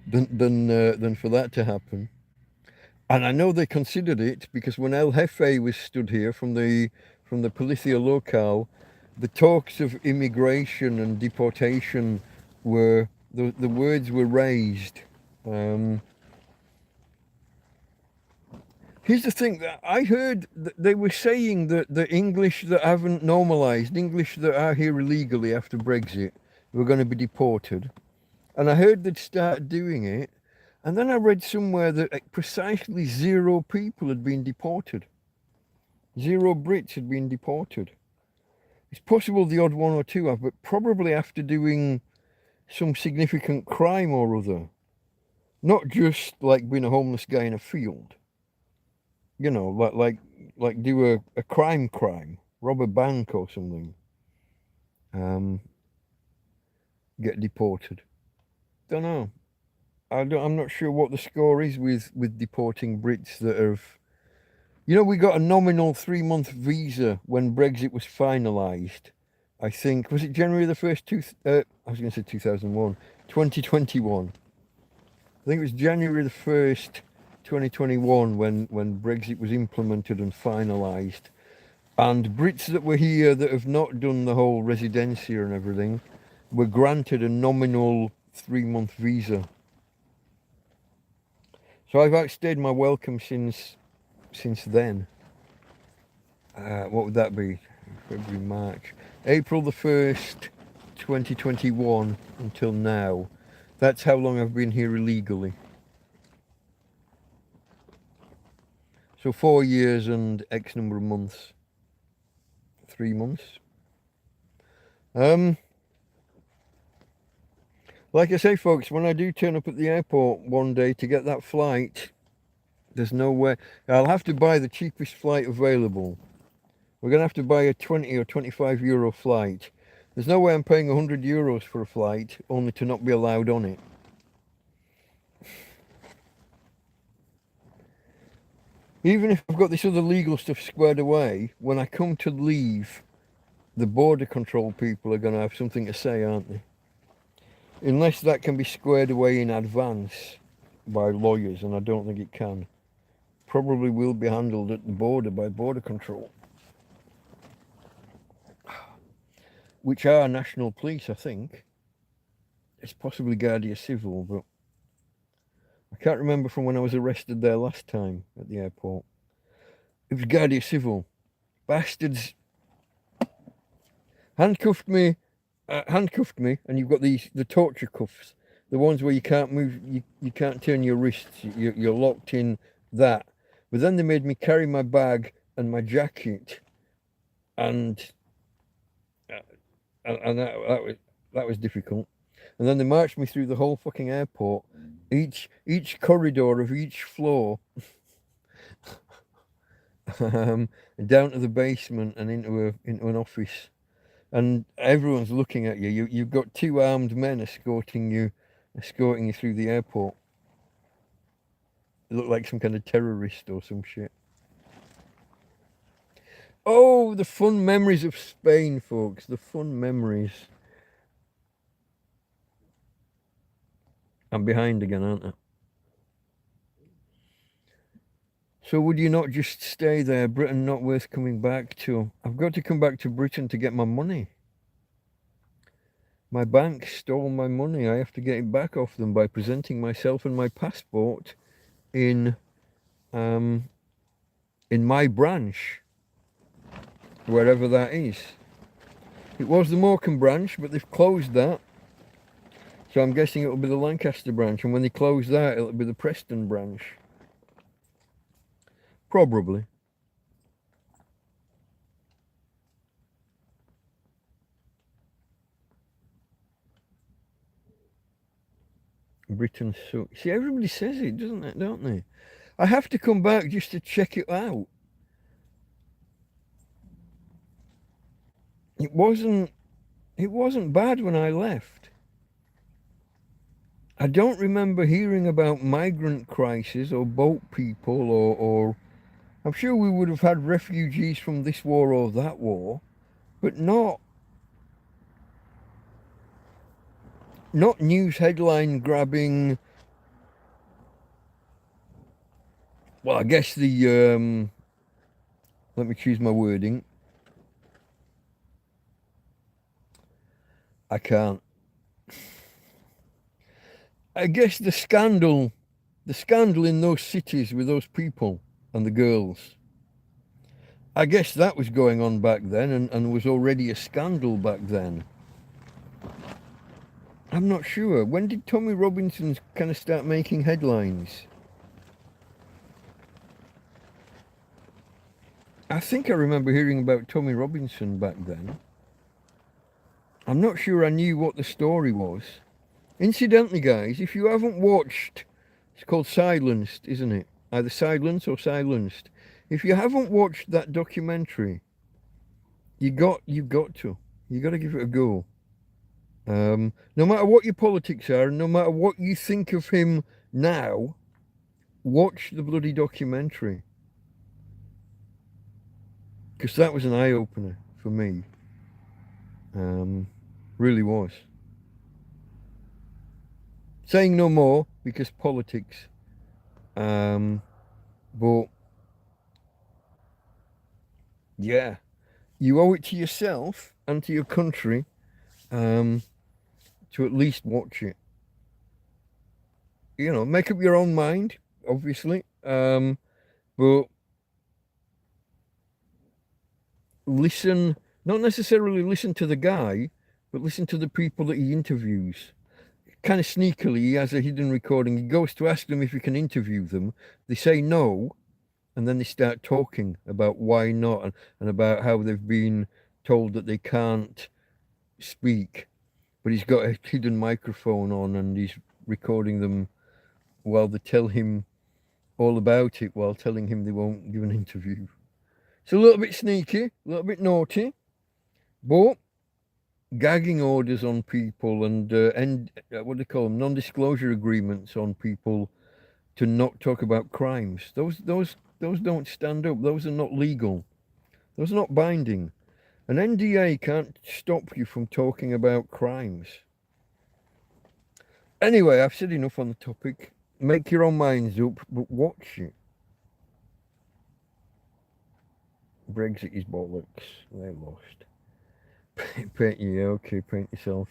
than for that to happen. And I know they considered it because when El Jefe was stood here from the Policia Local, the talks of immigration and deportation were the words were raised. Here's the thing that I heard that they were saying that the English that haven't normalised, English that are here illegally after Brexit, were going to be deported. And I heard they'd start doing it. And then I read somewhere that precisely 0 people had been deported. 0 Brits had been deported. It's possible the odd 1 or 2 have, but probably after doing some significant crime or other. Not just like being a homeless guy in a field. You know, like do a crime, rob a bank or something. Get deported. Don't know. I'm not sure what the score is with deporting Brits that have. You know, we got a nominal 3-month visa when Brexit was finalised. I think was it January the 1st? I was going to say 2001, 2021. I think it was January the 1st, 2021 when Brexit was implemented and finalised. And Brits that were here that have not done the whole residencia and everything were granted a nominal 3-month visa. So I've outstayed my welcome since then. What would that be? February, March. April the 1st, 2021 until now. That's how long I've been here illegally. So 4 years and X number of months. 3 months. Like I say, folks, when I do turn up at the airport one day to get that flight, there's no way. I'll have to buy the cheapest flight available. We're going to have to buy a 20 or 25 euro flight. There's no way I'm paying 100 euros for a flight only to not be allowed on it. Even if I've got this other legal stuff squared away, when I come to leave, the border control people are going to have something to say, aren't they? Unless that can be squared away in advance by lawyers, and I don't think it can. Probably will be handled at the border by border control. Which are national police, I think. It's possibly Guardia Civil, but I can't remember from when I was arrested there last time at the airport. It was Guardia Civil. Bastards handcuffed me, and you've got the torture cuffs, the ones where you can't move, you can't turn your wrists, you're locked in that. But then they made me carry my bag and my jacket, and that was difficult. And then they marched me through the whole fucking airport, each corridor of each floor, down to the basement and into an office. And everyone's looking at you. You've got 2 armed men escorting you through the airport. You look like some kind of terrorist or some shit. Oh, the fun memories of Spain, folks. The fun memories. I'm behind again, aren't I? So would you not just stay there? Britain not worth coming back to? I've got to come back to Britain to get my money. My bank stole my money. I have to get it back off them by presenting myself and my passport in um, in my branch, wherever that is. It was the Morecambe branch, but they've closed that. So I'm guessing it'll be the Lancaster branch, and when they close that, it'll be the Preston branch. Probably. Britain sucks. See, everybody says it, doesn't it, don't they? I have to come back just to check it out. It wasn't bad when I left. I don't remember hearing about migrant crisis or boat people or I'm sure we would have had refugees from this war or that war, but not news headline grabbing. Well, I guess the let me choose my wording. I can't. I guess the scandal in those cities with those people and the girls. I guess that was going on back then and was already a scandal back then. I'm not sure. When did Tommy Robinson kind of start making headlines? I think I remember hearing about Tommy Robinson back then. I'm not sure I knew what the story was. Incidentally, guys, if you haven't watched, it's called Silenced, isn't it? Either Silence or Silenced. If you haven't watched that documentary, you got to give it a go. No matter what your politics are, no matter what you think of him now, watch the bloody documentary. Because that was an eye-opener for me. Really was. Saying no more because politics. But yeah, you owe it to yourself and to your country to at least watch it. You know, make up your own mind, obviously. But listen, not necessarily listen to the guy, but listen to the people that he interviews. Kind of sneakily, he has a hidden recording. He goes to ask them if he can interview them. They say no, and then they start talking about why not and about how they've been told that they can't speak. But he's got a hidden microphone on and he's recording them while they tell him all about it while telling him they won't give an interview. It's a little bit sneaky, a little bit naughty, but gagging orders on people and what do they call them, non-disclosure agreements on people to not talk about crimes. Those don't stand up. Those are not legal. Those are not binding. An NDA can't stop you from talking about crimes. Anyway, I've said enough on the topic. Make your own minds up, but watch it. Brexit is bollocks. They lost. Paint you, okay, paint yourself.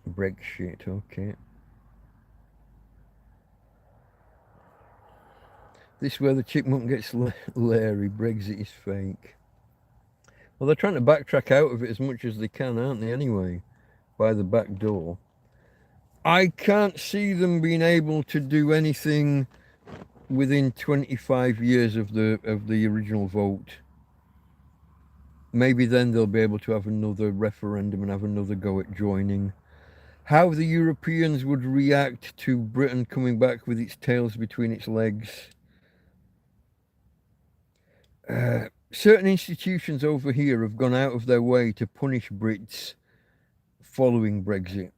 Brexit, okay. This is where the chipmunk gets Larry. Brexit is fake. Well, they're trying to backtrack out of it as much as they can, aren't they, anyway? By the back door. I can't see them being able to do anything within 25 years of the original vote. Maybe then they'll be able to have another referendum and have another go at joining. How the Europeans would react to Britain coming back with its tails between its legs. Certain institutions over here have gone out of their way to punish Brits following Brexit.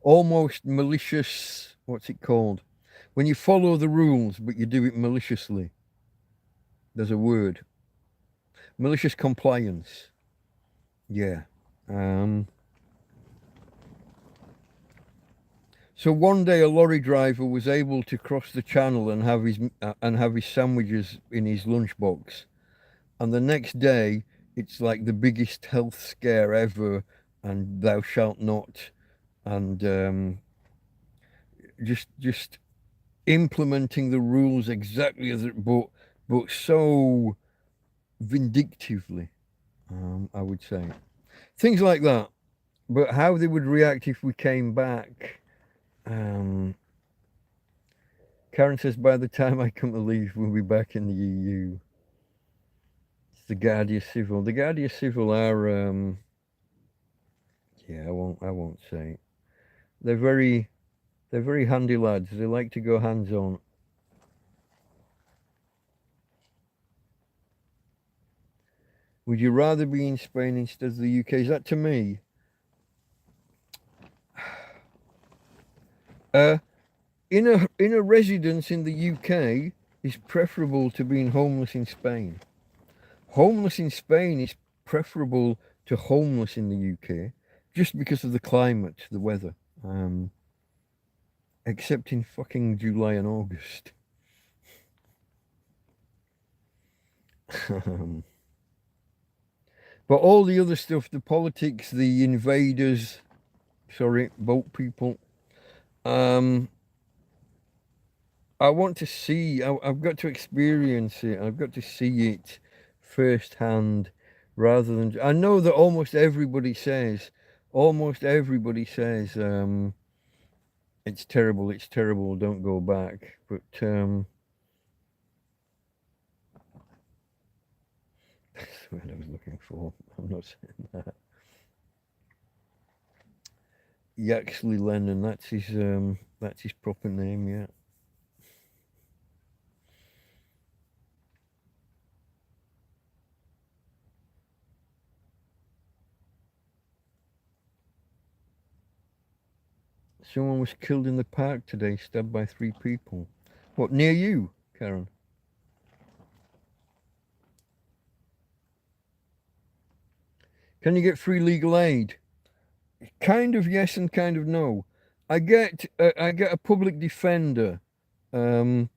Almost malicious, what's it called? When you follow the rules, but you do it maliciously. There's a word. Malicious compliance. Yeah. So one day a lorry driver was able to cross the channel and have his sandwiches in his lunchbox and the next day it's like the biggest health scare ever, and thou shalt not, and just implementing the rules exactly as it, but so vindictively, I would say. Things like that. But how they would react if we came back. Um, Karen says, by the time I come to leave, we'll be back in the EU. It's the Guardia Civil. The Guardia Civil are, yeah, I won't say. They're very handy lads. They like to go hands on. Would you rather be in Spain instead of the UK? Is that to me? In a residence in the UK is preferable to being homeless in Spain. Homeless in Spain is preferable to homeless in the UK, just because of the climate, the weather. Except in fucking July and August. But all the other stuff, the politics, the invaders, sorry, boat people, I want to see, I've got to experience it. I've got to see it firsthand rather than, I know that almost everybody says, it's terrible, don't go back. But that's what I was looking for. I'm not saying that. Yaxley Lennon, that's his proper name, yeah. Someone was killed in the park today, stabbed by 3 people. What, near you, Karen? Can you get free legal aid? Kind of yes and kind of no. I get a public defender to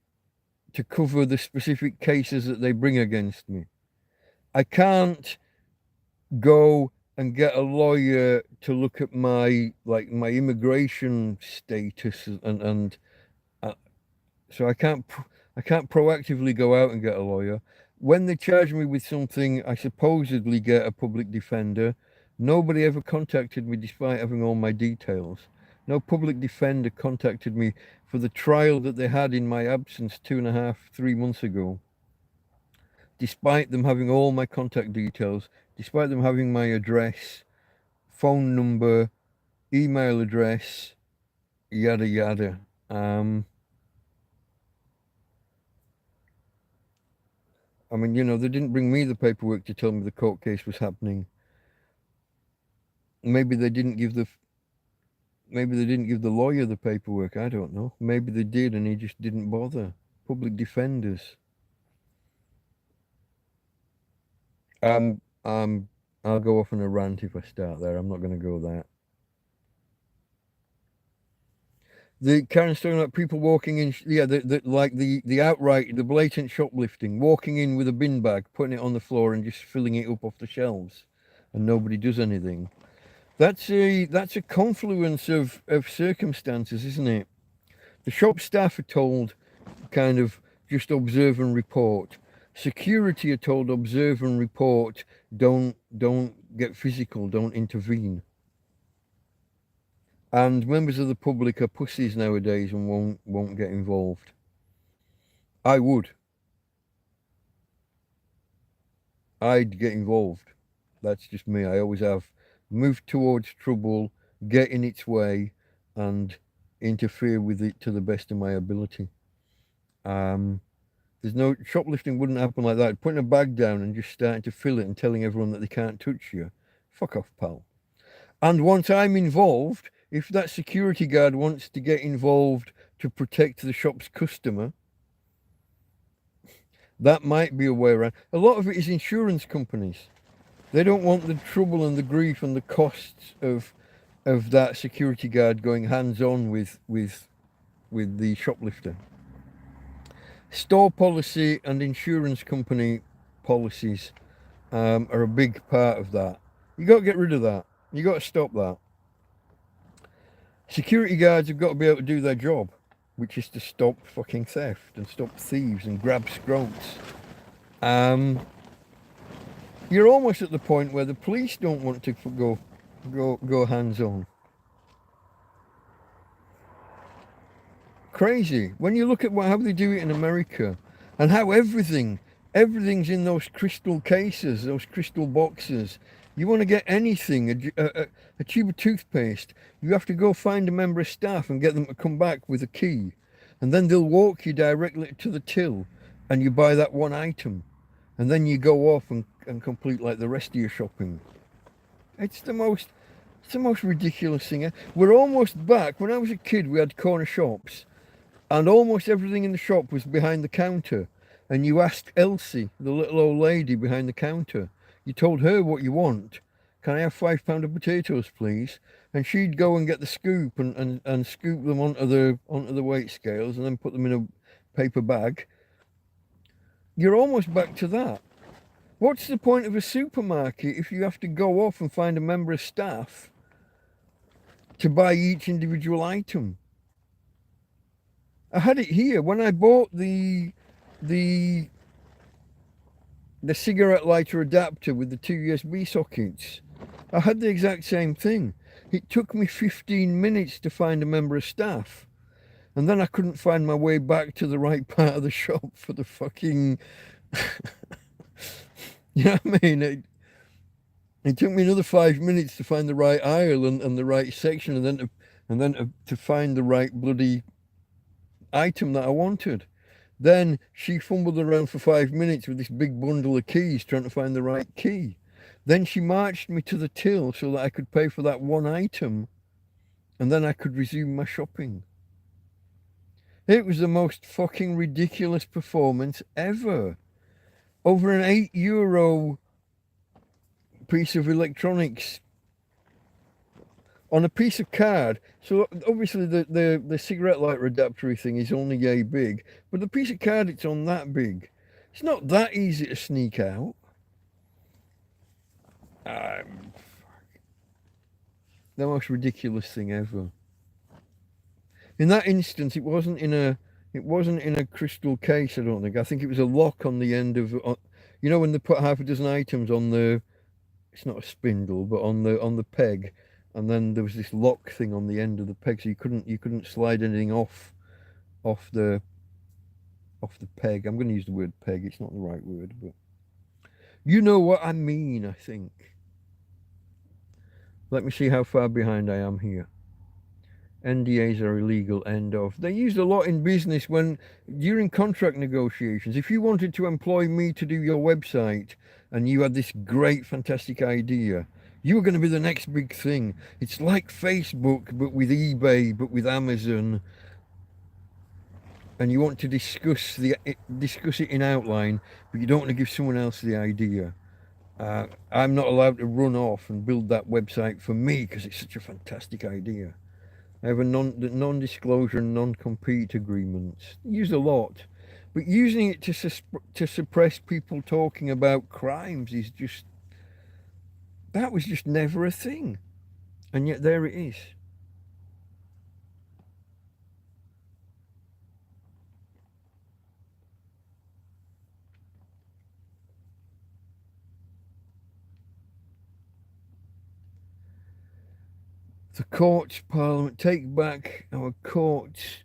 cover the specific cases that they bring against me. I can't go and get a lawyer to look at my immigration status, and so I can't proactively go out and get a lawyer. When they charge me with something, I supposedly get a public defender. Nobody ever contacted me despite having all my details. No public defender contacted me for the trial that they had in my absence 2.5, 3 months ago. Despite them having all my contact details, despite them having my address, phone number, email address, yada yada. I mean, they didn't bring me the paperwork to tell me the court case was happening. Maybe they didn't give the lawyer the paperwork. I don't know. Maybe they did and he just didn't bother. Public defenders. I'll go off on a rant if I start there. I'm not going to go there. The Karen's talking about people walking in, yeah, the outright, the blatant shoplifting, walking in with a bin bag, putting it on the floor and just filling it up off the shelves, and nobody does anything. That's a confluence of circumstances, isn't it? The shop staff are told kind of just observe and report. Security are told observe and report, don't get physical, don't intervene. And members of the public are pussies nowadays and won't get involved. I would. I'd get involved. That's just me. I always have. Move towards trouble, get in its way, and interfere with it to the best of my ability. There's no shoplifting wouldn't happen like that. Putting a bag down and just starting to fill it and telling everyone that they can't touch you. Fuck off, pal. And once I'm involved, if that security guard wants to get involved to protect the shop's customer, that might be a way around. A lot of it is insurance companies. They don't want the trouble and the grief and the costs of that security guard going hands-on with the shoplifter. Store policy and insurance company policies are a big part of that. You got to get rid of that. You got to stop that. Security guards have got to be able to do their job, which is to stop fucking theft and stop thieves and grab scroats. You're almost at the point where the police don't want to go hands-on. Crazy. When you look at how they do it in America, and how everything's in those crystal cases, those crystal boxes. You want to get anything, a tube of toothpaste, you have to go find a member of staff and get them to come back with a key. And then they'll walk you directly to the till and you buy that one item. And then you go off and complete like the rest of your shopping. It's the most ridiculous thing. We're almost back. When I was a kid, we had corner shops. And almost everything in the shop was behind the counter. And you asked Elsie, the little old lady behind the counter, you told her what you want. Can I have £5 of potatoes, please? And she'd go and get the scoop and scoop them onto the weight scales and then put them in a paper bag. You're almost back to that. What's the point of a supermarket if you have to go off and find a member of staff to buy each individual item? I had it here when I bought the cigarette lighter adapter with the 2 USB sockets. I had the exact same thing. It took me 15 minutes to find a member of staff. And then I couldn't find my way back to the right part of the shop for the fucking... You know what I mean? It took me another 5 minutes to find the right aisle and the right section and then to find the right bloody item that I wanted. Then she fumbled around for 5 minutes with this big bundle of keys trying to find the right key. Then she marched me to the till so that I could pay for that one item and then I could resume my shopping. It was the most fucking ridiculous performance ever. Over an €8 piece of electronics on a piece of card. So obviously the cigarette lighter adapter thing is only yay big, but the piece of card, it's on that big. It's not that easy to sneak out. The most ridiculous thing ever. In that instance, it wasn't in a crystal case, I don't think. I think it was a lock on the end of, you know, when they put half a dozen items on the, it's not a spindle, but on the peg, and then there was this lock thing on the end of the peg, so you couldn't slide anything off the peg. I'm going to use the word peg. It's not the right word, but you know what I mean, I think. Let me see how far behind I am here. NDAs are illegal, end of. They're used a lot in business during contract negotiations. If you wanted to employ me to do your website and you had this great, fantastic idea, you were going to be the next big thing. It's like Facebook, but with eBay, but with Amazon. And you want to discuss it in outline, but you don't want to give someone else the idea. I'm not allowed to run off and build that website for me because it's such a fantastic idea. I have a non-disclosure and non-compete agreements. Used a lot, but using it to suppress people talking about crimes is just, that was just never a thing, and yet there it is. The courts, Parliament, take back our courts.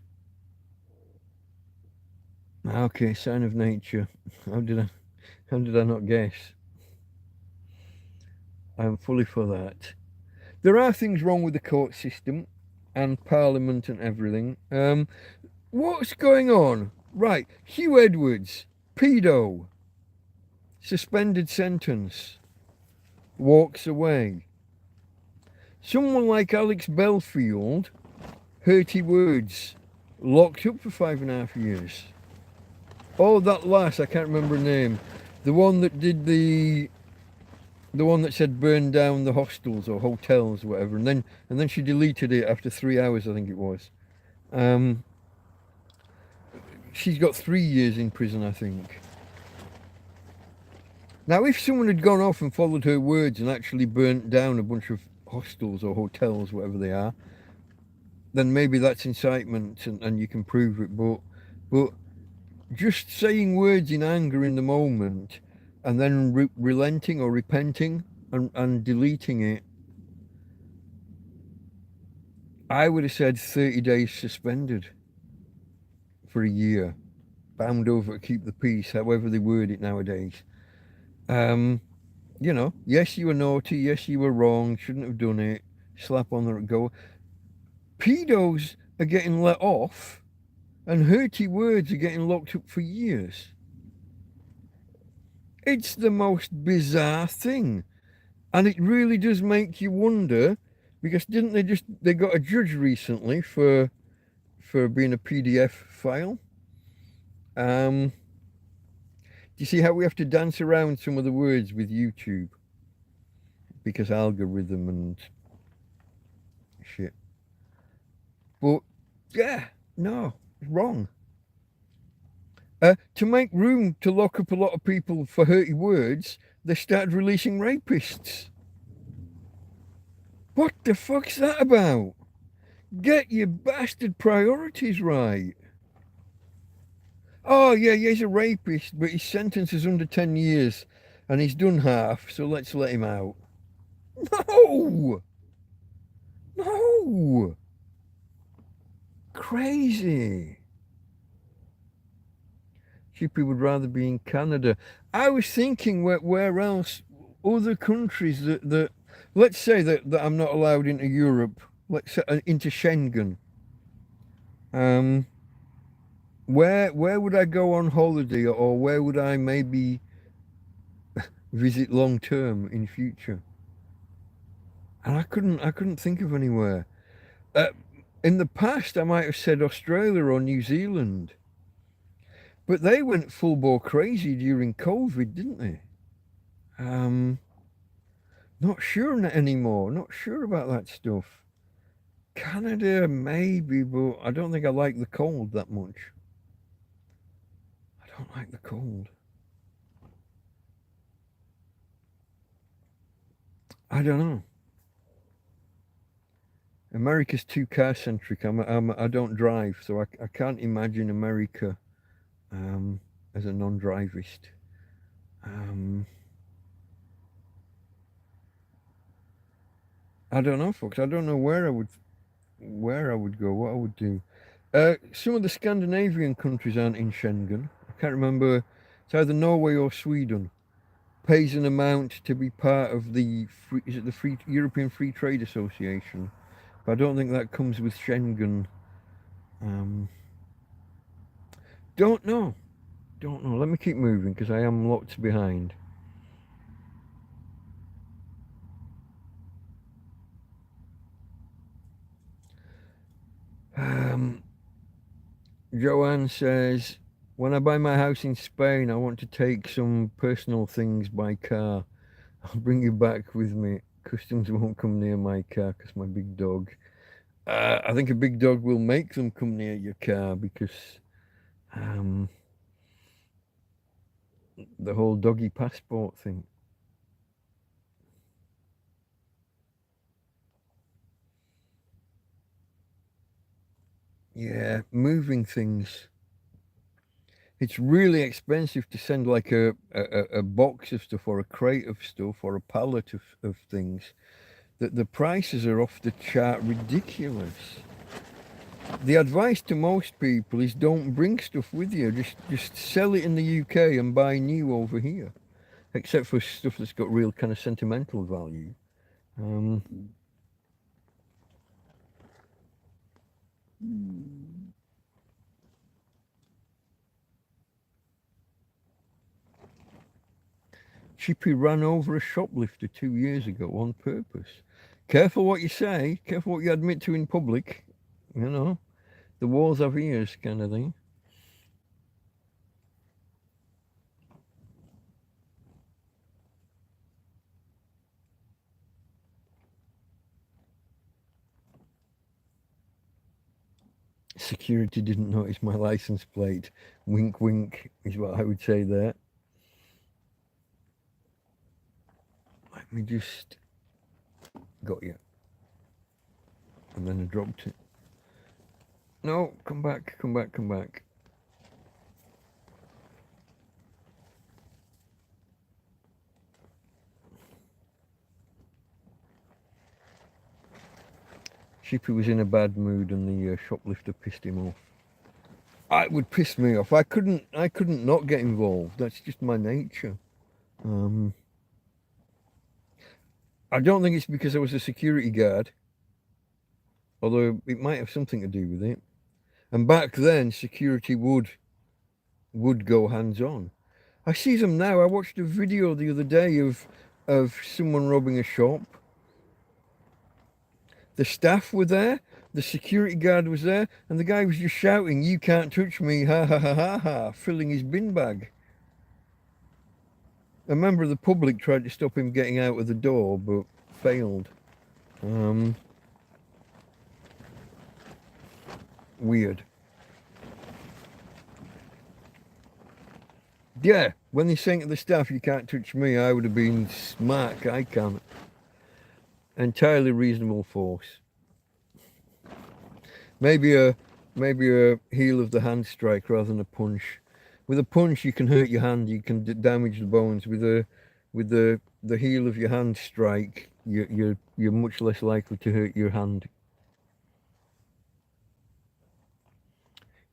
Okay, sign of nature. How did I not guess? I'm fully for that. There are things wrong with the court system and Parliament and everything. What's going on? Right, Hugh Edwards, pedo, suspended sentence, walks away. Someone like Alex Belfield, hurty words, locked up for 5.5 years. Oh, that lass, I can't remember her name. The one that did the one that said burn down the hostels or hotels or whatever, and then she deleted it after 3 hours, I think it was. She's got 3 years in prison, I think. Now, if someone had gone off and followed her words and actually burnt down a bunch of hostels or hotels, whatever they are, then maybe that's incitement and you can prove it. But just saying words in anger in the moment and then relenting or repenting and deleting it, I would have said 30 days suspended for a year, bound over to keep the peace, however they word it nowadays. You know, yes, you were naughty, yes, you were wrong, shouldn't have done it, slap on the go. Pedos are getting let off and hurty words are getting locked up for years. It's the most bizarre thing. And it really does make you wonder, because didn't they got a judge recently for being a PDF file? Do you see how we have to dance around some of the words with YouTube? Because algorithm and shit. But yeah, no, wrong. To make room to lock up a lot of people for hurty words, they started releasing rapists. What the fuck's that about? Get your bastard priorities right. Oh, yeah, he's a rapist, but his sentence is under 10 years and he's done half, so let's let him out. No! No! Crazy. Chippy would rather be in Canada. I was thinking where else, other countries that let's say that I'm not allowed into Europe, let's say into Schengen. Where would I go on holiday, or where would I maybe visit long term in future? And I couldn't think of anywhere. In the past, I might have said Australia or New Zealand, but they went full bore crazy during COVID, didn't they? Not sure anymore. Not sure about that stuff. Canada, maybe, but I don't think I like the cold that much. I don't like the cold. I don't know. America's too car centric. I don't drive, so I can't imagine America as a non-drivist. I don't know, folks. I don't know where I would go, what I would do. Some of the Scandinavian countries aren't in Schengen. I can't remember. It's either Norway or Sweden. Pays an amount to be part of the European Free Trade Association, but I don't think that comes with Schengen. Don't know. Let me keep moving because I am locked behind. Joanne says, when I buy my house in Spain, I want to take some personal things by car. I'll bring you back with me. Customs won't come near my car because my big dog. I think a big dog will make them come near your car because the whole doggy passport thing. Yeah, moving things. It's really expensive to send like a box of stuff or a crate of stuff or a pallet of things. The prices are off the chart ridiculous. The advice to most people is don't bring stuff with you. Just sell it in the UK and buy new over here. Except for stuff that's got real kind of sentimental value. Chippy ran over a shoplifter 2 years ago on purpose. Careful what you say, careful what you admit to in public. You know, the walls have ears kind of thing. Security didn't notice my license plate. Wink, wink is what I would say there. me just got you. And then I dropped it. No, come back, come back, come back. Chippy was in a bad mood and the shoplifter pissed him off. It would piss me off. I couldn't not get involved. That's just my nature. I don't think it's because I was a security guard, although it might have something to do with it. And back then, security would go hands-on. I see them now. I watched a video the other day of someone robbing a shop. The staff were there, the security guard was there, and the guy was just shouting, "You can't touch me, ha ha ha ha ha," filling his bin bag. A member of the public tried to stop him getting out of the door, but failed. Weird. Yeah, when they're saying to the staff, "You can't touch me," I would have been smack, I can't. Entirely reasonable force. Maybe a heel of the hand strike rather than a punch. With a punch, you can hurt your hand. You can damage the bones. With the heel of your hand strike, you're much less likely to hurt your hand.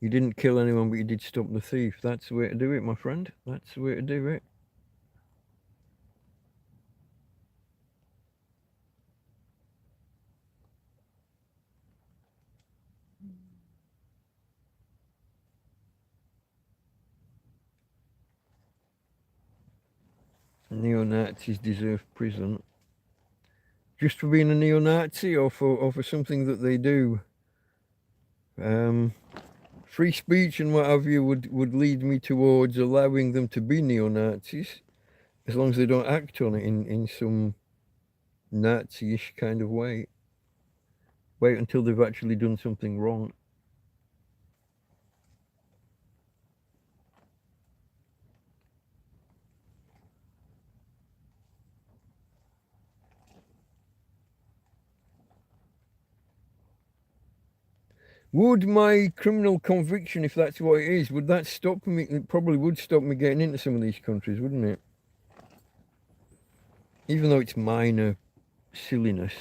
You didn't kill anyone, but you did stop the thief. That's the way to do it, my friend. That's the way to do it. Neo-Nazis deserve prison. Just for being a neo-Nazi, or for something that they do. Free speech and what have you would lead me towards allowing them to be neo-Nazis, as long as they don't act on it in some Nazi-ish kind of way. Wait until they've actually done something wrong. Would my criminal conviction, if that's what it is, would that stop me? It probably would stop me getting into some of these countries, wouldn't it? Even though it's minor silliness.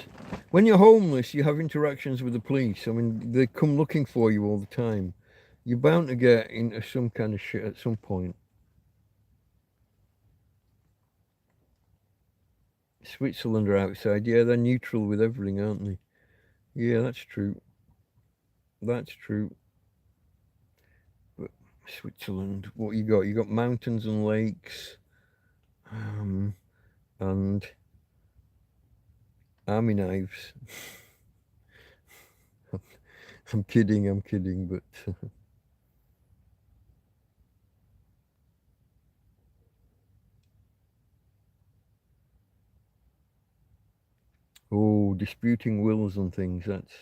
When you're homeless, you have interactions with the police. I mean, they come looking for you all the time. You're bound to get into some kind of shit at some point. Switzerland are outside. Yeah, they're neutral with everything, aren't they? Yeah, that's true. That's true. But Switzerland, what you got? You got mountains and lakes, and army knives. I'm kidding, but oh, disputing wills and things. That's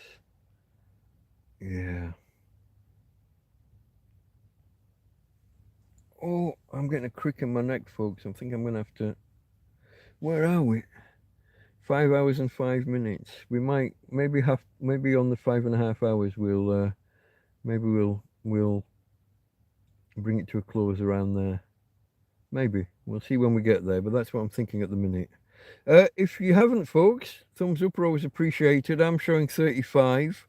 yeah. Oh, I'm getting a crick in my neck, folks. I think I'm gonna have to. Where are we? 5 hours and 5 minutes. We might maybe on the 5.5 hours we'll bring it to a close around there. Maybe we'll see when we get there, but that's what I'm thinking at the minute. If you haven't, folks, thumbs up are always appreciated. I'm showing 35,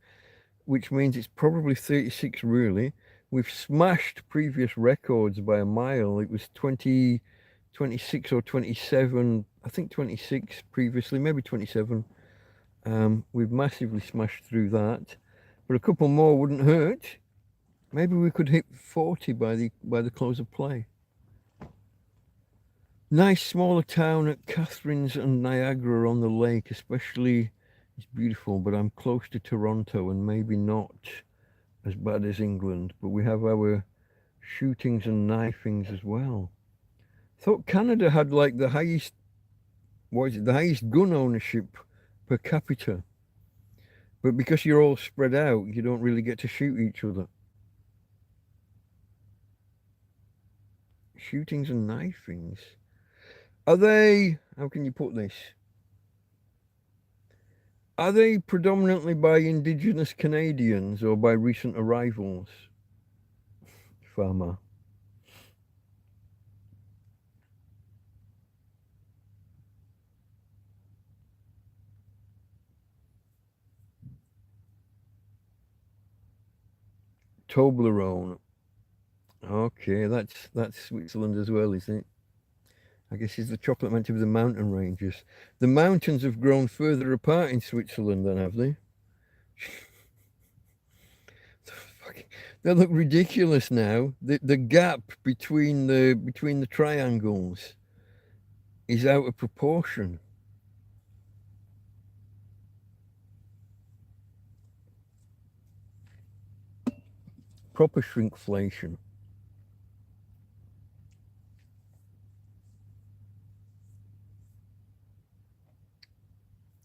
which means it's probably 36 really. We've smashed previous records by a mile. It was 26 or 27, I think 26 previously, maybe 27. We've massively smashed through that, but a couple more wouldn't hurt. Maybe we could hit 40 by the close of play. Nice smaller town at Catherine's and Niagara on the lake, especially. It's beautiful, but I'm close to Toronto and maybe not as bad as England, but we have our shootings and knifings as well. Thought Canada had like the highest, the highest gun ownership per capita. But because you're all spread out, you don't really get to shoot each other. Shootings and knifings. Are they, how can you put this? Are they predominantly by Indigenous Canadians or by recent arrivals? Farmer. Toblerone. Okay, that's Switzerland as well, is it? I guess is the chocolate meant to be the mountain ranges? The mountains have grown further apart in Switzerland then, have they? They look ridiculous now. The gap between the triangles is out of proportion. Proper shrinkflation.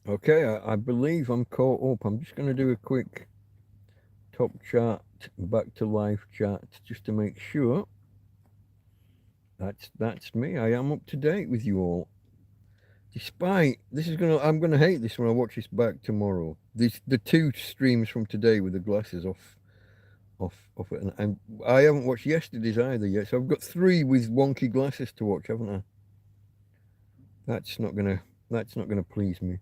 Okay, I believe I'm caught up. I'm just going to do a quick top chat back to live chat just to make sure. That's me. I am up to date with you all. Despite I'm gonna hate this when I watch this back tomorrow. The two streams from today with the glasses off it, and I haven't watched yesterday's either yet. So I've got three with wonky glasses to watch, haven't I? That's not gonna please me.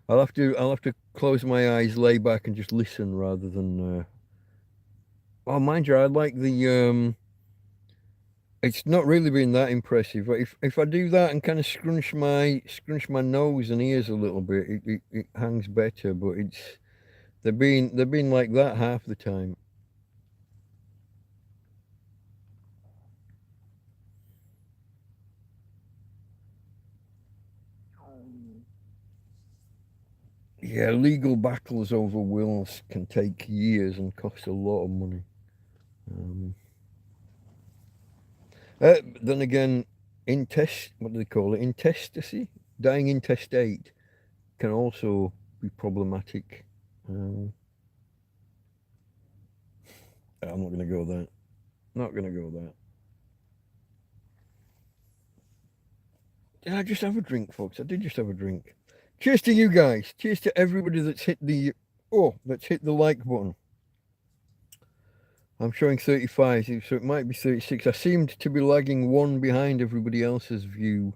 I'll have to close my eyes, lay back, and just listen rather than. Oh, mind you, I like the. It's not really been that impressive. If I do that and kind of scrunch my nose and ears a little bit, it hangs better. But they've been like that half the time. Yeah, legal battles over wills can take years and cost a lot of money. Then again, what do they call it? Intestacy? Dying intestate can also be problematic. I'm not going to go there. Not going to go there. Did I just have a drink, folks? I did just have a drink. Cheers to you guys. Cheers to everybody that's hit the like button. I'm showing 35, so it might be 36. I seemed to be lagging one behind everybody else's view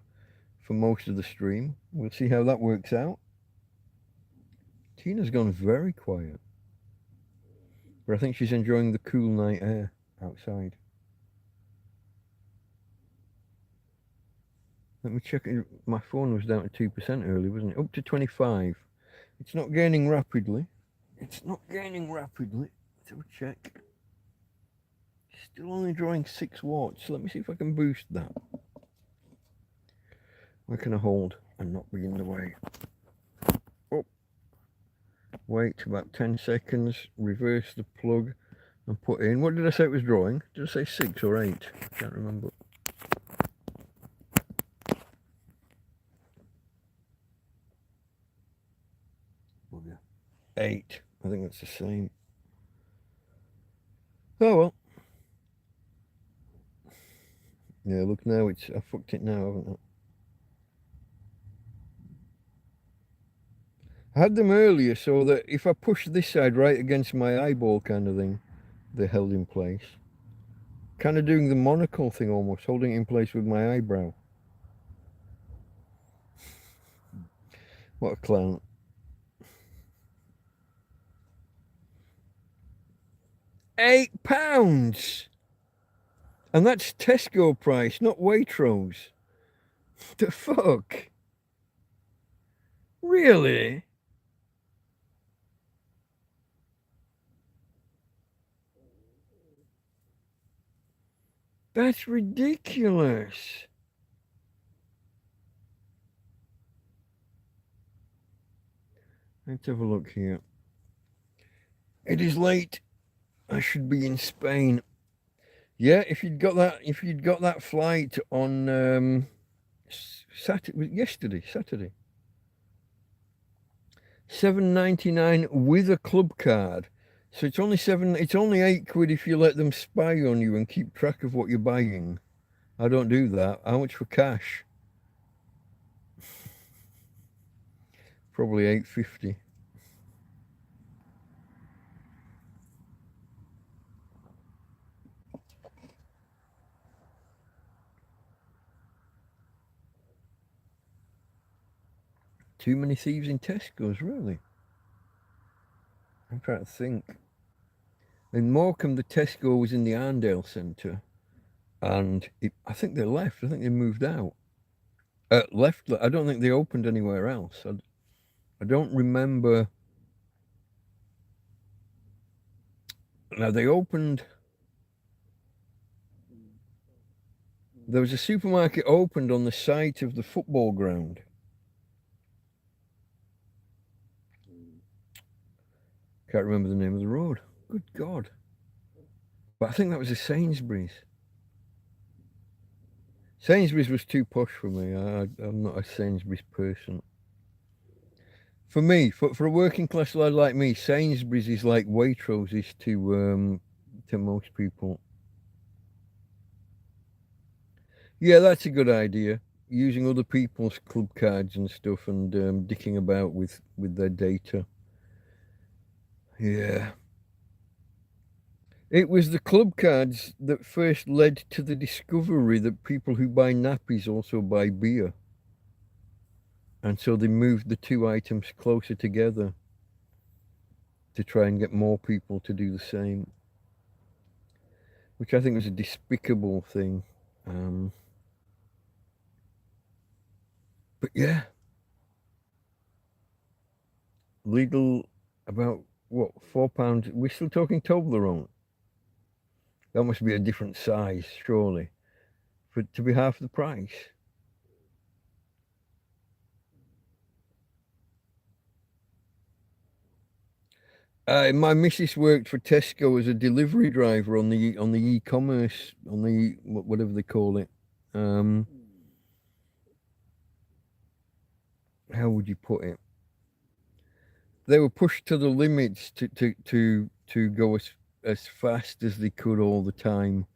for most of the stream. We'll see how that works out. Tina's gone very quiet. But I think she's enjoying the cool night air outside. Let me check. My phone was down to 2% earlier, wasn't it? Up to 25. It's not gaining rapidly. It's not gaining rapidly. Let's have a check. Still only drawing 6 watts. Let me see if I can boost that. Where can I hold and not be in the way? Oh. Wait about 10 seconds. Reverse the plug and put in. What did I say it was drawing? Did I say 6 or 8? I can't remember. Oh, yeah. 8. I think that's the same. Oh well. Yeah, look now, I fucked it now, haven't I had them earlier so that if I push this side right against my eyeball kind of thing, they're held in place. Kind of doing the monocle thing almost, holding it in place with my eyebrow. What a clown. £8! And that's Tesco price, not Waitrose. The fuck? Really? That's ridiculous. Let's have a look here. It is late. I should be in Spain. Yeah, if you'd got that flight on Saturday, £7.99 with a club card. So it's only £8 if you let them spy on you and keep track of what you're buying. I don't do that. How much for cash? Probably £8.50. Too many thieves in Tesco's, really? I'm trying to think. In Morecambe, the Tesco was in the Arndale Centre, and I think they left. I think they moved out. Left. I don't think they opened anywhere else. I don't remember. Now they opened. There was a supermarket opened on the site of the football ground. Can't remember the name of the road. Good God. But I think that was a Sainsbury's. Sainsbury's was too posh for me. I'm not a Sainsbury's person. For me, for a working class lad like me, Sainsbury's is like Waitrose is to most people. Yeah, that's a good idea. Using other people's club cards and stuff and dicking about with their data. Yeah. It was the club cards that first led to the discovery that people who buy nappies also buy beer. And so they moved the two items closer together to try and get more people to do the same, which I think was a despicable thing. But yeah, legal about what, £4? We're still talking Toblerone. That must be a different size, surely, for it to be half the price. My missus worked for Tesco as a delivery driver on the e-commerce, on the whatever they call it. How would you put it? They were pushed to the limits to go as fast as they could all the time,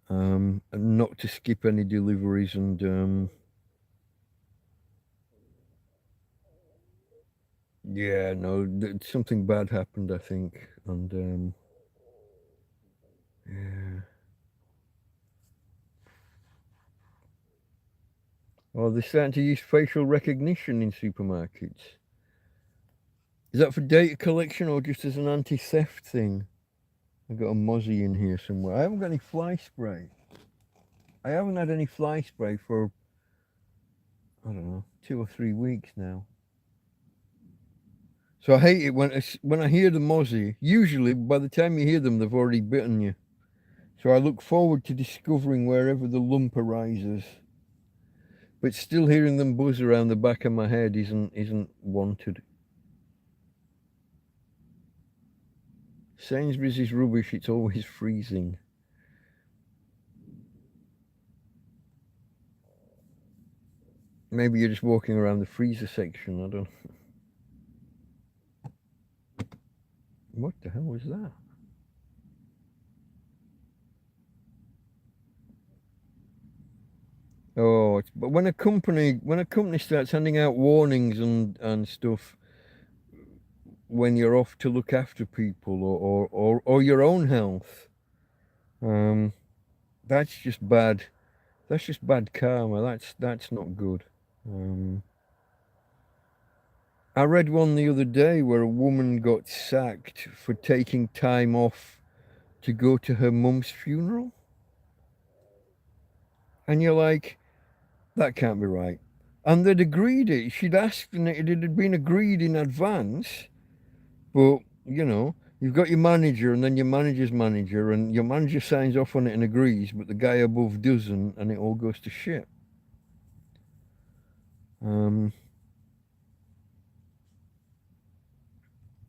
and not to skip any deliveries. And yeah, no, something bad happened, I think, and yeah. Oh, they're starting to use facial recognition in supermarkets. Is that for data collection or just as an anti-theft thing? I've got a mozzie in here somewhere. I haven't got any fly spray. I haven't had any fly spray for, I don't know, 2 or 3 weeks now. So I hate it when I hear the mozzie. Usually, by the time you hear them, they've already bitten you. So I look forward to discovering wherever the lump arises. But still hearing them buzz around the back of my head isn't wanted. Sainsbury's is rubbish. It's always freezing. Maybe you're just walking around the freezer section. I don't. What the hell was that? Oh, but when a company starts handing out warnings and stuff when you're off to look after people or your own health, that's just bad. That's just bad karma. That's not good. I read one the other day where a woman got sacked for taking time off to go to her mum's funeral, and you're like, that can't be right. And they'd agreed it. She'd asked, and it had been agreed in advance. But, you've got your manager and then your manager's manager, and your manager signs off on it and agrees, but the guy above doesn't, and it all goes to shit.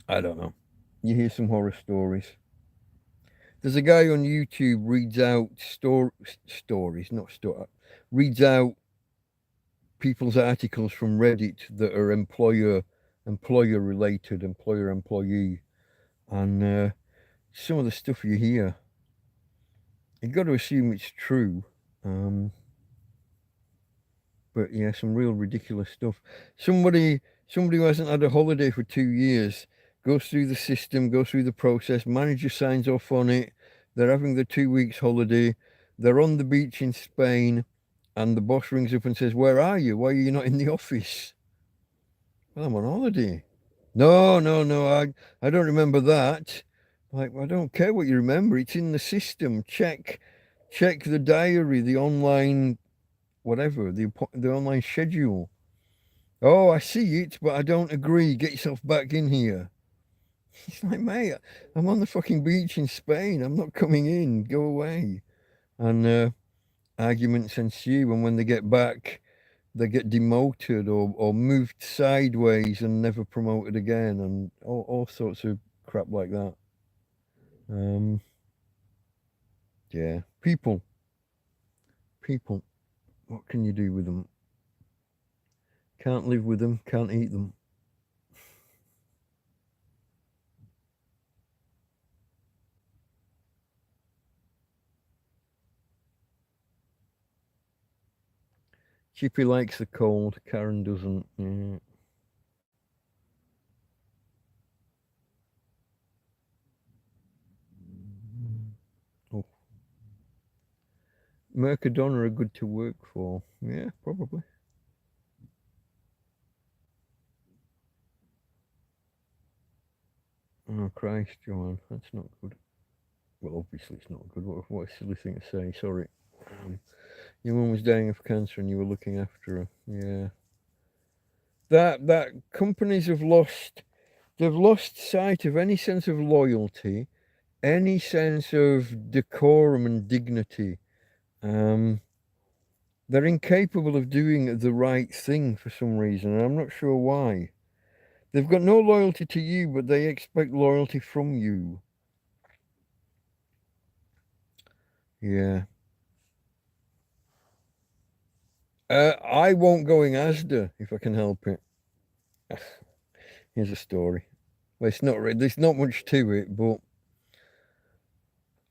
I don't know. You hear some horror stories. There's a guy on YouTube reads out stories, not reads out people's articles from Reddit that are employer related, employer employee, and some of the stuff you hear, you've got to assume it's true. But yeah, some real ridiculous stuff. Somebody who hasn't had a holiday for 2 years goes through the system, goes through the process, manager signs off on it, they're having their 2 weeks holiday, they're on the beach in Spain, and the boss rings up and says, "Where are you? Why are you not in the office?" Well, I'm on holiday. No, no, no. I don't remember that. Like, I don't care what you remember. It's in the system. Check the diary, the online whatever, the online schedule. Oh, I see it, but I don't agree. Get yourself back in here. He's like, mate, I'm on the fucking beach in Spain. I'm not coming in. Go away. And arguments ensue. And when they get back, they get demoted or moved sideways and never promoted again, and all sorts of crap like that. Um, yeah, people. What can you do with them? Can't live with them. Can't eat them. Chippy likes the cold. Karen doesn't. Yeah. Oh, Mercadona are good to work for. Yeah, probably. Oh Christ, Joanne, that's not good. Well, obviously it's not good. What a silly thing to say. Sorry. Um, your mum was dying of cancer and you were looking after her. Yeah. That companies have lost. They've lost sight of any sense of loyalty, any sense of decorum and dignity. Um, they're incapable of doing the right thing for some reason, and I'm not sure why. They've got no loyalty to you, but they expect loyalty from you. Yeah. I won't go in Asda if I can help it. Here's a story. Well, it's not. There's not much to it, but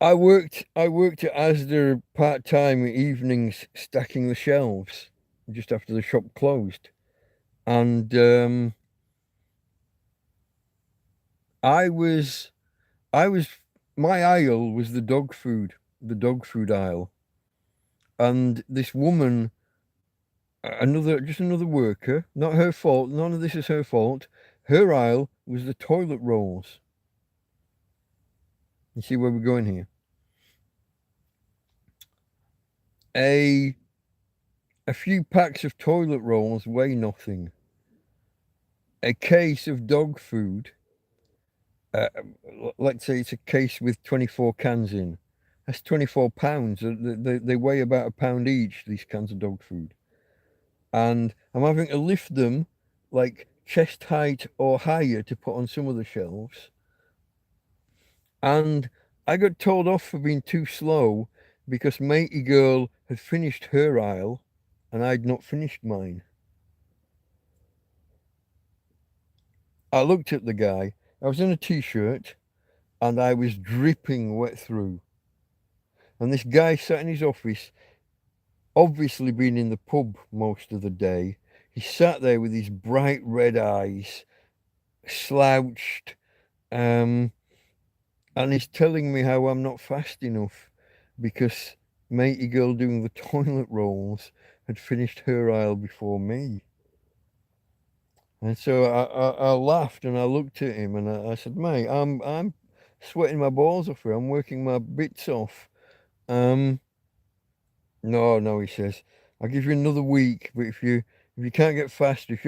I worked at Asda part time evenings stacking the shelves just after the shop closed, and I was I was my aisle was the dog food aisle, and this woman, another worker, not her fault. None of this is her fault. Her aisle was the toilet rolls. You see where we're going here? A a few packs of toilet rolls weigh nothing. A case of dog food, uh, let's say it's a case with 24 cans in. That's 24 pounds. They weigh about a pound each, these cans of dog food. And I'm having to lift them like chest height or higher to put on some of the shelves. And I got told off for being too slow because matey girl had finished her aisle and I'd not finished mine. I looked at the guy. I was in a t-shirt and I was dripping wet through. And this guy sat in his office, obviously been in the pub most of the day. He sat there with his bright red eyes, slouched, um, and he's telling me how I'm not fast enough because matey girl doing the toilet rolls had finished her aisle before me. And so I laughed and I looked at him and I said, mate, I'm sweating my balls off here. I'm working my bits off. Um, no, no, he says, I'll give you another week, but if you can't get faster, if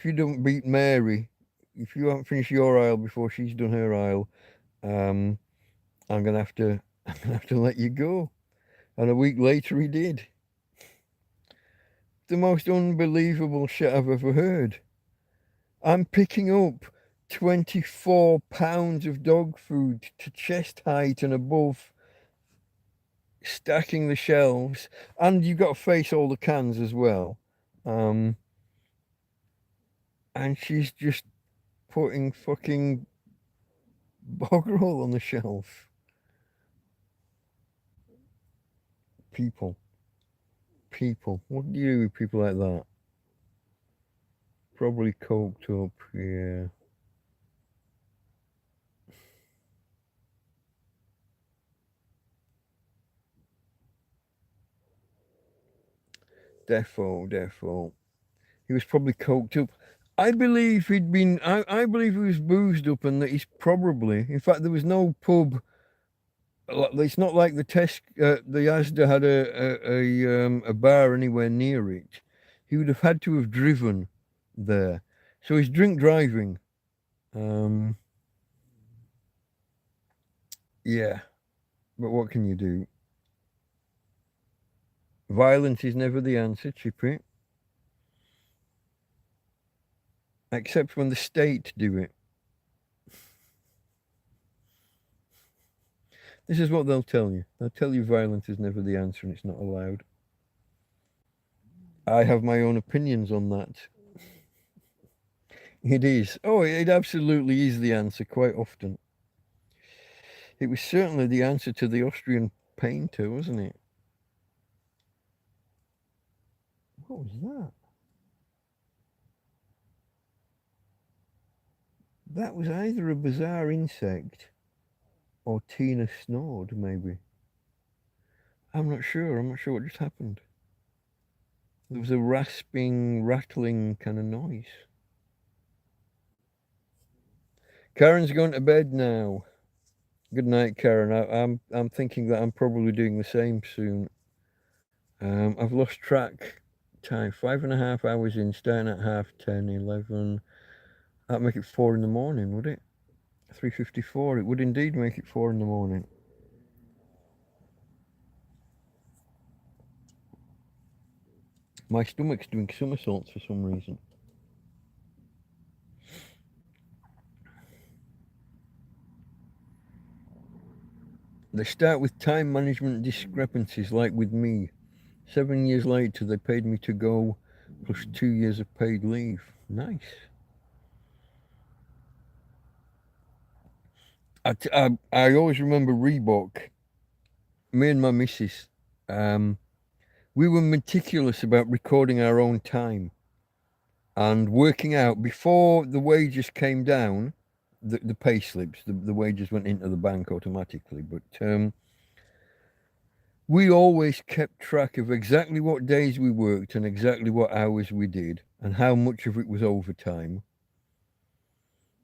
you don't beat Mary, if you haven't finished your aisle before she's done her aisle, um, I'm gonna have to I'm gonna have to let you go. And a week later he did. The most unbelievable shit I've ever heard. I'm picking up 24 pounds of dog food to chest height and above, stacking the shelves, and you've got to face all the cans as well. Um, and she's just putting fucking bog roll on the shelf. People, people. What do you do with people like that? Probably coked up, yeah. Defo. He was probably coked up. I believe he'd been. I believe he was boozed up, and that he's probably. In fact, there was no pub. It's not like the Asda had a bar anywhere near it. He would have had to have driven there, so he's drink driving. Um, yeah, but what can you do? Violence is never the answer, Chippy. Except when the state do it. This is what they'll tell you. They'll tell you violence is never the answer and it's not allowed. I have my own opinions on that. It is. Oh, it absolutely is the answer quite often. It was certainly the answer to the Austrian painter, wasn't it? What was that? That was either a bizarre insect or Tina snored, maybe. I'm not sure. I'm not sure what just happened. There was a rasping, rattling kind of noise. Karen's going to bed now. Good night, Karen. I'm thinking that I'm probably doing the same soon. I've lost track time. 5.5 hours in, starting at 10:30, 11. That'd make it 4 in the morning, would it? 3:54. It would indeed make it 4 in the morning. My stomach's doing somersaults for some reason. They start with time management discrepancies, like with me. 7 years later, they paid me to go, plus 2 years of paid leave. Nice. I always remember Reebok. Me and my missus, we were meticulous about recording our own time and working out before the wages came down. The pay slips, the wages went into the bank automatically, but we always kept track of exactly what days we worked and exactly what hours we did and how much of it was overtime.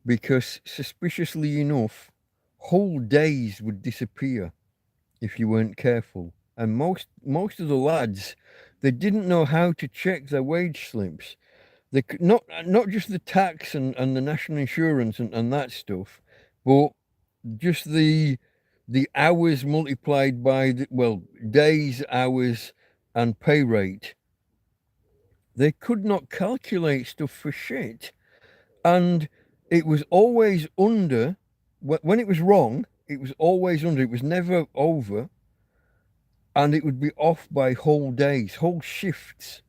Because suspiciously enough, whole days would disappear if you weren't careful. And most of the lads, they didn't know how to check their wage slips. They could not just the tax and the national insurance and that stuff, but just the hours multiplied by days, hours, and pay rate. They could not calculate stuff for shit, and it was always under. When it was wrong, it was always under. It was never over, and it would be off by whole days, whole shifts.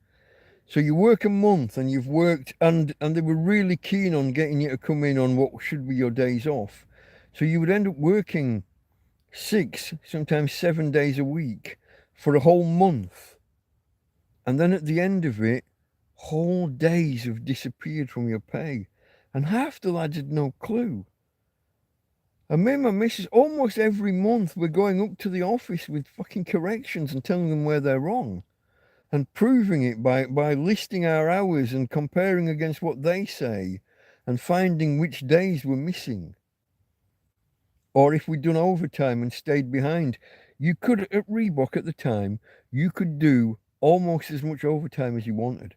So you work a month and you've worked, and they were really keen on getting you to come in on what should be your days off. So you would end up working 6, sometimes 7 days a week for a whole month. And then at the end of it, whole days have disappeared from your pay. And half the lads had no clue. And me and my missus, almost every month, we're going up to the office with fucking corrections and telling them where they're wrong. And proving it by listing our hours and comparing against what they say and finding which days were missing. Or if we'd done overtime and stayed behind. You could, at Reebok at the time, you could do almost as much overtime as you wanted.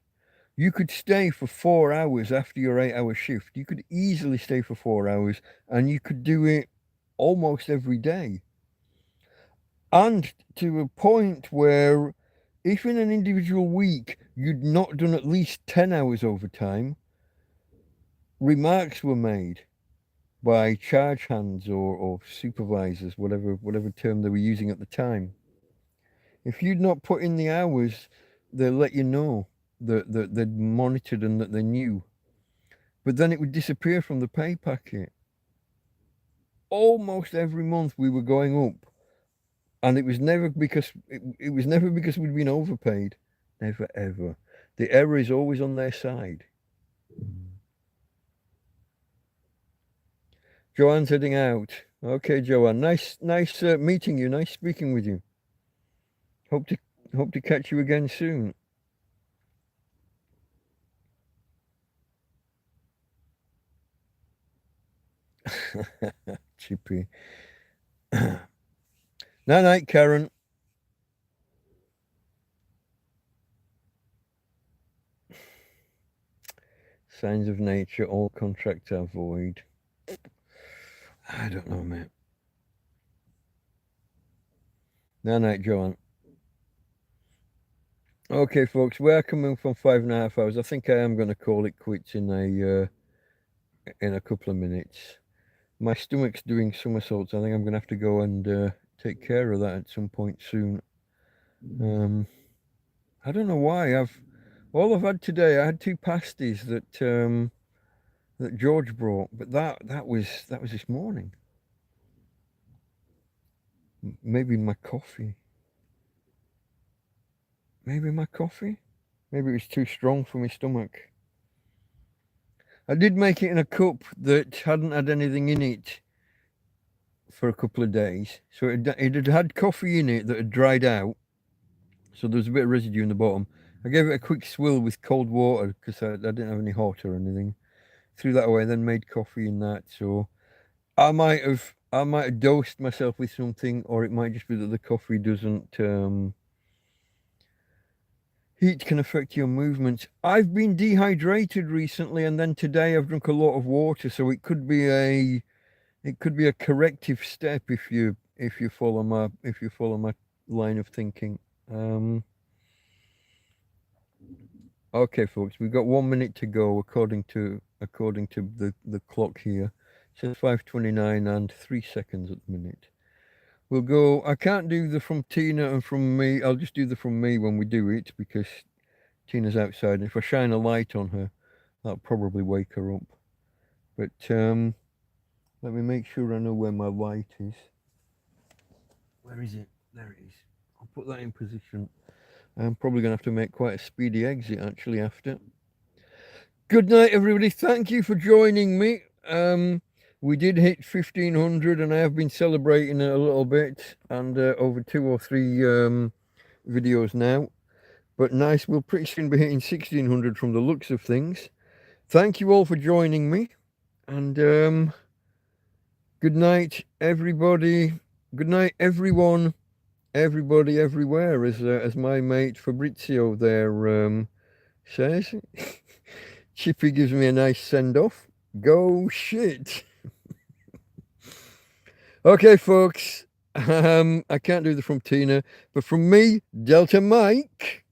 You could stay for 4 hours after your 8-hour shift. You could easily stay for 4 hours and you could do it almost every day. And to a point where if in an individual week you'd not done at least 10 hours overtime, remarks were made by charge hands or supervisors, whatever term they were using at the time. If you'd not put in the hours, they'll let you know that they'd monitored and that they knew. But then it would disappear from the pay packet. Almost every month we were going up. And it was never because we'd been overpaid. Never ever. The error is always on their side. Joanne's heading out. Okay, Joanne. Nice meeting you. Nice speaking with you. Hope to catch you again soon. Chippy. Night, Karen. Signs of nature, all contracts are void. I don't know, mate. Night, Joanne. Okay, folks, we're coming from 5.5 hours. I think I am going to call it quits in a couple of minutes. My stomach's doing somersaults. I think I'm going to have to go and take care of that at some point soon. I don't know why. All I've had today. I had 2 pasties that George brought, but that was this morning. Maybe my coffee. Maybe it was too strong for my stomach. I did make it in a cup that hadn't had anything in it for a couple of days. So it had had coffee in it that had dried out. So there was a bit of residue in the bottom. I gave it a quick swill with cold water because I didn't have any hot or anything. Threw that away, then made coffee in that. So I might have dosed myself with something, or it might just be that the coffee doesn't. Heat can affect your movements. I've been dehydrated recently, and then today I've drunk a lot of water, so it could be a corrective step if you follow my line of thinking. Okay, folks, we've got 1 minute to go according to the clock here. It says 5:29 and 3 seconds at the minute. We'll go. I can't do the from Tina and from me. I'll just do the from me when we do it because Tina's outside. And if I shine a light on her, that'll probably wake her up. But let me make sure I know where my light is. Where is it? There it is. I'll put that in position. I'm probably going to have to make quite a speedy exit actually after. Good night, everybody. Thank you for joining me. We did hit 1,500 and I have been celebrating it a little bit and over 2 or 3 videos now. But nice, we'll pretty soon be hitting 1,600 from the looks of things. Thank you all for joining me. And good night, everybody. Good night, everyone. Everybody, everywhere, as my mate Fabrizio there says. Chippy gives me a nice send-off. Go shit. Okay, folks. I can't do the from Tina, but from me, Delta Mike,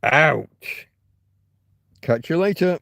out. Catch you later.